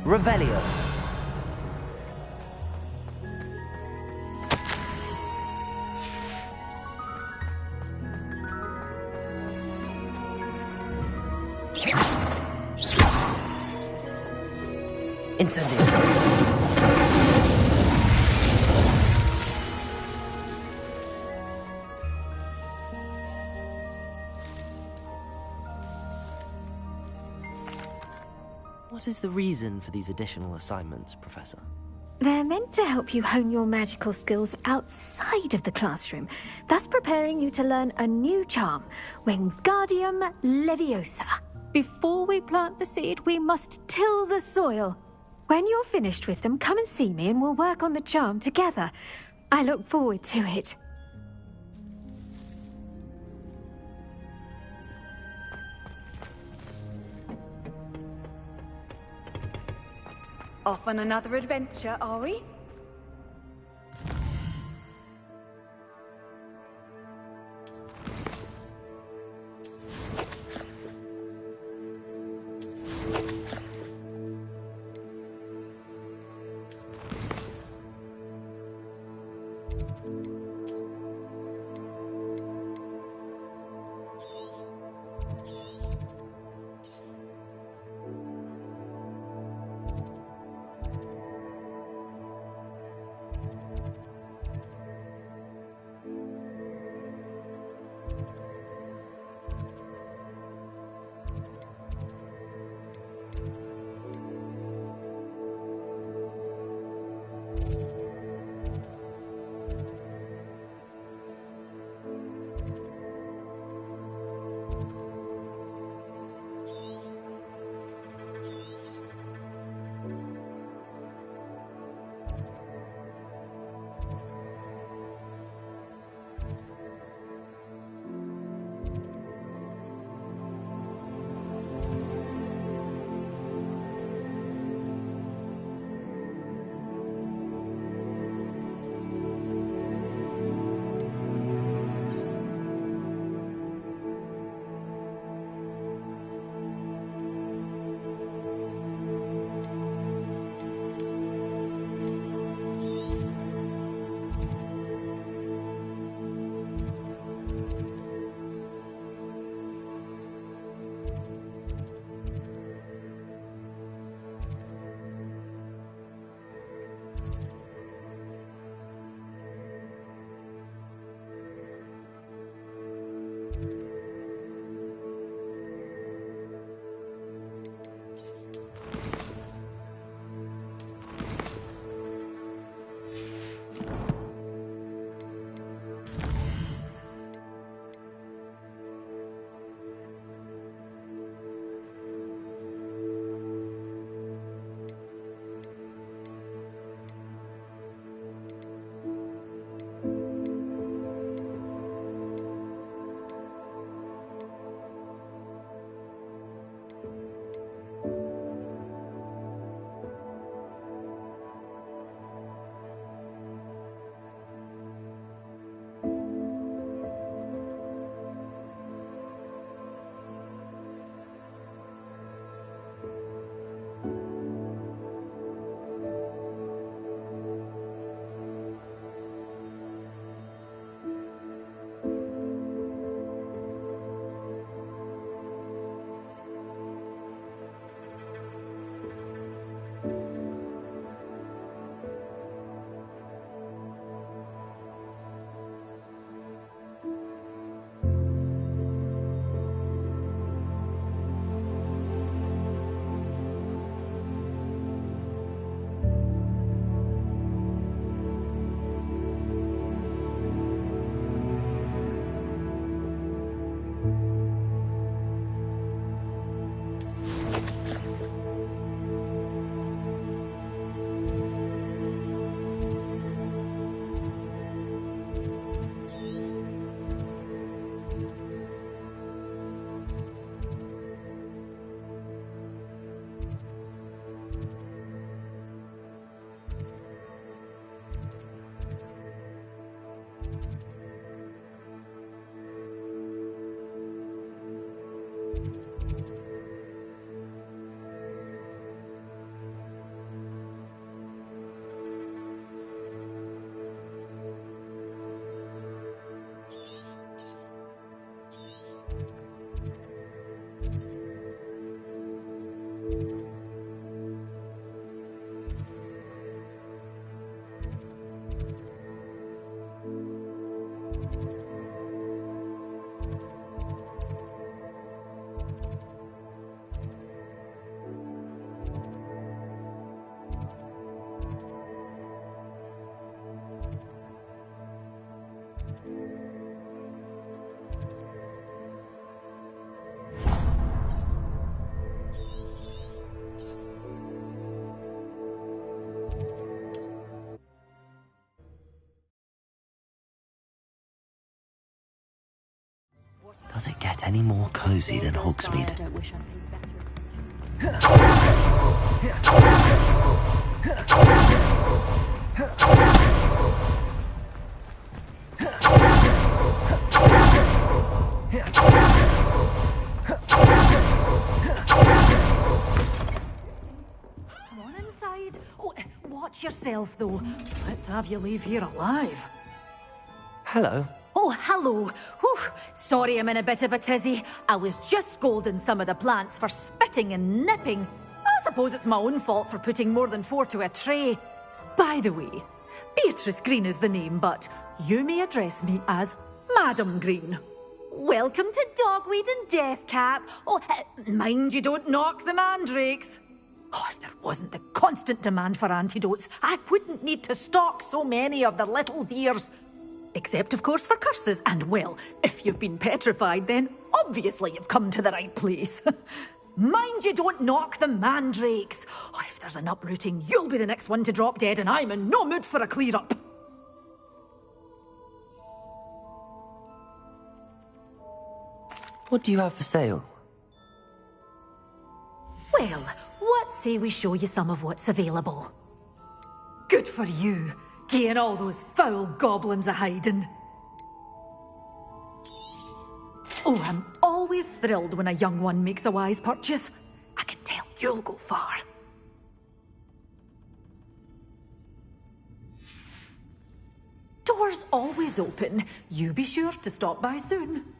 Revelio. Incendio. What is the reason for these additional assignments, Professor? They're meant to help you hone your magical skills outside of the classroom, thus preparing you to learn a new charm, Wingardium Leviosa. Before we plant the seed, we must till the soil. When you're finished with them, come and see me and we'll work on the charm together. I look forward to it. Off on another adventure, are we? Does it get any more cozy than Hogsmeade? Come on inside. Oh, watch yourself, though. Let's have you leave here alive. Hello. Oh, hello. Whew. Sorry I'm in a bit of a tizzy. I was just scolding some of the plants for spitting and nipping. I suppose it's my own fault for putting more than 4 to a tray. By the way, Beatrice Green is the name, but you may address me as Madam Green. Welcome to Dogweed and Deathcap. Oh, mind you don't knock the mandrakes. Oh, if there wasn't the constant demand for antidotes, I wouldn't need to stock so many of the little dears. Except, of course, for curses. And, well, if you've been petrified, then obviously you've come to the right place. Mind you don't knock the mandrakes. Oh, if there's an uprooting, you'll be the next one to drop dead, and I'm in no mood for a clear-up. What do you have for sale? Well, what say we show you some of what's available? Good for you. Getting all those foul goblins a-hiding. Oh, I'm always thrilled when a young one makes a wise purchase. I can tell you'll go far. Doors always open. You be sure to stop by soon.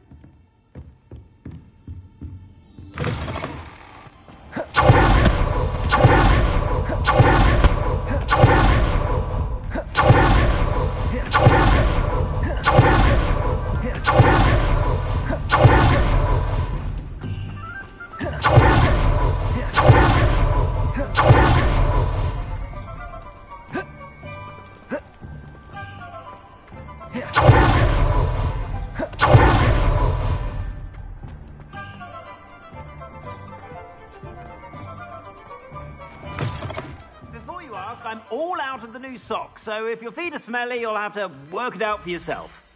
Before you ask, I'm all out of the new socks, so if your feet are smelly, you'll have to work it out for yourself.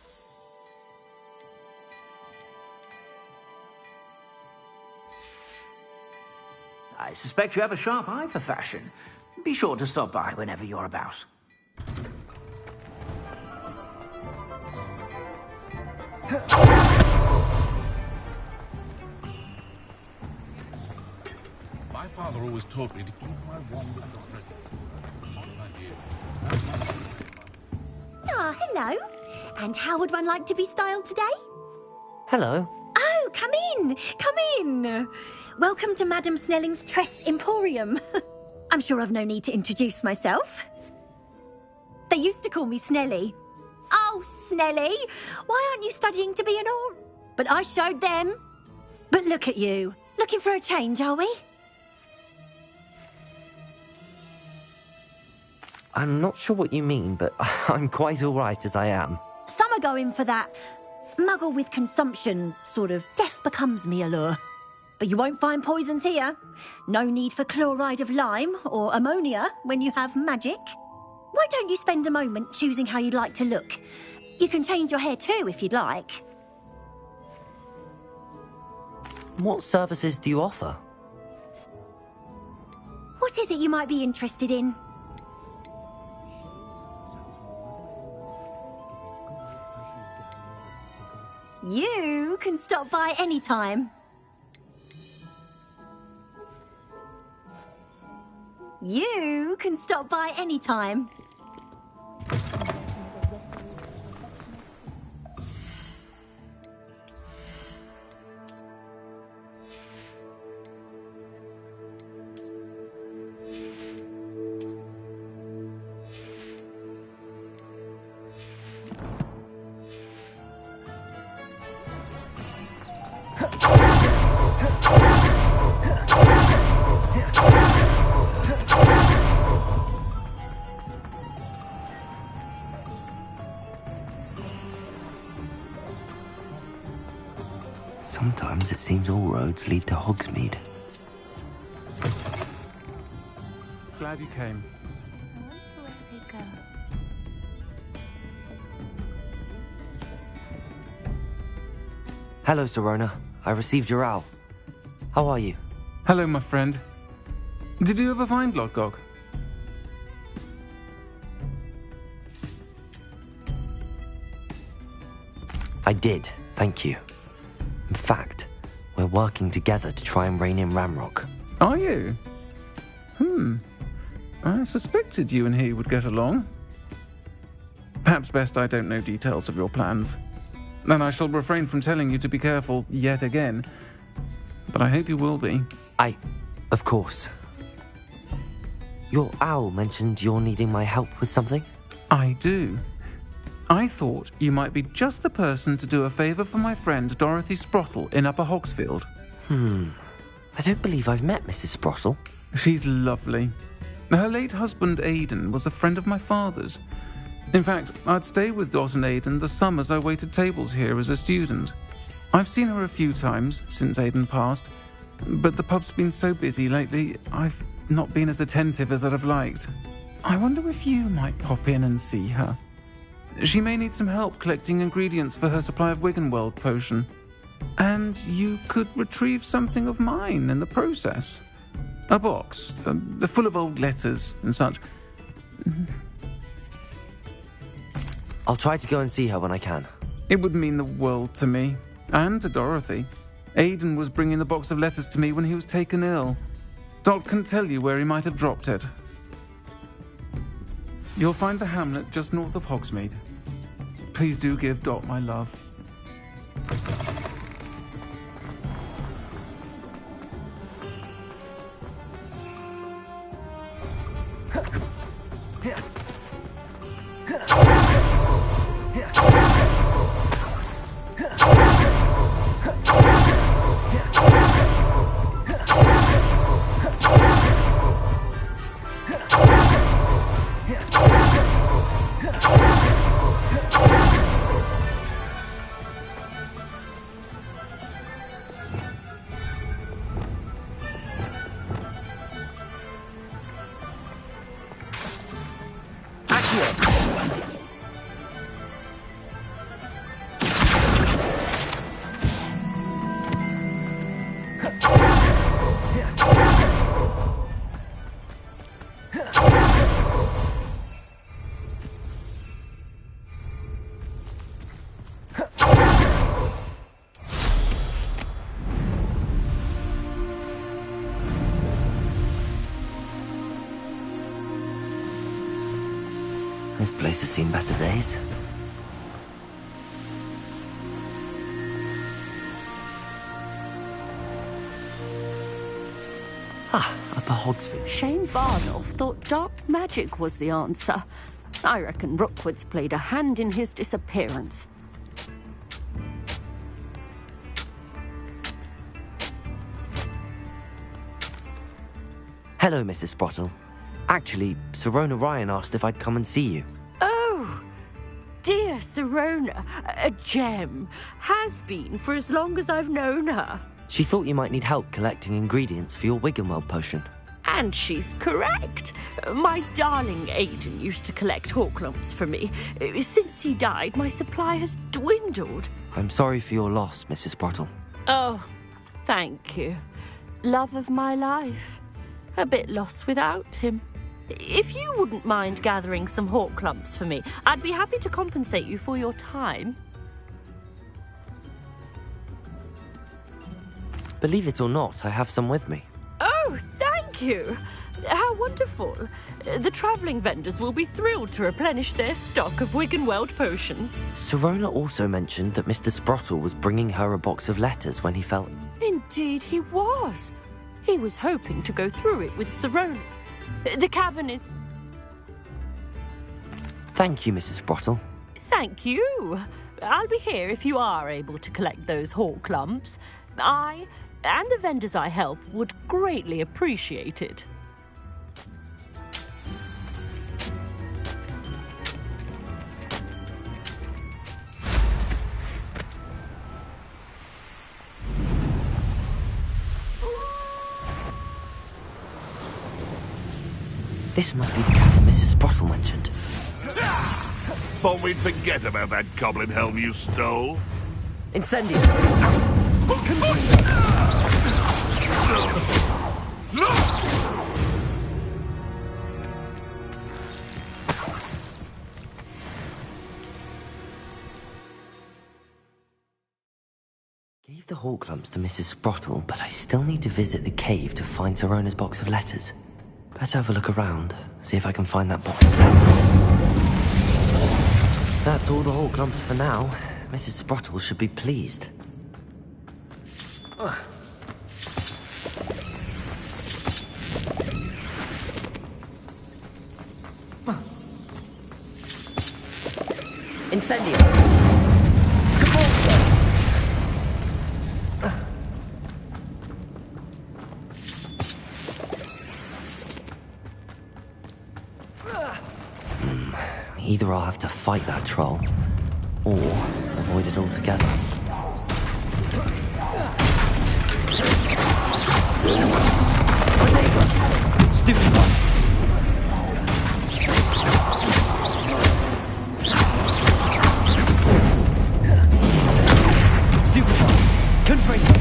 I suspect you have a sharp eye for fashion. Be sure to stop by whenever you're about. My father always taught me to keep my wand at the Ah, hello. And how would one like to be styled today? Hello. Oh, come in. Come in. Welcome to Madam Snelling's Tress Emporium. I'm sure I've no need to introduce myself. They used to call me Snelly. Oh, Snelly, why aren't you studying to be an all... But I showed them. But look at you. Looking for a change, are we? I'm not sure what you mean, but I'm quite all right as I am. Some are going for that muggle with consumption, sort of death becomes me allure. But you won't find poisons here. No need for chloride of lime or ammonia when you have magic. Why don't you spend a moment choosing how you'd like to look? You can change your hair too if you'd like. What services do you offer? What is it you might be interested in? You can stop by any time. You can stop by any time. it seems all roads lead to Hogsmeade. Glad you came. Hello, Sirona. I received your owl. How are you? Hello, my friend. Did you ever find Lodgok? I did, thank you. In fact, we're working together to try and rein in Ramrock. Are you? I suspected you and he would get along. Perhaps best I don't know details of your plans. And I shall refrain from telling you to be careful yet again. But I hope you will be. Of course. Your owl mentioned you're needing my help with something? I do. I thought you might be just the person to do a favour for my friend Dorothy Sprottle in Upper Hogsfield. I don't believe I've met Mrs. Sprottle. She's lovely. Her late husband Aidan was a friend of my father's. In fact, I'd stay with Dot and Aidan the summers I waited tables here as a student. I've seen her a few times since Aidan passed, but the pub's been so busy lately, I've not been as attentive as I'd have liked. I wonder if you might pop in and see her. She may need some help collecting ingredients for her supply of Wiggenweld potion. And you could retrieve something of mine in the process. A box, full of old letters and such. I'll try to go and see her when I can. It would mean the world to me, and to Dorothy. Aidan was bringing the box of letters to me when he was taken ill. Dot can tell you where he might have dropped it. You'll find the hamlet just north of Hogsmeade. Please do give Dot my love. This place has seen better days. Upper Hogsfield. Shane Barnoff thought dark magic was the answer. I reckon Rookwood's played a hand in his disappearance. Hello, Mrs. Sprottle. Actually, Sirona Ryan asked if I'd come and see you. Oh, dear Sirona, a gem. Has been for as long as I've known her. She thought you might need help collecting ingredients for your Wiggenweld potion. And she's correct. My darling Aidan used to collect Horklumps for me. Since he died, my supply has dwindled. I'm sorry for your loss, Mrs. Sprottle. Oh, thank you. Love of my life. A bit lost without him. If you wouldn't mind gathering some Horklumps for me, I'd be happy to compensate you for your time. Believe it or not, I have some with me. Oh, thank you. How wonderful. The travelling vendors will be thrilled to replenish their stock of Wiggenweld potion. Sirona also mentioned that Mr. Sprottle was bringing her a box of letters when he fell... Indeed he was. He was hoping to go through it with Sirona. The cavern is... Thank you, Mrs. Sprottle. Thank you. I'll be here if you are able to collect those Horklumps. I, and the vendors I help, would greatly appreciate it. This must be the cap Mrs. Sprottle mentioned. Thought we'd forget about that goblin helm you stole. Incendio! Gave the hawk lumps to Mrs. Sprottle, but I still need to visit the cave to find Sirona's box of letters. Better have a look around, see if I can find that box of letters. That's all the hawk lumps for now. Mrs. Sprottle should be pleased. Incendio! Either I'll have to fight that troll, or avoid it altogether. Stupid one! Stupid one! Confringo!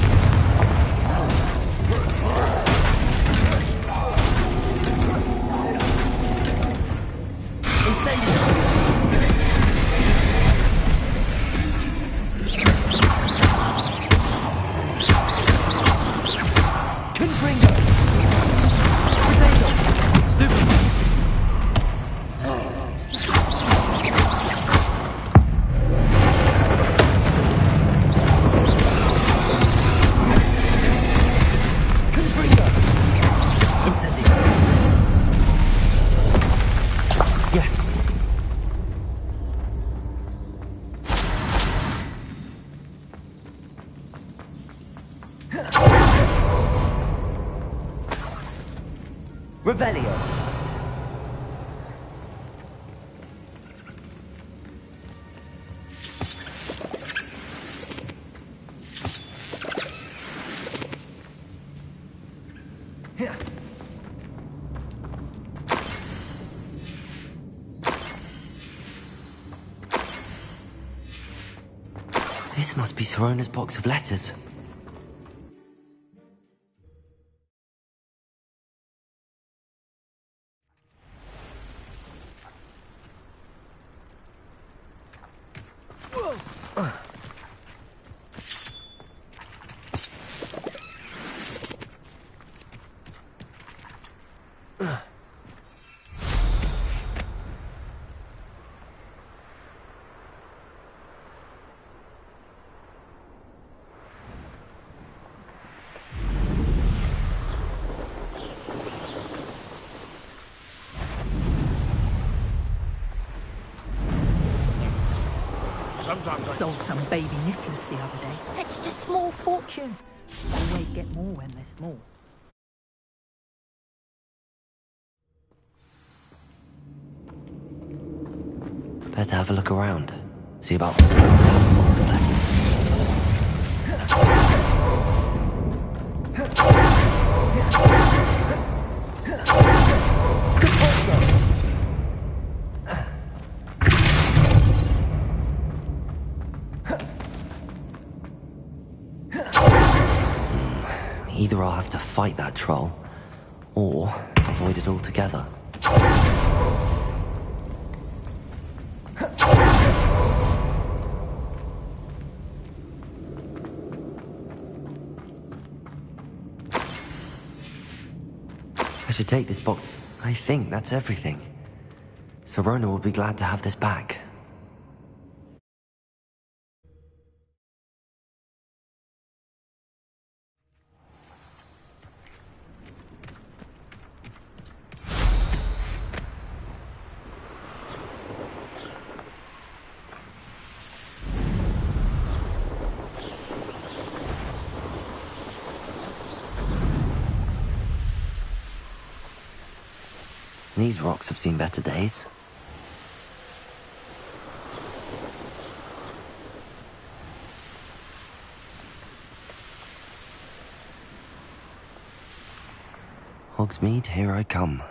Revelio. This must be Sirona's box of letters. Sold some baby nifflers the other day. Fetched a small fortune. Always get more when they're small. Better have a look around. See about the box of letters. Either I'll have to fight that troll, or avoid it altogether. I should take this box. I think that's everything. Sirona will be glad to have this back. These rocks have seen better days. Hogsmeade, here I come.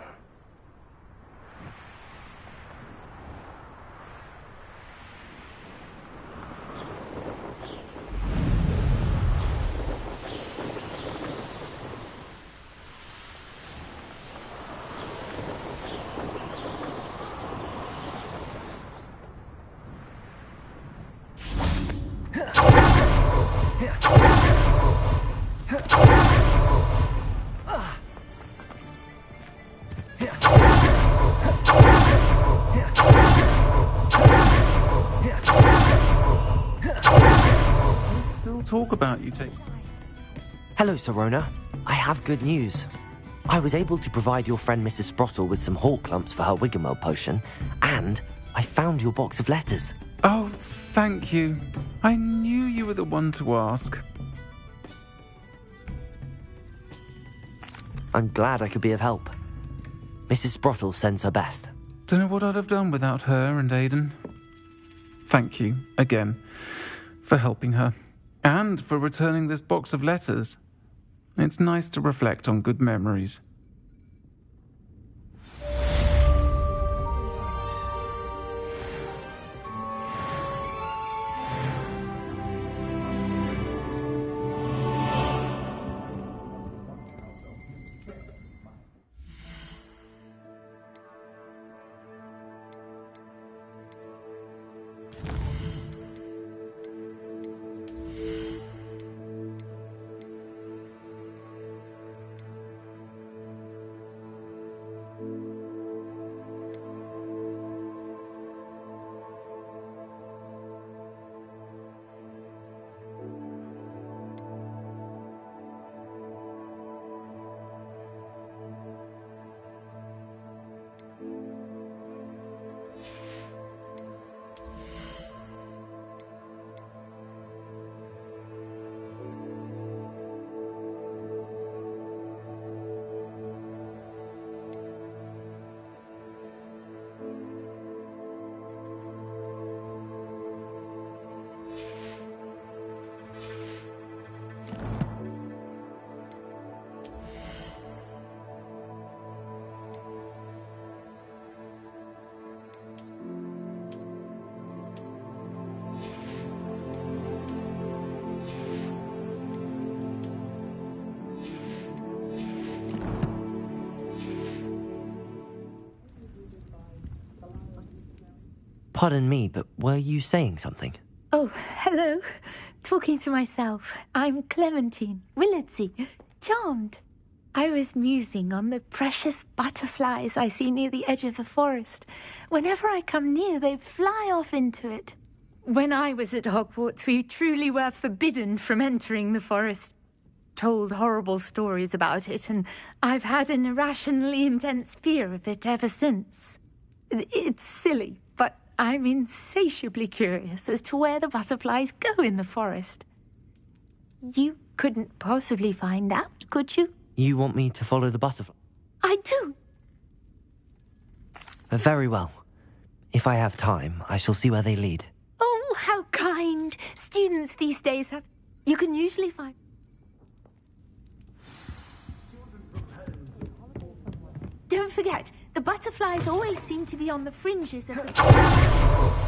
talk about you taking... Hello, Sorona. I have good news. I was able to provide your friend Mrs. Sprottle with some hawk lumps for her Wiggenweld potion, and I found your box of letters. Oh, thank you. I knew you were the one to ask. I'm glad I could be of help. Mrs. Sprottle sends her best. Don't know what I'd have done without her and Aidan. Thank you, again, for helping her, and for returning this box of letters. It's nice to reflect on good memories. Pardon me, but were you saying something? Oh, hello. Talking to myself. I'm Clementine Willardsey. Charmed. I was musing on the precious butterflies I see near the edge of the forest. Whenever I come near, they fly off into it. When I was at Hogwarts, we truly were forbidden from entering the forest. Told horrible stories about it, and I've had an irrationally intense fear of it ever since. It's silly, but I'm insatiably curious as to where the butterflies go in the forest. You couldn't possibly find out, could you? You want me to follow the butterfly? I do. Very well. If I have time, I shall see where they lead. Oh, how kind. Students these days have... You can usually find... Don't forget, the butterflies always seem to be on the fringes of the...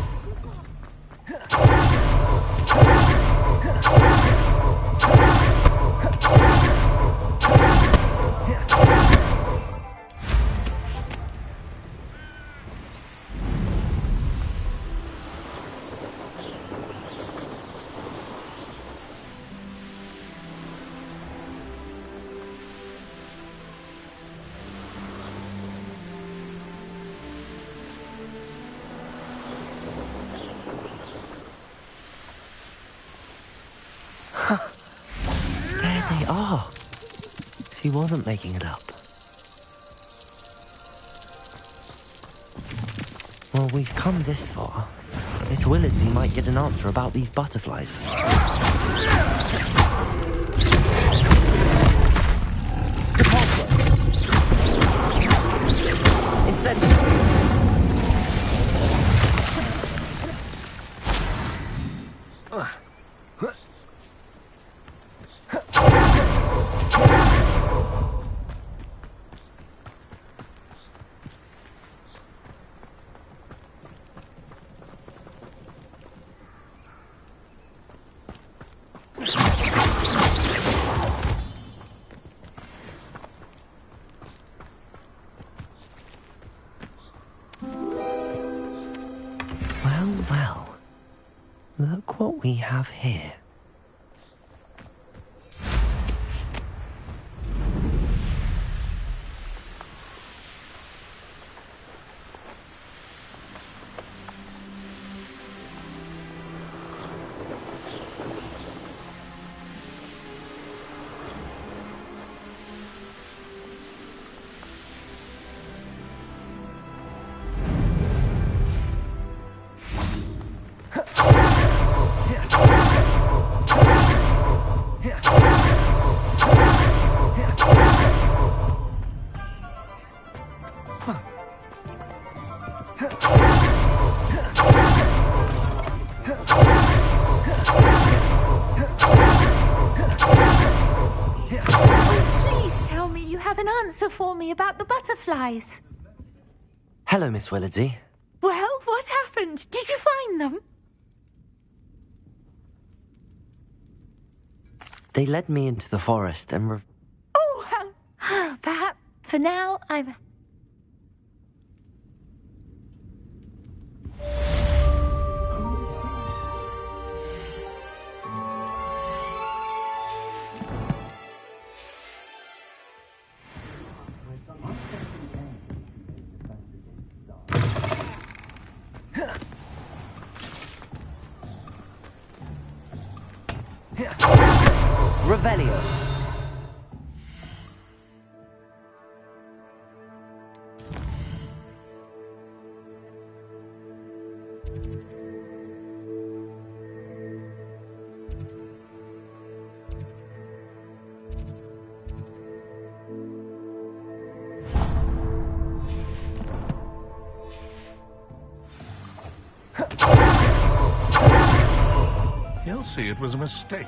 There they are. She wasn't making it up. Well, we've come this far. Miss Willardsey might get an answer about these butterflies. Incendiary! Well, look what we have here. Please tell me you have an answer for me about the butterflies. Hello, Miss Willardsey. Well, what happened? Did you find them? They led me into the forest and Perhaps for now I'm... Revelio. He'll see it was a mistake.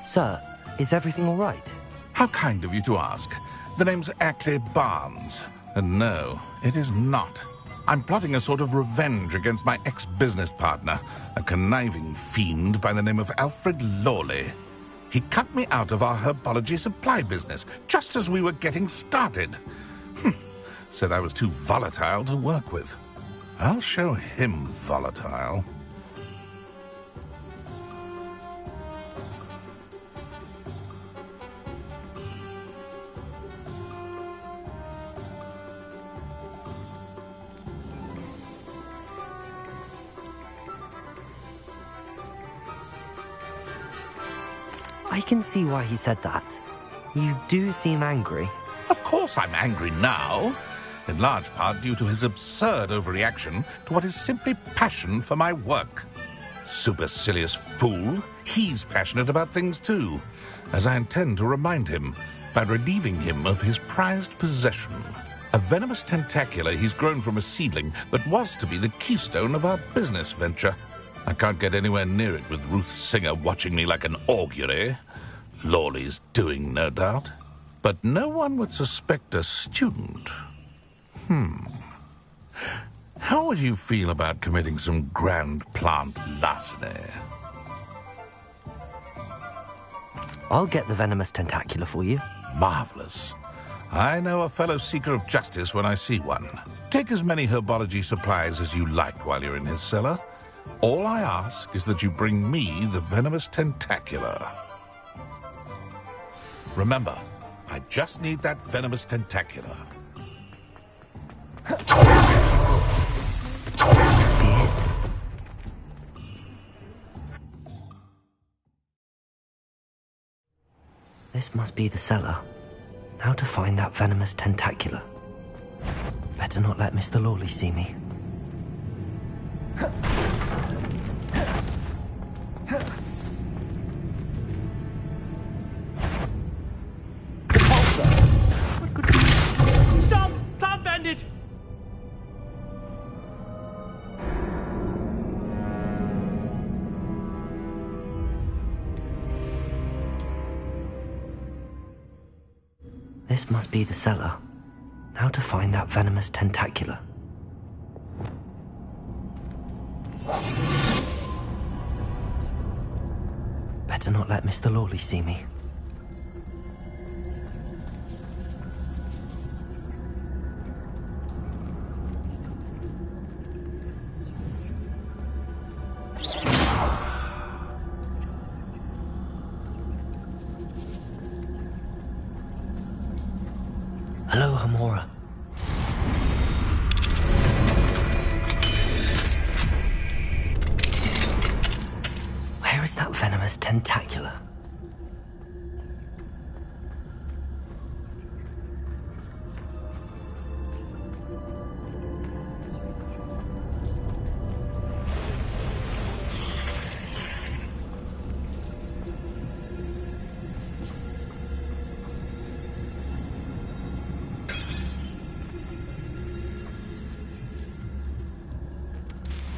Sir, is everything all right? How kind of you to ask. The name's Ackley Barnes. And no, it is not. I'm plotting a sort of revenge against my ex-business partner, a conniving fiend by the name of Alfred Lawley. He cut me out of our herbology supply business, just as we were getting started. Said I was too volatile to work with. I'll show him volatile. I can see why he said that. You do seem angry. Of course I'm angry now. In large part due to his absurd overreaction to what is simply passion for my work. Supercilious fool. He's passionate about things too, as I intend to remind him by relieving him of his prized possession. A venomous tentacula he's grown from a seedling that was to be the keystone of our business venture. I can't get anywhere near it with Ruth Singer watching me like an augury. Lawley's doing, no doubt. But no one would suspect a student. How would you feel about committing some grand plant larceny? I'll get the venomous tentacula for you. Marvelous. I know a fellow seeker of justice when I see one. Take as many herbology supplies as you like while you're in his cellar. All I ask is that you bring me the venomous tentacula. Remember, I just need that venomous tentacula. This must be it. This must be the cellar. Now to find that venomous tentacula. Better not let Mr. Lawley see me. Stop! Plant bandit! This must be the cellar. Now to find that venomous tentacula. Better not let Mr. Lawley see me. Hello, Hamora. Where is that venomous tentacula?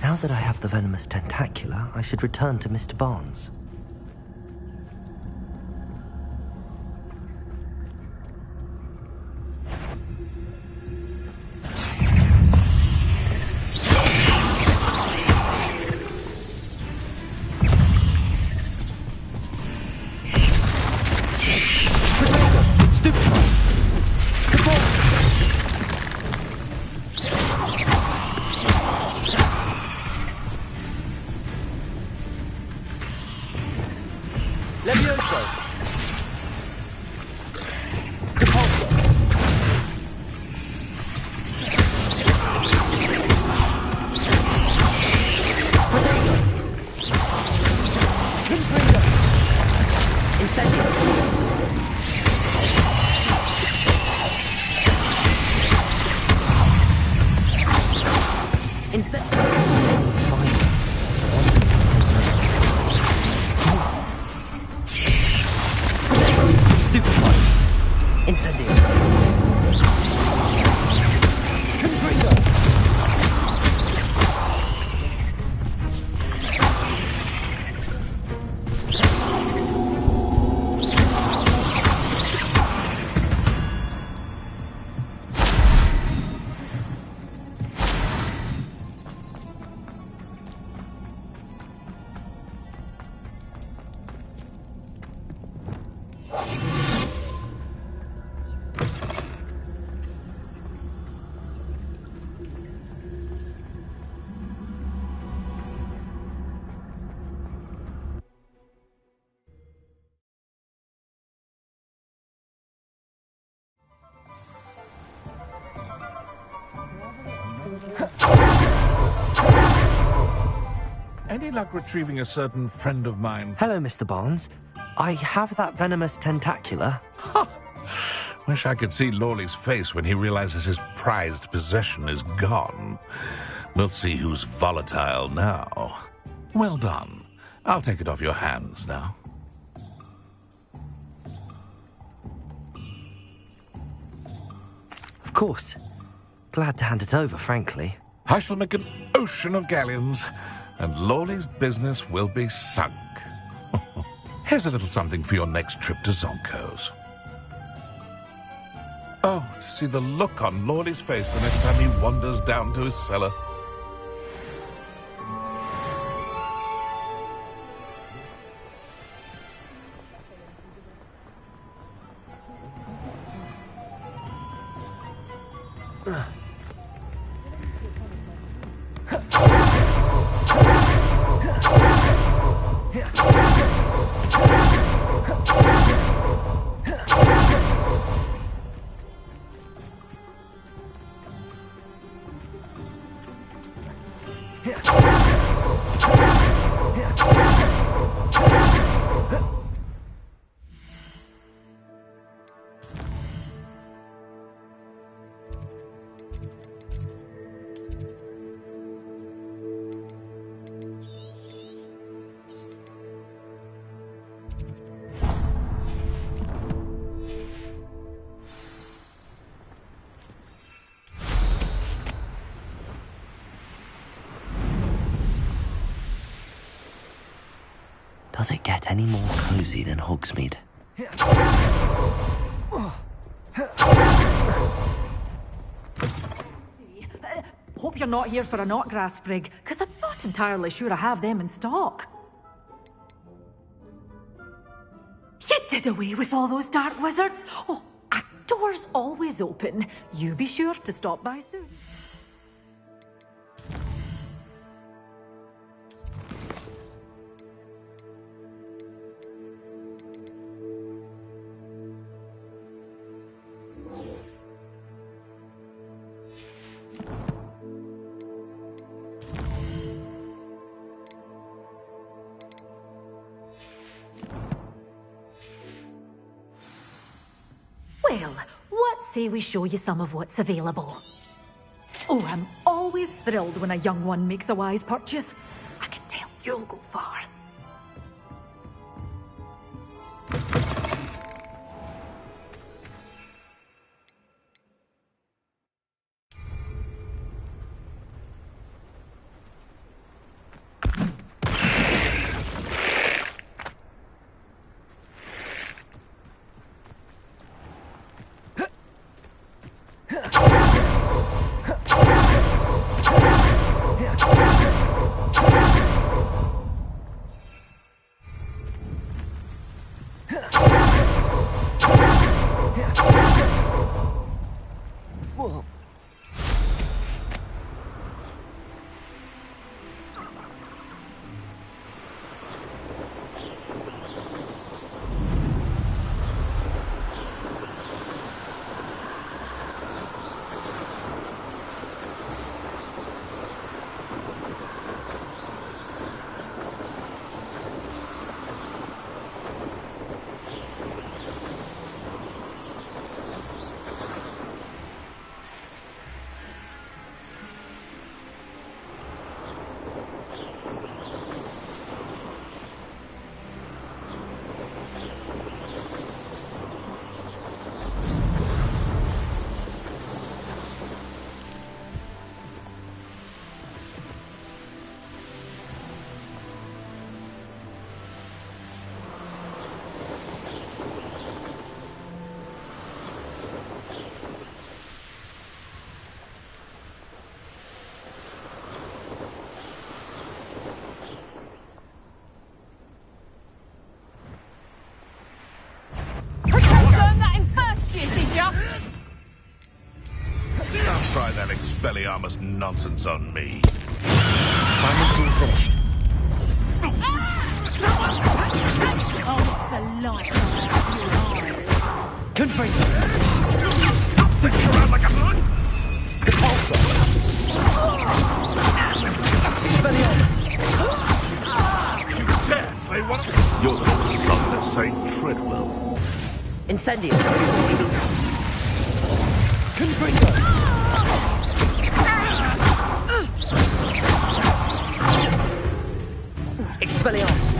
Now that I have the venomous tentacula, I should return to Mr. Barnes. Any luck retrieving a certain friend of mine? Hello, Mr. Barnes. I have that venomous tentacula. Wish I could see Lawley's face when he realizes his prized possession is gone. We'll see who's volatile now. Well done. I'll take it off your hands now. Of course. Glad to hand it over, frankly. I shall make an ocean of galleons, and Lawley's business will be sunk. Here's a little something for your next trip to Zonko's. Oh, to see the look on Lawley's face the next time he wanders down to his cellar. Does it get any more cozy than Hogsmeade? Hope you're not here for a knotgrass sprig, because I'm not entirely sure I have them in stock. You did away with all those dark wizards? Oh, a door's always open. You be sure to stop by soon. Well, what say we show you some of what's available? Oh, I'm always thrilled when a young one makes a wise purchase. I can tell you'll go far. Expelliarmus nonsense on me. Assignment's all finished. Oh, it's the light from out your eyes. Confringo! Sticks around like a bug? Depulso! Expelliarmus! You dare slay one of them? You're the son of Saint Treadwell. Incendio! Confringo! Expelliarmus!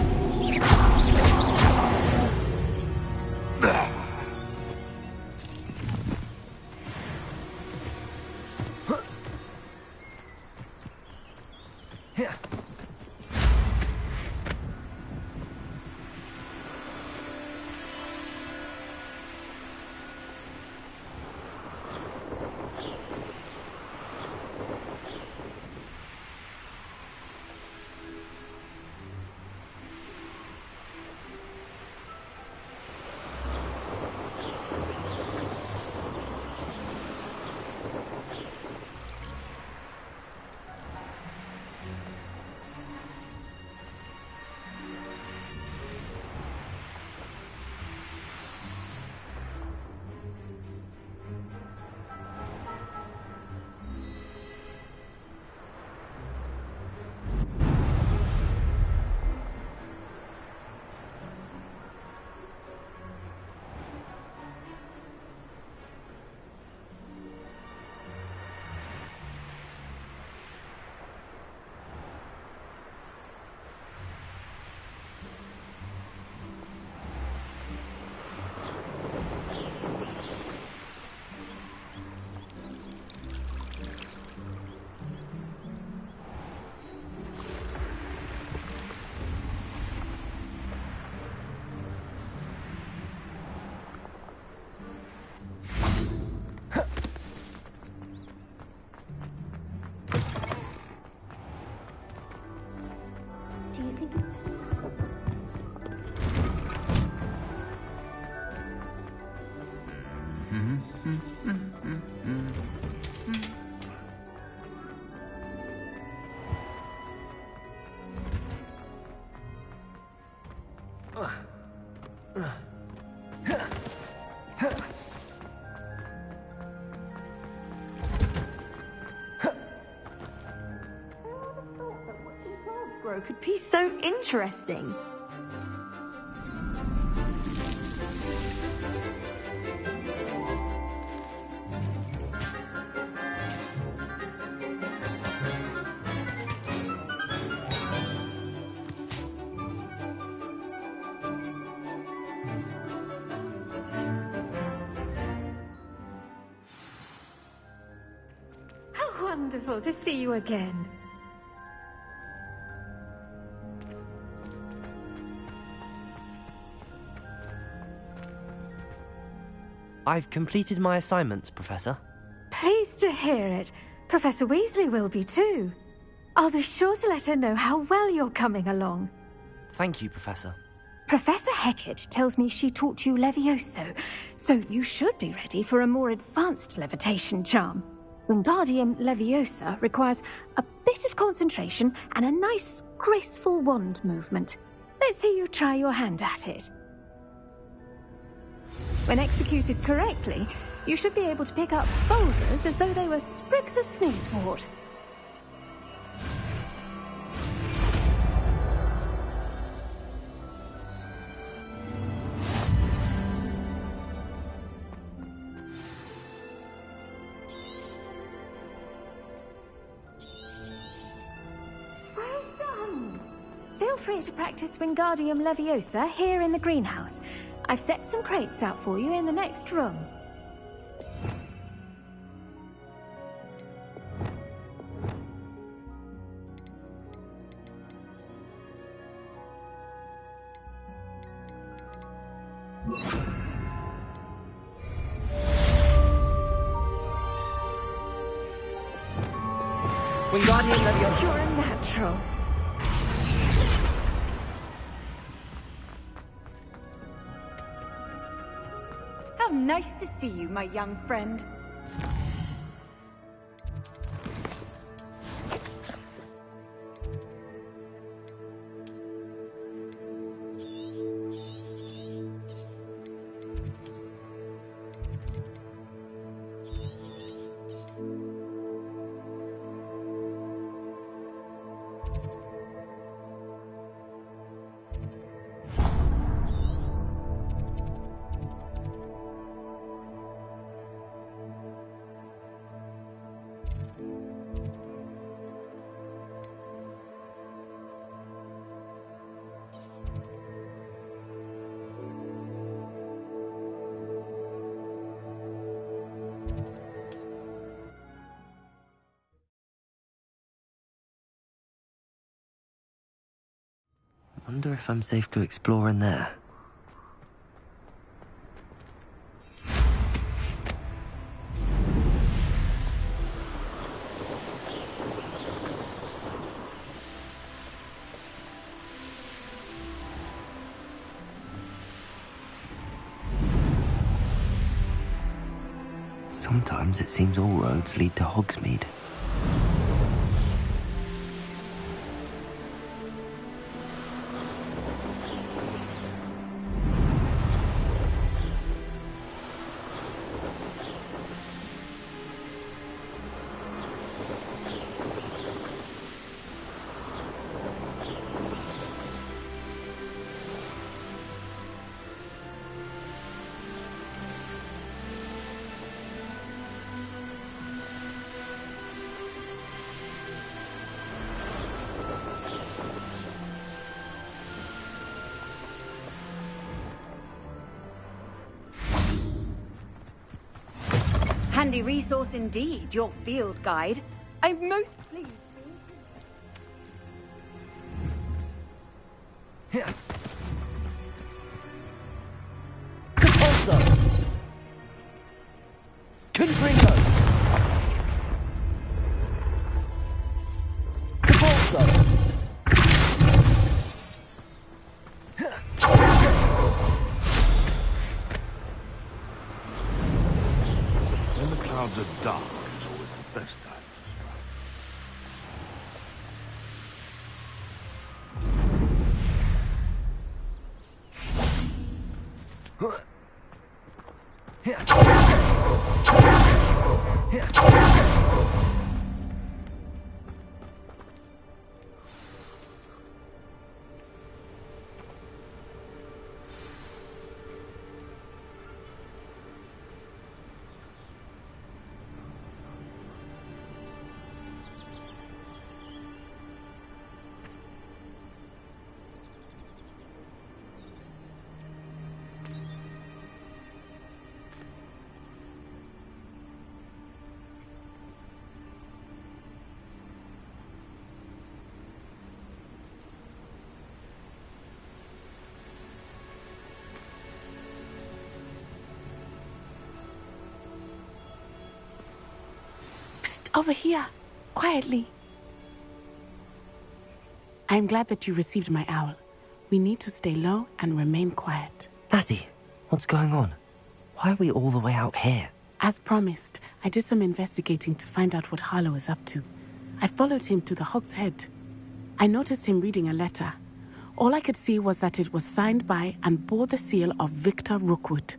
Could be so interesting. How wonderful to see you again. I've completed my assignments, Professor. Pleased to hear it. Professor Weasley will be too. I'll be sure to let her know how well you're coming along. Thank you, Professor. Professor Hecat tells me she taught you Levioso, so you should be ready for a more advanced levitation charm. Wingardium Leviosa requires a bit of concentration and a nice, graceful wand movement. Let's see you try your hand at it. When executed correctly, you should be able to pick up boulders as though they were sprigs of snoozewort. Well done! Feel free to practice Wingardium Leviosa here in the greenhouse. I've set some crates out for you in the next room. Wingardium Leviosa. You're a natural. How nice to see you, my young friend. Wonder if I'm safe to explore in there. Sometimes it seems all roads lead to Hogsmeade. Handy resource indeed, your field guide. I'm most pleased. Capozzo! Confringo! Capozzo! When the clouds are dark, it's always the best time to strike. Over here, quietly. I'm glad that you received my owl. We need to stay low and remain quiet. Natty, what's going on? Why are we all the way out here? As promised, I did some investigating to find out what Harlow is up to. I followed him to the Hog's Head. I noticed him reading a letter. All I could see was that it was signed by and bore the seal of Victor Rookwood.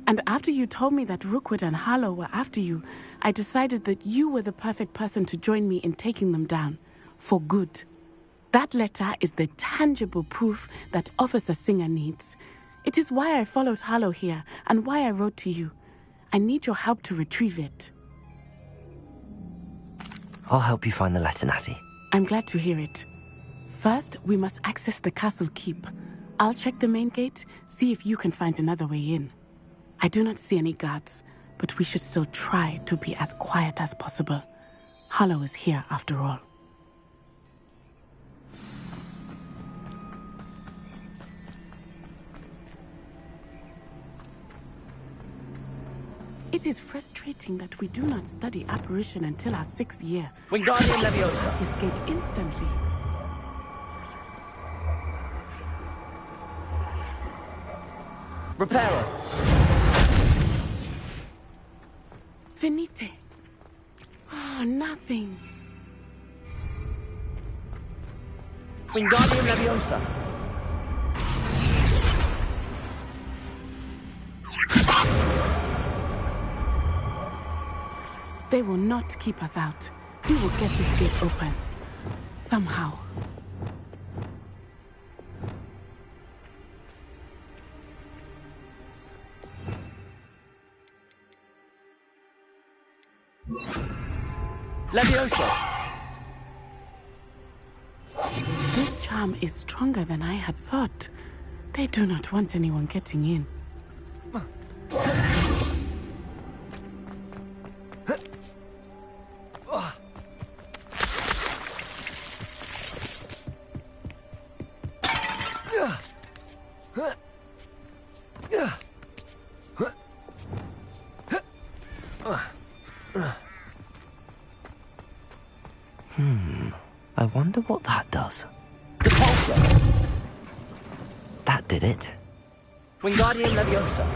And after you told me that Rookwood and Harlow were after you, I decided that you were the perfect person to join me in taking them down. For good. That letter is the tangible proof that Officer Singer needs. It is why I followed Harlow here and why I wrote to you. I need your help to retrieve it. I'll help you find the letter, Natty. I'm glad to hear it. First, we must access the castle keep. I'll check the main gate, see if you can find another way in. I do not see any guards, but we should still try to be as quiet as possible. Harlow is here after all. It is frustrating that we do not study apparition until our 6th year. Wingardium Leviosa! Escape instantly. Reparo! Venite. Oh, nothing. Wingardium Leviosa! They will not keep us out. We will get this gate open. Somehow. Leviosa! This charm is stronger than I had thought. They do not want anyone getting in. that does. Depulso! That did it. Wingardium Leviosa!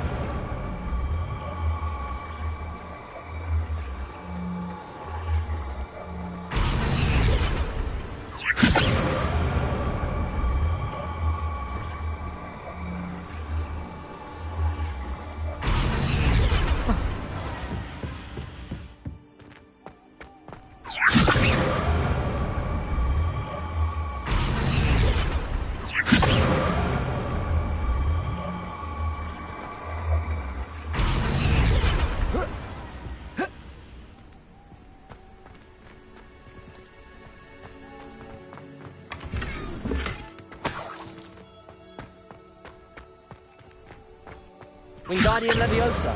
Wingardium Leviosa!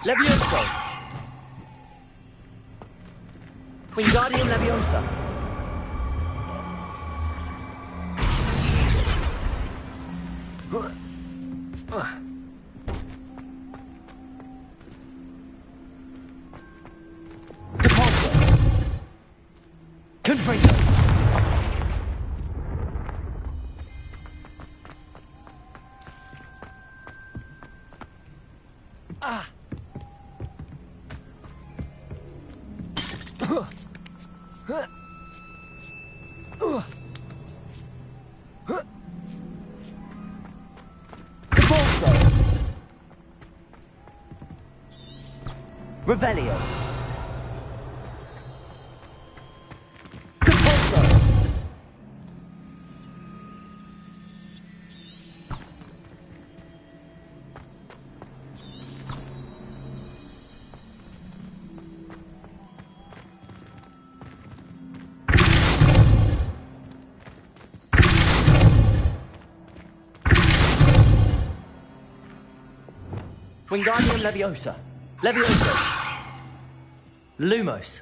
Levioso! Wingardium Leviosa! Depulso! Confringo! Ah! Depulso! Revelio! Depulso! Wingardium Leviosa! Leviosa! Lumos!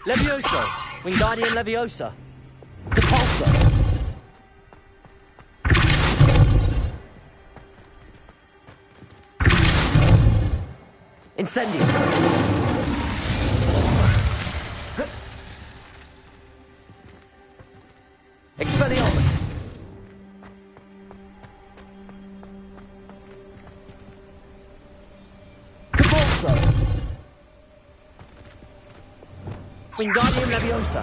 Levioso! Wingardium Leviosa! Depulso! Incendio! Expelliarmus! Depulso! Wingardium Leviosa!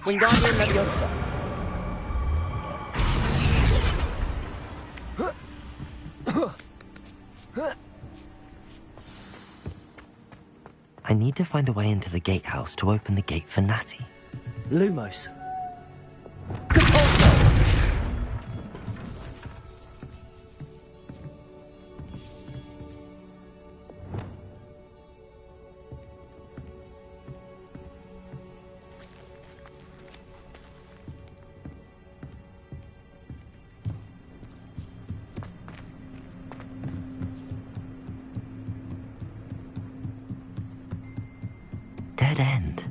Wingardium Leviosa! I need to find a way into the gatehouse to open the gate for Natty. Lumos! Dead end.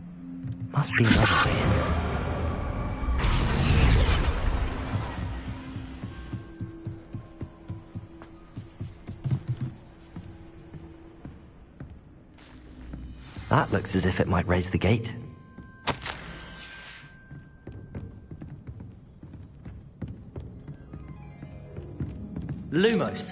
Must be another way in. That looks as if it might raise the gate. Lumos!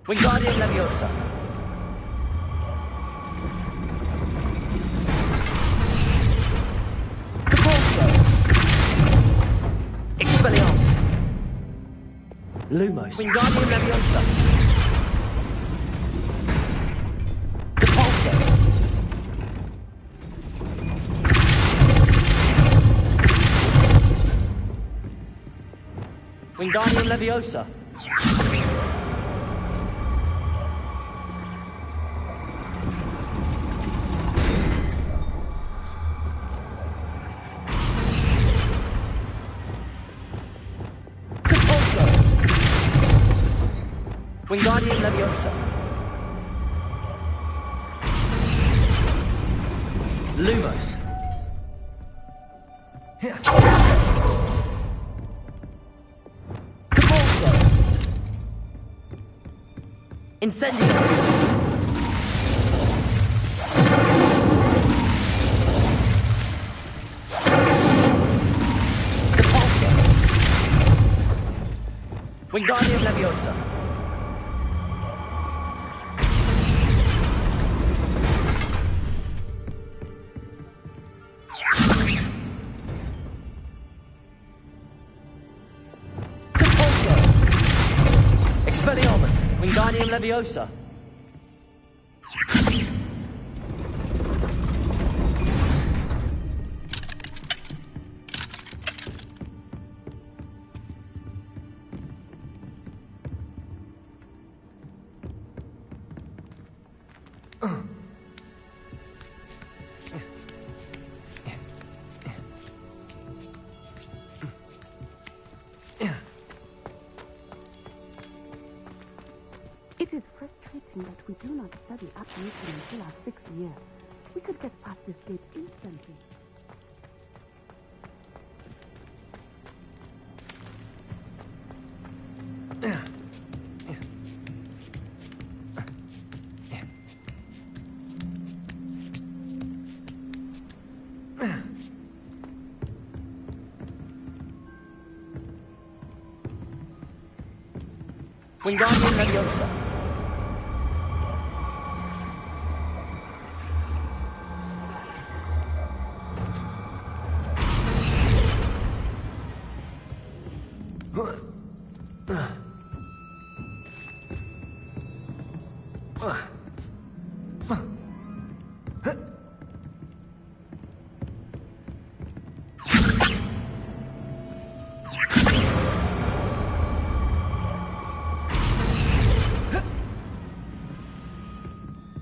Wingardium Leviosa. Capulso. Expelliarmus. Lumos. Wingardium Leviosa. Capulso. Wingardium Leviosa. Wingardium Leviosa. Lumos. Capulso. Incendio. Capulso. Wingardium Leviosa. Expelliarmus. Wingardium Leviosa. It is frustrating that we do not study apparition until our 6th year. We could get past this gate instantly. Wingardium Leviosa.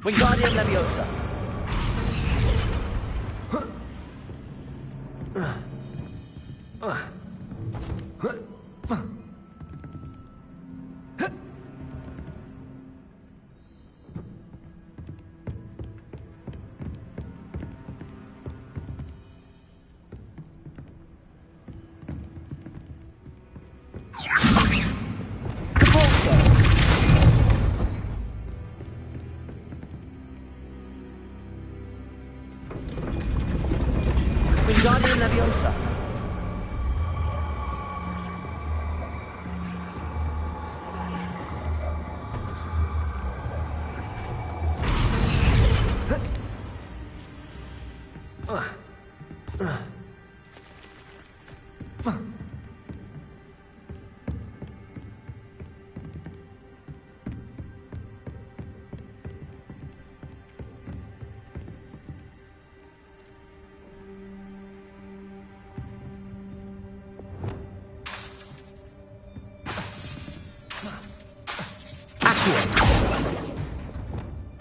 Wingardium Leviosa. Capulso. Wingardium Leviosa.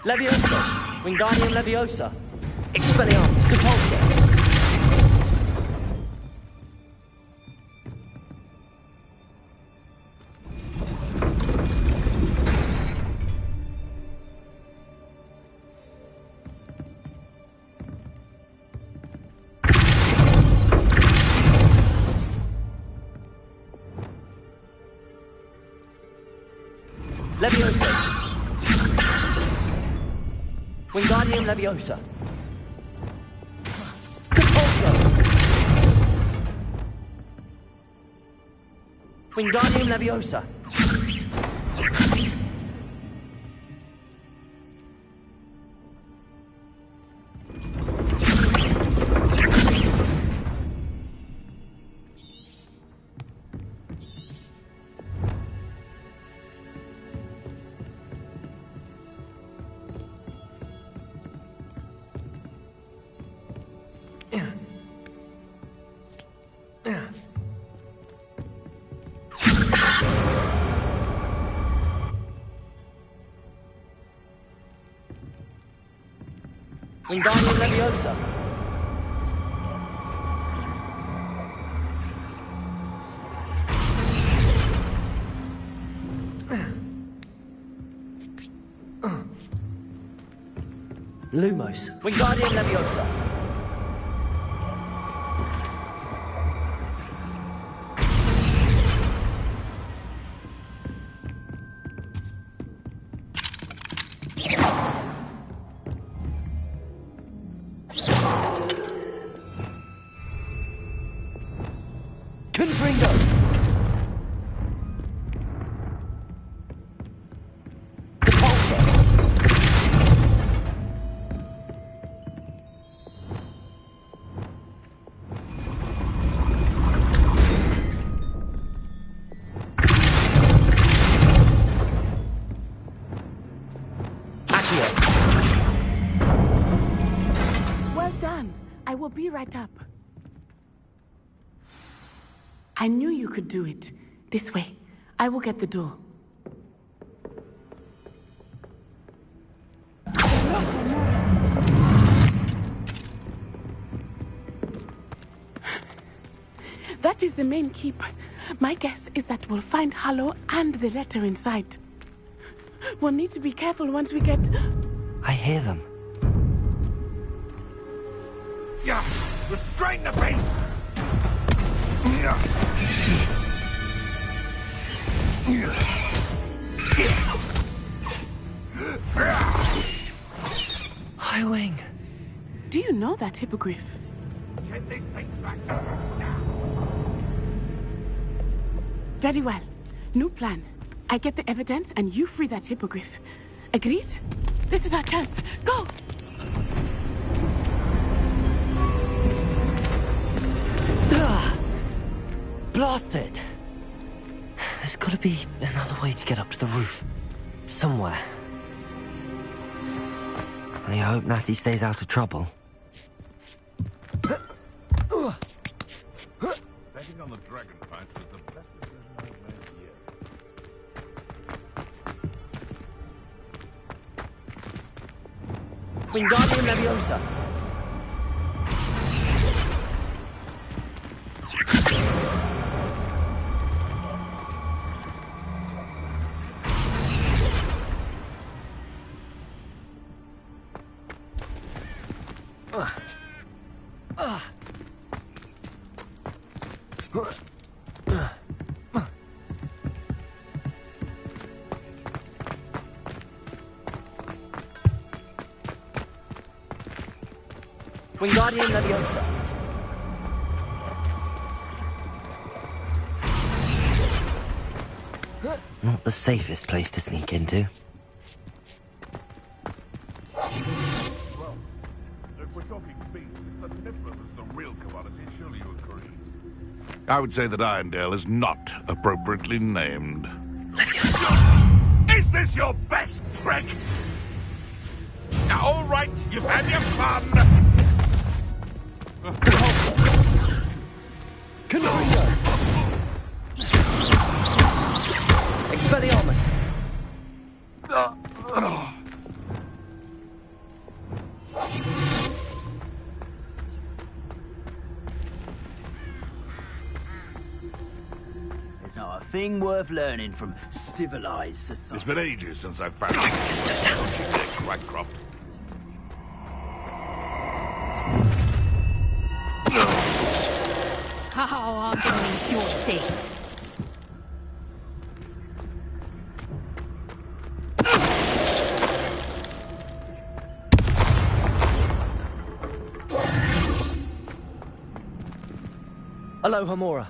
Leviosa. Wingardium Leviosa. Expelliarmus. Capulso. Leviosa. Wingardium Leviosa. Capulso. Wingardium Leviosa. Wingardium Leviosa. Lumos. Wingardium Leviosa. Confringo. Well done. I will be right up. I knew you could do it. This way. I will get the door. That is the main keep. My guess is that we'll find Harlow and the letter inside. We'll need to be careful once we get... I hear them. Yeah, restrain the beast! Highwing. Do you know that hippogriff? Get this thing back to Very well. New plan. I get the evidence and you free that hippogriff. Agreed? This is our chance. Go! Blasted! There's gotta be another way to get up to the roof. Somewhere. I hope Natty stays out of trouble. Betting on the dragon fight was the best decision I've made yet. Wingardium Leviosa. Wingardium Leviosa. Not the safest place to sneak into. Well, if we're talking speed, the Niffler is the real commodity, surely you agree. I would say that Irondale is not appropriately named. Is this your best trick? All right, you've had your fun. Confringo. Expelliarmus. There's not a thing worth learning from civilized society. It's been ages since I've found Mr. Townsend. Crop. How I'm gonna eat your face. Aloha Mora.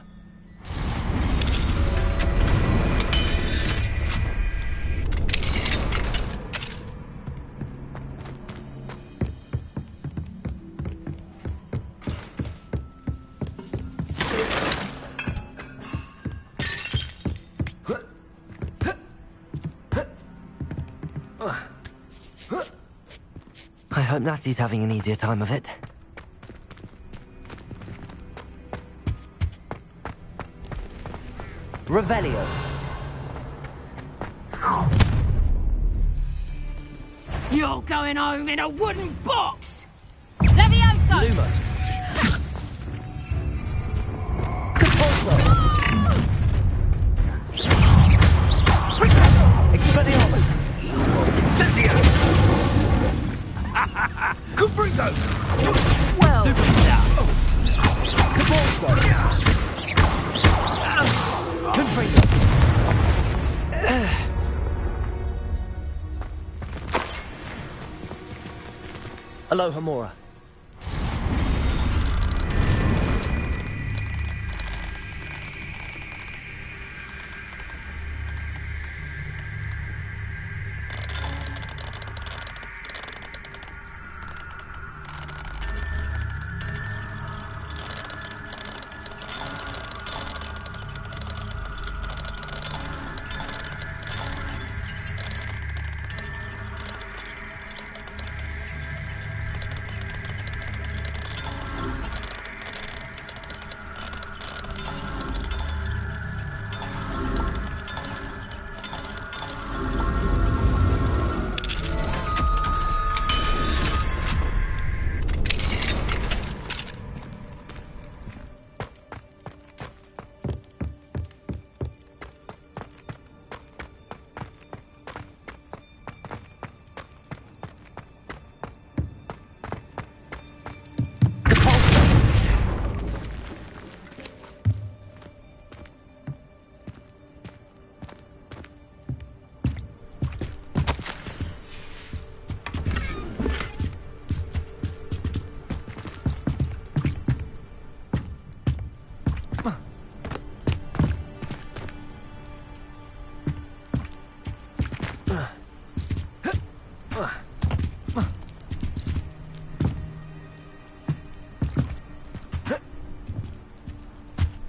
I hope Natty's having an easier time of it. Revelio. You're going home in a wooden box! Lumos. Compulso. Expelliarmus. Incendio! Cubrigo! Well. Compulso. Confringo. Aloha Mora.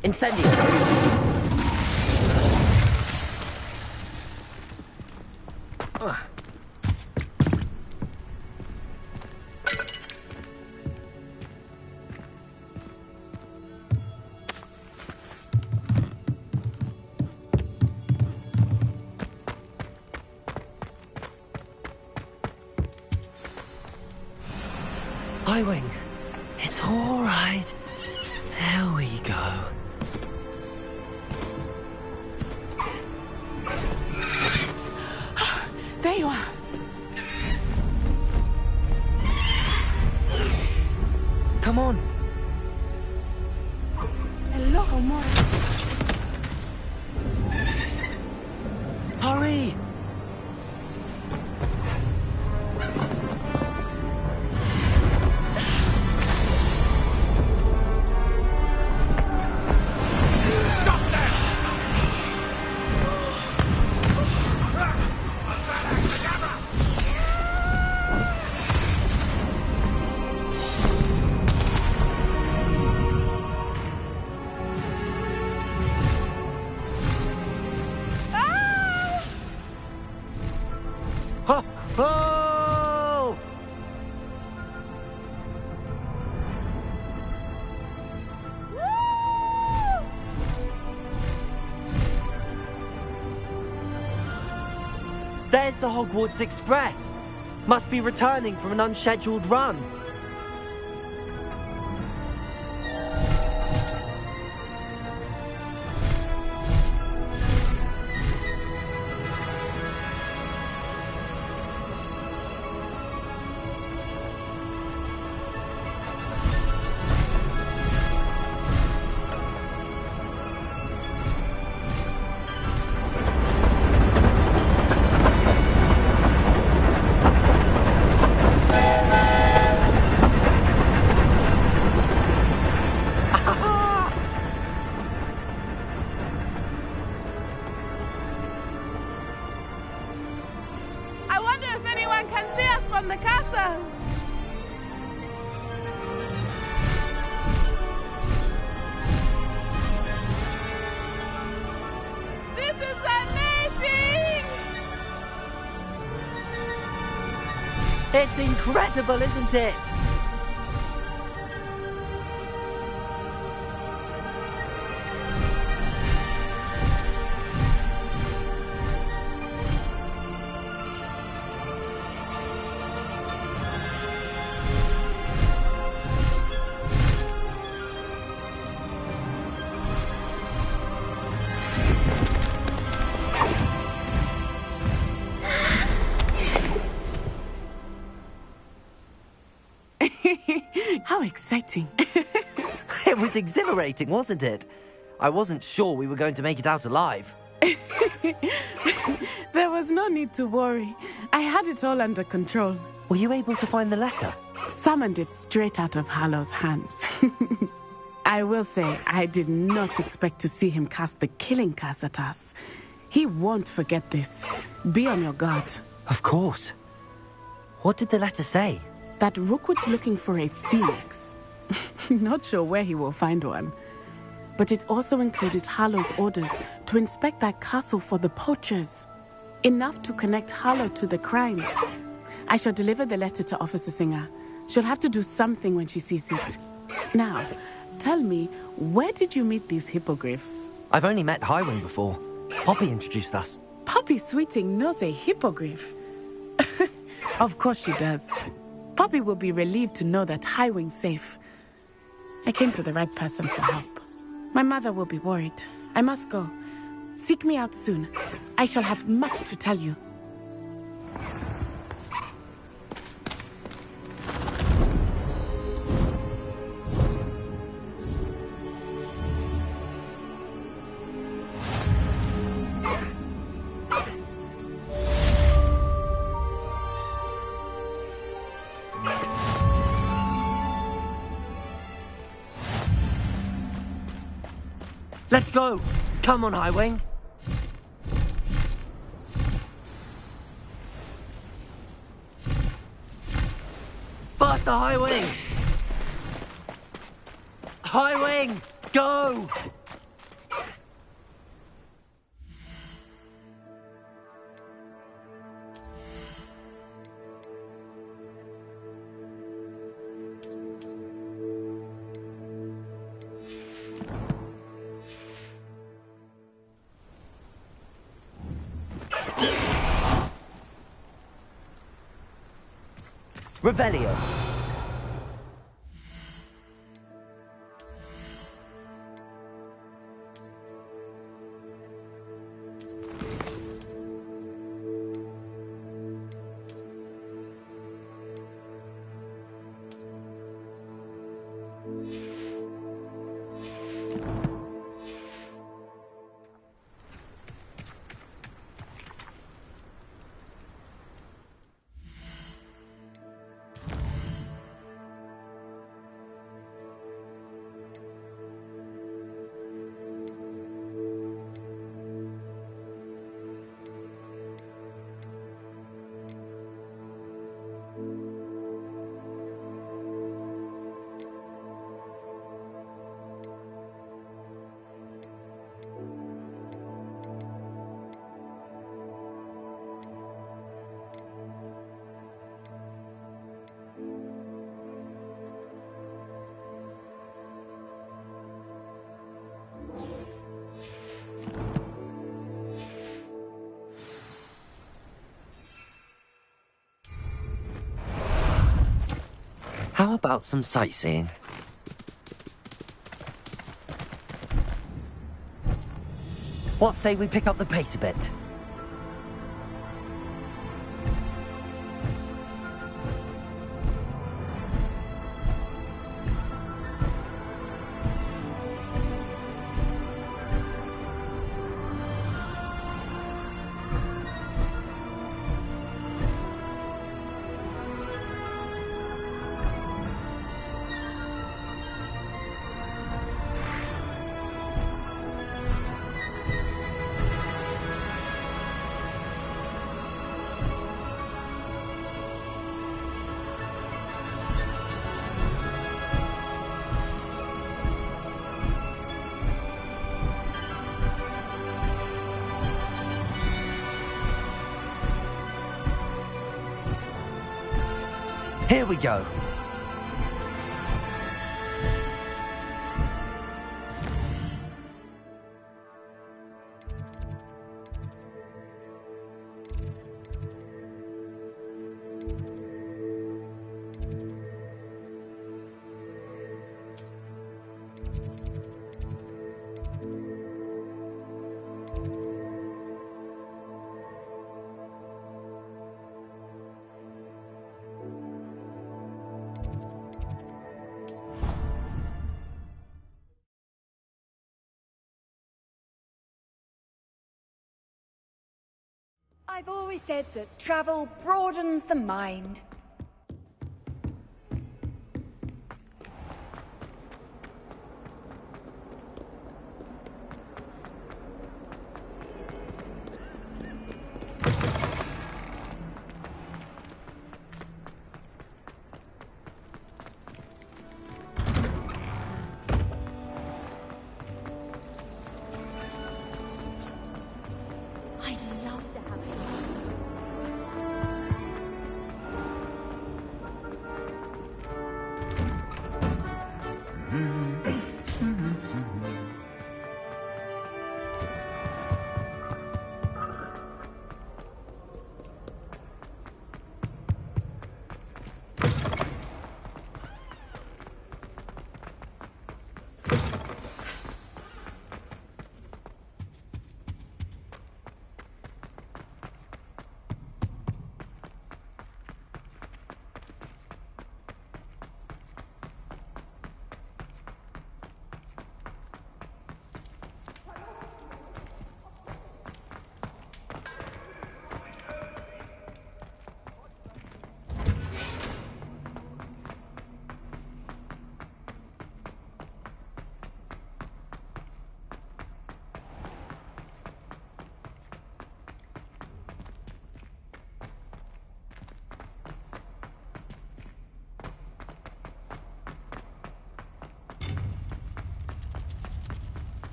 Incendio. I-Wing. It's all right. There we go. There you are. Come on. Hello, Mora. Hurry! Oh! There's the Hogwarts Express. Must be returning from an unscheduled run. I wonder if anyone can see us from the castle. This is amazing! It's incredible, isn't it? How exciting. It was exhilarating, wasn't it? I wasn't sure we were going to make it out alive. There was no need to worry. I had it all under control. Were you able to find the letter? Summoned it straight out of Harlow's hands. I will say, I did not expect to see him cast the killing curse at us. He won't forget this. Be on your guard. Of course. What did the letter say? That Rookwood's looking for a phoenix. Not sure where he will find one. But it also included Harlow's orders to inspect that castle for the poachers. Enough to connect Harlow to the crimes. I shall deliver the letter to Officer Singer. She'll have to do something when she sees it. Now, tell me, where did you meet these hippogriffs? I've only met Highwing before. Poppy introduced us. Poppy Sweeting knows a hippogriff. Of course she does. Poppy will be relieved to know that Highwing's safe. I came to the right person for help. My mother will be worried. I must go. Seek me out soon. I shall have much to tell you. Let's go! Come on, Highwing! Faster, Highwing! Highwing! Go! Revelio. How about some sightseeing? What say we pick up the pace a bit? Here we go. I've always said that travel broadens the mind. I'd love to have it.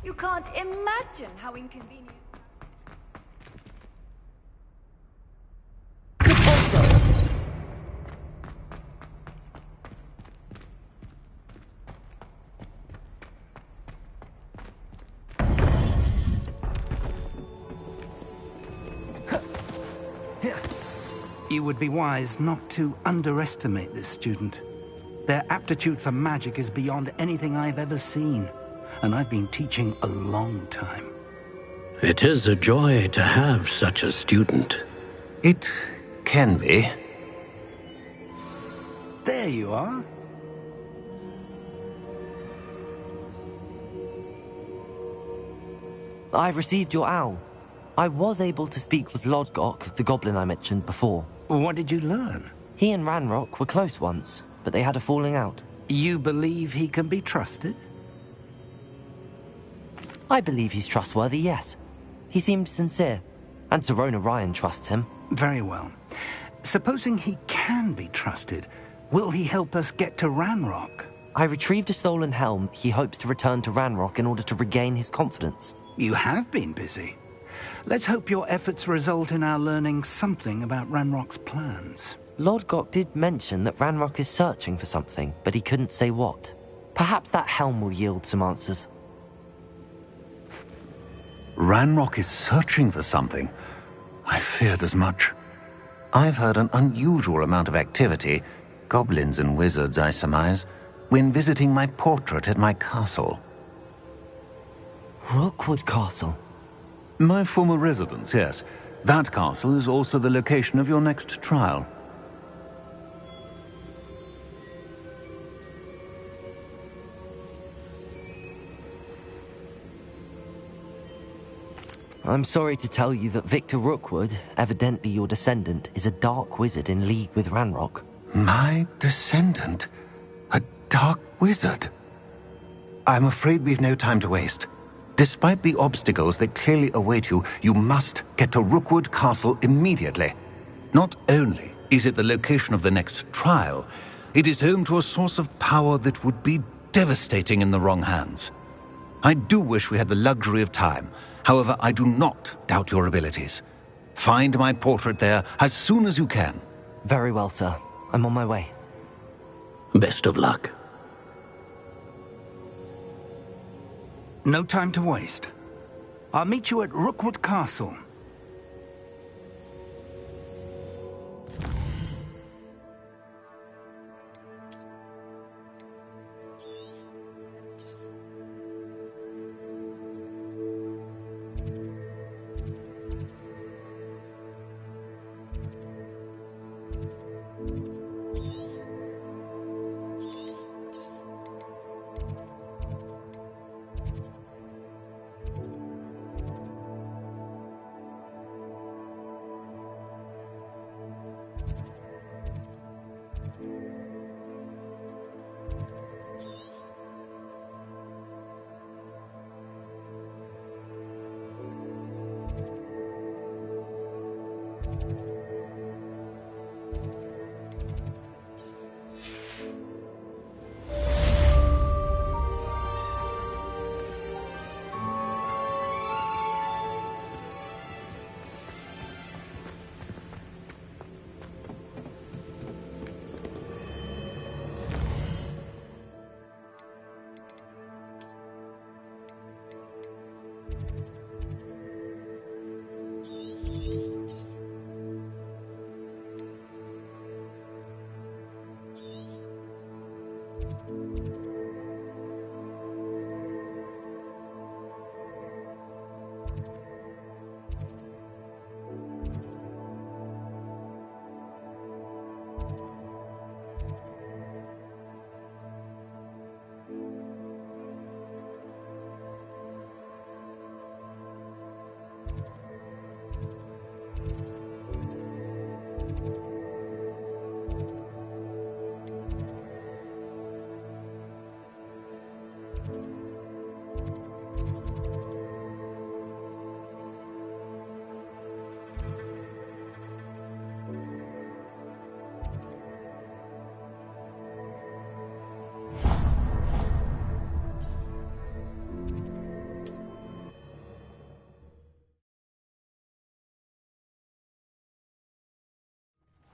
You can't imagine how inconvenient. You would be wise not to underestimate this student. Their aptitude for magic is beyond anything I've ever seen, and I've been teaching a long time. It is a joy to have such a student. It can be. There you are. I received your owl. I was able to speak with Lodgok, the goblin I mentioned before. What did you learn? He and Ranrock were close once, but they had a falling out. You believe he can be trusted? I believe he's trustworthy, yes. He seemed sincere, and Serona Ryan trusts him. Very well. Supposing he can be trusted, will he help us get to Ranrock? I retrieved a stolen helm. He hopes to return to Ranrock in order to regain his confidence. You have been busy. Let's hope your efforts result in our learning something about Ranrock's plans. Lodgok did mention that Ranrock is searching for something, but he couldn't say what. Perhaps that helm will yield some answers. Ranrock is searching for something. I feared as much. I've heard an unusual amount of activity, goblins and wizards, I surmise, when visiting my portrait at my castle. Rookwood Castle? My former residence, yes. That castle is also the location of your next trial. I'm sorry to tell you that Victor Rookwood, evidently your descendant, is a dark wizard in league with Ranrock. My descendant? A dark wizard? I'm afraid we've no time to waste. Despite the obstacles that clearly await you, you must get to Rookwood Castle immediately. Not only is it the location of the next trial, it is home to a source of power that would be devastating in the wrong hands. I do wish we had the luxury of time. However, I do not doubt your abilities. Find my portrait there as soon as you can. Very well, sir. I'm on my way. Best of luck. No time to waste. I'll meet you at Rookwood Castle.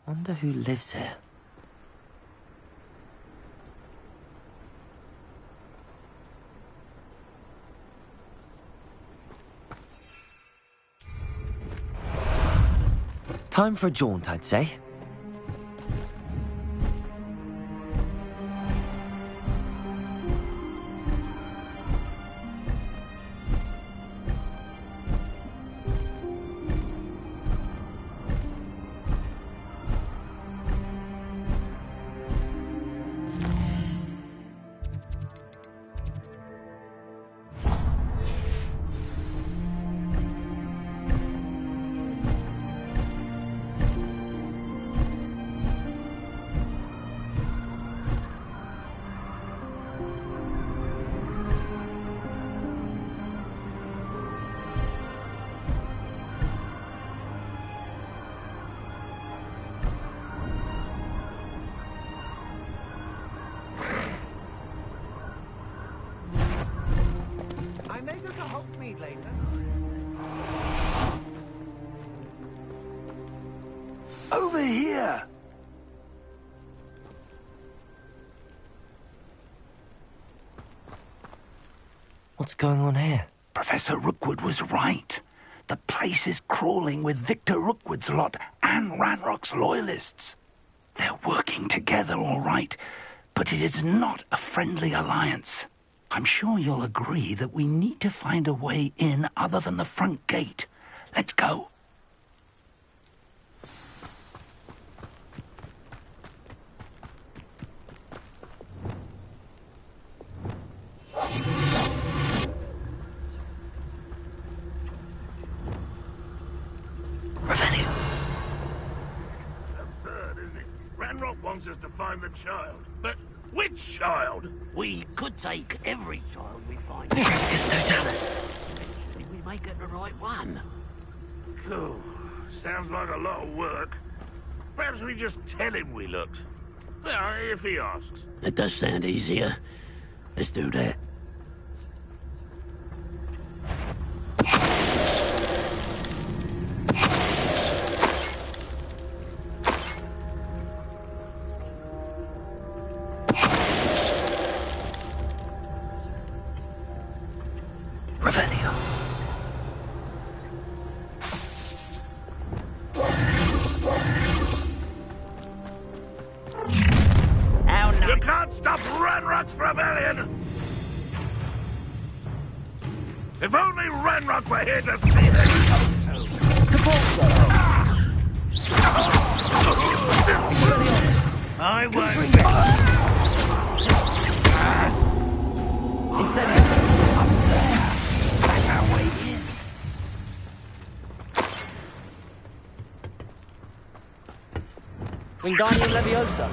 Wonder who lives here. Time for a jaunt, I'd say. Over here! What's going on here? Professor Rookwood was right. The place is crawling with Victor Rookwood's lot and Ranrock's loyalists. They're working together all right, but it is not a friendly alliance. I'm sure you'll agree that we need to find a way in other than the front gate. Let's go. Ranrock wants us to find the child. But which child? We could take every child we find. Totalis. Eventually we may get the right one. Cool. Sounds like a lot of work. Perhaps we just tell him we looked. Well, if he asks. It does sound easier. Let's do that. You can't stop Ranrock's rebellion! If only Ranrock were here to see this! I won't. Up there. That's our way in. Wingardium Leviosa.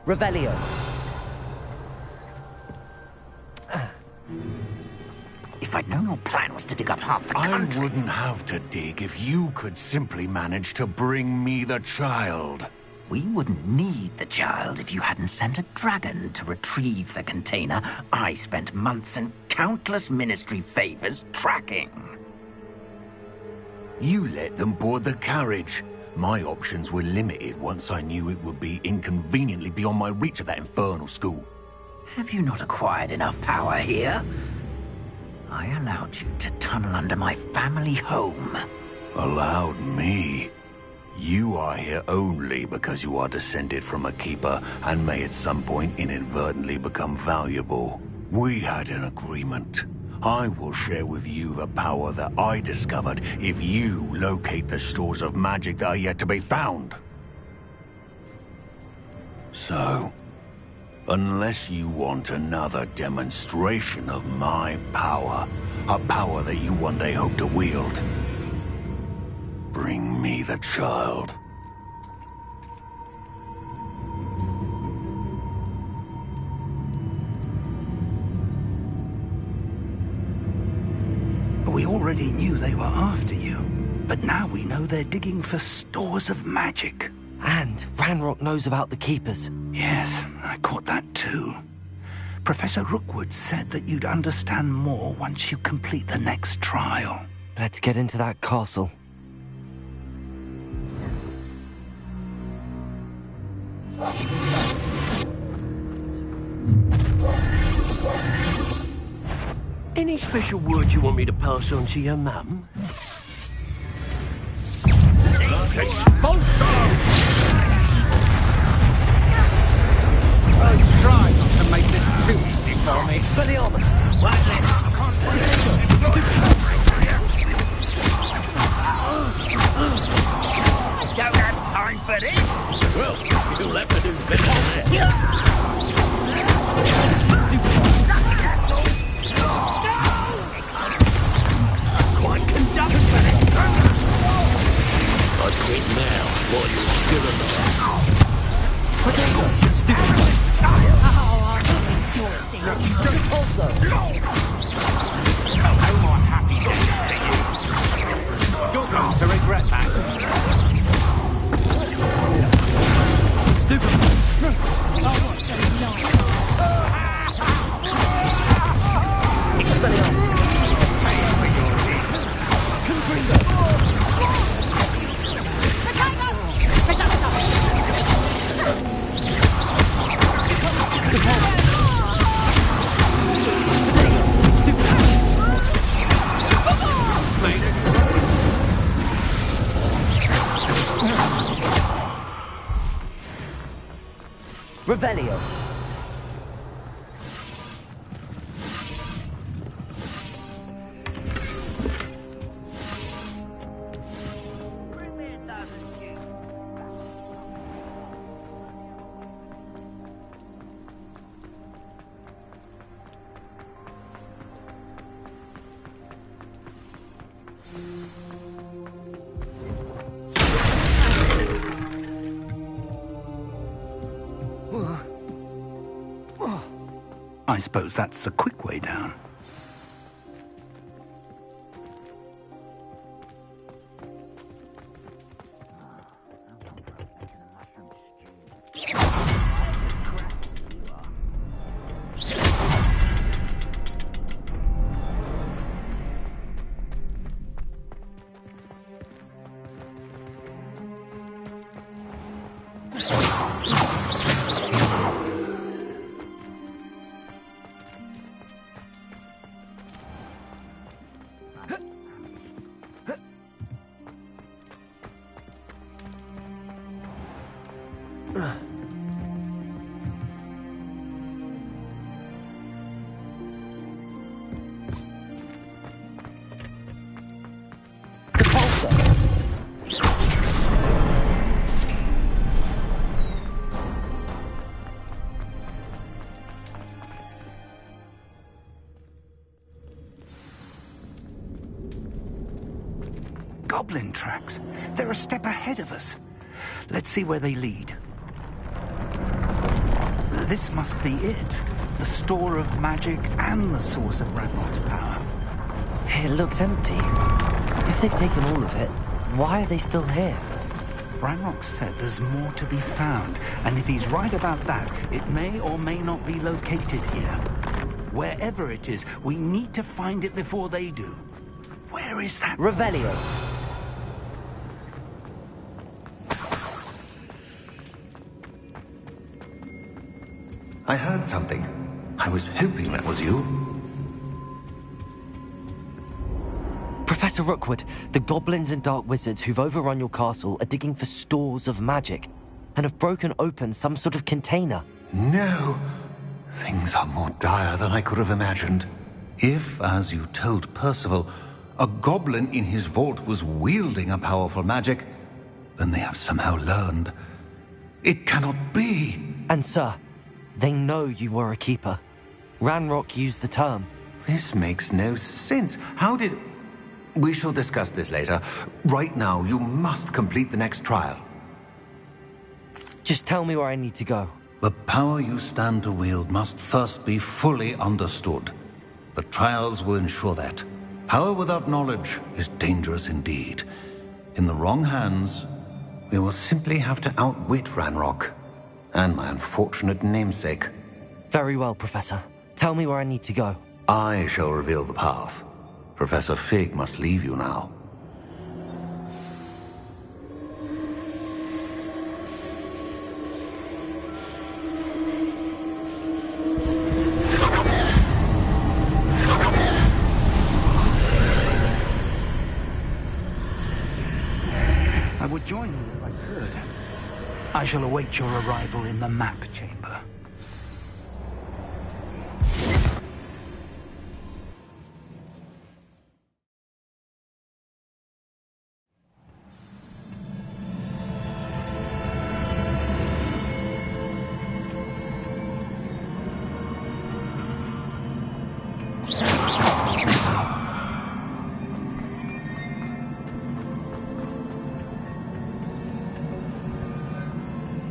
Revelio. If I'd known your plan was to dig up half the country... I wouldn't have to dig if you could simply manage to bring me the child. We wouldn't need the child if you hadn't sent a dragon to retrieve the container I spent months and countless ministry favors tracking. You let them board the carriage. My options were limited once I knew it would be inconveniently beyond my reach at that infernal school. Have you not acquired enough power here? I allowed you to tunnel under my family home Allowed me? You are here only because you are descended from a keeper and may at some point inadvertently become valuable. We had an agreement. I will share with you the power that I discovered if you locate the stores of magic that are yet to be found. So, unless you want another demonstration of my power, a power that you one day hope to wield, bring me the child. We already knew they were after you, but now we know they're digging for stores of magic. And Ranrock knows about the Keepers. Yes, I caught that too. Professor Rookwood said that you'd understand more once you complete the next trial. Let's get into that castle. Any special words you want me to pass on to your mum? Oh, try not to make this too easy for me. Expelliarmus! I don't have time for this! Well, you'll have to do better than that. Quite conducted for it! I quit now, while you're still alive. Potato! Stupid! Don't also! No more happy days. You're going to regret that. Stupid! Expelliarmus! Revelio. I suppose that's the quick way down. Goblin tracks. They're a step ahead of us. Let's see where they lead. This must be it. The store of magic and the source of Ranrock's power. It looks empty. If they've taken all of it, why are they still here? Ranrock said there's more to be found, and if he's right about that, it may or may not be located here. Wherever it is, we need to find it before they do. Where is that? Revelio. I heard something. I was hoping that was you. Professor Rookwood, the goblins and dark wizards who've overrun your castle are digging for stores of magic and have broken open some sort of container. No. Things are more dire than I could have imagined. If, as you told Percival, a goblin in his vault was wielding a powerful magic, then they have somehow learned. It cannot be. And sir, they know you were a keeper. Ranrock used the term. This makes no sense. How did... We shall discuss this later. Right now, you must complete the next trial. Just tell me where I need to go. The power you stand to wield must first be fully understood. The trials will ensure that. Power without knowledge is dangerous indeed. In the wrong hands, we will simply have to outwit Ranrock and my unfortunate namesake. Very well, Professor. Tell me where I need to go. I shall reveal the path. Professor Fig must leave you now. I would join you if I could. I shall await your arrival in the map chamber.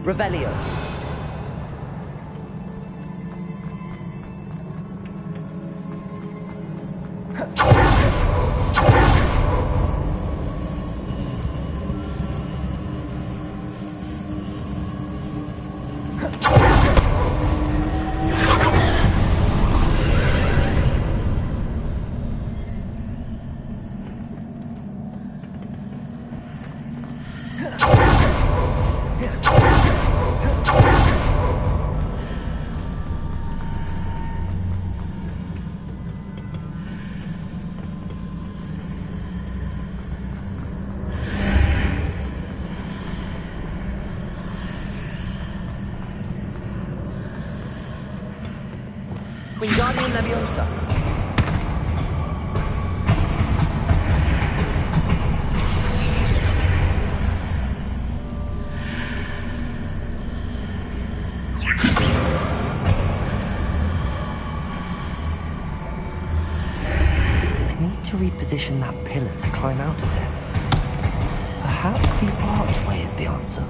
Revelio. Wingardium Leviosa. I need to reposition that pillar to climb out of it. Perhaps the archway is the answer.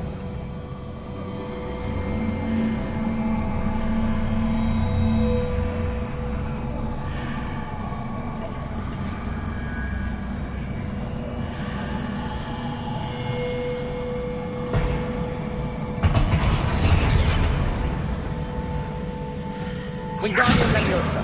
Wingardium Leviosa.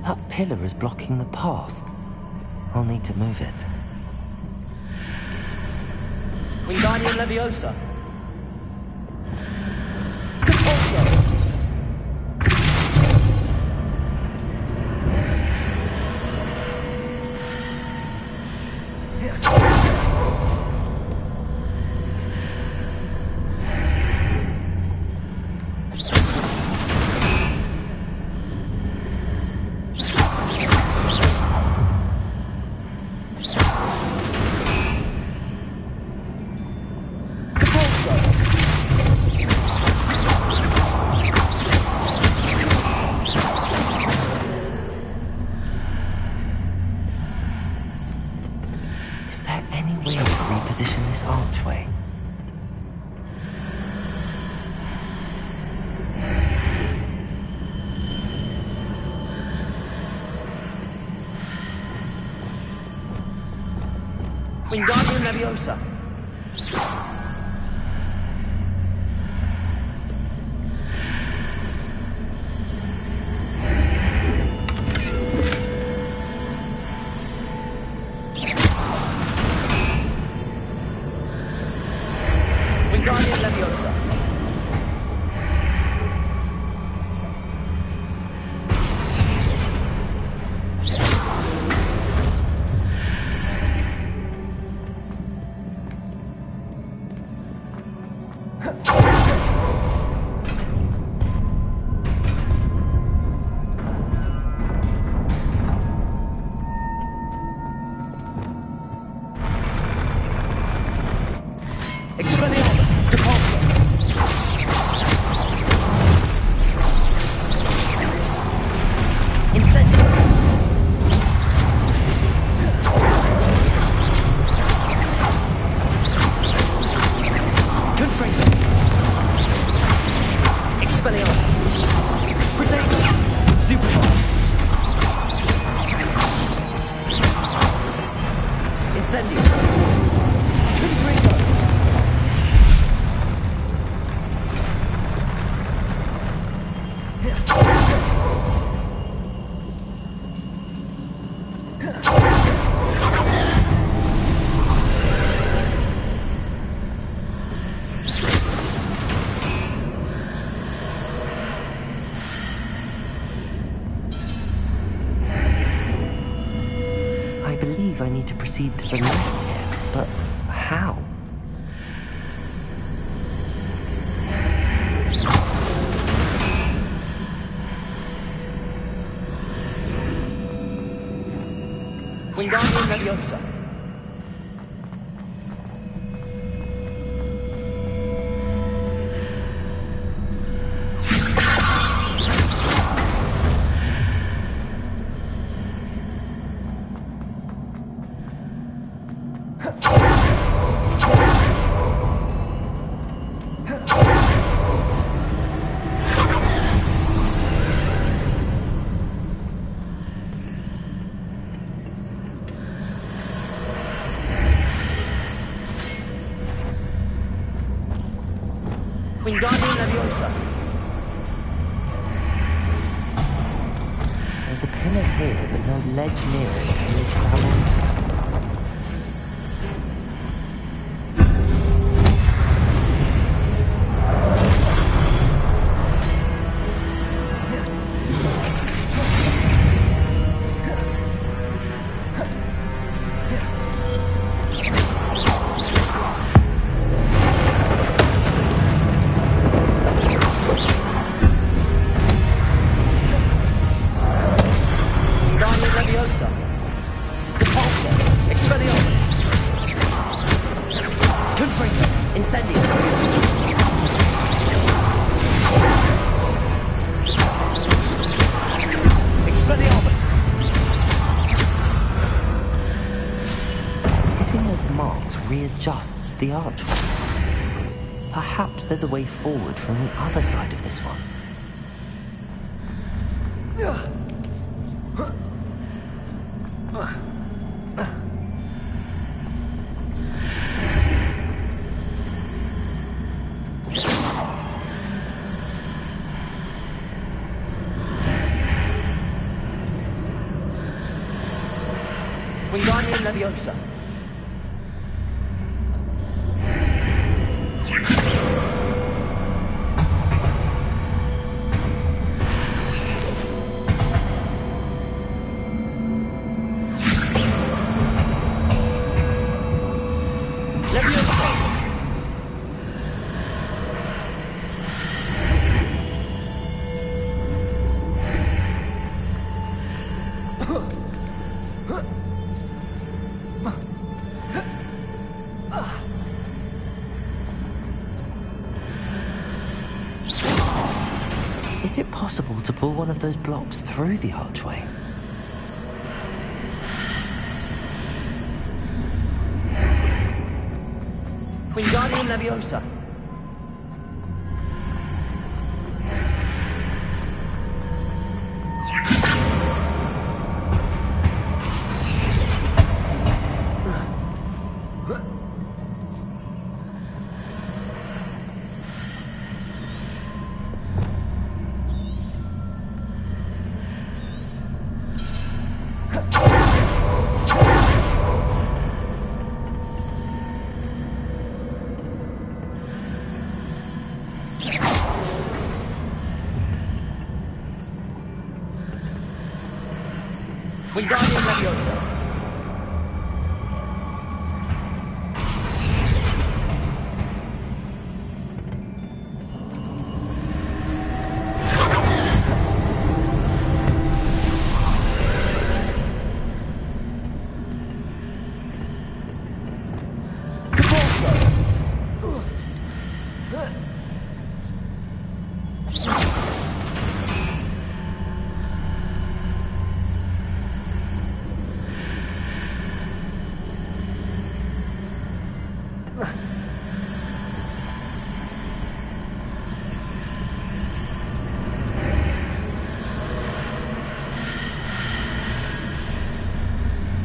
That pillar is blocking the path. I'll need to move it. Wingardium Leviosa. Compulso. Is there any way to reposition this archway? Wingardium Leviosa. Wingardium Leviosa. Expelliarmus. Repulsor. Incendio. Confringo. Expelliarmus. Protego. Stupefy. Incendio. Confringo. I believe I need to proceed to the left here, but how? Wingardium Leviosa. Wingardium Leviosa. There's a pillar here, but no ledge near it for me to grab onto. Leviosa. Repulsor. Expelliarmus. Confringo. Incendio. Expelliarmus. Hitting those marks readjusts the archways. Perhaps there's a way forward from the other side of this one. Wingardium Leviosa. Is it possible to pull one of those blocks through the archway? Wingardium Leviosa. Wingardium Leviosa.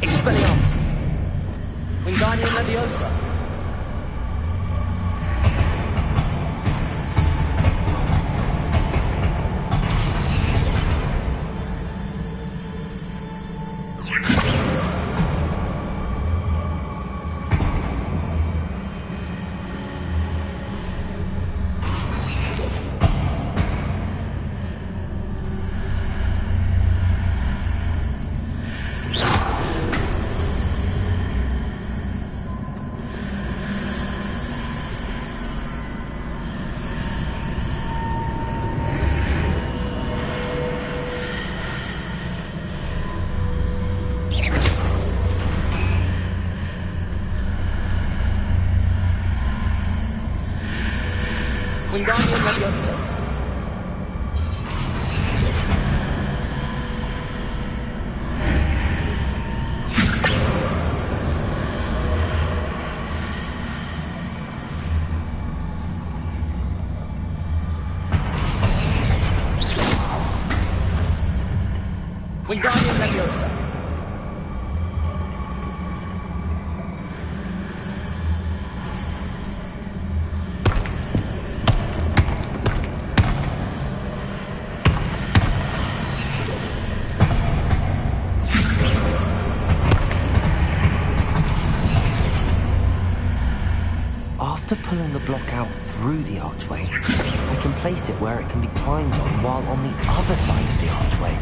Expelliarmus. Wingardium Leviosa. Wingardium Leviosa. Wingardium Leviosa. After pulling the block out through the archway, I can place it where it can be climbed on while on the other side of the archway.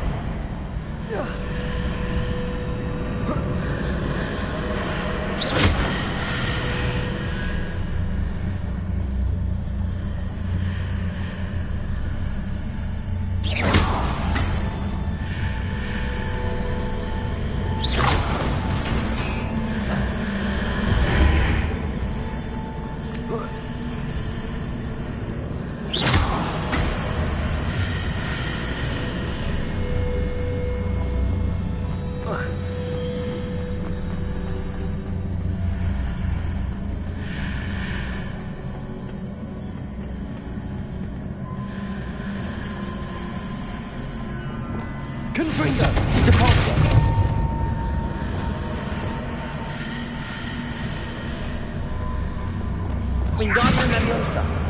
Confringo. Depulso. Wingardium Leviosa.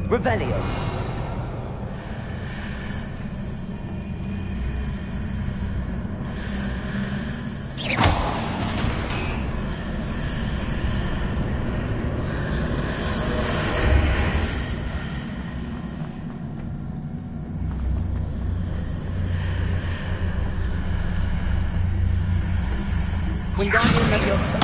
Revelio. Wingardium Leviosa.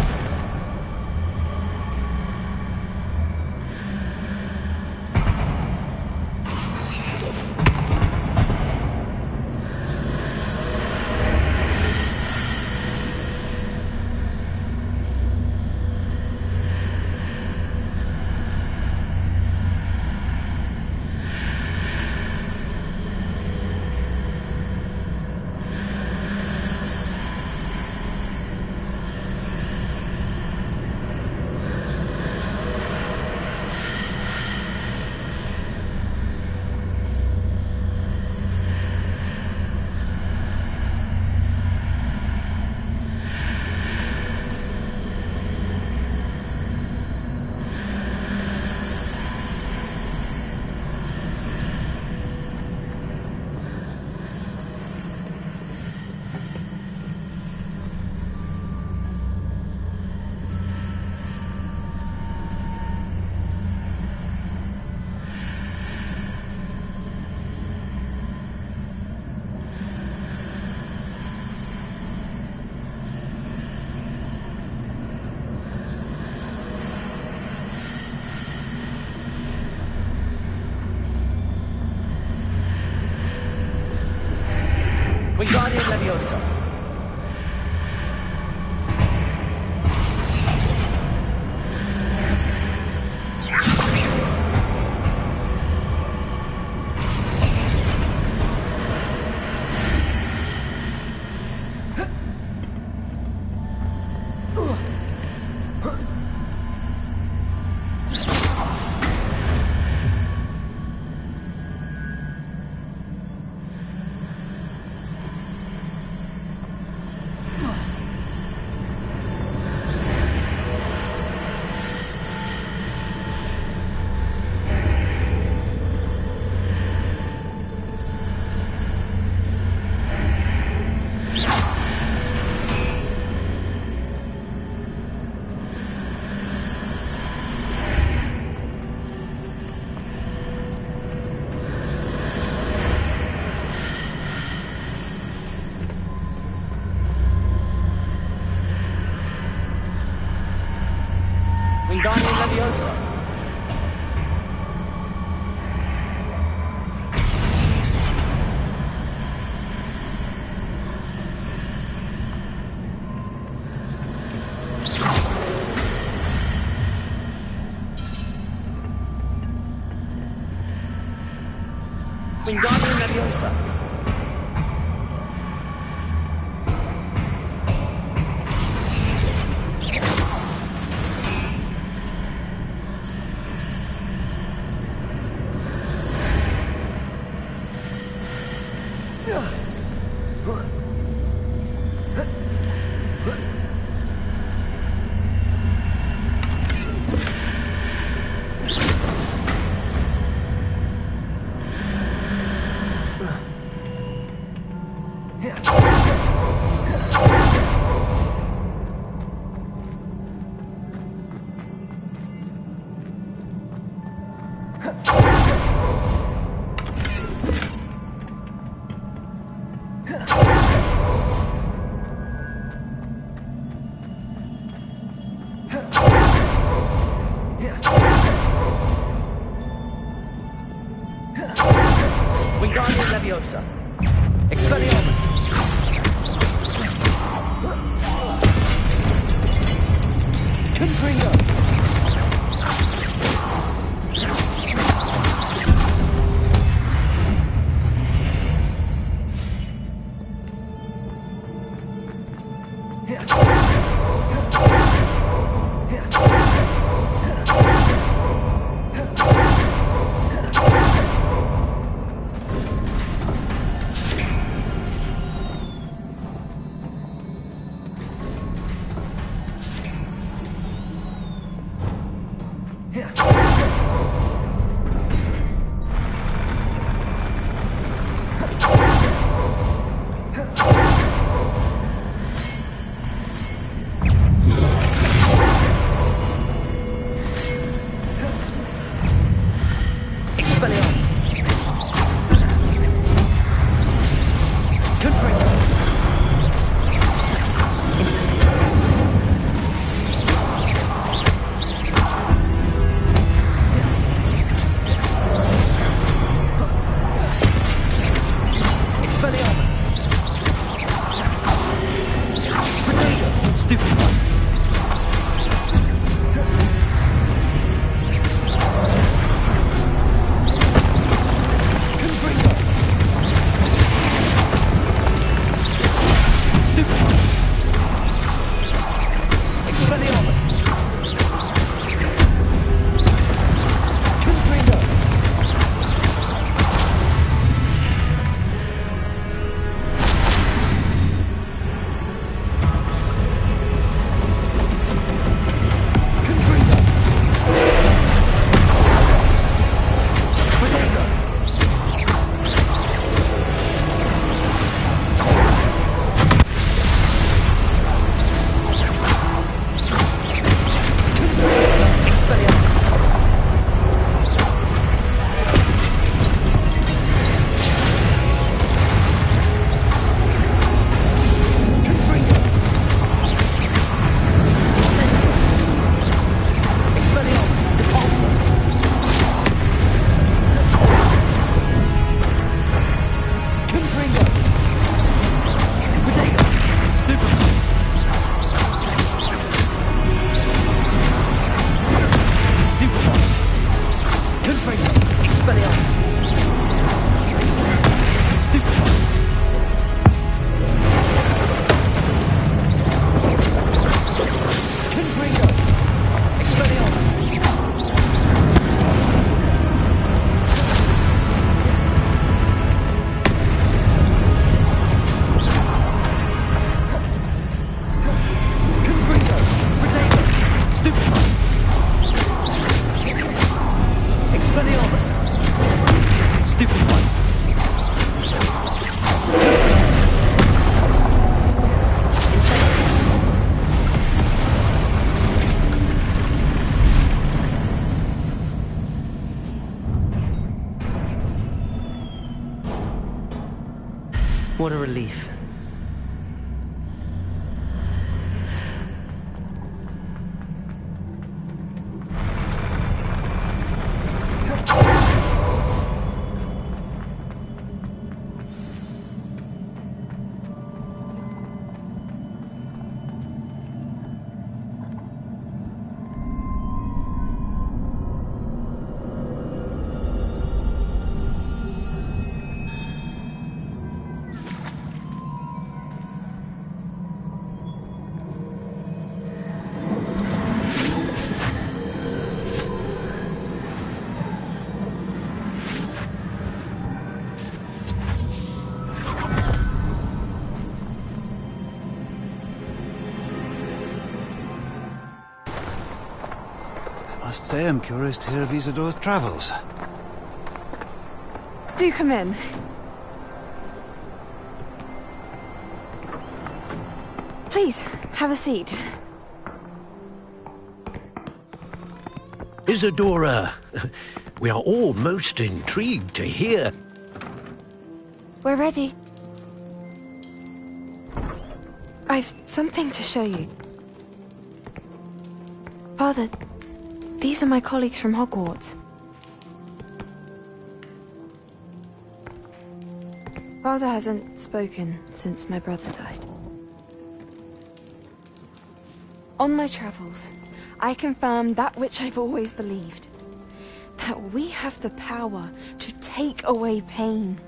Wingardium Leviosa. Wingardium Leviosa. Wingardium Leviosa. Wingardium Leviosa. Expelliarmus. Confringo. What a relief. I must say I'm curious to hear of Isadora's travels. Do come in. Please, have a seat. Isadora, we are all most intrigued to hear. We're ready. I've something to show you. Father, these are my colleagues from Hogwarts. Father hasn't spoken since my brother died. On my travels, I confirmed that which I've always believed. That we have the power to take away pain.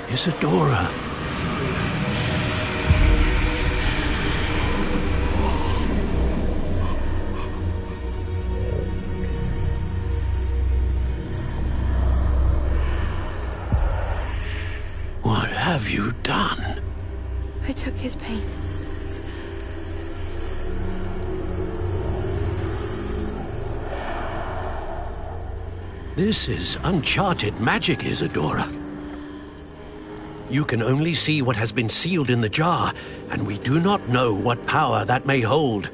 Isadora. What have you done? I took his pain. This is uncharted magic, Isadora. You can only see what has been sealed in the jar, and we do not know what power that may hold.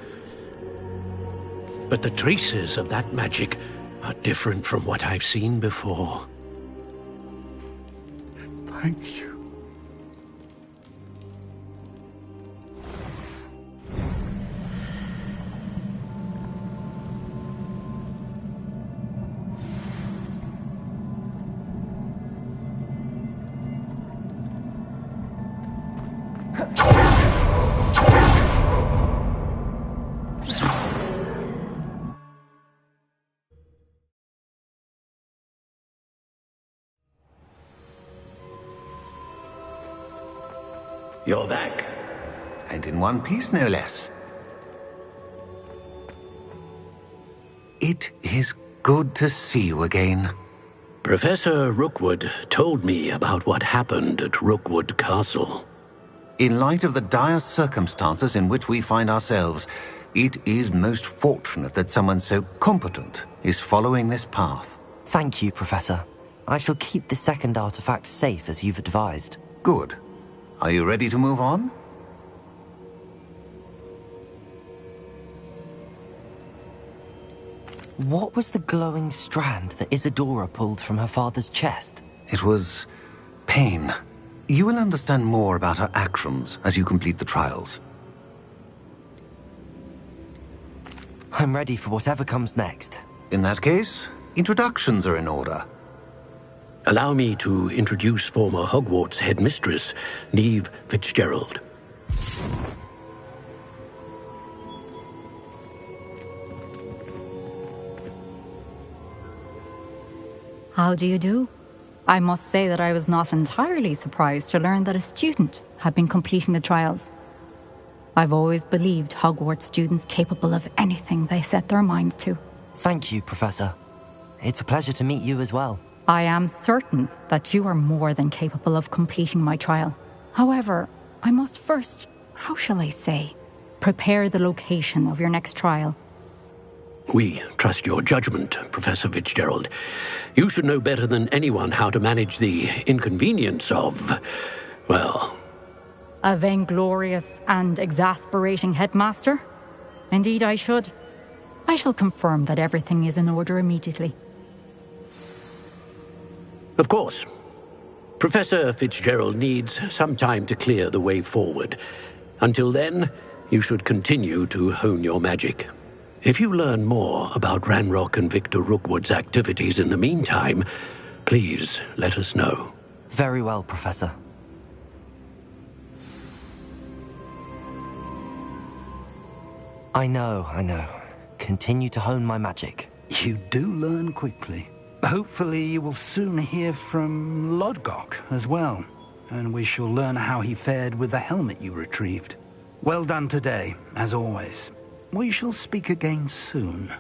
But the traces of that magic are different from what I've seen before. Thank you. You're back. And in one piece, no less. It is good to see you again. Professor Rookwood told me about what happened at Rookwood Castle. In light of the dire circumstances in which we find ourselves, it is most fortunate that someone so competent is following this path. Thank you, Professor. I shall keep the second artifact safe as you've advised. Good. Are you ready to move on? What was the glowing strand that Isadora pulled from her father's chest? It was pain. You will understand more about her actions as you complete the trials. I'm ready for whatever comes next. In that case, introductions are in order. Allow me to introduce former Hogwarts headmistress, Neve Fitzgerald. How do you do? I must say that I was not entirely surprised to learn that a student had been completing the trials. I've always believed Hogwarts students capable of anything they set their minds to. Thank you, Professor. It's a pleasure to meet you as well. I am certain that you are more than capable of completing my trial. However, I must first, how shall I say, prepare the location of your next trial. We trust your judgment, Professor Fitzgerald. You should know better than anyone how to manage the inconvenience of, well... A vainglorious and exasperating headmaster? Indeed, I should. I shall confirm that everything is in order immediately. Of course. Professor Fitzgerald needs some time to clear the way forward. Until then, you should continue to hone your magic. If you learn more about Ranrock and Victor Rookwood's activities in the meantime, please let us know. Very well, Professor. I know. Continue to hone my magic. You do learn quickly. Hopefully you will soon hear from Lodgok as well, and we shall learn how he fared with the helmet you retrieved. Well done today, as always. We shall speak again soon.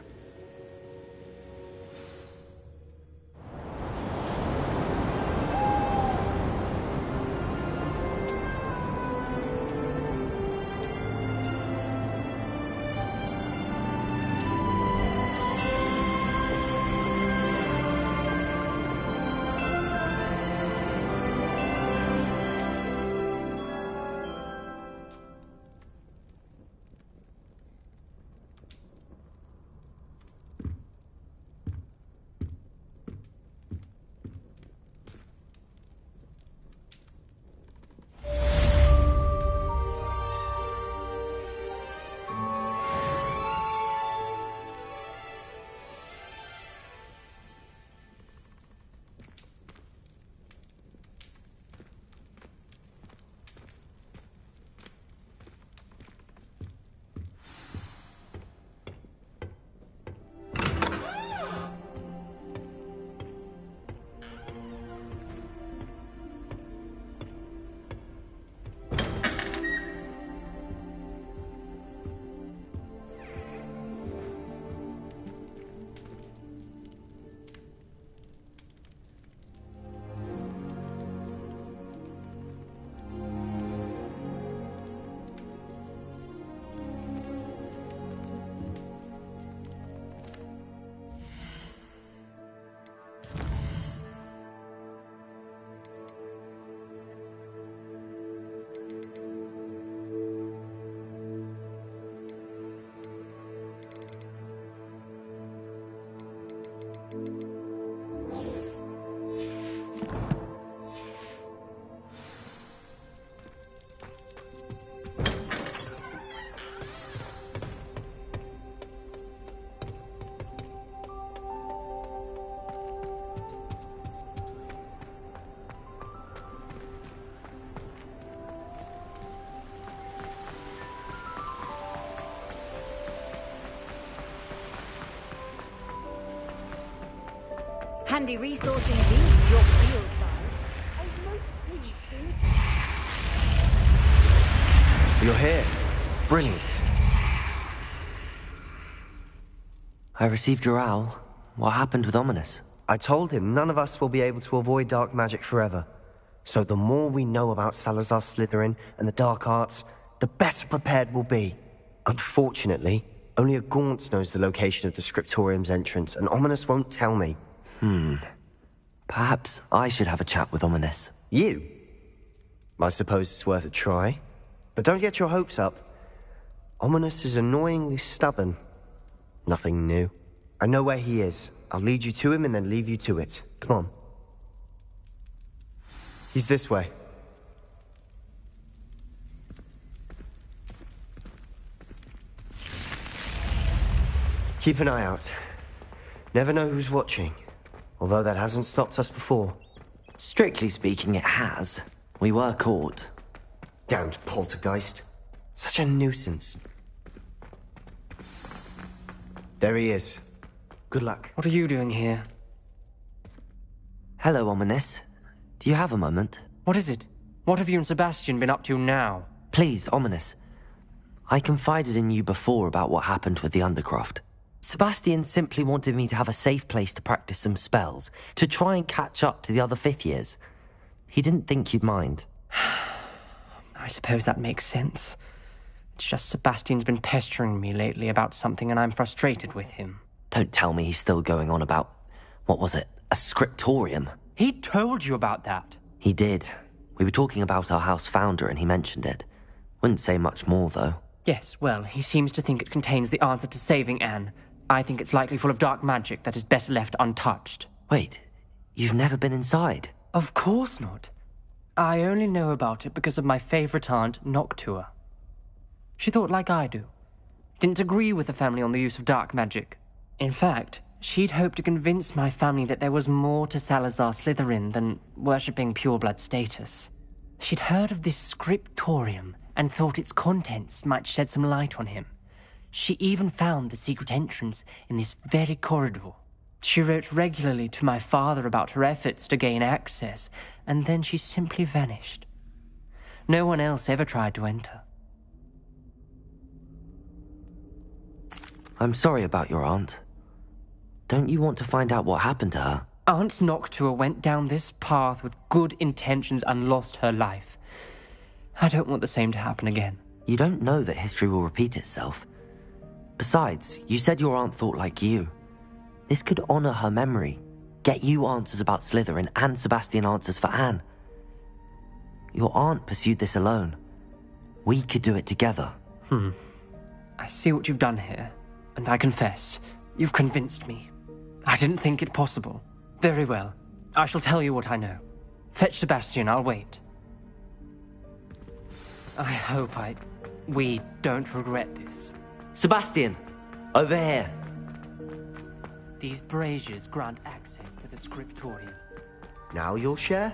Handy resource indeed, your field You're here. Brilliant. I received your owl. What happened with Ominous? I told him none of us will be able to avoid dark magic forever. So the more we know about Salazar Slytherin and the dark arts, the better prepared we'll be. Unfortunately, only a Gaunt knows the location of the Scriptorium's entrance, and Ominous won't tell me. Perhaps I should have a chat with Ominous. You? I suppose it's worth a try. But don't get your hopes up. Ominous is annoyingly stubborn. Nothing new. I know where he is. I'll lead you to him and then leave you to it. Come on. He's this way. Keep an eye out. Never know who's watching. Although that hasn't stopped us before. Strictly speaking, it has. We were caught. Damned poltergeist. Such a nuisance. There he is. Good luck. What are you doing here? Hello, Ominous. Do you have a moment? What is it? What have you and Sebastian been up to now? Please, Ominous. I confided in you before about what happened with the Undercroft. Sebastian simply wanted me to have a safe place to practice some spells, to try and catch up to the other fifth years. He didn't think you'd mind. I suppose that makes sense. It's just Sebastian's been pestering me lately about something and I'm frustrated with him. Don't tell me he's still going on about, what was it, a scriptorium? He told you about that? He did. We were talking about our house founder and he mentioned it. Wouldn't say much more, though. Yes, well, he seems to think it contains the answer to saving Anne. I think it's likely full of dark magic that is better left untouched. Wait, you've never been inside? Of course not. I only know about it because of my favorite aunt, Noctua. She thought like I do. Didn't agree with the family on the use of dark magic. In fact, she'd hoped to convince my family that there was more to Salazar Slytherin than worshipping pureblood status. She'd heard of this scriptorium and thought its contents might shed some light on him. She even found the secret entrance in this very corridor. She wrote regularly to my father about her efforts to gain access, and then she simply vanished. No one else ever tried to enter. I'm sorry about your aunt. Don't you want to find out what happened to her? Aunt Noctua went down this path with good intentions and lost her life. I don't want the same to happen again. You don't know that history will repeat itself. Besides, you said your aunt thought like you. This could honor her memory, get you answers about Slytherin and Sebastian answers for Anne. Your aunt pursued this alone. We could do it together. I see what you've done here, and I confess, you've convinced me. I didn't think it possible. Very well. I shall tell you what I know. Fetch Sebastian, I'll wait. I hope we don't regret this. Sebastian! Over here! These braziers grant access to the scriptorium. Now you'll share?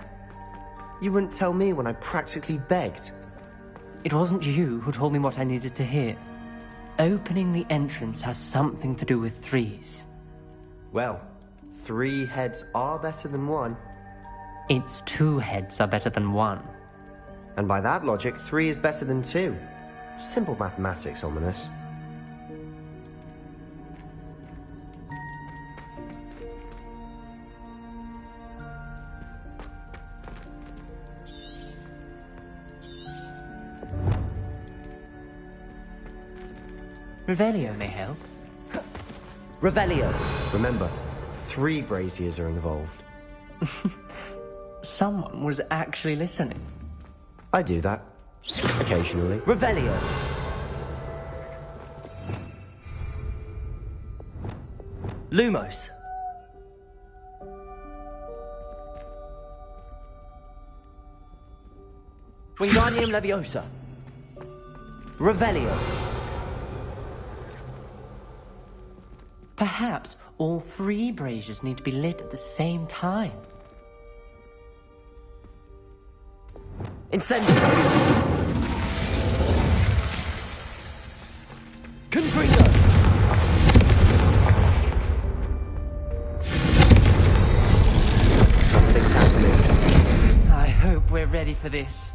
You wouldn't tell me when I practically begged. It wasn't you who told me what I needed to hear. Opening the entrance has something to do with threes. Well, 3 heads are better than 1. It's 2 heads are better than 1. And by that logic, 3 is better than 2. Simple mathematics, ominous. Revelio may help. Revelio! Remember, 3 braziers are involved. Someone was actually listening. I do that. Occasionally. Revelio! Lumos! Wingardium Leviosa! Revelio! Perhaps all 3 braziers need to be lit at the same time. Incendio! Confringo! Something's happening. I hope we're ready for this.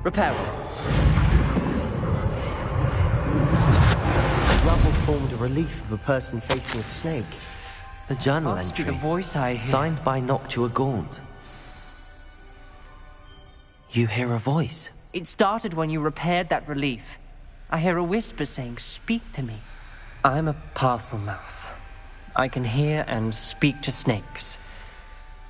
Reparo. Rubble formed a relief of a person facing a snake. The journal Must be entry. the voice I hear. Signed by Noctua Gaunt. You hear a voice. It started when you repaired that relief. I hear a whisper saying, "Speak to me." I'm a parcel mouth. I can hear and speak to snakes.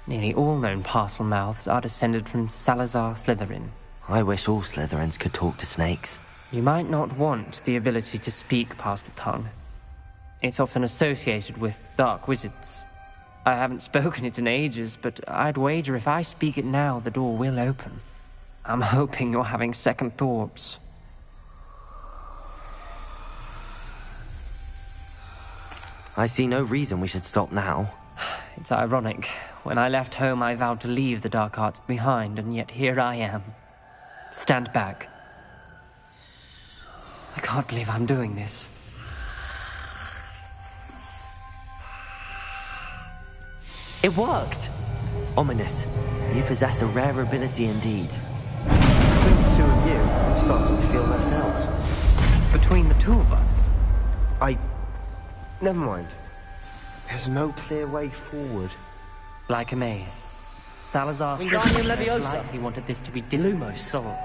Nearly all known parcel mouths are descended from Salazar Slytherin. I wish all Slytherins could talk to snakes. You might not want the ability to speak parcel tongue. It's often associated with dark wizards. I haven't spoken it in ages, but I'd wager if I speak it now, the door will open. I'm hoping you're having second thoughts. I see no reason we should stop now. It's ironic. When I left home, I vowed to leave the dark arts behind, and yet here I am. Stand back. I can't believe I'm doing this. It worked! Ominous. You possess a rare ability indeed. Between the 2 of you, I'm starting to feel left out. Between the 2 of us? Never mind. There's no clear way forward. Like a maze. Salazar Wingardium Leviosa. likely wanted this to be difficult to solve.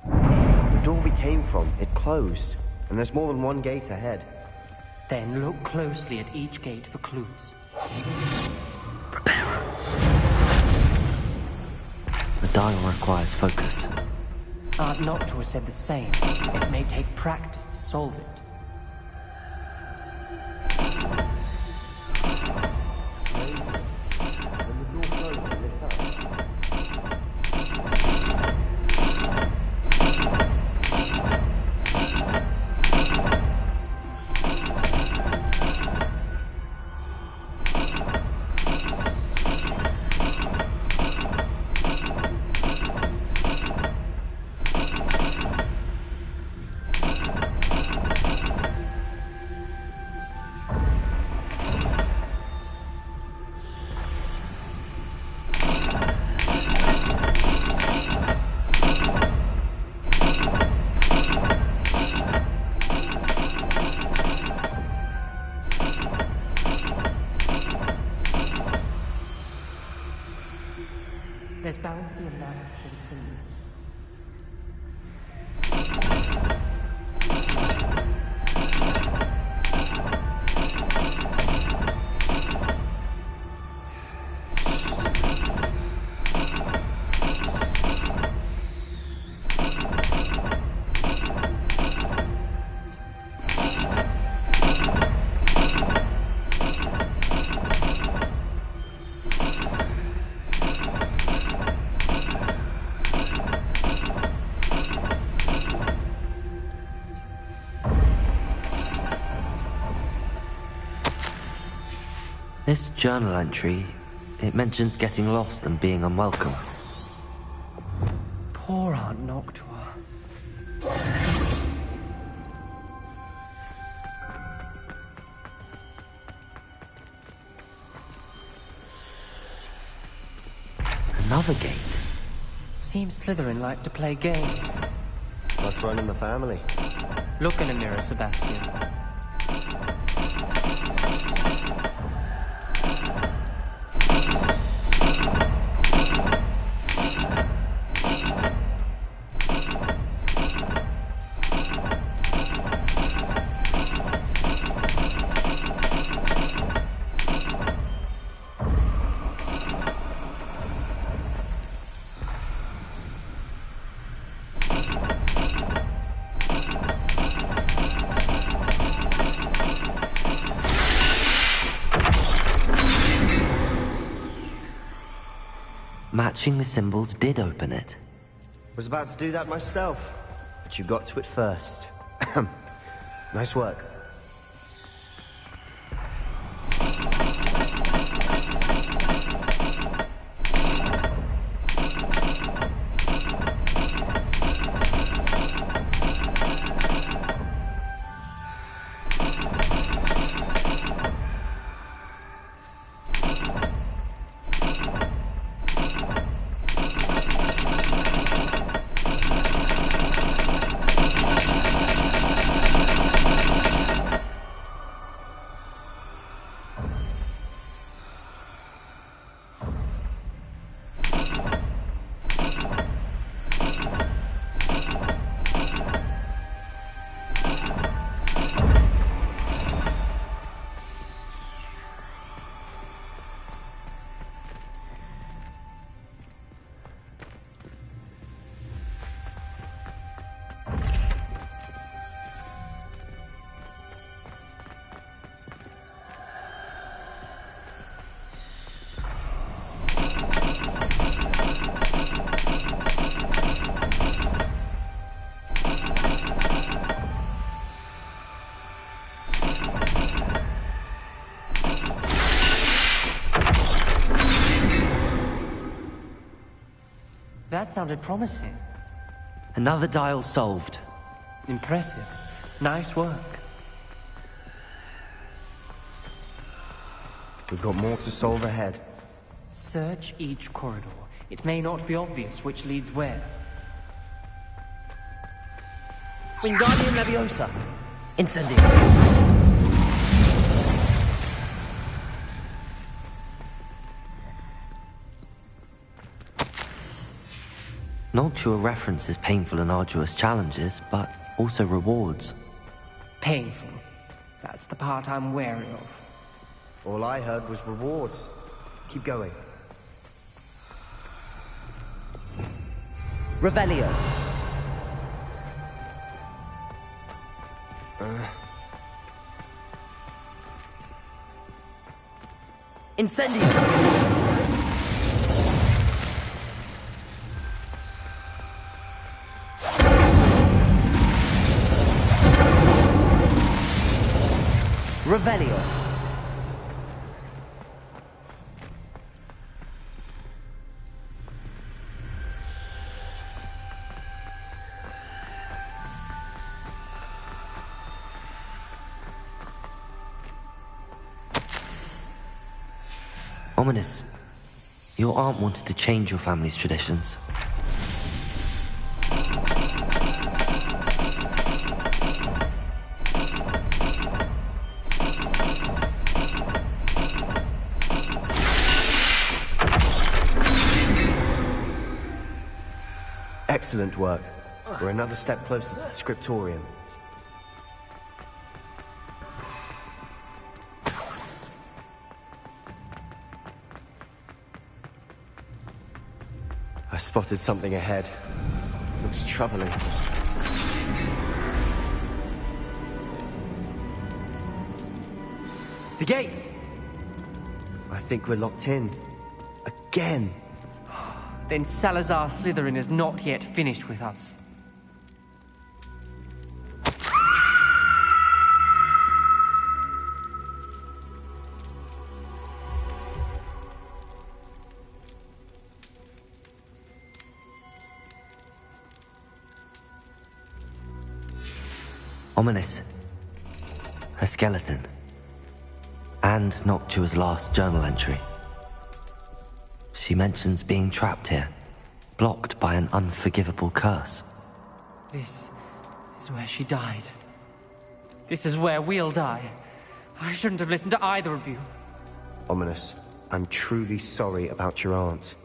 The door we came from, it closed. And there's more than one gate ahead. Then look closely at each gate for clues. The dial requires focus. Aunt Noctua said the same. It may take practice to solve it. There's bound to be a man for the king. This journal entry, it mentions getting lost and being unwelcome. Poor Aunt Noctua. Another gate. Seems Slytherin like to play games. Must run in the family. Look in a mirror, Sebastian. Matching the symbols did open it. Was about to do that myself, but you got to it first. Nice work. That sounded promising. Another dial solved. Impressive. Nice work. We've got more to solve ahead. Search each corridor. It may not be obvious which leads where. Wingardium Leviosa. Noctua references painful and arduous challenges, but also rewards. Painful. That's the part I'm wary of. All I heard was rewards. Keep going. Revelio. Incendio. Revelio. Ominous. Your aunt wanted to change your family's traditions. Excellent work. We're another step closer to the scriptorium. I spotted something ahead. Looks troubling. The gate! I think we're locked in. Again. Then Salazar Slytherin is not yet finished with us. Ominous. Her skeleton. And Noctua's last journal entry. She mentions being trapped here, blocked by an unforgivable curse. This is where she died. This is where we'll die. I shouldn't have listened to either of you. Ominous, I'm truly sorry about your aunt.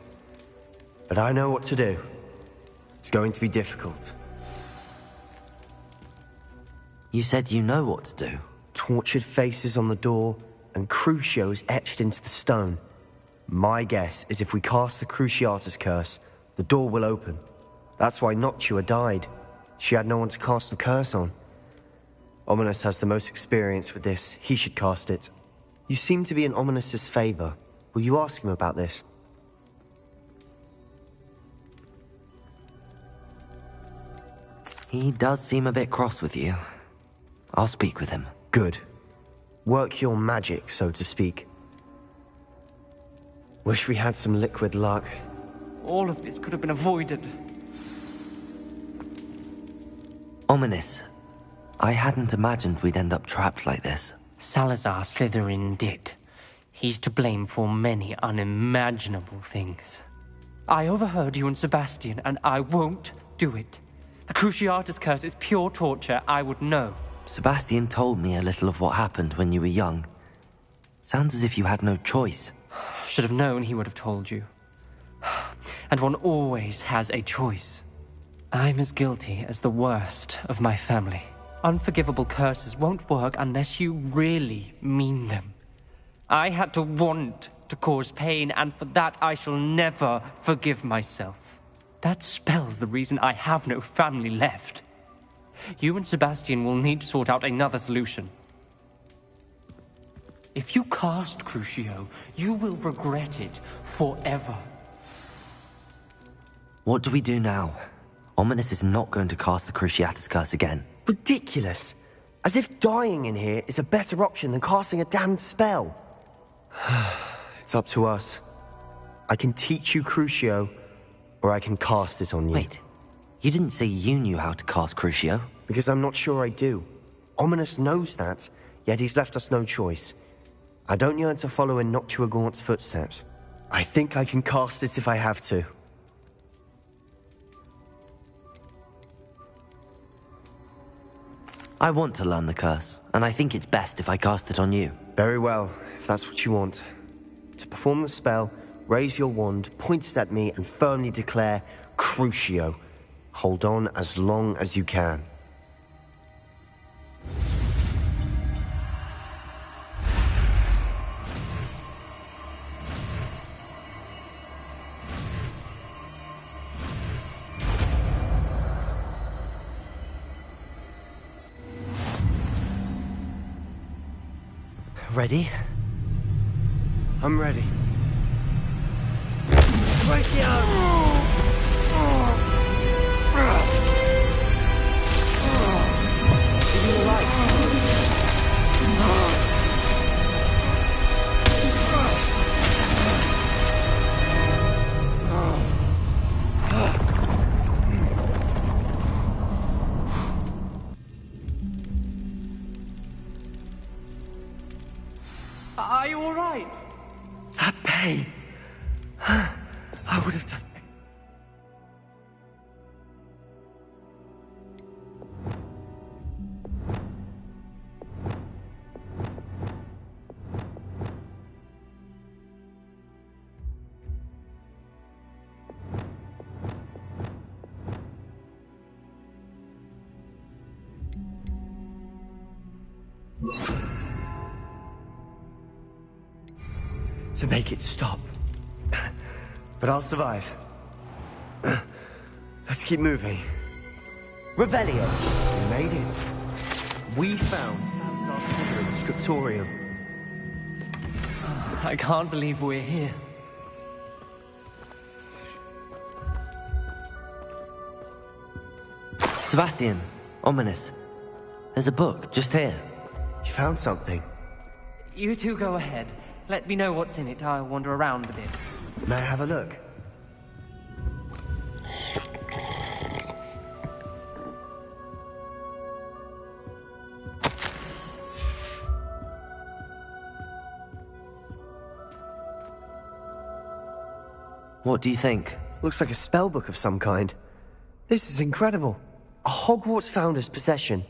But I know what to do. It's going to be difficult. You said you know what to do. Tortured faces on the door, and Crucios etched into the stone. My guess is if we cast the Cruciatus curse, the door will open. That's why Noctua died. She had no one to cast the curse on. Ominous has the most experience with this. He should cast it. You seem to be in Ominous's favor. Will you ask him about this? He does seem a bit cross with you. I'll speak with him. Good. Work your magic, so to speak. Wish we had some liquid luck. All of this could have been avoided. Ominous. I hadn't imagined we'd end up trapped like this. Salazar Slytherin did. He's to blame for many unimaginable things. I overheard you and Sebastian, and I won't do it. The Cruciatus curse is pure torture. I would know. Sebastian told me a little of what happened when you were young. Sounds as if you had no choice. Should have known he would have told you. And one always has a choice. I'm as guilty as the worst of my family. Unforgivable curses won't work unless you really mean them. I had to want to cause pain, and for that I shall never forgive myself. That spells the reason I have no family left. You and Sebastian will need to sort out another solution. If you cast Crucio, you will regret it forever. What do we do now? Ominous is not going to cast the Cruciatus curse again. Ridiculous! As if dying in here is a better option than casting a damned spell. It's up to us. I can teach you Crucio, or I can cast it on you. Wait, you didn't say you knew how to cast Crucio? Because I'm not sure I do. Ominous knows that, yet he's left us no choice. I don't yearn to follow in Noctua Gaunt's footsteps. I think I can cast it if I have to. I want to learn the curse, and I think it's best if I cast it on you. Very well, if that's what you want. To perform the spell, raise your wand, point it at me, and firmly declare, Crucio. Hold on as long as you can. Ready? I'm ready. Are you all right? That pain. I would have done. To make it stop. But I'll survive. Let's keep moving. Revelio! We made it. We found Salazar's Slytherin's scriptorium. I can't believe we're here. Sebastian, ominous. There's a book just here. You found something? You two go ahead. Let me know what's in it. I'll wander around a bit. May I have a look? What do you think? Looks like a spellbook of some kind. This is incredible. A Hogwarts founder's possession.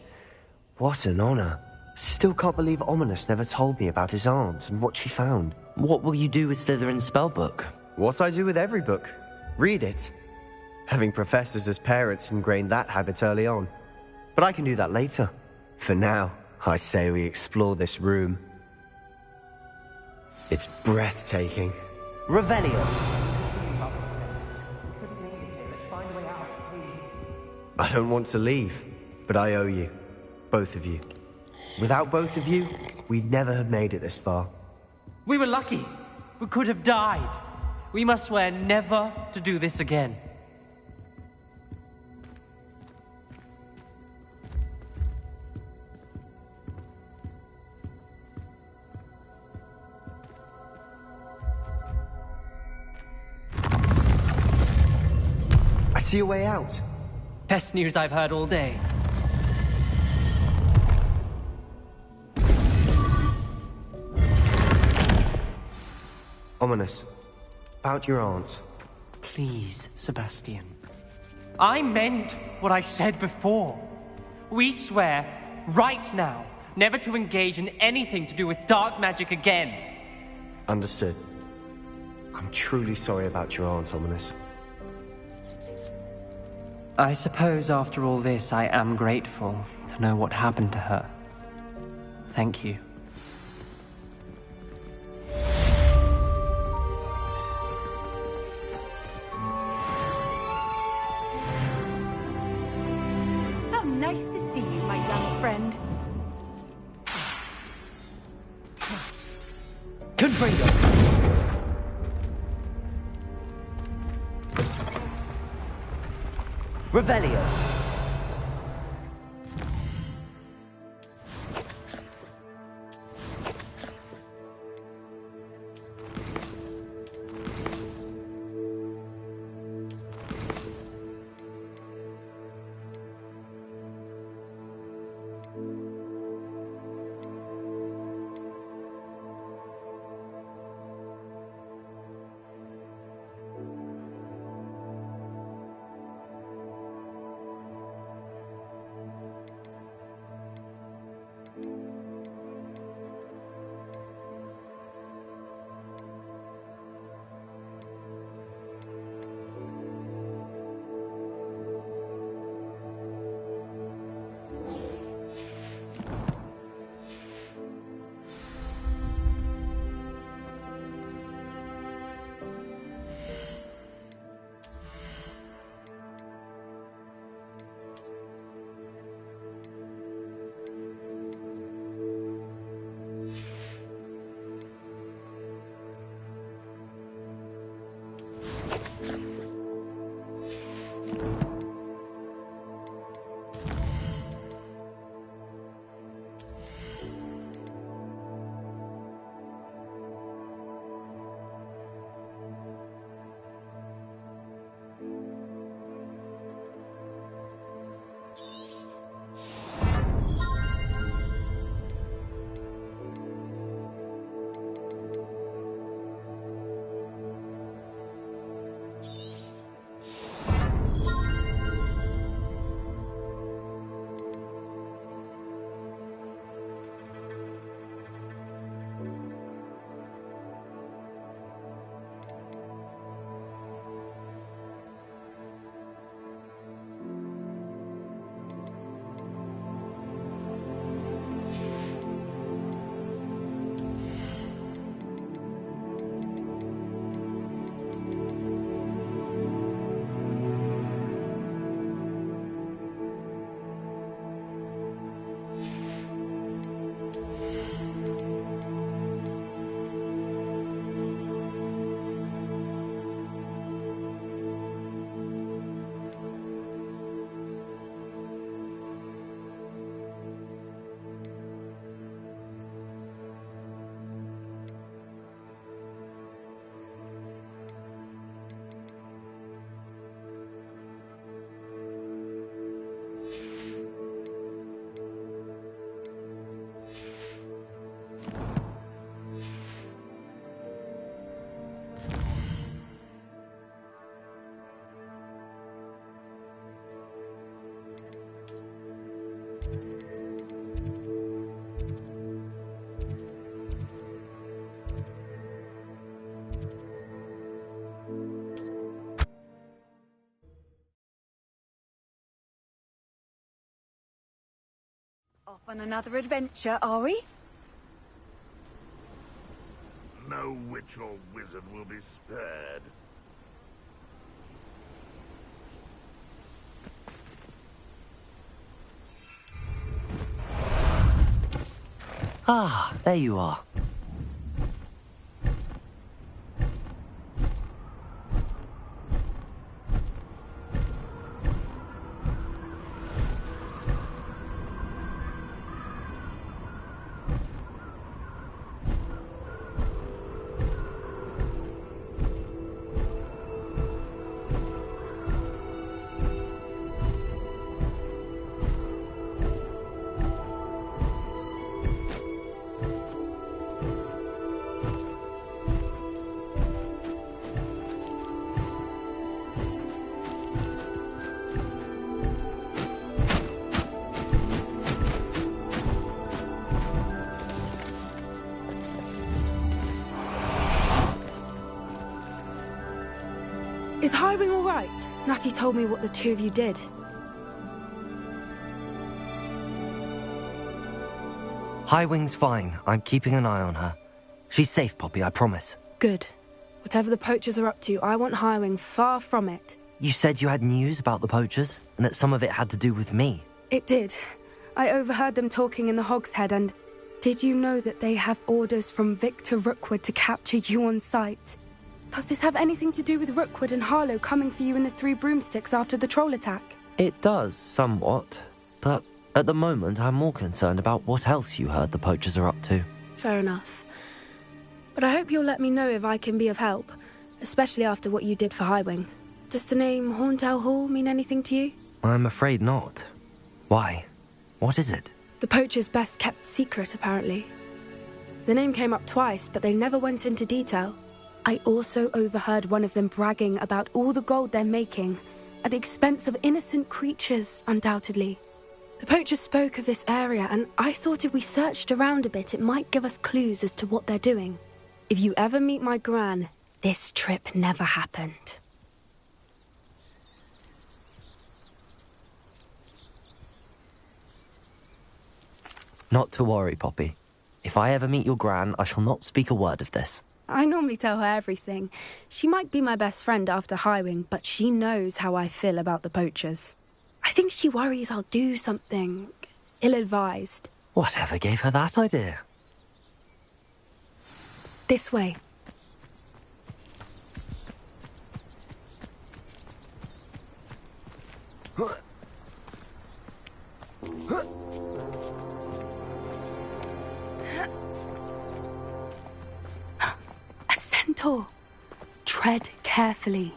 What an honor. Still can't believe Ominous never told me about his aunt and what she found. What will you do with Slytherin's spellbook? What I do with every book. Read it. Having professors as parents ingrained that habit early on. But I can do that later. For now, I say we explore this room. It's breathtaking. Revelio! I don't want to leave, but I owe you. Both of you. Without both of you, we'd never have made it this far. We were lucky. We could have died. We must swear never to do this again. I see a way out. Best news I've heard all day. Ominous. About your aunt. Please, Sebastian. I meant what I said before. We swear, right now, never to engage in anything to do with dark magic again. Understood. I'm truly sorry about your aunt, Ominous. I suppose after all this, I am grateful to know what happened to her. Thank you. How nice to see you, my young friend. Confringo! Revelio! Off on another adventure, are we? No witch or wizard will be spared. Ah, there you are. Is Highwing all right? Natty told me what the two of you did. Highwing's fine. I'm keeping an eye on her. She's safe, Poppy, I promise. Good. Whatever the poachers are up to, I want Highwing far from it. You said you had news about the poachers, and that some of it had to do with me. It did. I overheard them talking in the Hogshead, and did you know that they have orders from Victor Rookwood to capture you on sight? Does this have anything to do with Rookwood and Harlow coming for you in the Three Broomsticks after the troll attack? It does, somewhat. But at the moment, I'm more concerned about what else you heard the poachers are up to. Fair enough. But I hope you'll let me know if I can be of help, especially after what you did for Highwing. Does the name Horntail Hall mean anything to you? I'm afraid not. Why? What is it? The poacher's best kept secret, apparently. The name came up twice, but they never went into detail. I also overheard one of them bragging about all the gold they're making, at the expense of innocent creatures, undoubtedly. The poachers spoke of this area, and I thought if we searched around a bit, it might give us clues as to what they're doing. If you ever meet my gran, this trip never happened. Not to worry, Poppy. If I ever meet your gran, I shall not speak a word of this. I normally tell her everything. She might be my best friend after Highwing, but she knows how I feel about the poachers. I think she worries I'll do something ill-advised. Whatever gave her that idea? This way. A centaur. Tread carefully.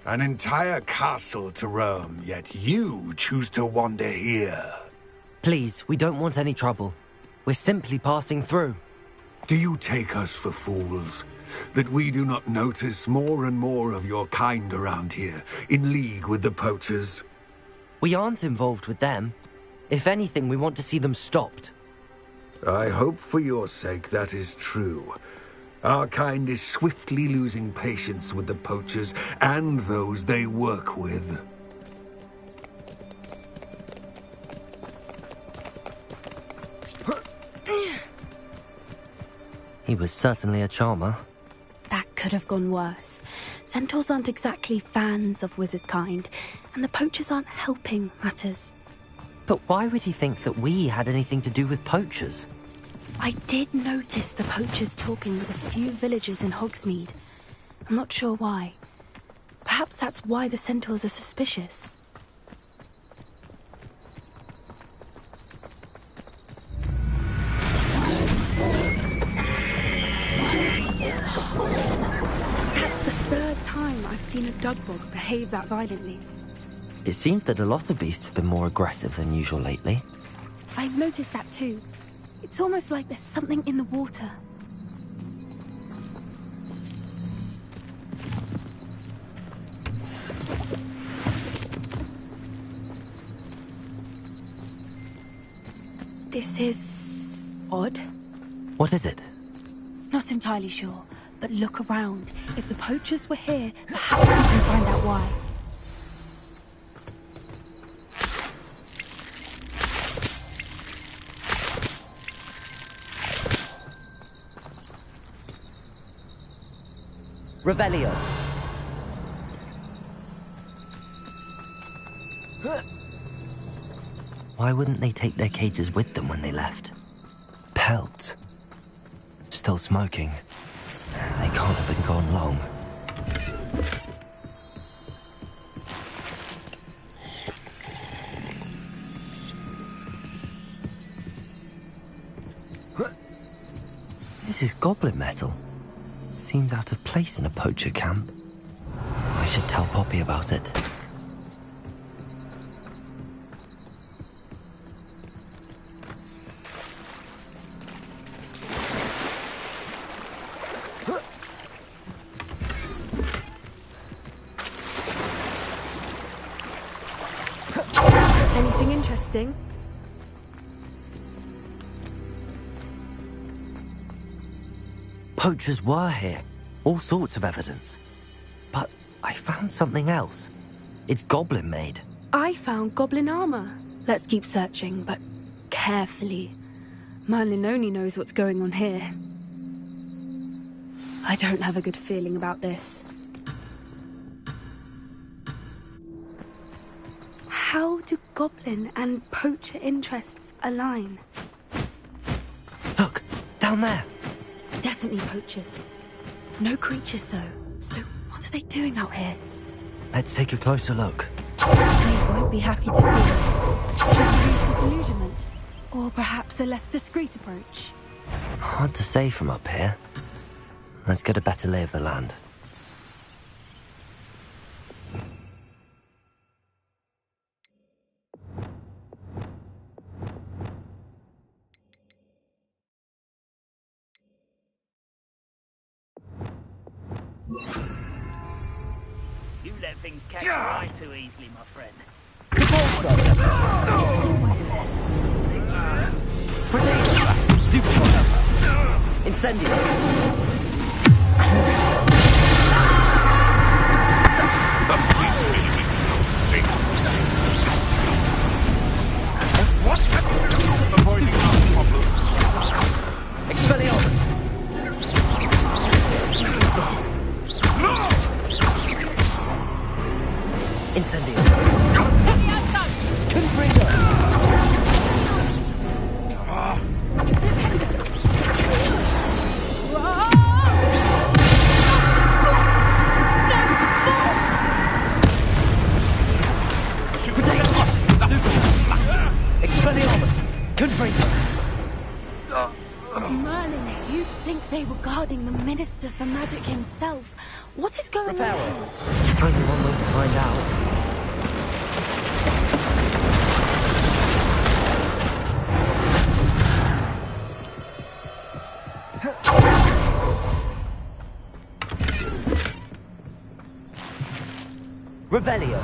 An entire castle to roam, yet you choose to wander here. Please, we don't want any trouble. We're simply passing through. Do you take us for fools? That we do not notice more and more of your kind around here, in league with the poachers? We aren't involved with them. If anything, we want to see them stopped. I hope for your sake that is true. Our kind is swiftly losing patience with the poachers and those they work with. He was certainly a charmer. That could have gone worse. Centaurs aren't exactly fans of wizard kind, and the poachers aren't helping matters. But why would he think that we had anything to do with poachers? I did notice the poachers talking with a few villagers in Hogsmeade. I'm not sure why. Perhaps that's why the centaurs are suspicious. That's the third time I've seen a dugbog behave that violently. It seems that a lot of beasts have been more aggressive than usual lately. I've noticed that too. It's almost like there's something in the water. This is odd. What is it? Not entirely sure, but look around. If the poachers were here, perhaps we can find out why. Revelio. Why wouldn't they take their cages with them when they left? Pelts. Still smoking. They can't have been gone long. This is goblin metal. Seems out of place in a poacher camp. I should tell Poppy about it. Anything interesting? Poachers were here. All sorts of evidence. But I found something else. It's goblin made. I found goblin armor. Let's keep searching, but carefully. Merlin only knows what's going on here. I don't have a good feeling about this. How do goblin and poacher interests align? Look, down there. Definitely poachers. No creatures, though. So what are they doing out here? Let's take a closer look. They won't be happy to see us. Should we use disillusionment? Or perhaps a less discreet approach? Hard to say from up here. Let's get a better lay of the land. You let things catch your eye too easily, my friend. Potato! Stupid! Incendio! Avoiding our problems. Good break. Merlin, you'd think they were guarding the Minister for Magic himself. What is going on? Only one way to find out. Revelio.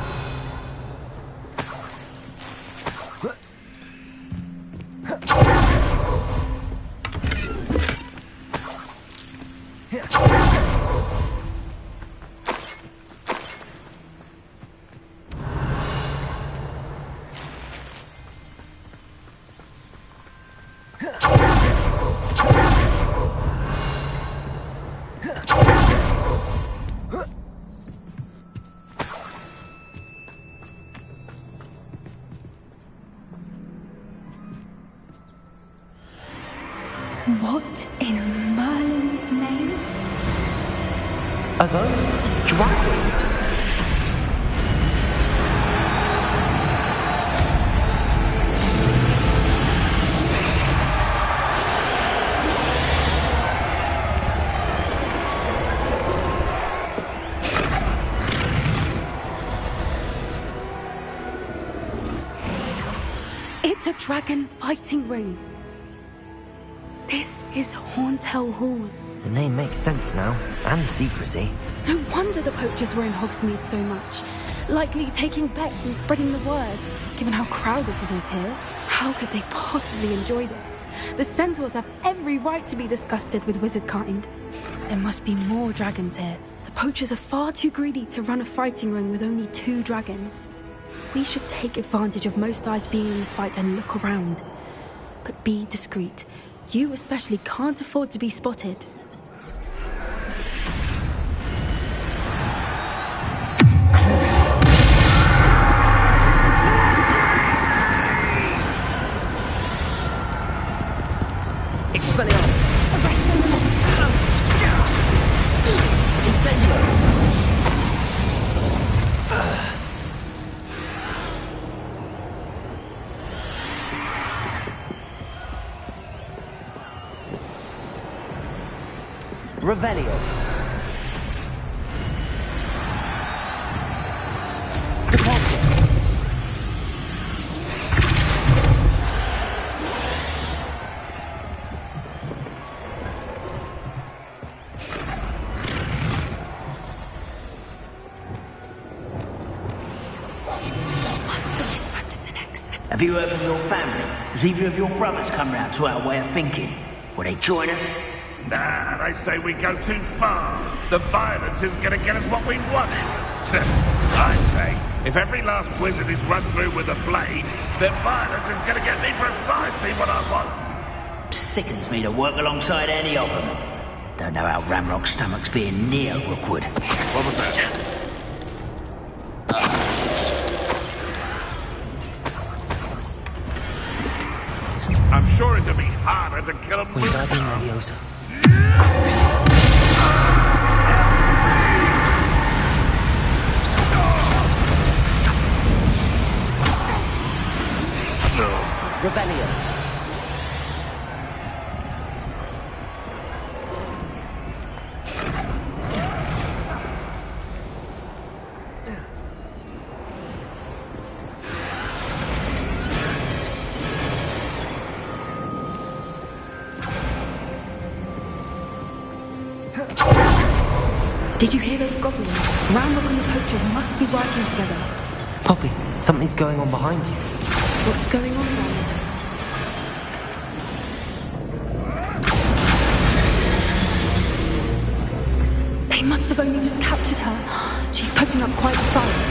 What in Merlin's name? Are those dragons? It's a dragon fighting ring. This is Hauntel Hall. The name makes sense now, and the secrecy. No wonder the poachers were in Hogsmeade so much. Likely taking bets and spreading the word, given how crowded it is here. How could they possibly enjoy this? The centaurs have every right to be disgusted with wizard kind. There must be more dragons here. The poachers are far too greedy to run a fighting ring with only 2 dragons. We should take advantage of most eyes being in the fight and look around. But be discreet. You especially can't afford to be spotted. Expelliarmus! Incendio! Revelio. Deposit. Have you heard from your family? Has either of your brothers come round to our way of thinking? Will they join us? Nah, they say we go too far. The violence isn't going to get us what we want. I say, if every last wizard is run through with a blade, then violence is going to get me precisely what I want. Sickens me to work alongside any of them. Don't know how Ramrock's stomach's being near Rookwood. What was that? I'm sure it'd be harder to kill a Wingardium Leviosa. Rebellion. Did you hear those goblins? Ramrock and the poachers must be working together. Poppy, something's going on behind you. What's going on down there? They must have only just captured her. She's putting up quite a fight.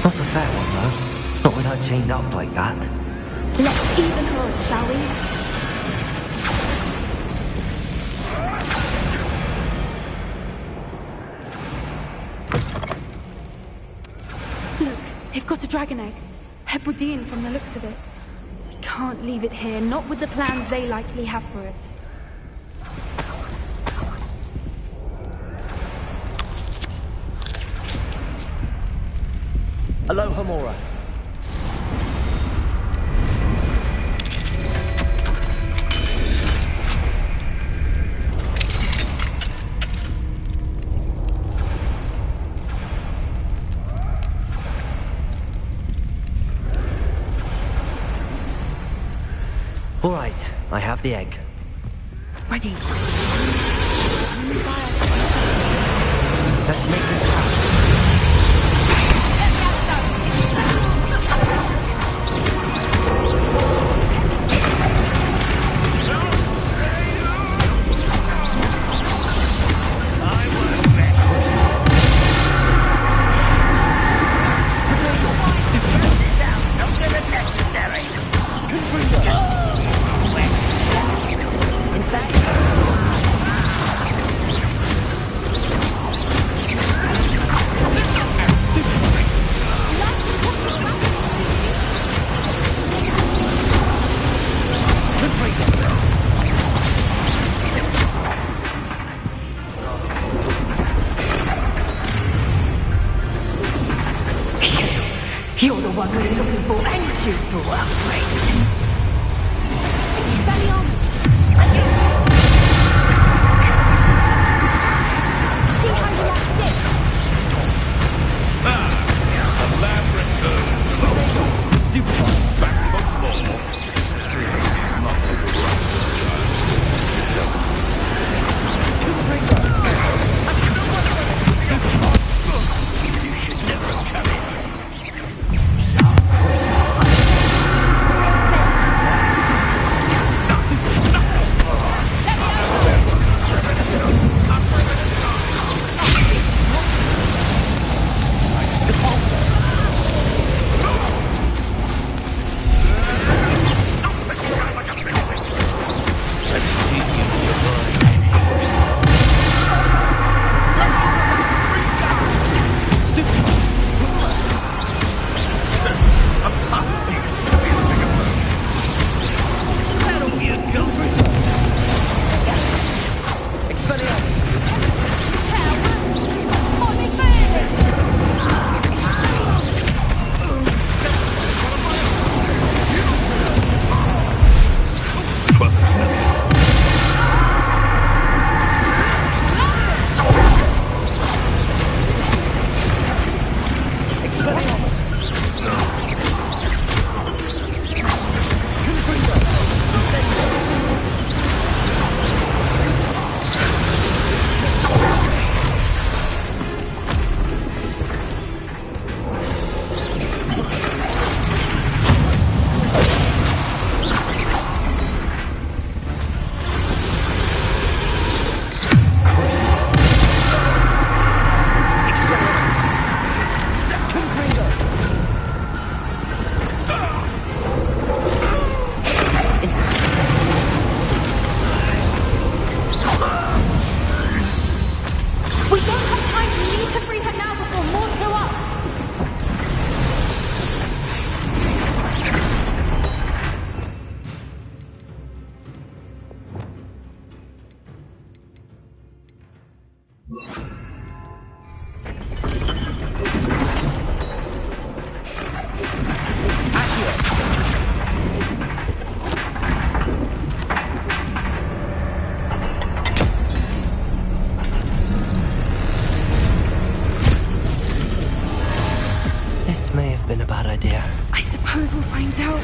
Not a fair one, though. Not with her chained up like that. Let's even her it, shall we? Look, they've got a dragon egg. Hebridean from the looks of it. We can't leave it here, not with the plans they likely have for it. Aloha Mora. All right, I have the egg. Ready. Let's make it happen. You're the one we're looking for, ain't you, poor friend? Expelliarmus! See how you like this? The lab returns. Stupid one. Back for more. You should never have come in. This may have been a bad idea. I suppose we'll find out.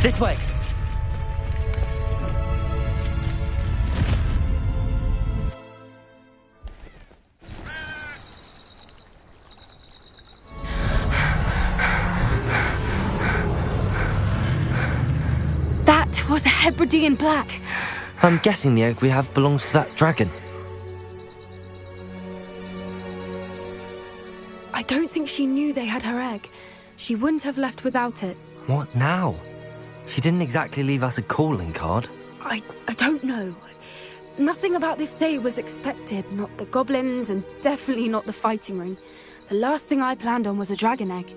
This way! That was a Hebridean black. I'm guessing the egg we have belongs to that dragon. I don't think she knew they had her egg. She wouldn't have left without it. What now? She didn't exactly leave us a calling card. I don't know. Nothing about this day was expected. Not the goblins, and definitely not the fighting ring. The last thing I planned on was a dragon egg.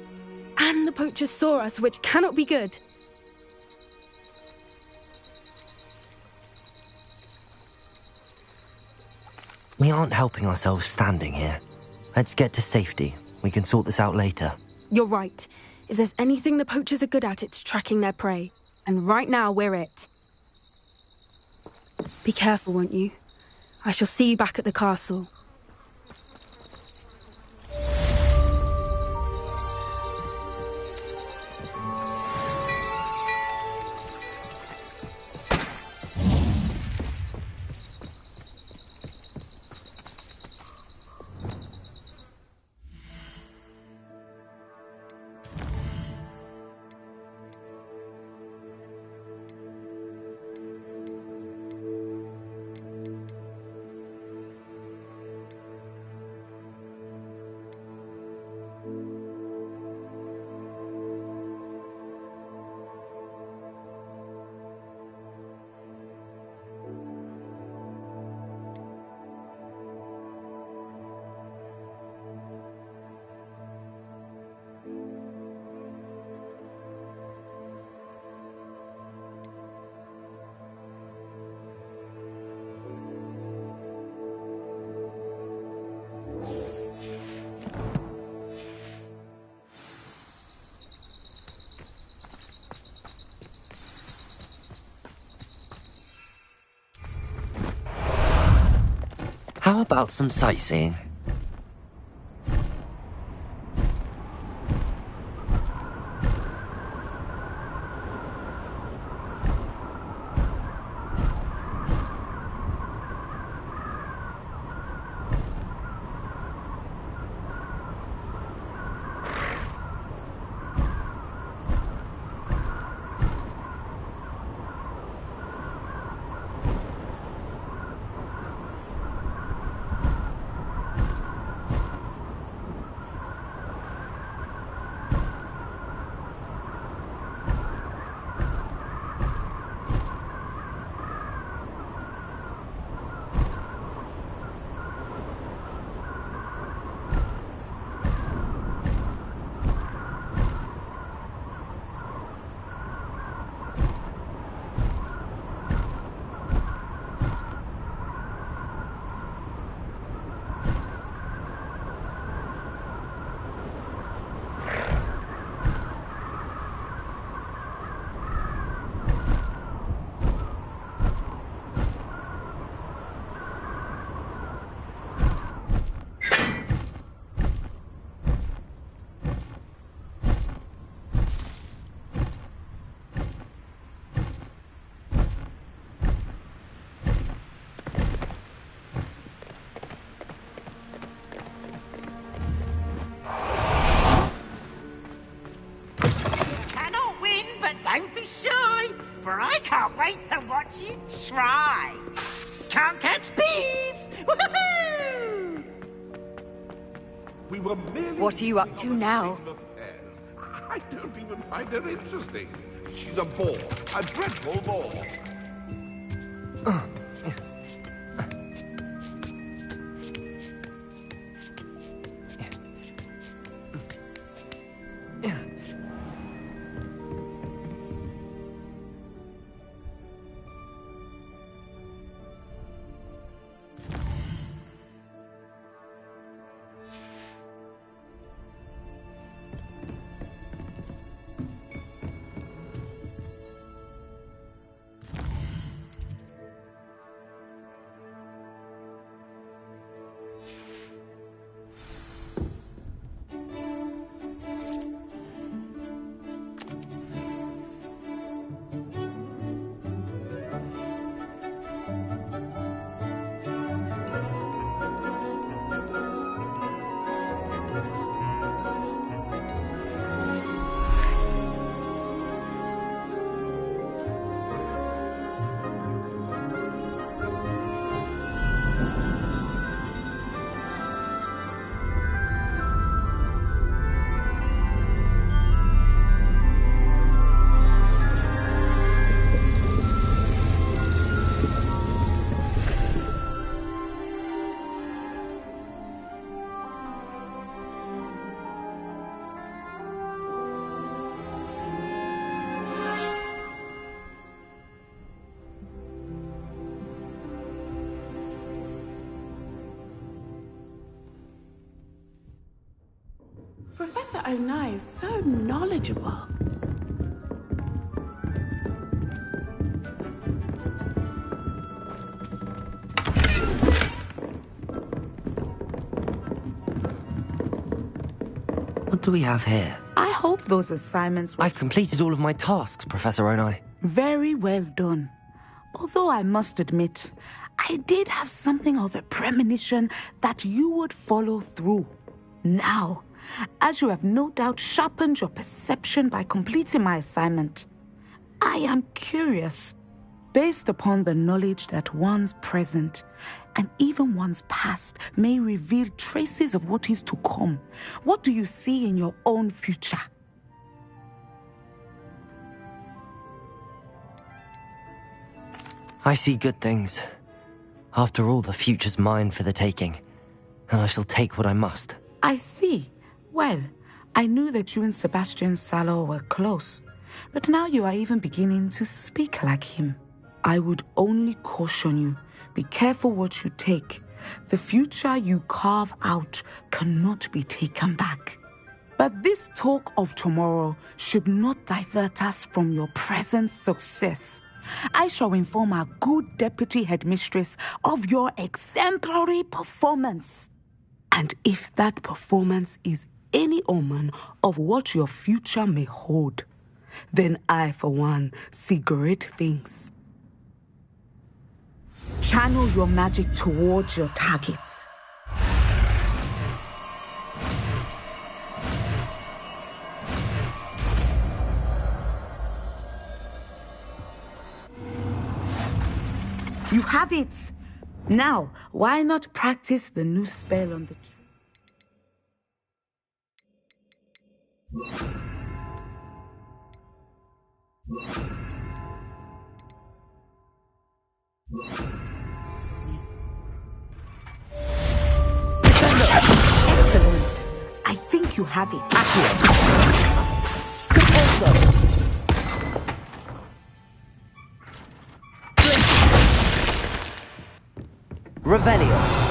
And the poachers saw us, which cannot be good. We aren't helping ourselves standing here. Let's get to safety. We can sort this out later. You're right. If there's anything the poachers are good at, it's tracking their prey. And right now, we're it. Be careful, won't you? I shall see you back at the castle. How about some sightseeing? Don't be shy, for I can't wait to watch you try. Can't catch thieves! Woohoo! We were merely... What are you up to now? I don't even find her interesting. She's a bore, a dreadful bore. Professor Onai is so knowledgeable. What do we have here? I hope those assignments were I've completed all of my tasks, Professor Onai. very well done. Although I must admit, I did have something of a premonition that you would follow through. Now, as you have no doubt sharpened your perception by completing my assignment, I am curious, based upon the knowledge that one's present and even one's past may reveal traces of what is to come. What do you see in your own future? I see good things. After all, the future's mine for the taking, and I shall take what I must. I see. Well, I knew that you and Sebastian Sallow were close, but now you are even beginning to speak like him. I would only caution you, be careful what you take. The future you carve out cannot be taken back. But this talk of tomorrow should not divert us from your present success. I shall inform our good deputy headmistress of your exemplary performance. And if that performance is any omen of what your future may hold, then I, for one, see great things. Channel your magic towards your targets. You have it! Now, why not practice the new spell on the tree? Excellent. I think you have it. Good also. Revelio.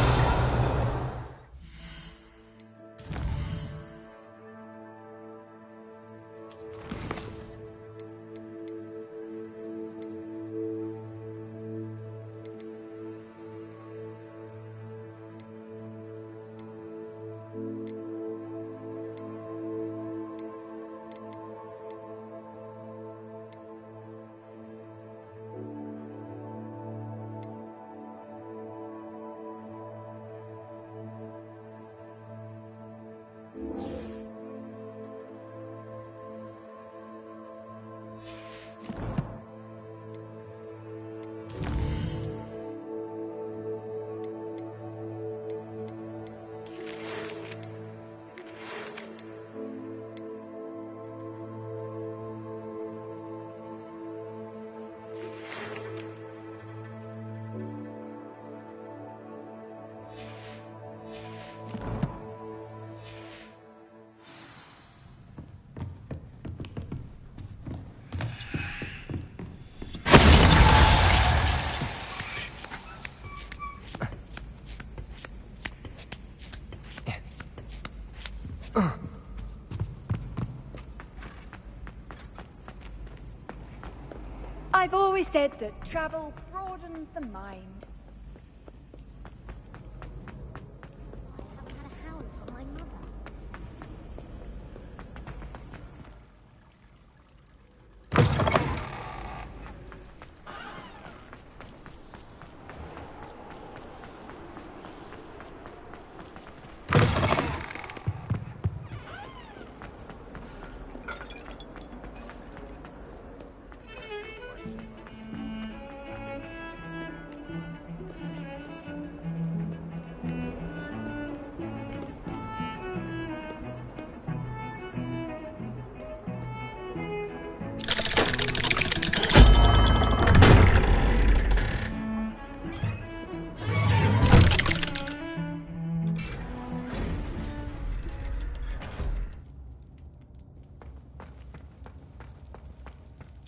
I've always said that travel broadens the mind.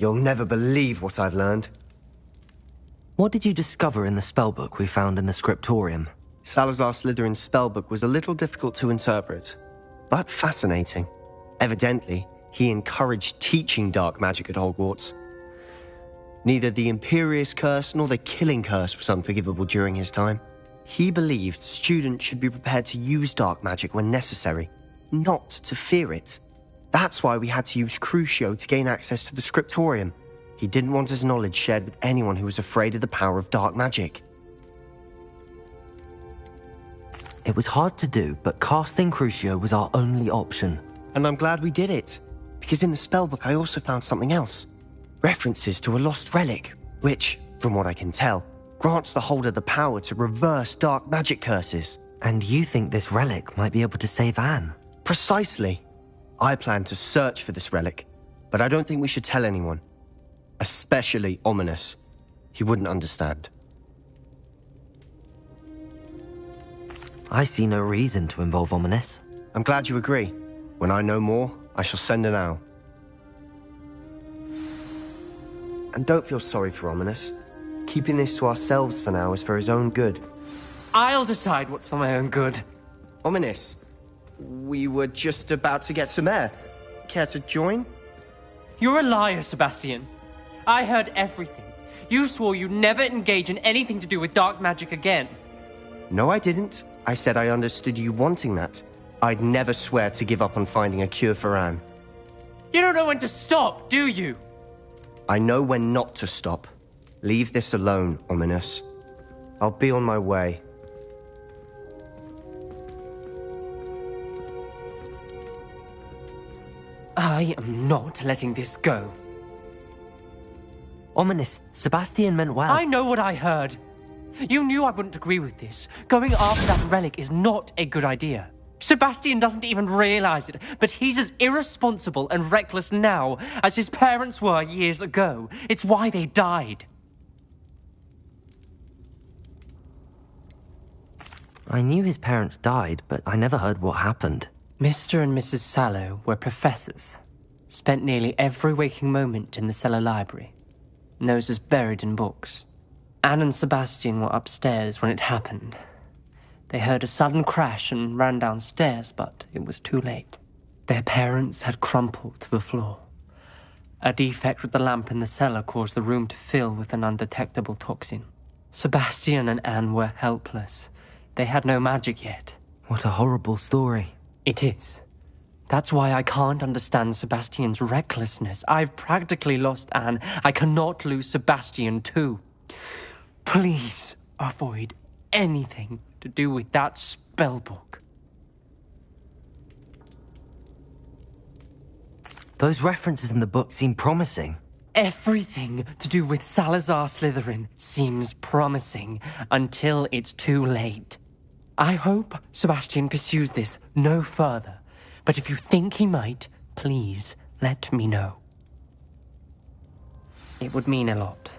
You'll never believe what I've learned. What did you discover in the spellbook we found in the scriptorium? Salazar Slytherin's spellbook was a little difficult to interpret. but fascinating. Evidently, he encouraged teaching dark magic at Hogwarts. Neither the Imperious Curse nor the Killing Curse was unforgivable during his time. He believed students should be prepared to use dark magic when necessary, not to fear it. That's why we had to use Crucio to gain access to the scriptorium. He didn't want his knowledge shared with anyone who was afraid of the power of dark magic. It was hard to do, but casting Crucio was our only option. And I'm glad we did it, because in the spellbook I also found something else. References to a lost relic, which, from what I can tell, grants the holder the power to reverse dark magic curses. And you think this relic might be able to save Anne? Precisely. I plan to search for this relic, but I don't think we should tell anyone. Especially Ominous. He wouldn't understand. I see no reason to involve Ominous. I'm glad you agree. When I know more, I shall send an owl. And don't feel sorry for Ominous. Keeping this to ourselves for now is for his own good. I'll decide what's for my own good. Ominous, we were just about to get some air. Care to join? You're a liar, Sebastian. I heard everything. You swore you'd never engage in anything to do with dark magic again. No, I didn't. I said I understood you wanting that. I'd never swear to give up on finding a cure for Anne. You don't know when to stop, do you? I know when not to stop. Leave this alone, Ominous. I'll be on my way. I am not letting this go. Ominous, Sebastian meant well. I know what I heard. You knew I wouldn't agree with this. Going after that relic is not a good idea. Sebastian doesn't even realize it, but he's as irresponsible and reckless now as his parents were years ago. It's why they died. I knew his parents died, but I never heard what happened. Mr. and Mrs. Sallow were professors. Spent nearly every waking moment in the cellar library. Noses buried in books. Anne and Sebastian were upstairs when it happened. They heard a sudden crash and ran downstairs, but it was too late. Their parents had crumpled to the floor. A defect with the lamp in the cellar caused the room to fill with an undetectable toxin. Sebastian and Anne were helpless. They had no magic yet. What a horrible story. It is. That's why I can't understand Sebastian's recklessness. I've practically lost Anne. I cannot lose Sebastian too. Please avoid anything to do with that spellbook. Those references in the book seem promising. Everything to do with Salazar Slytherin seems promising until it's too late. I hope Sebastian pursues this no further, but if you think he might, please let me know. It would mean a lot.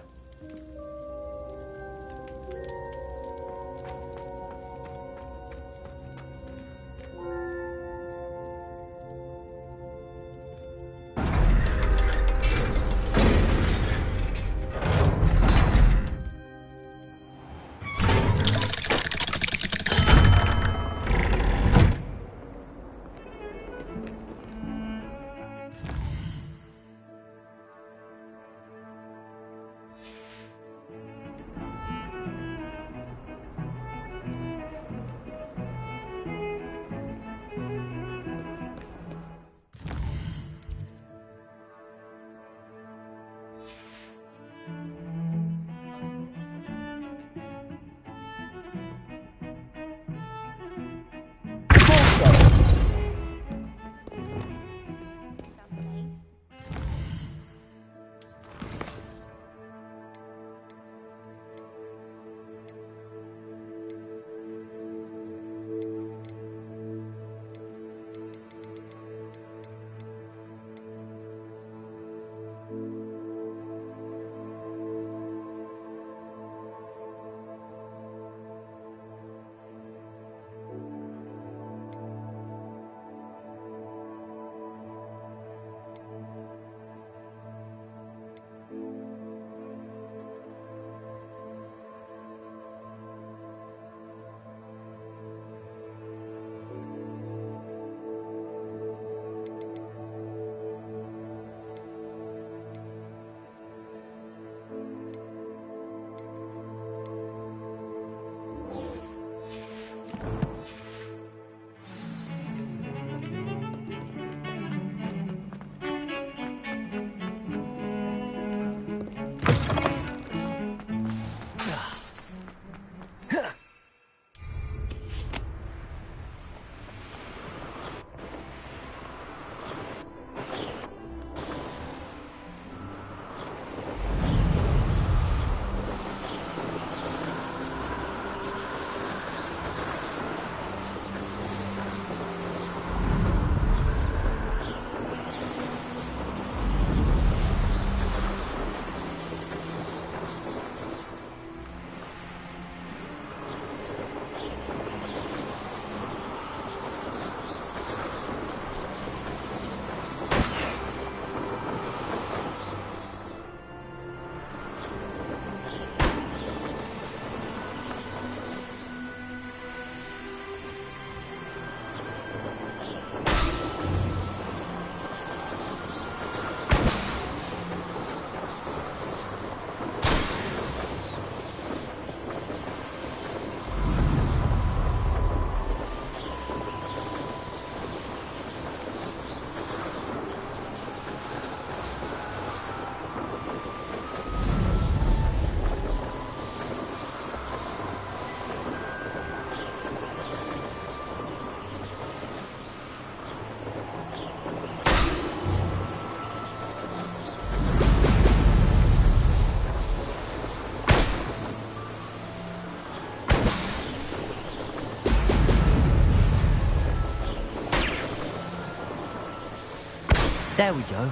There we go.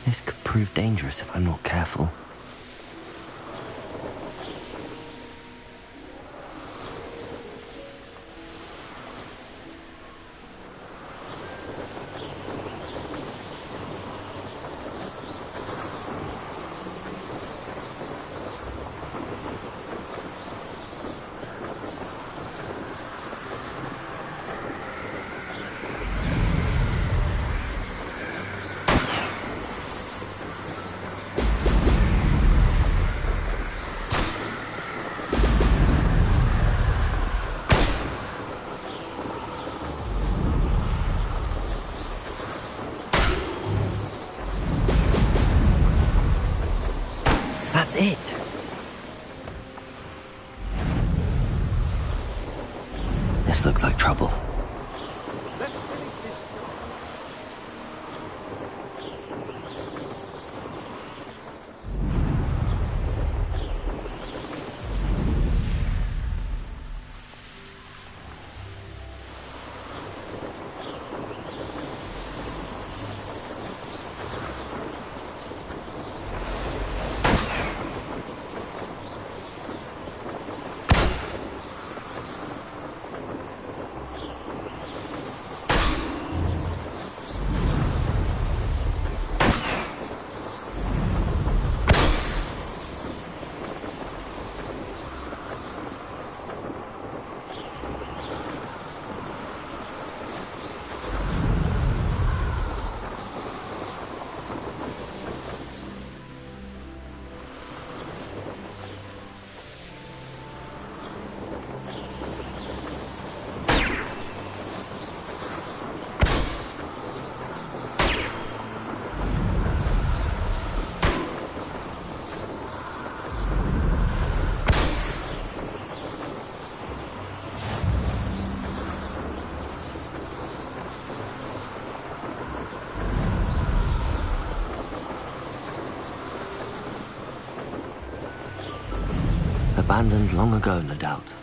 This could prove dangerous if I'm not careful. That's it. This looks like trouble. Abandoned long ago, no doubt.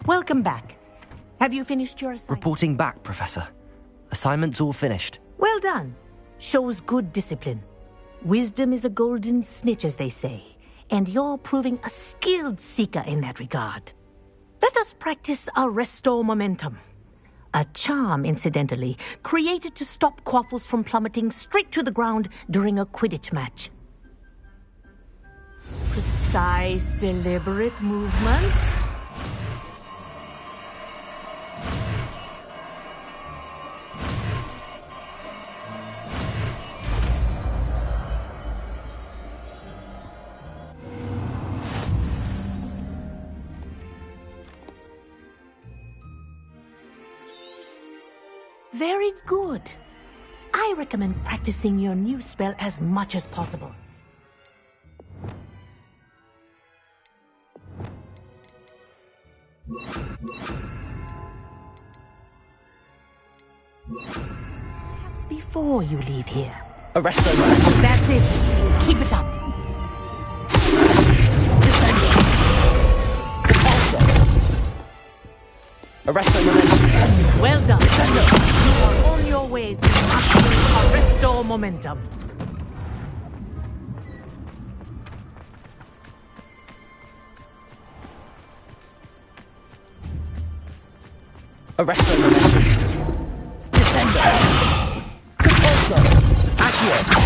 Welcome back. Have you finished your assignment? Reporting back, Professor. Assignment's all finished. Well done. Shows good discipline. Wisdom is a golden snitch, as they say, and you're proving a skilled seeker in that regard. Let us practice our restore momentum. A charm, incidentally, created to stop Quaffles from plummeting straight to the ground during a Quidditch match. Precise, deliberate movements. Very good. I recommend practicing your new spell as much as possible. Perhaps before you leave here, Arrest them. That's it. Keep it up. Arrest them. Well done. You are on your way to mastering Arresto Momentum. Arrest them. Descendo. Compulso. Accio.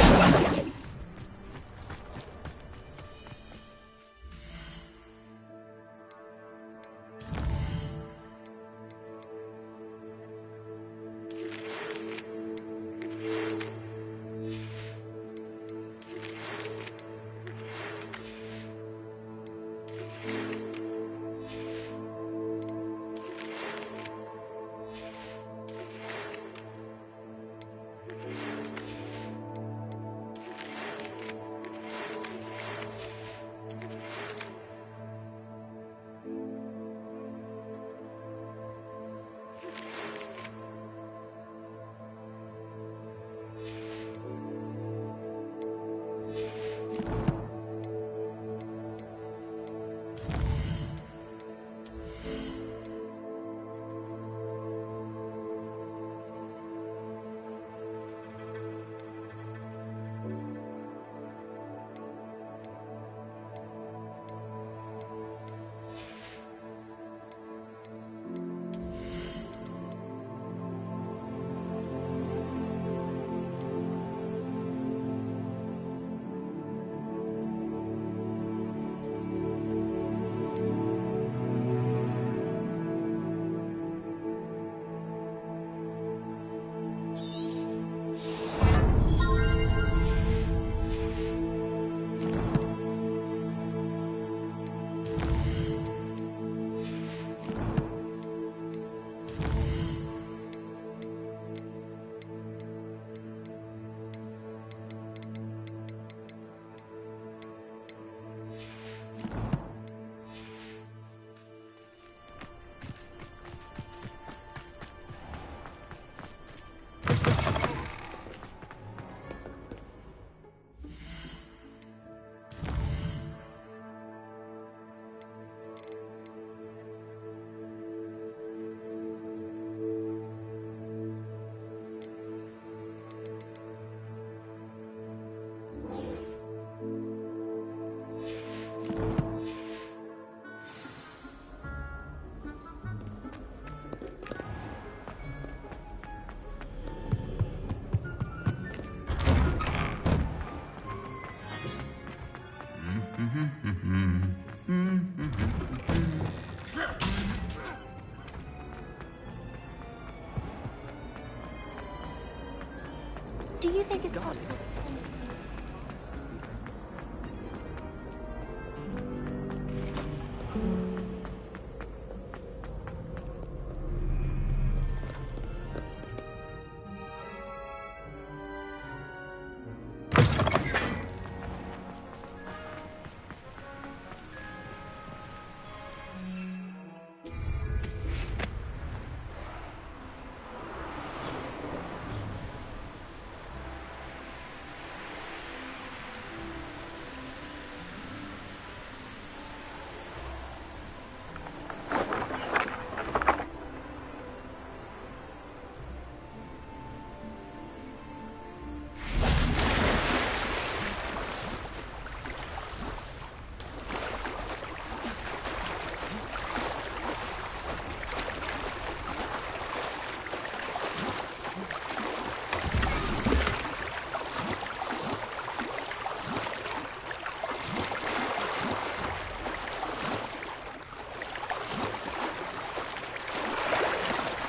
Do you think it's...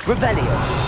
Revelio.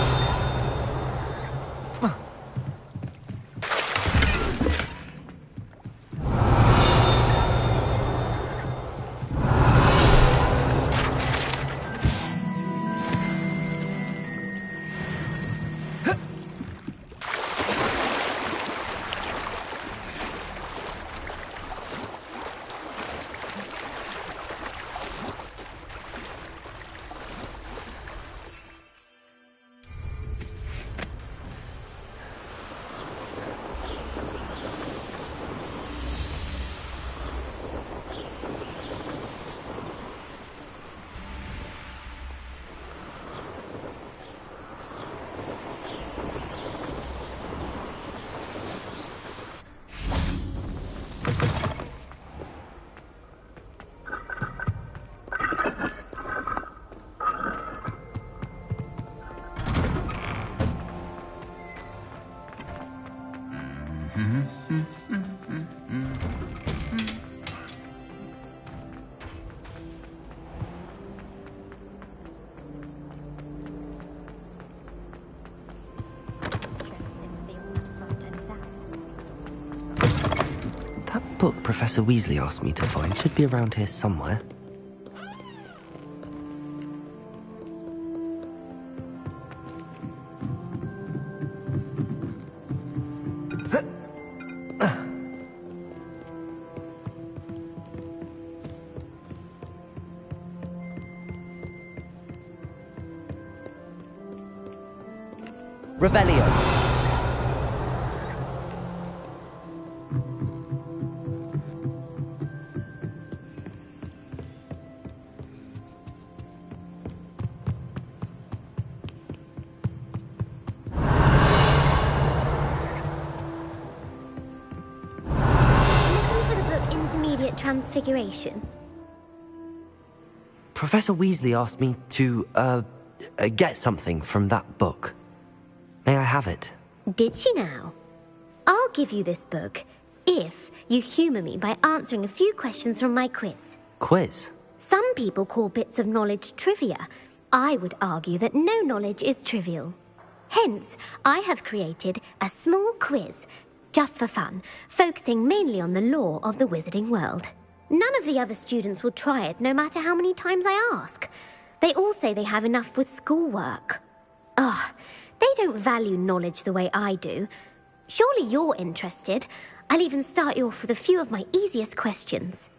book Professor Weasley asked me to find should be around here somewhere. Revelio. Transfiguration. Professor Weasley asked me to, get something from that book. May I have it? Did she now? I'll give you this book if you humour me by answering a few questions from my quiz. Quiz? Some people call bits of knowledge trivia. I would argue that no knowledge is trivial. Hence, I have created a small quiz, just for fun, focusing mainly on the lore of the wizarding world. None of the other students will try it, no matter how many times I ask. They all say they have enough with schoolwork. Ugh, they don't value knowledge the way I do. Surely you're interested. I'll even start you off with a few of my easiest questions.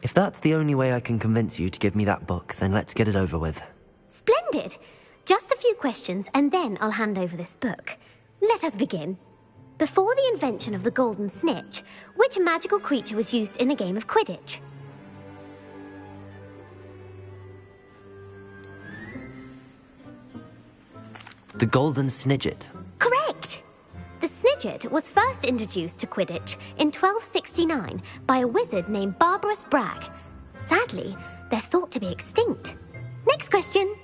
If that's the only way I can convince you to give me that book, then let's get it over with. Splendid! Just a few questions, and then I'll hand over this book. Let us begin. Before the invention of the golden snitch, which magical creature was used in a game of Quidditch? The golden snidget. Correct! The snidget was first introduced to Quidditch in 1269 by a wizard named Barbarous Bragg. Sadly, they're thought to be extinct. Next question.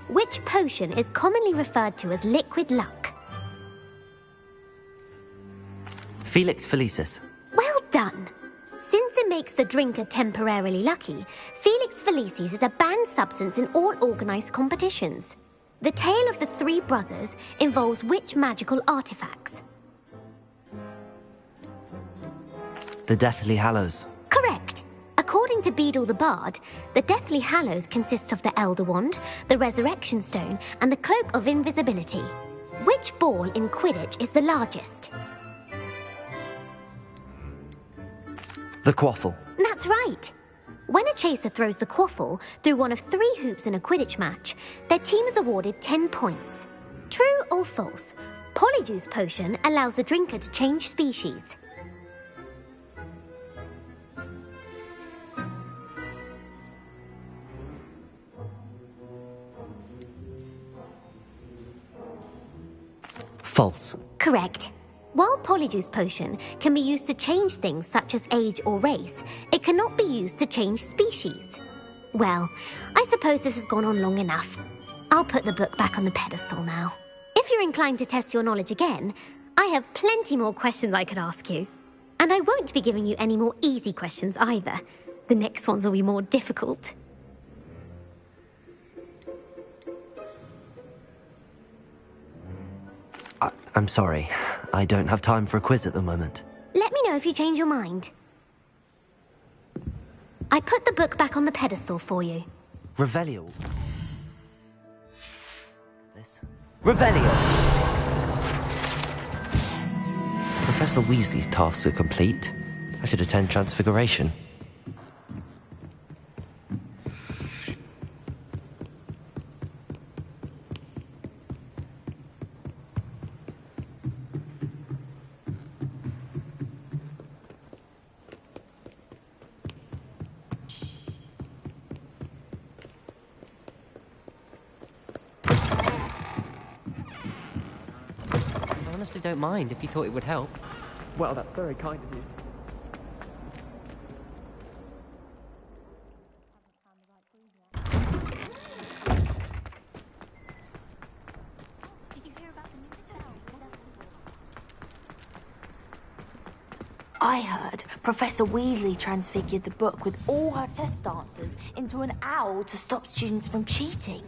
Which potion is commonly referred to as liquid luck? Felix Felicis. Well done! Since it makes the drinker temporarily lucky, Felix Felicis is a banned substance in all organised competitions. The tale of the three brothers involves which magical artifacts? The Deathly Hallows. Correct! According to Beedle the Bard, the Deathly Hallows consists of the Elder Wand, the Resurrection Stone, and the Cloak of Invisibility. Which ball in Quidditch is the largest? The Quaffle. That's right. When a chaser throws the quaffle through one of 3 hoops in a Quidditch match, their team is awarded 10 points. True or false? Polyjuice Potion allows the drinker to change species. False. Correct. While Polyjuice Potion can be used to change things such as age or race, it cannot be used to change species. Well, I suppose this has gone on long enough. I'll put the book back on the pedestal now. If you're inclined to test your knowledge again, I have plenty more questions I could ask you. And I won't be giving you any more easy questions either. The next ones will be more difficult. I'm sorry. I don't have time for a quiz at the moment. Let me know if you change your mind. I put the book back on the pedestal for you. Revelio. This. Revelio! Professor Weasley's tasks are complete. I should attend Transfiguration. I honestly don't mind if you thought it would help. Well, that's very kind of you. I heard Professor Weasley transfigured the book with all her test answers into an owl to stop students from cheating.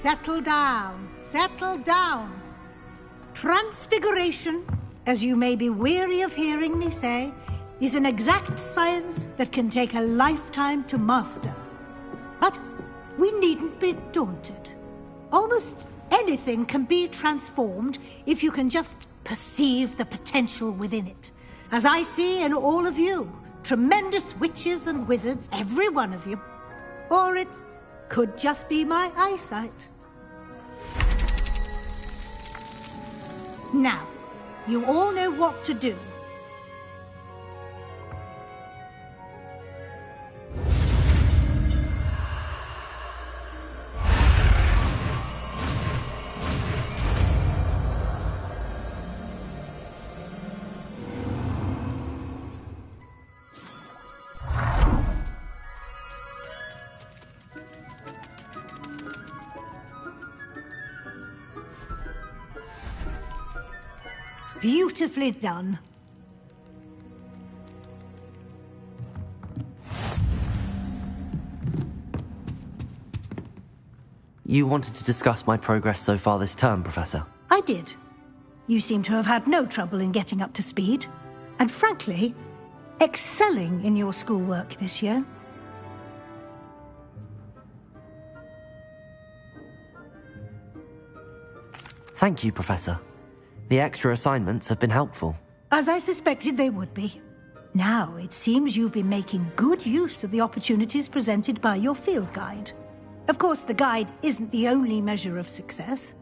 settle down. Settle down. Transfiguration, as you may be weary of hearing me say, is an exact science that can take a lifetime to master. But we needn't be daunted. Almost anything can be transformed if you can just perceive the potential within it. As I see in all of you, tremendous witches and wizards, every one of you. Or it could just be my eyesight. Now, you all know what to do. Beautifully done. You wanted to discuss my progress so far this term, Professor? I did. You seem to have had no trouble in getting up to speed. And frankly, excelling in your schoolwork this year. Thank you, Professor. The extra assignments have been helpful. As I suspected they would be. Now, it seems you've been making good use of the opportunities presented by your field guide. Of course, the guide isn't the only measure of success.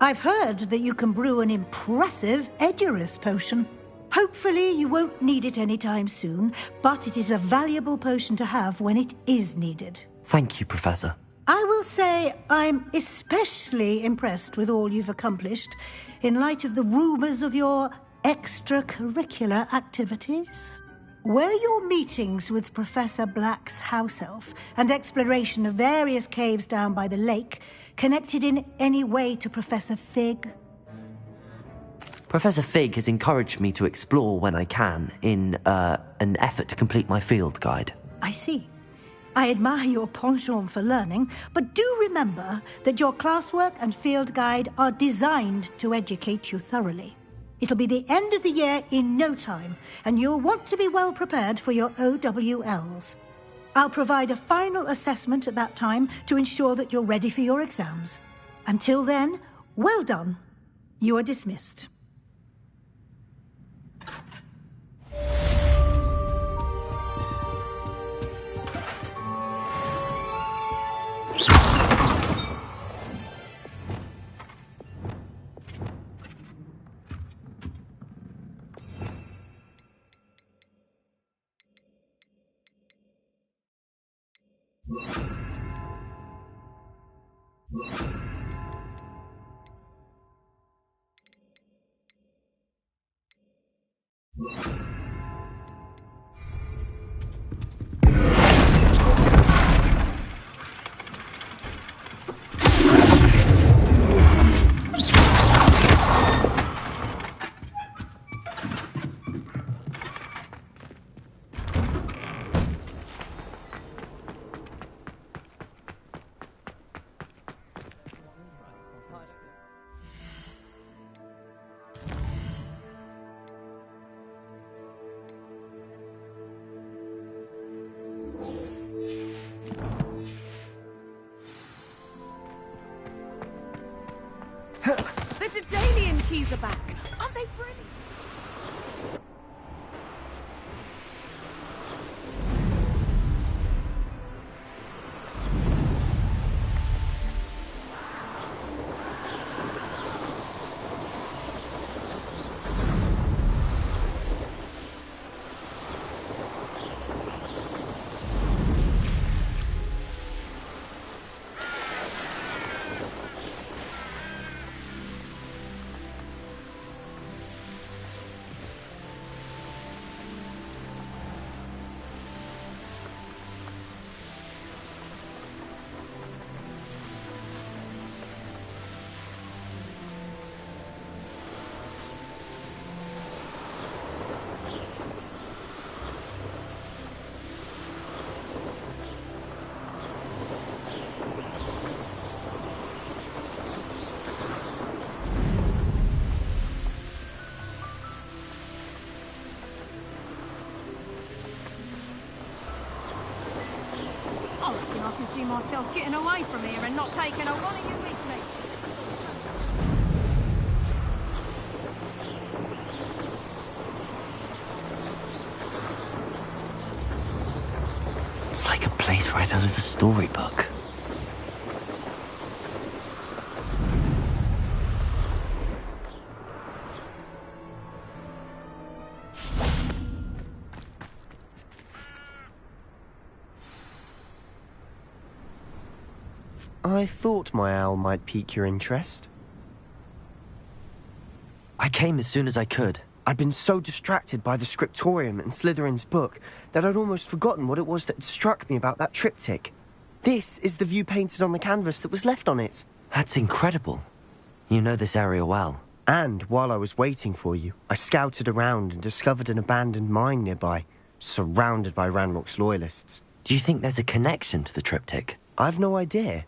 I've heard that you can brew an impressive Edurus potion. Hopefully, you won't need it anytime soon, but it is a valuable potion to have when it is needed. Thank you, Professor. I will say I'm especially impressed with all you've accomplished in light of the rumors of your extracurricular activities. Were your meetings with Professor Black's house elf and exploration of various caves down by the lake connected in any way to Professor Fig? Professor Fig has encouraged me to explore when I can in an effort to complete my field guide. I see. I admire your penchant for learning, but do remember that your classwork and field guide are designed to educate you thoroughly. It'll be the end of the year in no time, and you'll want to be well prepared for your OWLs. I'll provide a final assessment at that time to ensure that you're ready for your exams. Until then, well done. You are dismissed. The Daedalian keys are back. Aren't they brilliant? can see myself getting away from here and not taking a one of you with me. It's like a place right out of a storybook. I thought my owl might pique your interest. I came as soon as I could. I'd been so distracted by the scriptorium and Slytherin's book that I'd almost forgotten what it was that struck me about that triptych. This is the view painted on the canvas that was left on it. That's incredible. You know this area well. And while I was waiting for you, I scouted around and discovered an abandoned mine nearby, surrounded by Ranrock's loyalists. Do you think there's a connection to the triptych? I've no idea.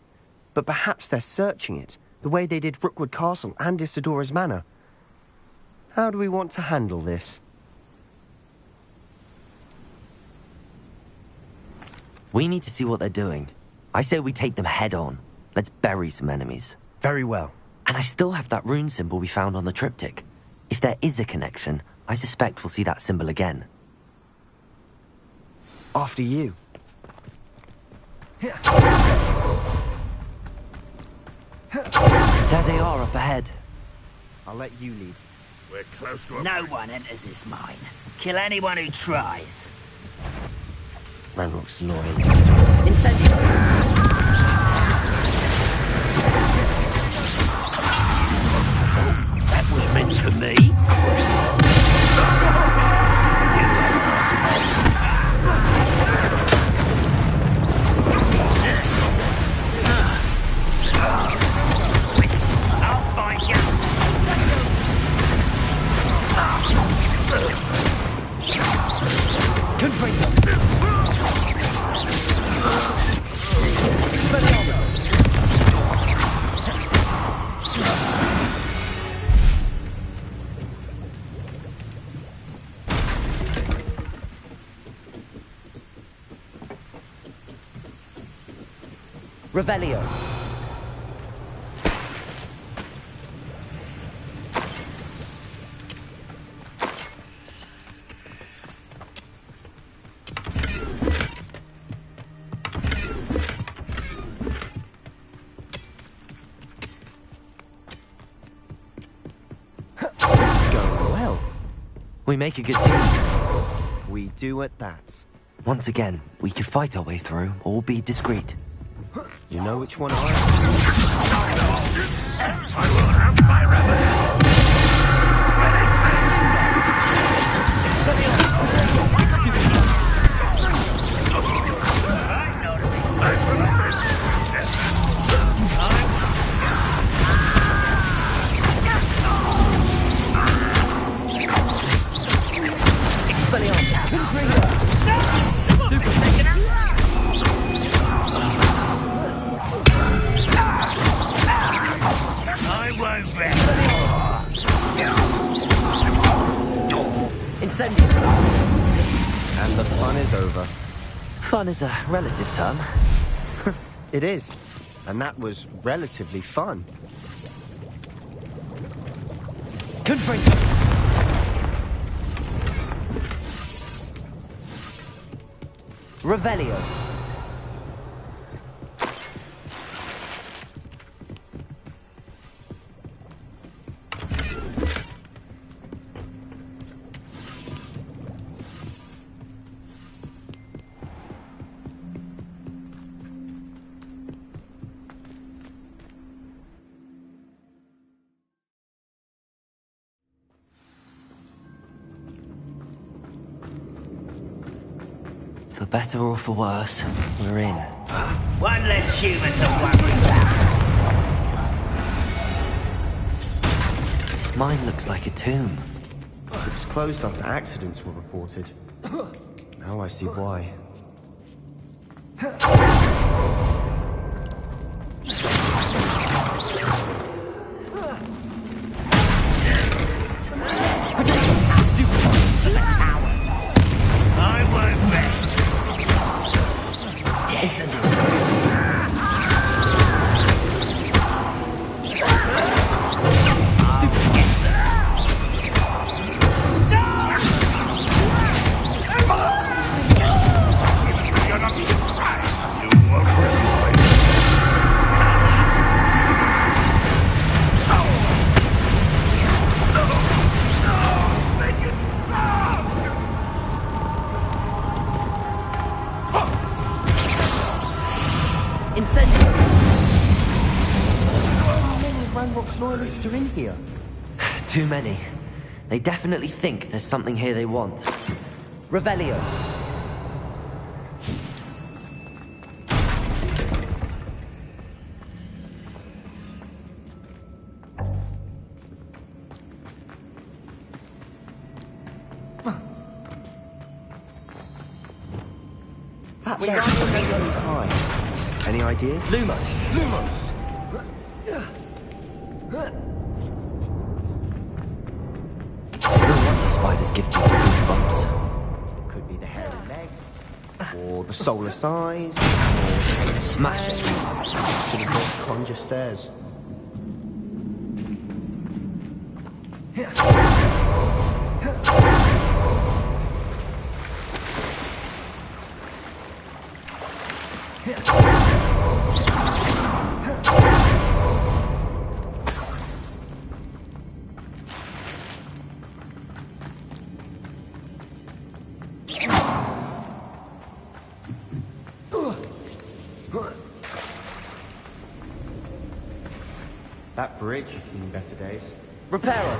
But perhaps they're searching it, the way they did Rookwood Castle and Isidora's Manor. How do we want to handle this? We need to see what they're doing. I say we take them head on. Let's bury some enemies. Very well. And I still have that rune symbol we found on the triptych. If there is a connection, I suspect we'll see that symbol again. After you. There they are up ahead. I'll let you lead. We're close to no one enters this mine. Kill anyone who tries. Ranrock's loyalists. That was meant for me. I'll find you. Revelio. We make a good team. We do at that. Once again, we could fight our way through, or be discreet. You know which one I will have my revenge. And the fun is over. Fun is a relative term. It is. And that was relatively fun. Revelio. For better or for worse, we're in. One less human to worry about. This mine looks like a tomb. It was closed after accidents were reported. Now I see why. I won't rest. Incendiary. Incendio! How many Ranrock's loyalists are in here? Too many. They definitely think there's something here they want. Revelio. That left is high. Any ideas? Lumos. Lumos! Still wonder spiders give people goosebumps. Could be the hairy legs, or the soulless eyes, or Smash it. Could have conjure stairs. That bridge has seen better days. Reparo.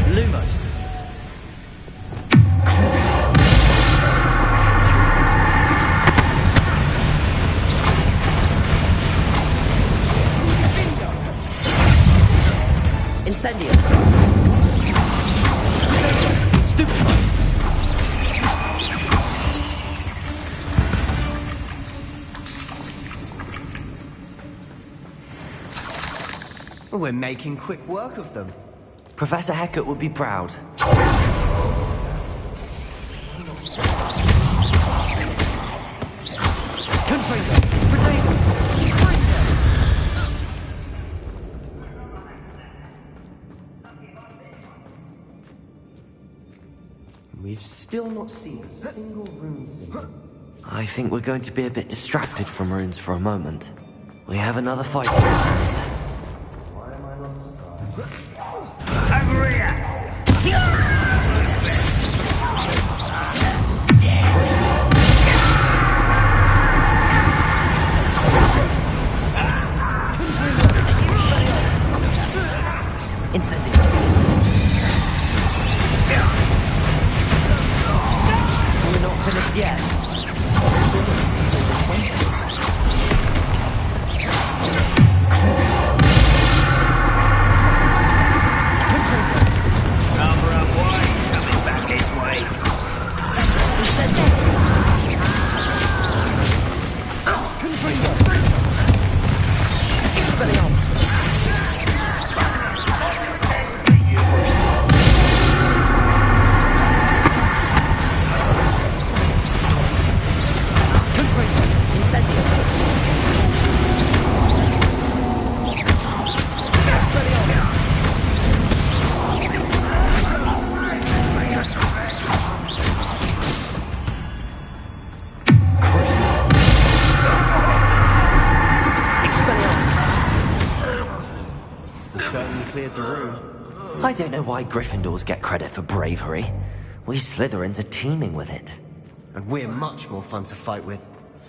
Lumos. Incendio. Stupid. We're making quick work of them. Professor Hecat would be proud. We've still not seen a single rune symbol. I think we're going to be a bit distracted from runes for a moment. We have another fight on our hands. Why am I not surprised? Incendio. We're not finished yet. Cover up wide, coming back this way. Cleared the room. I don't know why Gryffindors get credit for bravery. We Slytherins are teeming with it. And we're much more fun to fight with.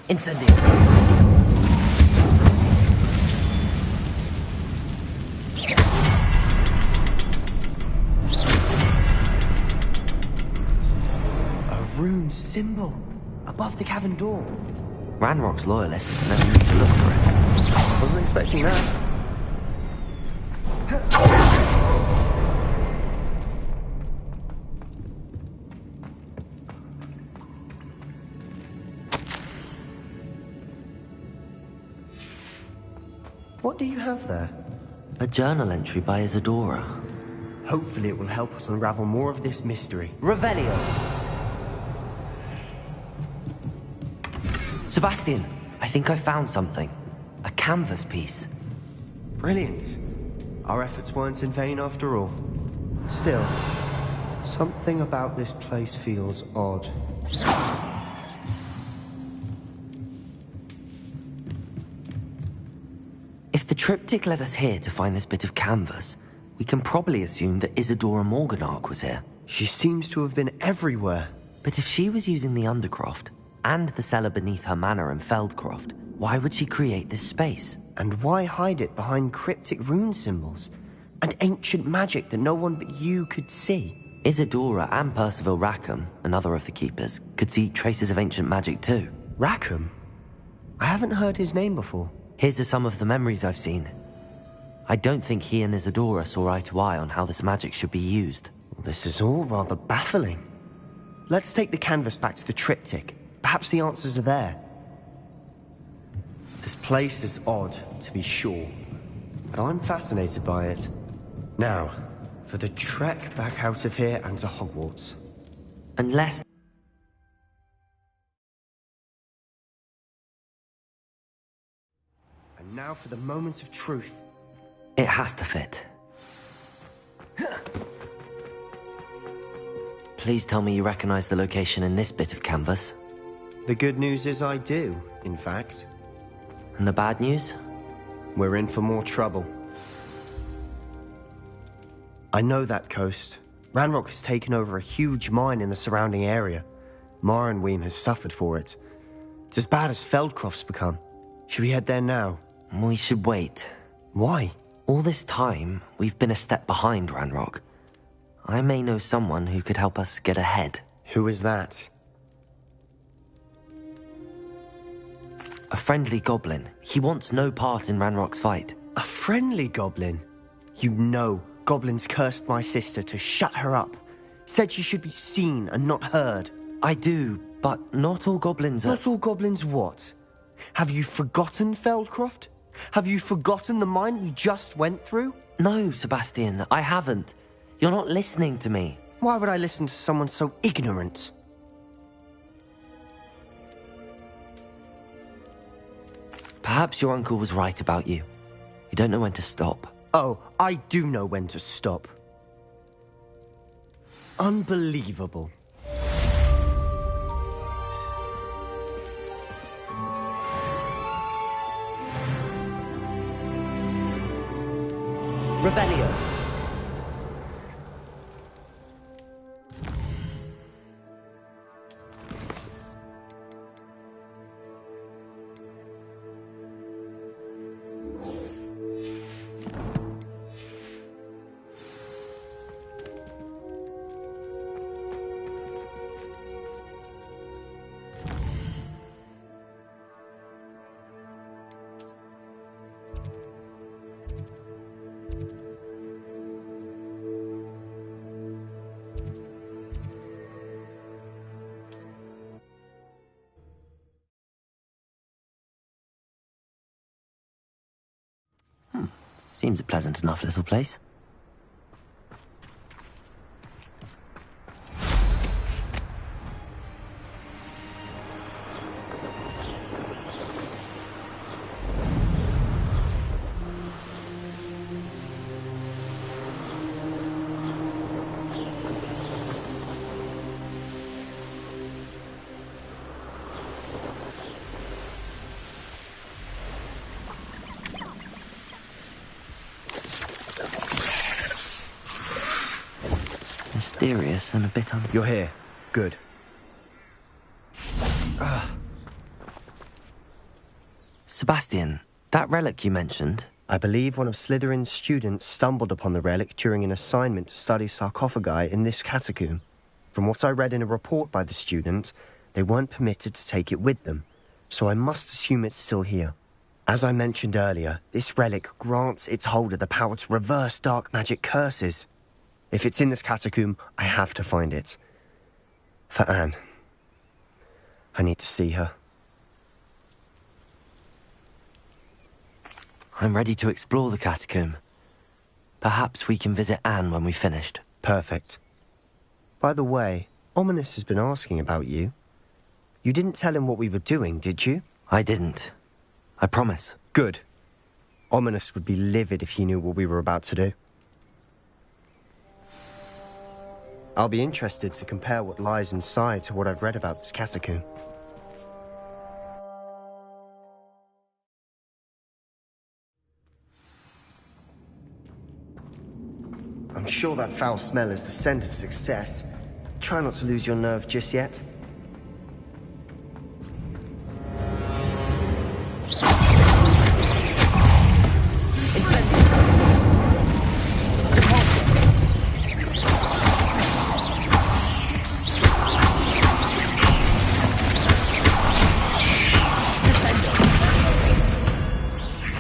Incendio. A rune symbol above the cavern door. Ranrock's loyalists never knew to look for it. Wasn't expecting that. What do you have there? A journal entry by Isadora. Hopefully it will help us unravel more of this mystery. Revelio. Sebastian, I think I found something. A canvas piece. Brilliant. Our efforts weren't in vain after all. Still, something about this place feels odd. If the triptych led us here to find this bit of canvas, we can probably assume that Isadora Morganark was here. She seems to have been everywhere. But if she was using the Undercroft, and the cellar beneath her manor in Feldcroft, why would she create this space? And why hide it behind cryptic rune symbols? And ancient magic that no one but you could see? Isadora and Percival Rackham, another of the keepers, could see traces of ancient magic too. Rackham? I haven't heard his name before. His are some of the memories I've seen. I don't think he and Isadora saw eye to eye on how this magic should be used. This is all rather baffling. Let's take the canvas back to the triptych. Perhaps the answers are there. This place is odd, to be sure, but I'm fascinated by it. Now, for the trek back out of here and to Hogwarts. Unless... And now for the moment of truth. It has to fit. Please tell me you recognize the location in this bit of canvas. The good news is I do, in fact. And the bad news? We're in for more trouble. I know that coast. Ranrock has taken over a huge mine in the surrounding area. Mornweem has suffered for it. It's as bad as Feldcroft's become. Should we head there now? We should wait. Why? All this time, we've been a step behind Ranrock. I may know someone who could help us get ahead. Who is that? A friendly goblin. He wants no part in Ranrock's fight. A friendly goblin? You know goblins cursed my sister to shut her up. Said she should be seen and not heard. I do, but not all goblins are... Not all goblins what? Have you forgotten Feldcroft? Have you forgotten the mine we just went through? No, Sebastian, I haven't. You're not listening to me. Why would I listen to someone so ignorant? Perhaps your uncle was right about you. You don't know when to stop. Oh, I do know when to stop. Unbelievable. Revelio. Seems a pleasant enough little place. Mysterious and a bit unsafe. You're here. Good. Sebastian, that relic you mentioned... I believe one of Slytherin's students stumbled upon the relic during an assignment to study sarcophagi in this catacomb. From what I read in a report by the student, they weren't permitted to take it with them, so I must assume it's still here. As I mentioned earlier, this relic grants its holder the power to reverse dark magic curses. If it's in this catacomb, I have to find it. For Anne. I need to see her. I'm ready to explore the catacomb. Perhaps we can visit Anne when we've finished. Perfect. By the way, Ominous has been asking about you. You didn't tell him what we were doing, did you? I didn't. I promise. Good. Ominous would be livid if he knew what we were about to do. I'll be interested to compare what lies inside to what I've read about this catacomb. I'm sure that foul smell is the scent of success. Try not to lose your nerve just yet.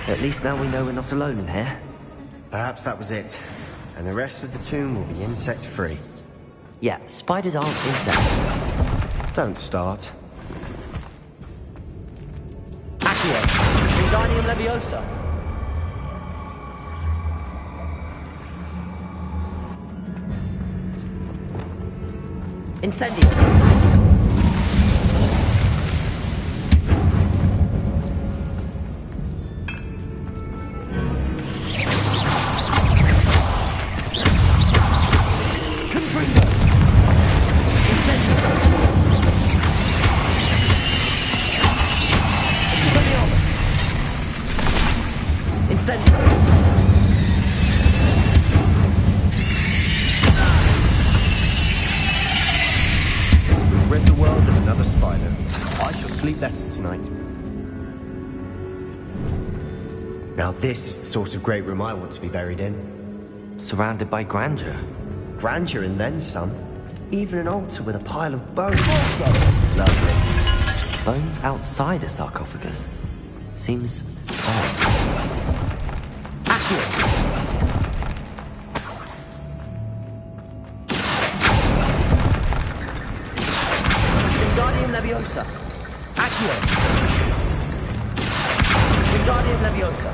At least now we know we're not alone in here. Perhaps that was it. And the rest of the tomb will be insect-free. Yeah, spiders aren't insects. Don't start. Accio! Wingardium Leviosa! Incendio! Rid the world of another spider. I shall sleep better tonight. Now this is the sort of great room I want to be buried in. Surrounded by grandeur. Grandeur and then some. Even an altar with a pile of bones. Lovely. Bones outside a sarcophagus. Seems odd. Accio! Wingardium Leviosa. Accio. Wingardium Leviosa.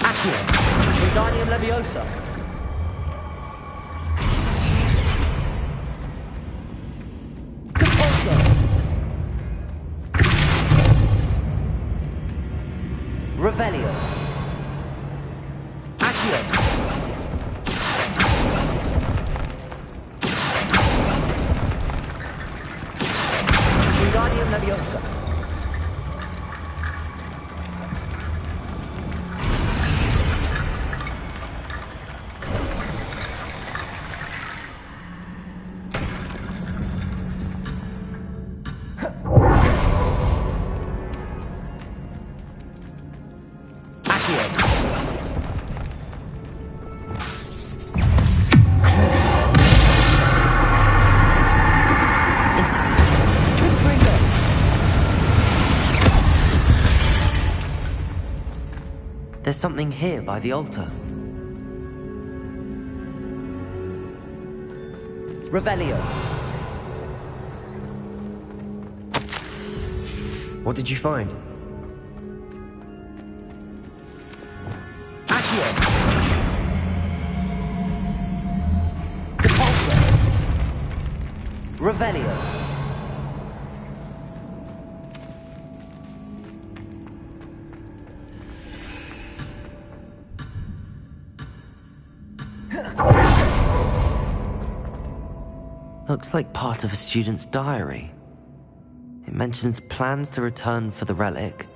Accio. Wingardium Leviosa. Revelio. Accio. Wingardium Leviosa. There's something here by the altar. Revelio. What did you find? Accio. Depulso. Revelio. Looks like part of a student's diary. It mentions plans to return for the relic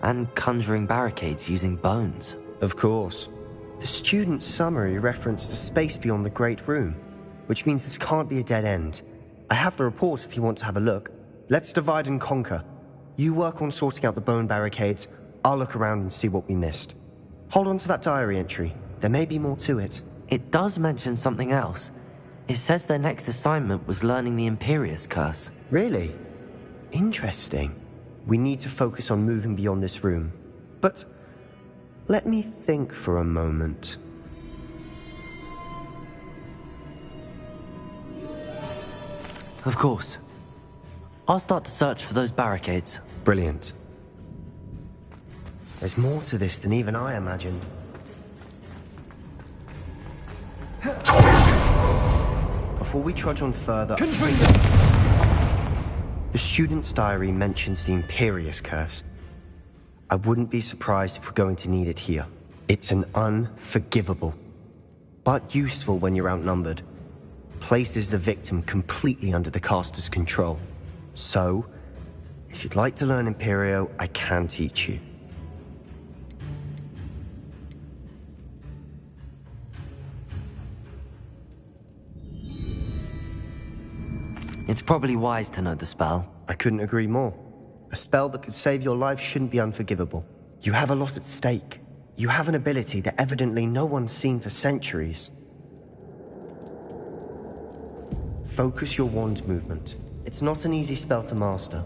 and conjuring barricades using bones. Of course. The student's summary referenced a space beyond the Great Room, which means this can't be a dead end. I have the report if you want to have a look. Let's divide and conquer. You work on sorting out the bone barricades. I'll look around and see what we missed. Hold on to that diary entry. There may be more to it. It does mention something else. It says their next assignment was learning the Imperius Curse. Really? Interesting. We need to focus on moving beyond this room. But let me think for a moment. Of course. I'll start to search for those barricades. Brilliant. There's more to this than even I imagined. Before we trudge on further... The student's diary mentions the Imperious Curse. I wouldn't be surprised if we're going to need it here. It's an unforgivable, but useful when you're outnumbered. Places the victim completely under the caster's control. So, if you'd like to learn Imperio, I can teach you. It's probably wise to know the spell. I couldn't agree more. A spell that could save your life shouldn't be unforgivable. You have a lot at stake. You have an ability that evidently no one's seen for centuries. Focus your wand movement. It's not an easy spell to master.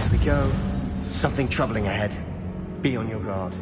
Here we go. Something troubling ahead. Be on your guard.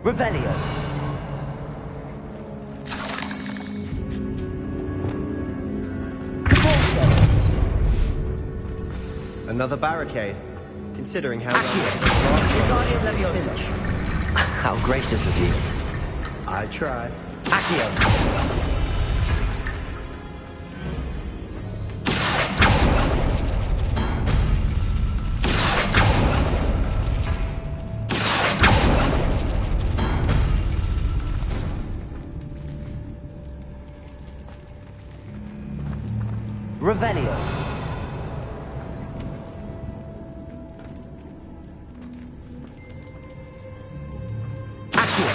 Revelio. Another barricade. Considering how... How gracious of you. I tried. Accio. Revelio. Accio.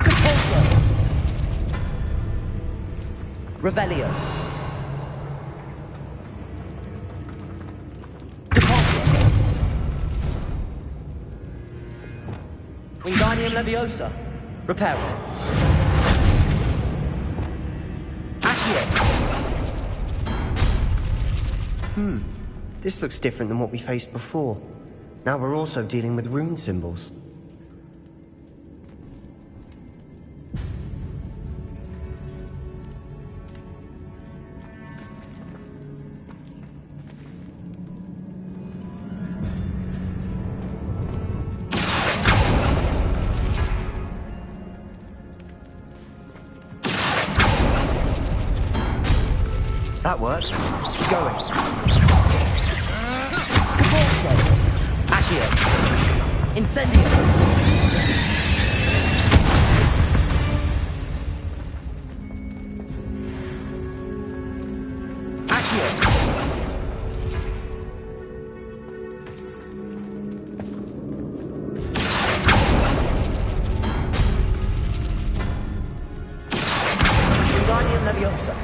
Repulso. Revelio. Repulso. Wingardium Leviosa. Reparo. This looks different than what we faced before. Now we're also dealing with rune symbols. That works. Keep going. Accio. Incendio. Accio. Wingardium Leviosa.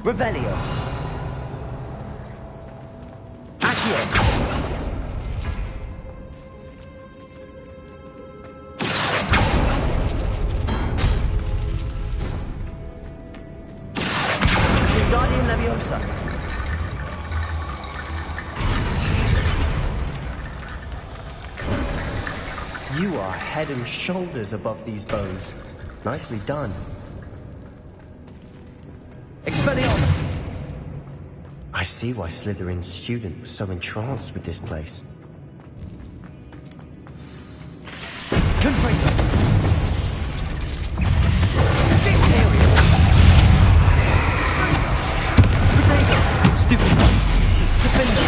Revelio. Accio. Wingardium Leviosa. You are head and shoulders above these bones. Nicely done. Expelliarmus. I see why Slytherin's student was so entranced with this place. Confringo. Potato. Stupid one. Defender.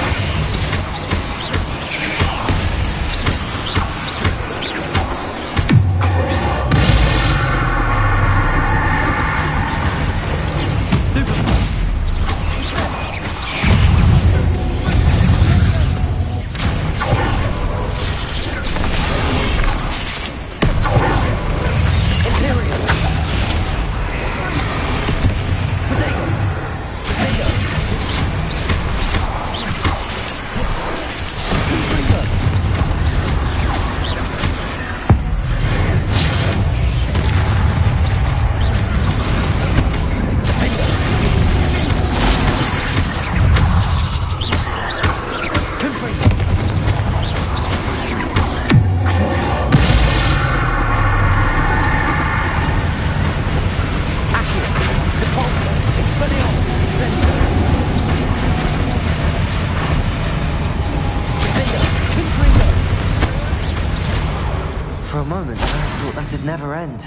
For a moment, I thought that'd never end.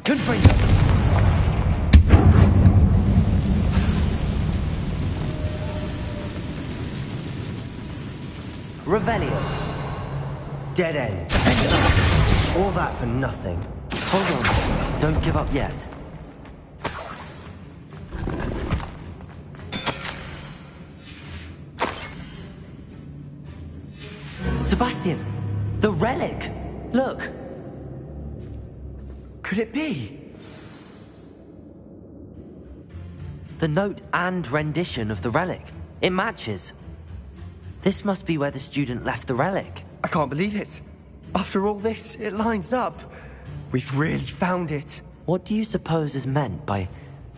Confringo! Revelio. Dead end. All that for nothing. Hold on. Don't give up yet. Sebastian! The relic! Look! Could it be? The note and rendition of the relic. It matches. This must be where the student left the relic. I can't believe it. After all this, it lines up. We've really found it. What do you suppose is meant by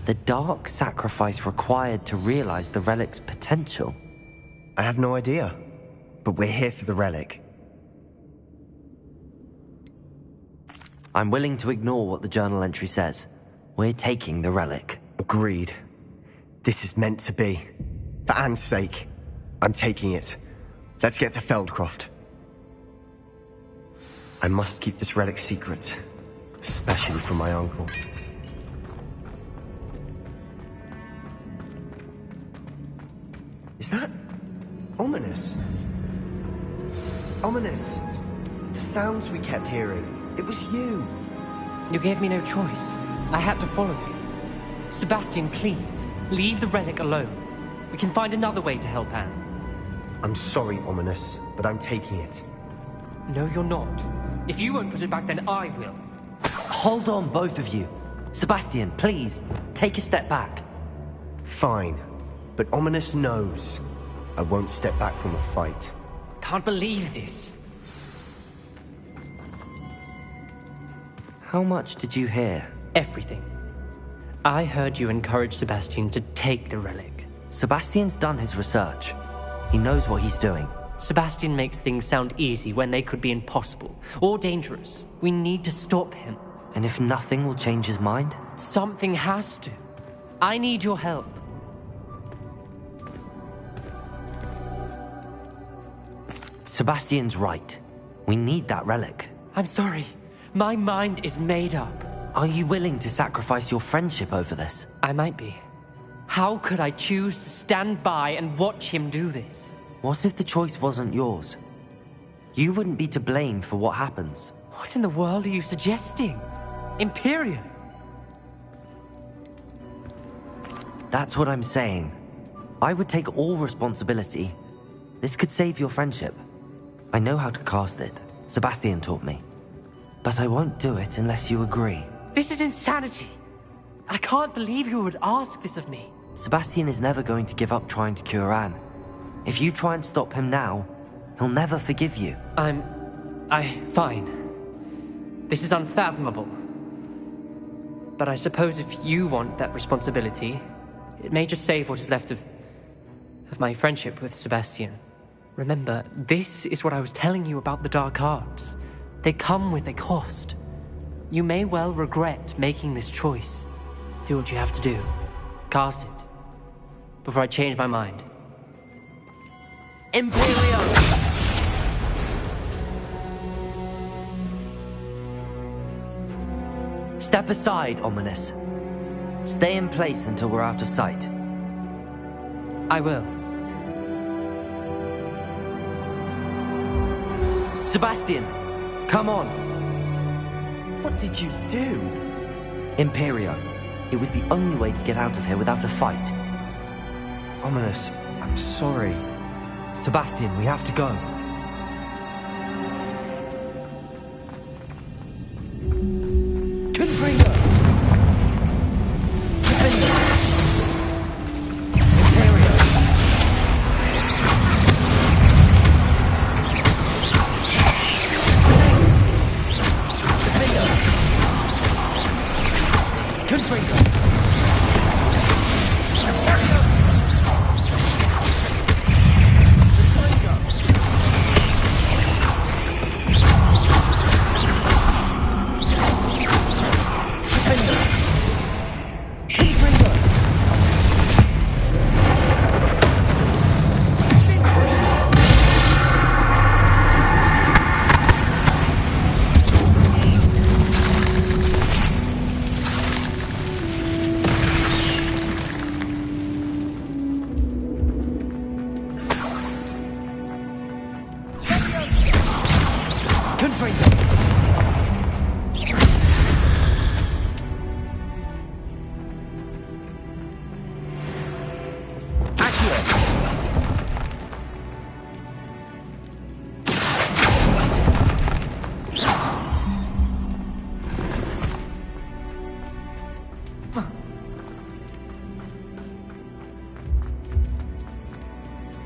the dark sacrifice required to realize the relic's potential? I have no idea. But we're here for the relic. I'm willing to ignore what the journal entry says. We're taking the relic. Agreed. This is meant to be. For Anne's sake, I'm taking it. Let's get to Feldcroft. I must keep this relic secret, especially from my uncle. Is that ominous? Ominous. The sounds we kept hearing. It was you. You gave me no choice. I had to follow you. Sebastian, please, leave the relic alone. We can find another way to help Anne. I'm sorry, Ominous, but I'm taking it. No, you're not. If you won't put it back, then I will. Hold on, both of you. Sebastian, please, take a step back. Fine. But Ominous knows I won't step back from a fight. Can't believe this. How much did you hear? Everything. I heard you encourage Sebastian to take the relic. Sebastian's done his research. He knows what he's doing. Sebastian makes things sound easy when they could be impossible or dangerous. We need to stop him. And if nothing will change his mind? Something has to. I need your help. Sebastian's right. We need that relic. I'm sorry. My mind is made up. Are you willing to sacrifice your friendship over this? I might be. How could I choose to stand by and watch him do this? What if the choice wasn't yours? You wouldn't be to blame for what happens. What in the world are you suggesting? Imperium? That's what I'm saying. I would take all responsibility. This could save your friendship. I know how to cast it. Sebastian taught me. But I won't do it unless you agree. This is insanity. I can't believe you would ask this of me. Sebastian is never going to give up trying to cure Anne. If you try and stop him now, he'll never forgive you. Fine. This is unfathomable. But I suppose if you want that responsibility, it may just save what is left of my friendship with Sebastian. Remember, this is what I was telling you about the dark arts. They come with a cost. You may well regret making this choice. Do what you have to do. Cast it. Before I change my mind. Imperium! Step aside, Ominous. Stay in place until we're out of sight. I will. Sebastian, come on. What did you do? Imperio. It was the only way to get out of here without a fight. Ominous, I'm sorry. Sebastian, we have to go.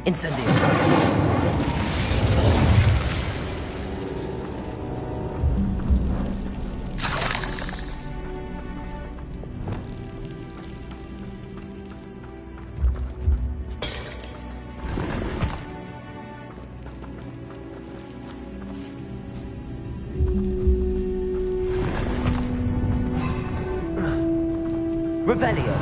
Incendio. Revelio.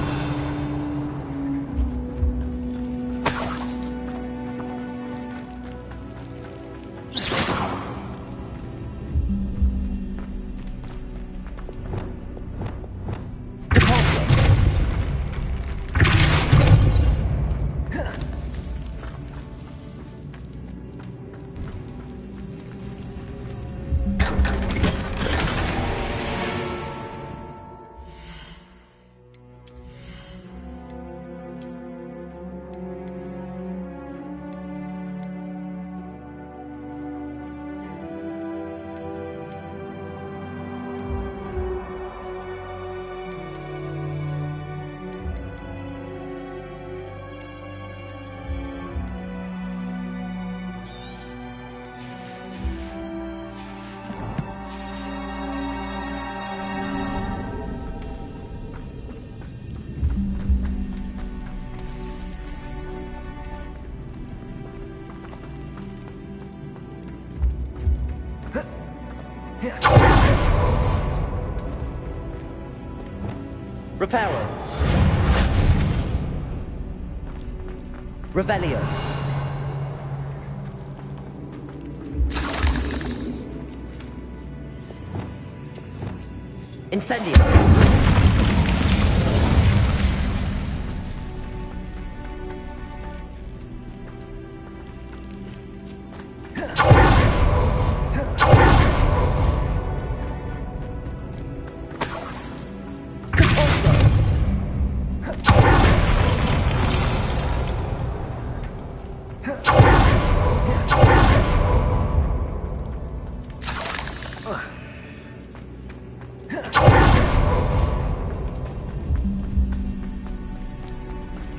Reparo. Revelio. Incendio.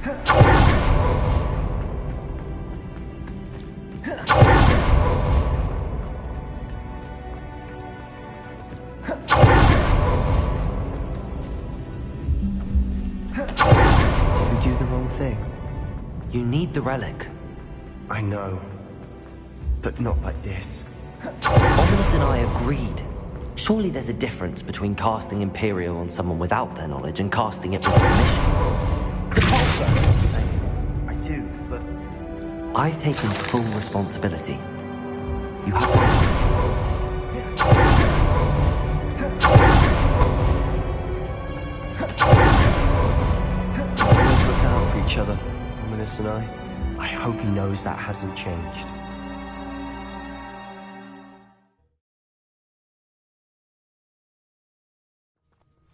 Did we do the wrong thing? You need the relic. I know. But not like this. Ominous and I agreed. Surely there's a difference between casting Imperial on someone without their knowledge and casting it with permission. I do, but... I've taken full responsibility. You have my word. Let's look out for each other, Ominous and I. I hope he knows that hasn't changed.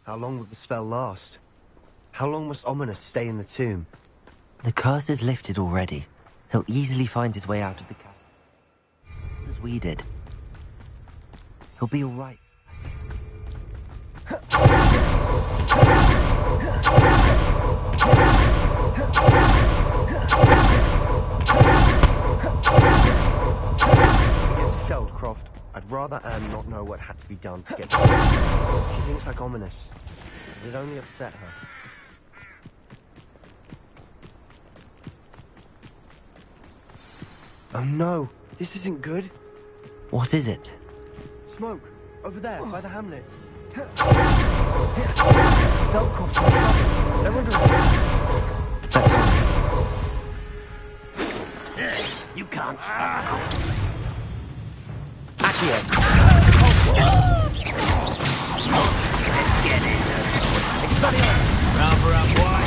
How long will the spell last? How long must Ominous stay in the tomb? The curse is lifted already. He'll easily find his way out of the castle. As we did. He'll be all right. It's Feldcroft. I'd rather Anne not know what had to be done to get there. She thinks like Ominous. It'd only upset her. Oh no, this isn't good. What is it? Smoke, over there, by the hamlet. Feldcroft's in trouble. No wonder... That's all. You can't stop. Accio. Let's get it. Cover up, boy.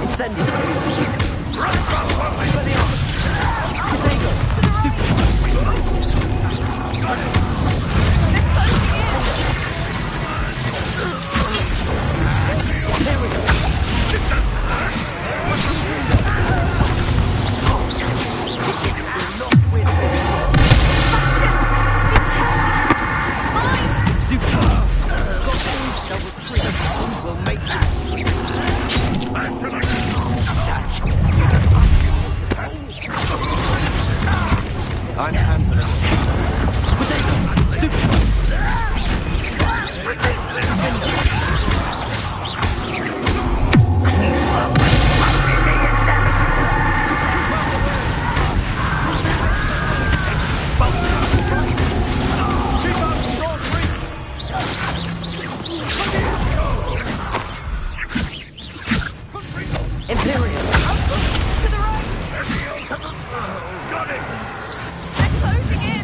Incendio. I'm handling it. Stupid! Imperial! To the right! Got it! They're closing in!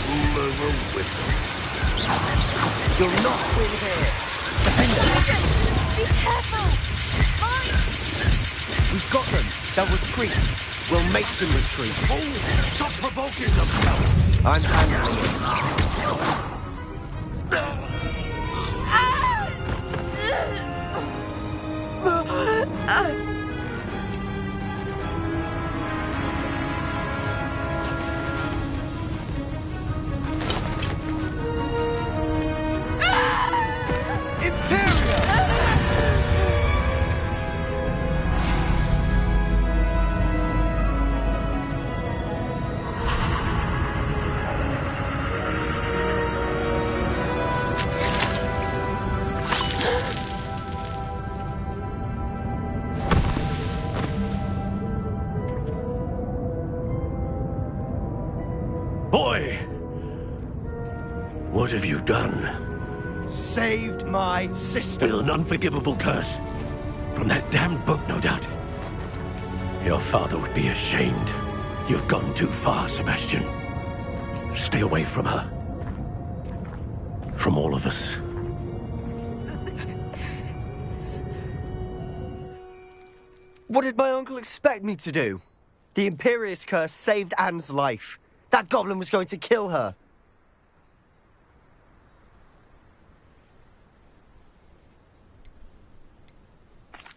Rule over wisdom. You'll not win here. Be careful! Mine! We've got them. They'll retreat. We'll make them retreat. Oh, stop provoking them! I'm handling it. Boy! What have you done? Saved my sister. With an unforgivable curse. From that damned book, no doubt. Your father would be ashamed. You've gone too far, Sebastian. Stay away from her. From all of us. What did my uncle expect me to do? The Imperious curse saved Anne's life. That goblin was going to kill her.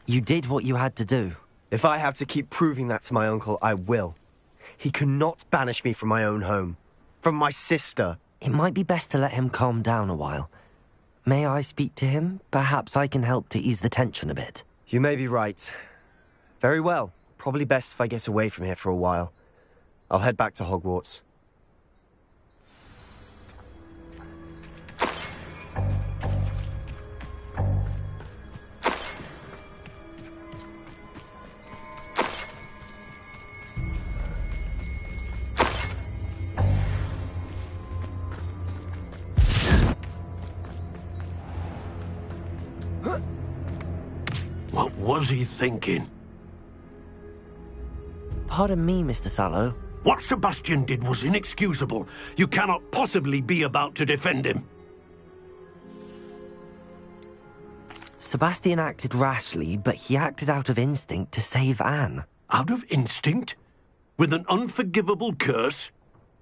You did what you had to do. If I have to keep proving that to my uncle, I will. He cannot banish me from my own home. from my sister. It might be best to let him calm down a while. May I speak to him? Perhaps I can help to ease the tension a bit. You may be right. Very well. Probably best if I get away from here for a while. I'll head back to Hogwarts. What was he thinking? Pardon me, Mr. Sallow. What Sebastian did was inexcusable. You cannot possibly be about to defend him. Sebastian acted rashly, but he acted out of instinct to save Anne. Out of instinct? With an unforgivable curse?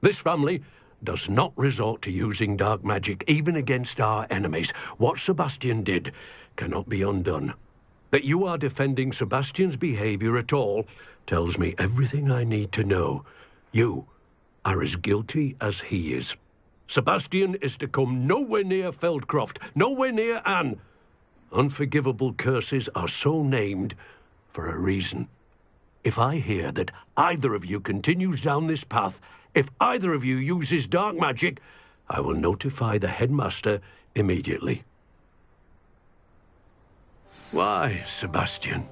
This family does not resort to using dark magic even against our enemies. What Sebastian did cannot be undone. That you are defending Sebastian's behavior at all tells me everything I need to know. You are as guilty as he is. Sebastian is to come nowhere near Feldcroft, nowhere near Anne. Unforgivable curses are so named for a reason. If I hear that either of you continues down this path, if either of you uses dark magic, I will notify the headmaster immediately. Why, Sebastian?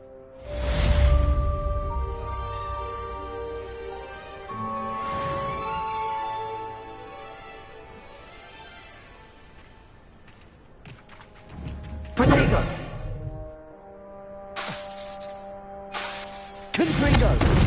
Protego! Confringo!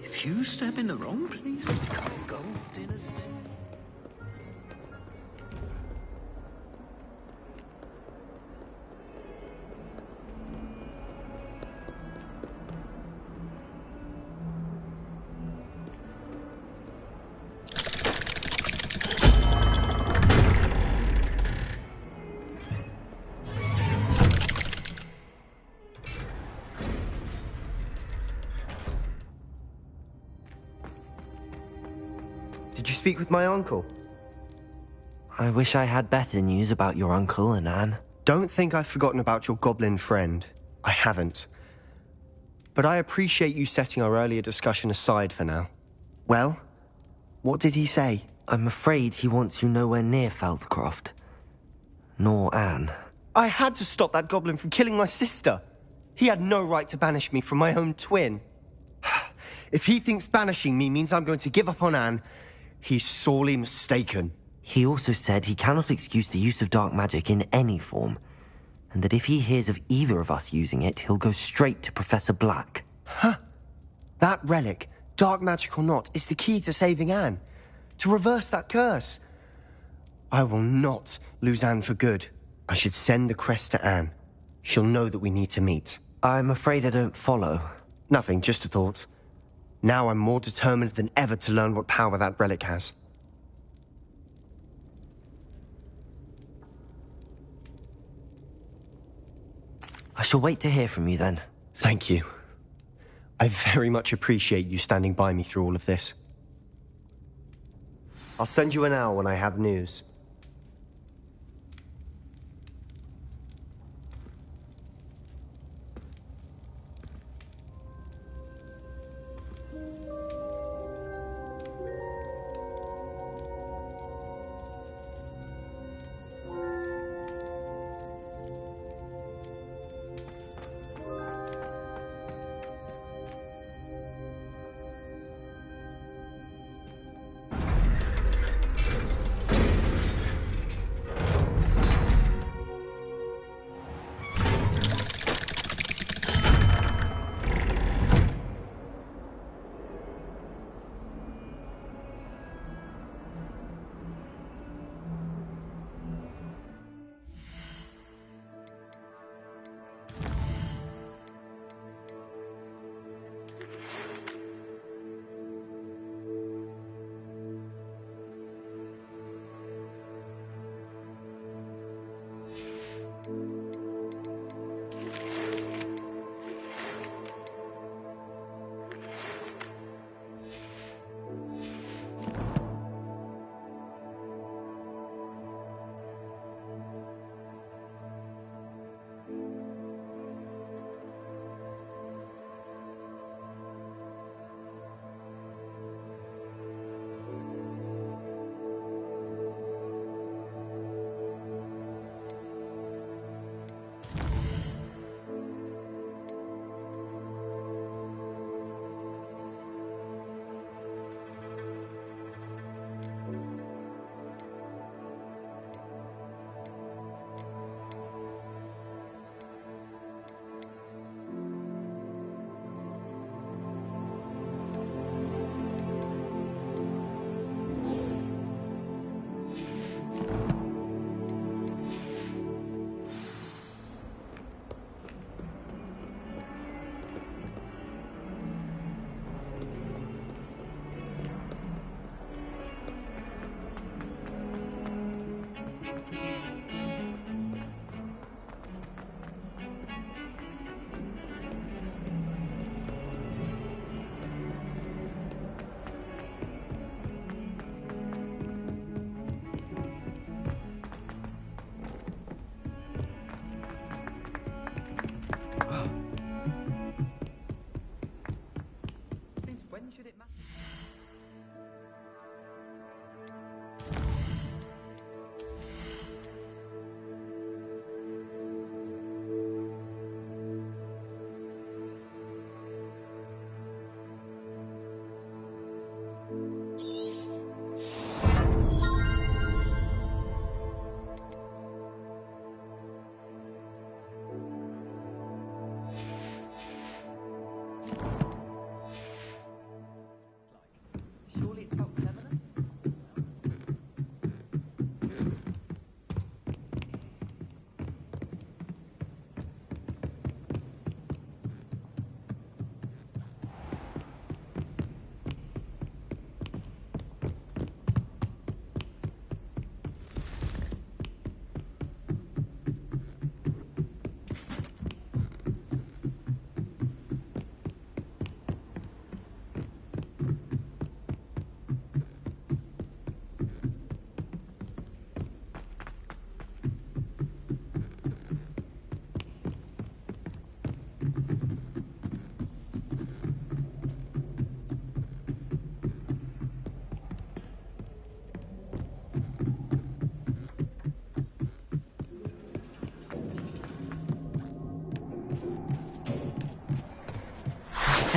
If you step in the wrong place, you can't go dinner step. Did you speak with my uncle? I wish I had better news about your uncle and Anne. Don't think I've forgotten about your goblin friend. I haven't. But I appreciate you setting our earlier discussion aside for now. Well, what did he say? I'm afraid he wants you nowhere near Feldcroft. Nor Anne. I had to stop that goblin from killing my sister. He had no right to banish me from my own twin. If he thinks banishing me means I'm going to give up on Anne, he's sorely mistaken. He also said he cannot excuse the use of dark magic in any form, and that if he hears of either of us using it, he'll go straight to Professor Black. Huh. That relic, dark magic or not, is the key to saving Anne. To reverse that curse. I will not lose Anne for good. I should send the crest to Anne. She'll know that we need to meet. I'm afraid I don't follow. Nothing, just a thought. Now I'm more determined than ever to learn what power that relic has. I shall wait to hear from you then. Thank you. I very much appreciate you standing by me through all of this. I'll send you an owl when I have news.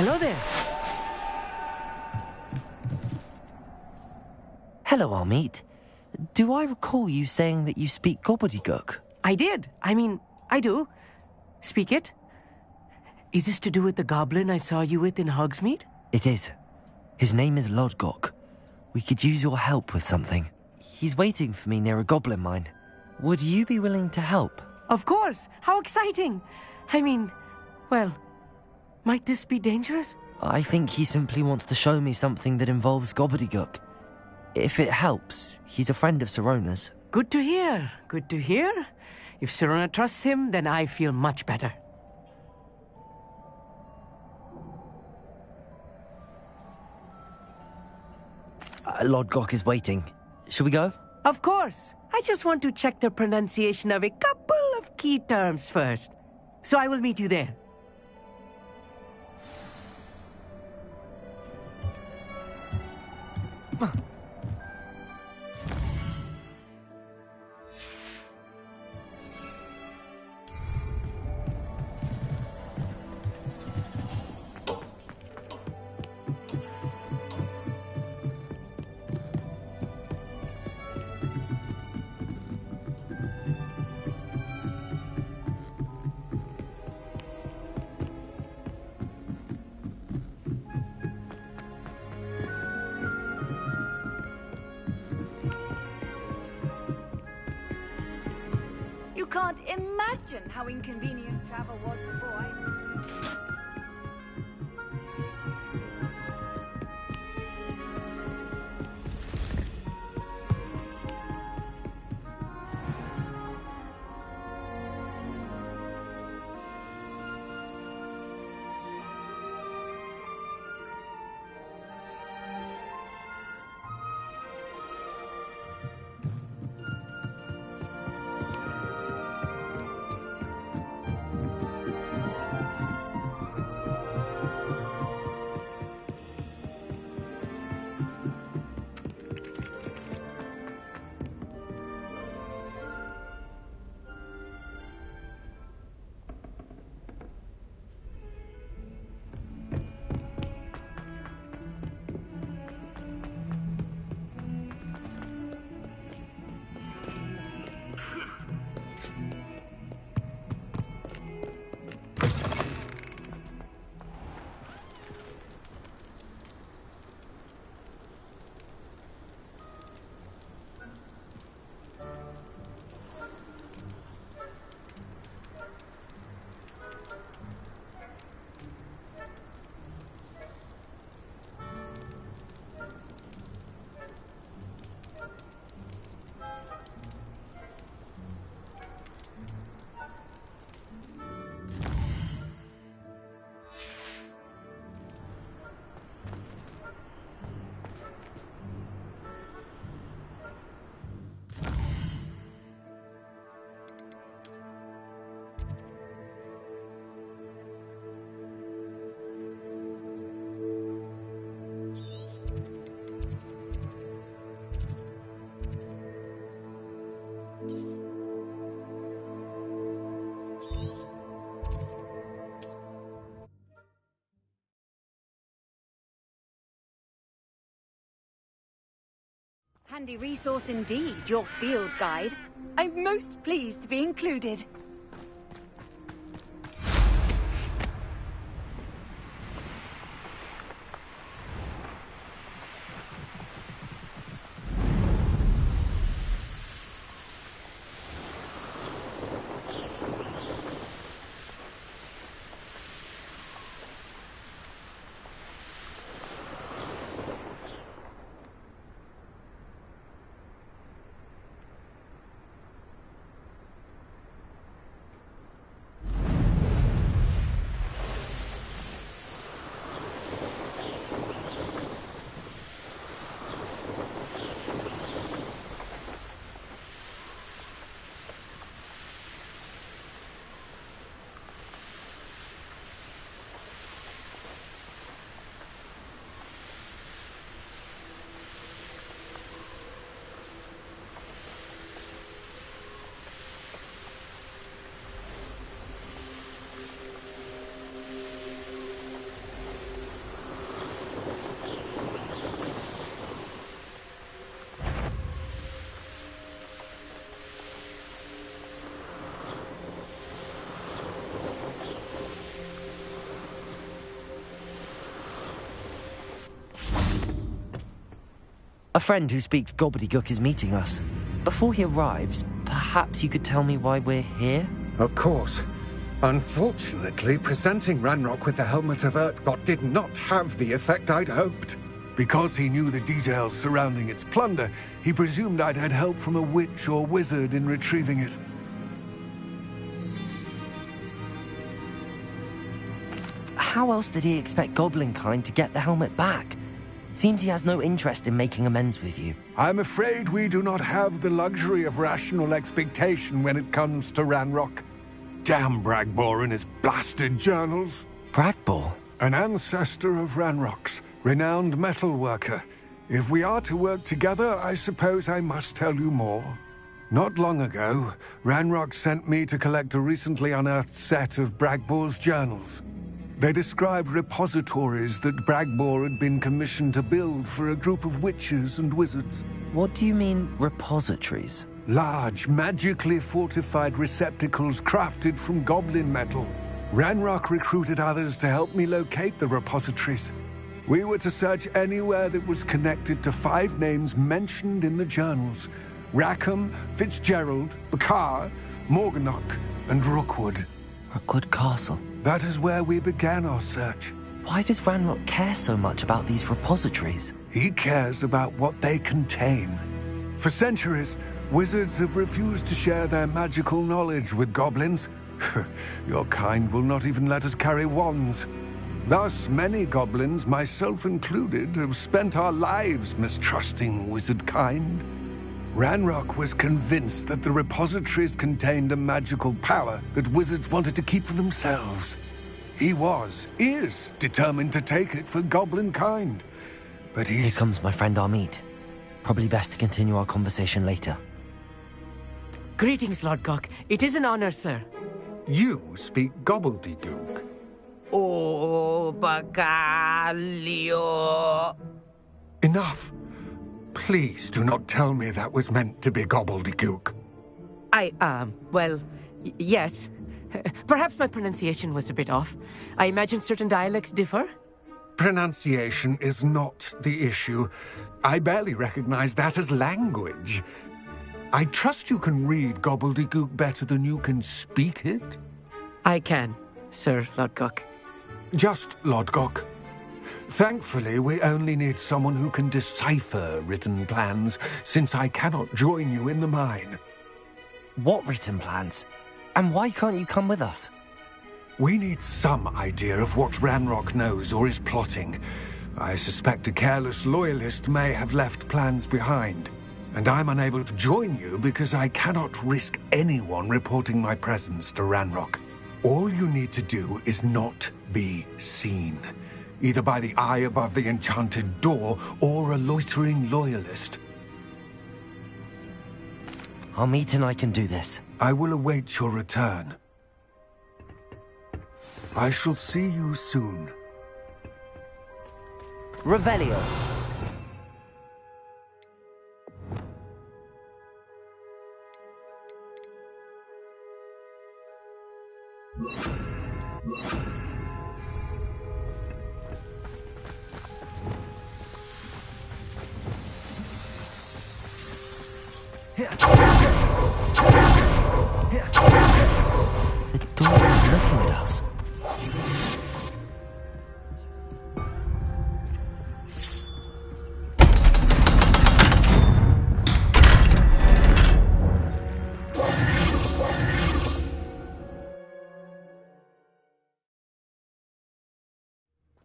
Hello there. Hello, Amit. Do I recall you saying that you speak gobbledygook? I did. I mean, I do. Speak it. Is this to do with the goblin I saw you with in Hogsmeade? It is. His name is Lodgok. We could use your help with something. He's waiting for me near a goblin mine. Would you be willing to help? Of course! How exciting! I mean, well, might this be dangerous? I think he simply wants to show me something that involves gobbledygook. If it helps, he's a friend of Sirona's. Good to hear. Good to hear. If Sirona trusts him, then I feel much better. Lodgok is waiting. Shall we go? Of course. I just want to check the pronunciation of a couple of key terms first. So I will meet you there. You can't imagine how inconvenient travel was before I... Handy resource indeed, your field guide. I'm most pleased to be included. A friend who speaks gobbledygook is meeting us. Before he arrives, perhaps you could tell me why we're here? Of course. Unfortunately, presenting Ranrock with the Helmet of Urtkot did not have the effect I'd hoped. Because he knew the details surrounding its plunder, he presumed I'd had help from a witch or wizard in retrieving it. How else did he expect Goblinkind to get the helmet back? Seems he has no interest in making amends with you. I'm afraid we do not have the luxury of rational expectation when it comes to Ranrock. Damn Bragbor and his blasted journals. Bragbor? An ancestor of Ranrock's, renowned metal worker. If we are to work together, I suppose I must tell you more. Not long ago, Ranrock sent me to collect a recently unearthed set of Bragbor's journals. They described repositories that Bragbor had been commissioned to build for a group of witches and wizards. What do you mean, repositories? Large, magically fortified receptacles crafted from goblin metal. Ranrock recruited others to help me locate the repositories. We were to search anywhere that was connected to 5 names mentioned in the journals: Rackham, Fitzgerald, Bakar, Morganach, and Rookwood. Rookwood Castle? That is where we began our search. Why does Ranrock care so much about these repositories? He cares about what they contain. For centuries, wizards have refused to share their magical knowledge with goblins. Your kind will not even let us carry wands. Thus, many goblins, myself included, have spent our lives mistrusting wizard kind. Ranrock was convinced that the repositories contained a magical power that wizards wanted to keep for themselves. He is determined to take it for goblin kind. But Here comes my friend Amit. Probably best to continue our conversation later. Greetings, Lord Gok. It is an honor, sir. You speak gobbledygook. Oh, Bagalio. Enough. Please do not tell me that was meant to be gobbledygook. Yes. Perhaps my pronunciation was a bit off. I imagine certain dialects differ. Pronunciation is not the issue. I barely recognize that as language. I trust you can read gobbledygook better than you can speak it? I can, Sir Lodgok. Just Lodgok. Thankfully, we only need someone who can decipher written plans, since I cannot join you in the mine. What written plans? And why can't you come with us? We need some idea of what Ranrock knows or is plotting. I suspect a careless loyalist may have left plans behind. And I'm unable to join you because I cannot risk anyone reporting my presence to Ranrock. All you need to do is not be seen, either by the eye above the enchanted door or a loitering loyalist. Amit and I can do this. I will await your return. I shall see you soon. Revelio. The door is looking at us.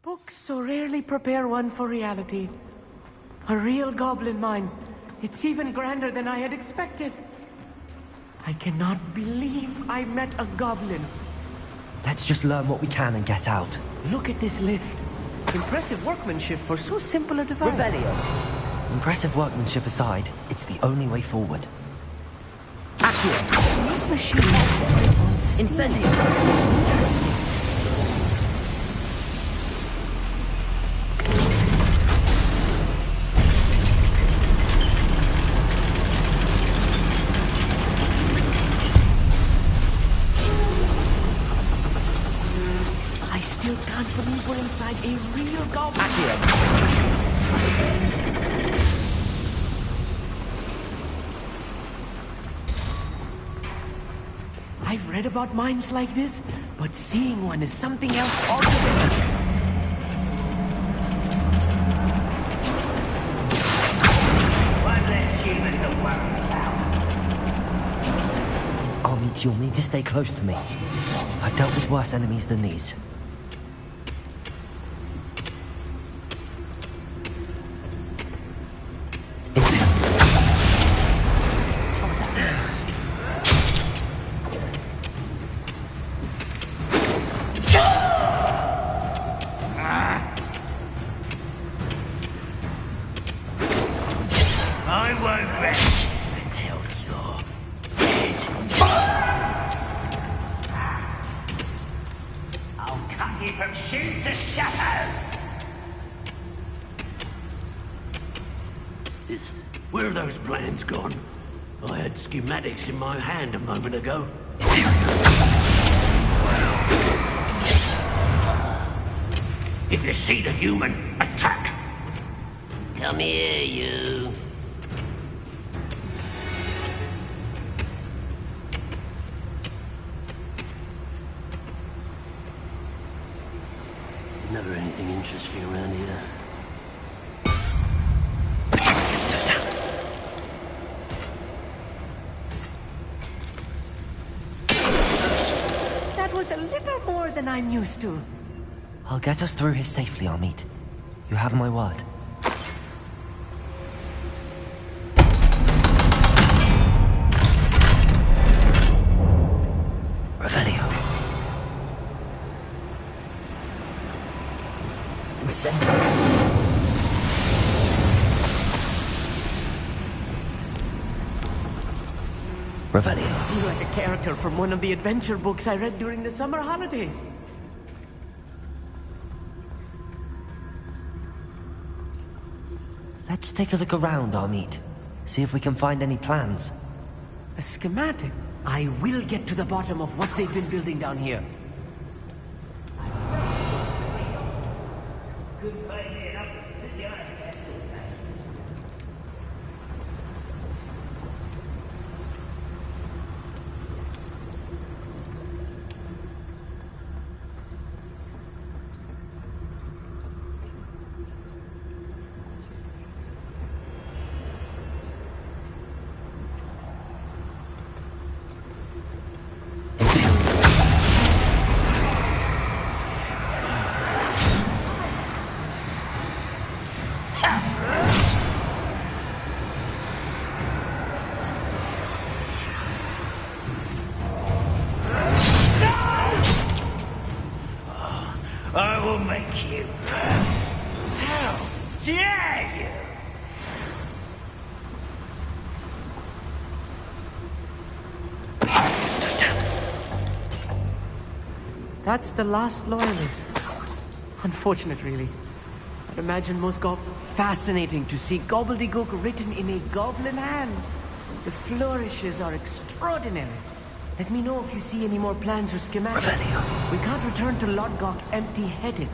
Books so rarely prepare one for reality. A real goblin mine. It's even grander than I had expected. I cannot believe I met a goblin. Let's just learn what we can and get out. Look at this lift. Impressive workmanship for so simple a device. Revelio. Impressive workmanship aside, it's the only way forward. Accio. These machines... Incendio. I still can't believe we're inside a real goblin. Accio. read about mines like this, but seeing one is something else altogether. Armit, you'll need to stay close to me. I've dealt with worse enemies than these. I won't rest until you're dead. I'll cut you from shoes to shadow. Where are those plans gone? I had schematics in my hand a moment ago. If you see the human, attack! Come here, you. Never anything interesting around here. That was a little more than I'm used to. I'll get us through here safely, Armit. You have my word. Revelio. Incendio. Revelio. I feel like a character from one of the adventure books I read during the summer holidays. Let's take a look around, Armit. See if we can find any plans. A schematic? I will get to the bottom of what they've been building down here. Couldn't find me enough to sit behind a desk all day. I will make you burn. How dare you! That's the last loyalist. Unfortunate, really. I'd imagine most fascinating to see gobbledygook written in a goblin hand. The flourishes are extraordinary. Let me know if you see any more plans or schematics. Revelio. We can't return to Lodgok empty-headed.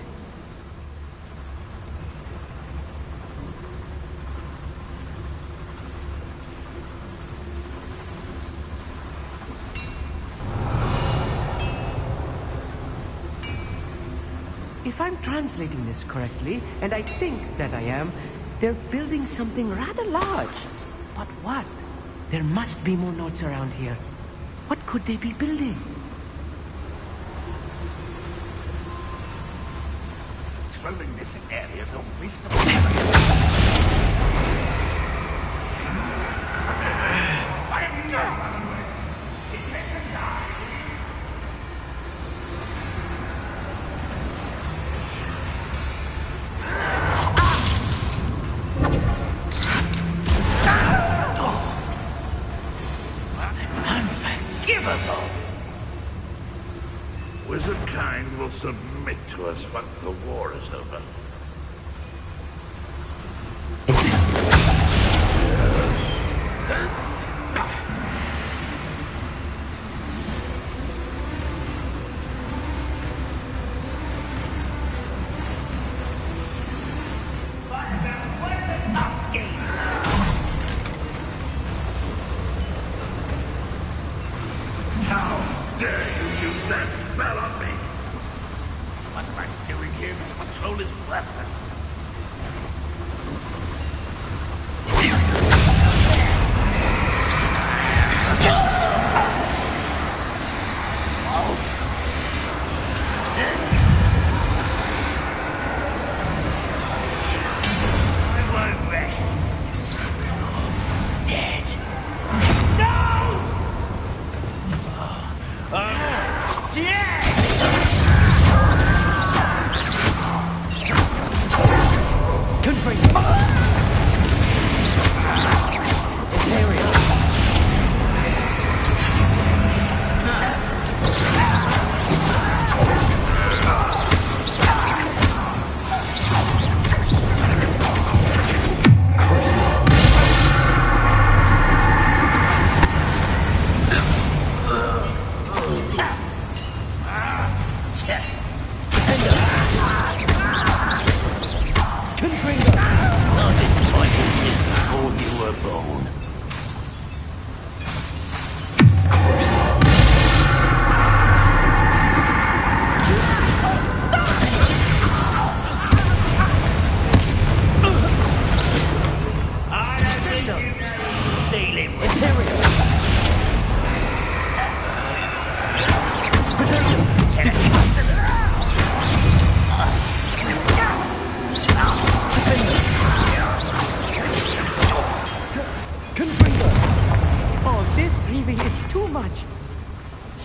If I'm translating this correctly, and I think that I am, they're building something rather large. But what? There must be more notes around here. What could they be building? Trolling this area is the waste of I am done! Unforgivable! Wizard kind will submit to us once the war is over. How dare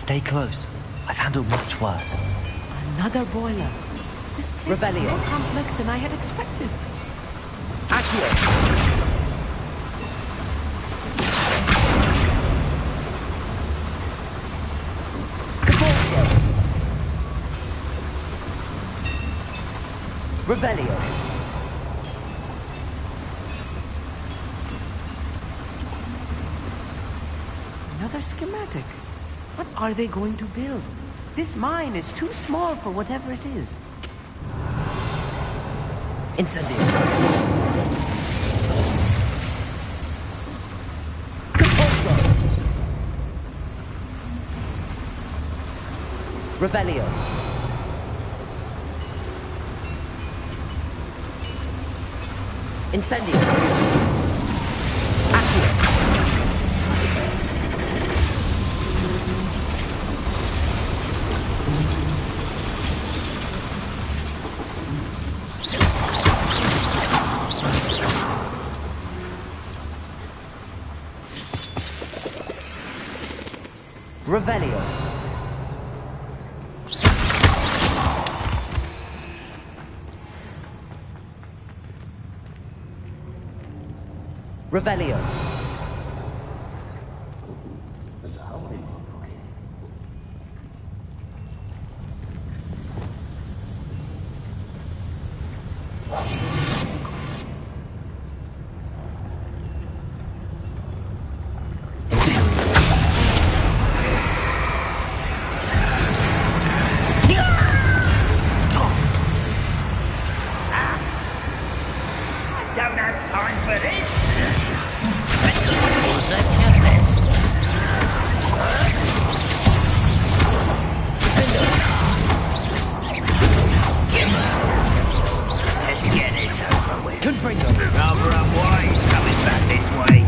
Stay close. I've handled much worse. Another boiler. This place is more complex than I had expected. Accio! Revelio. Another schematic. What are they going to build? This mine is too small for whatever it is. Incendio. Revelio. Incendio. Accio. Revelio. Revelio. Don't have time for this. Let's get this over with. Confringo. Rather unwise coming back this way.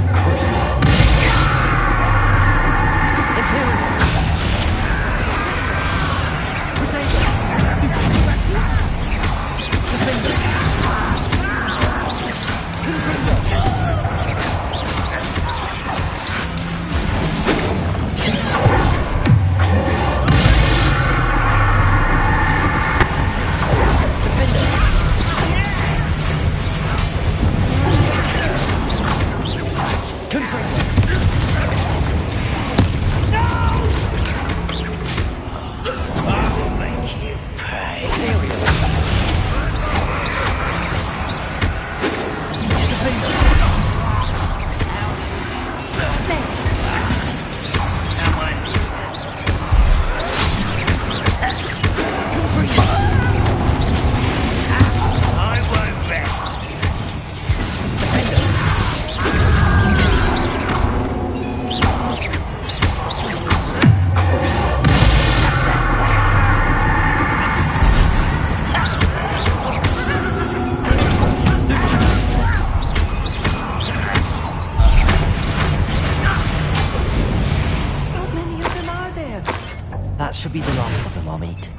That should be the last of them I'll meet.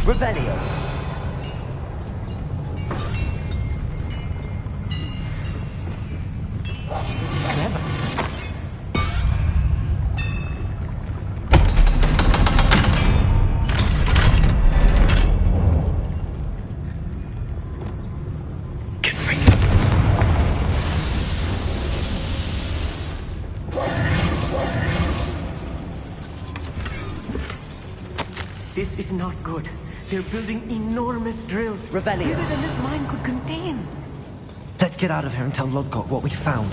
Revelio. This is not good. They're building enormous drills. Revelio. Bigger than this mine could contain. Let's get out of here and tell Lodgok what we found.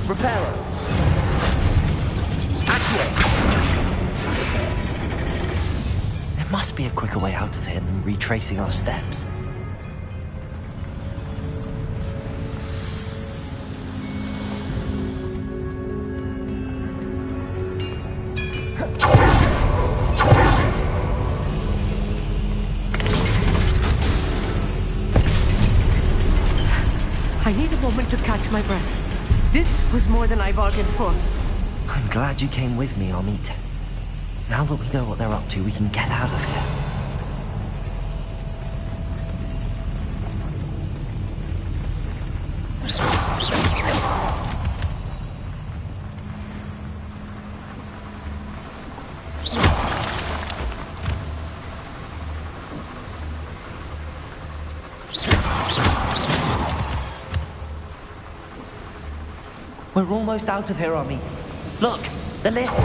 Reparo. Accio. There must be a quicker way out of here than retracing our steps. I need a moment to catch my breath. This was more than I bargained for. I'm glad you came with me, Amit. Now that we know what they're up to, we can get out of here. We're almost out of here, Amit. Look, the lift.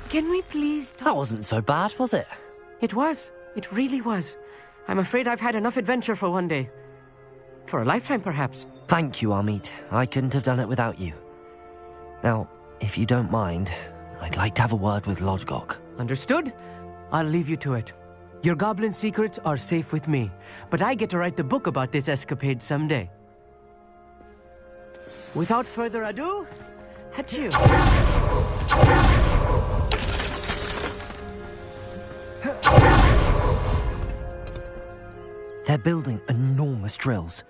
Can we please talk? That wasn't so bad, was it? It was. It really was. I'm afraid I've had enough adventure for one day. For a lifetime, perhaps. Thank you, Amit. I couldn't have done it without you. Now, if you don't mind, I'd like to have a word with Lodgok. Understood? I'll leave you to it. Your goblin secrets are safe with me, but I get to write the book about this escapade someday. Without further ado, adieu. They're building enormous drills.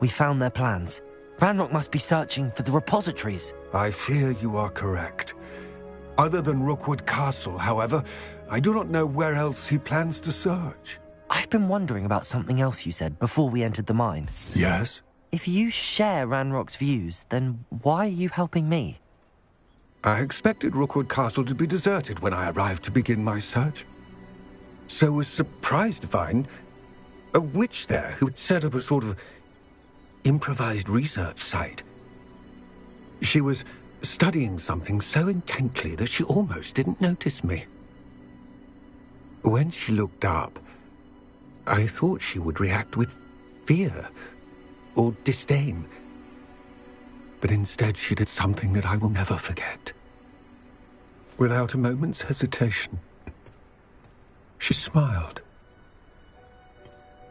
We found their plans. Ranrock must be searching for the repositories. I fear you are correct. Other than Rookwood Castle, however, I do not know where else he plans to search. I've been wondering about something else you said before we entered the mine. Yes? If you share Ranrock's views, then why are you helping me? I expected Rookwood Castle to be deserted when I arrived to begin my search. So was surprised to find a witch there who had set up a sort of improvised research site. She was studying something so intently that she almost didn't notice me. When she looked up, I thought she would react with fear or disdain. But instead she did something that I will never forget. Without a moment's hesitation, she smiled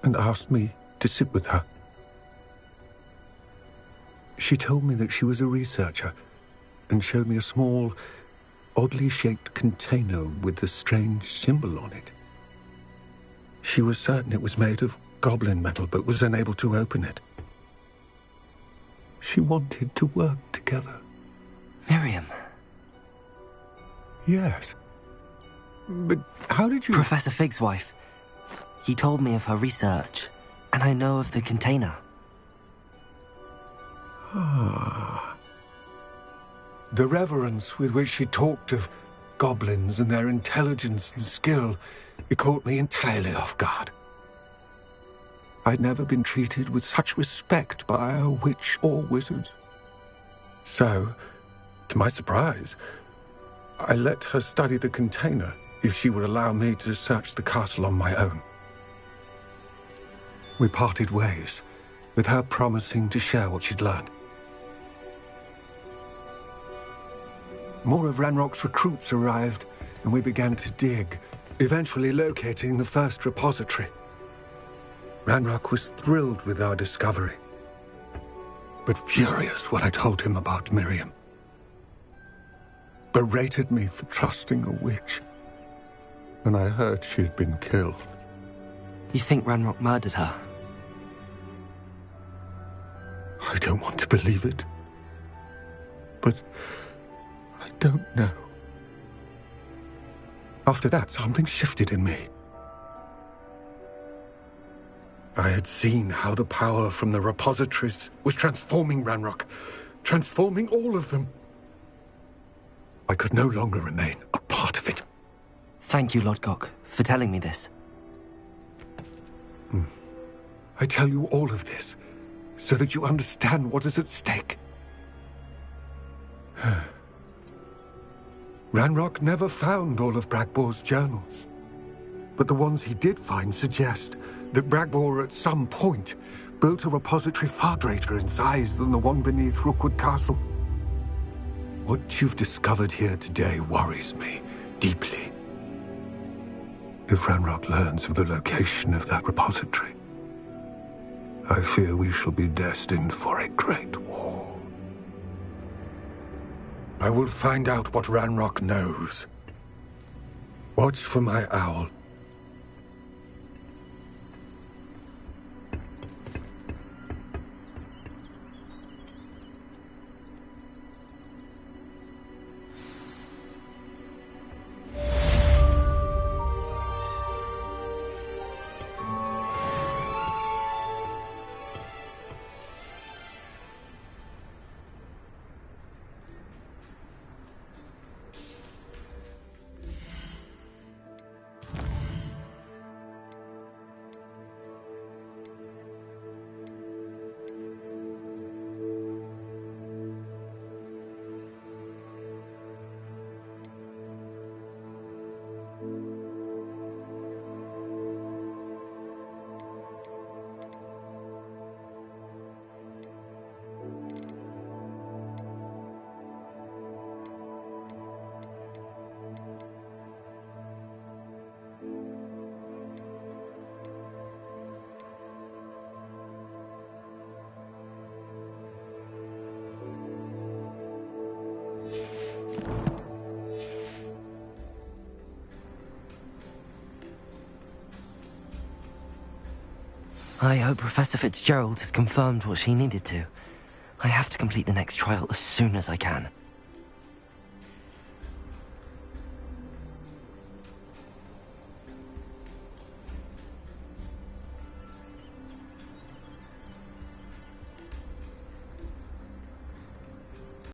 and asked me to sit with her. She told me that she was a researcher and showed me a small, oddly shaped container with a strange symbol on it. She was certain it was made of goblin metal, but was unable to open it. She wanted to work together. Miriam. Yes. But how did you... Professor Fig's wife. He told me of her research, and I know of the container. Ah. The reverence with which she talked of goblins and their intelligence and skill, it caught me entirely off guard. I'd never been treated with such respect by a witch or wizard. So, to my surprise, I let her study the container if she would allow me to search the castle on my own. We parted ways, with her promising to share what she'd learned. More of Ranrock's recruits arrived, and we began to dig, eventually locating the first repository. Ranrock was thrilled with our discovery, but furious when I told him about Miriam. Berated me for trusting a witch, and I heard she'd been killed. You think Ranrock murdered her? I don't want to believe it, but I don't know. After that, something shifted in me. I had seen how the power from the repositories was transforming Ranrock, transforming all of them. I could no longer remain a part of it. Thank you, Lodgok, for telling me this. I tell you all of this so that you understand what is at stake. Ranrock never found all of Bragbor's journals, but the ones he did find suggest that Bragbor at some point built a repository far greater in size than the one beneath Rookwood Castle. What you've discovered here today worries me deeply. If Ranrock learns of the location of that repository, I fear we shall be destined for a great war. I will find out what Ranrock knows. Watch for my owl. I hope Professor Fitzgerald has confirmed what she needed to. I have to complete the next trial as soon as I can.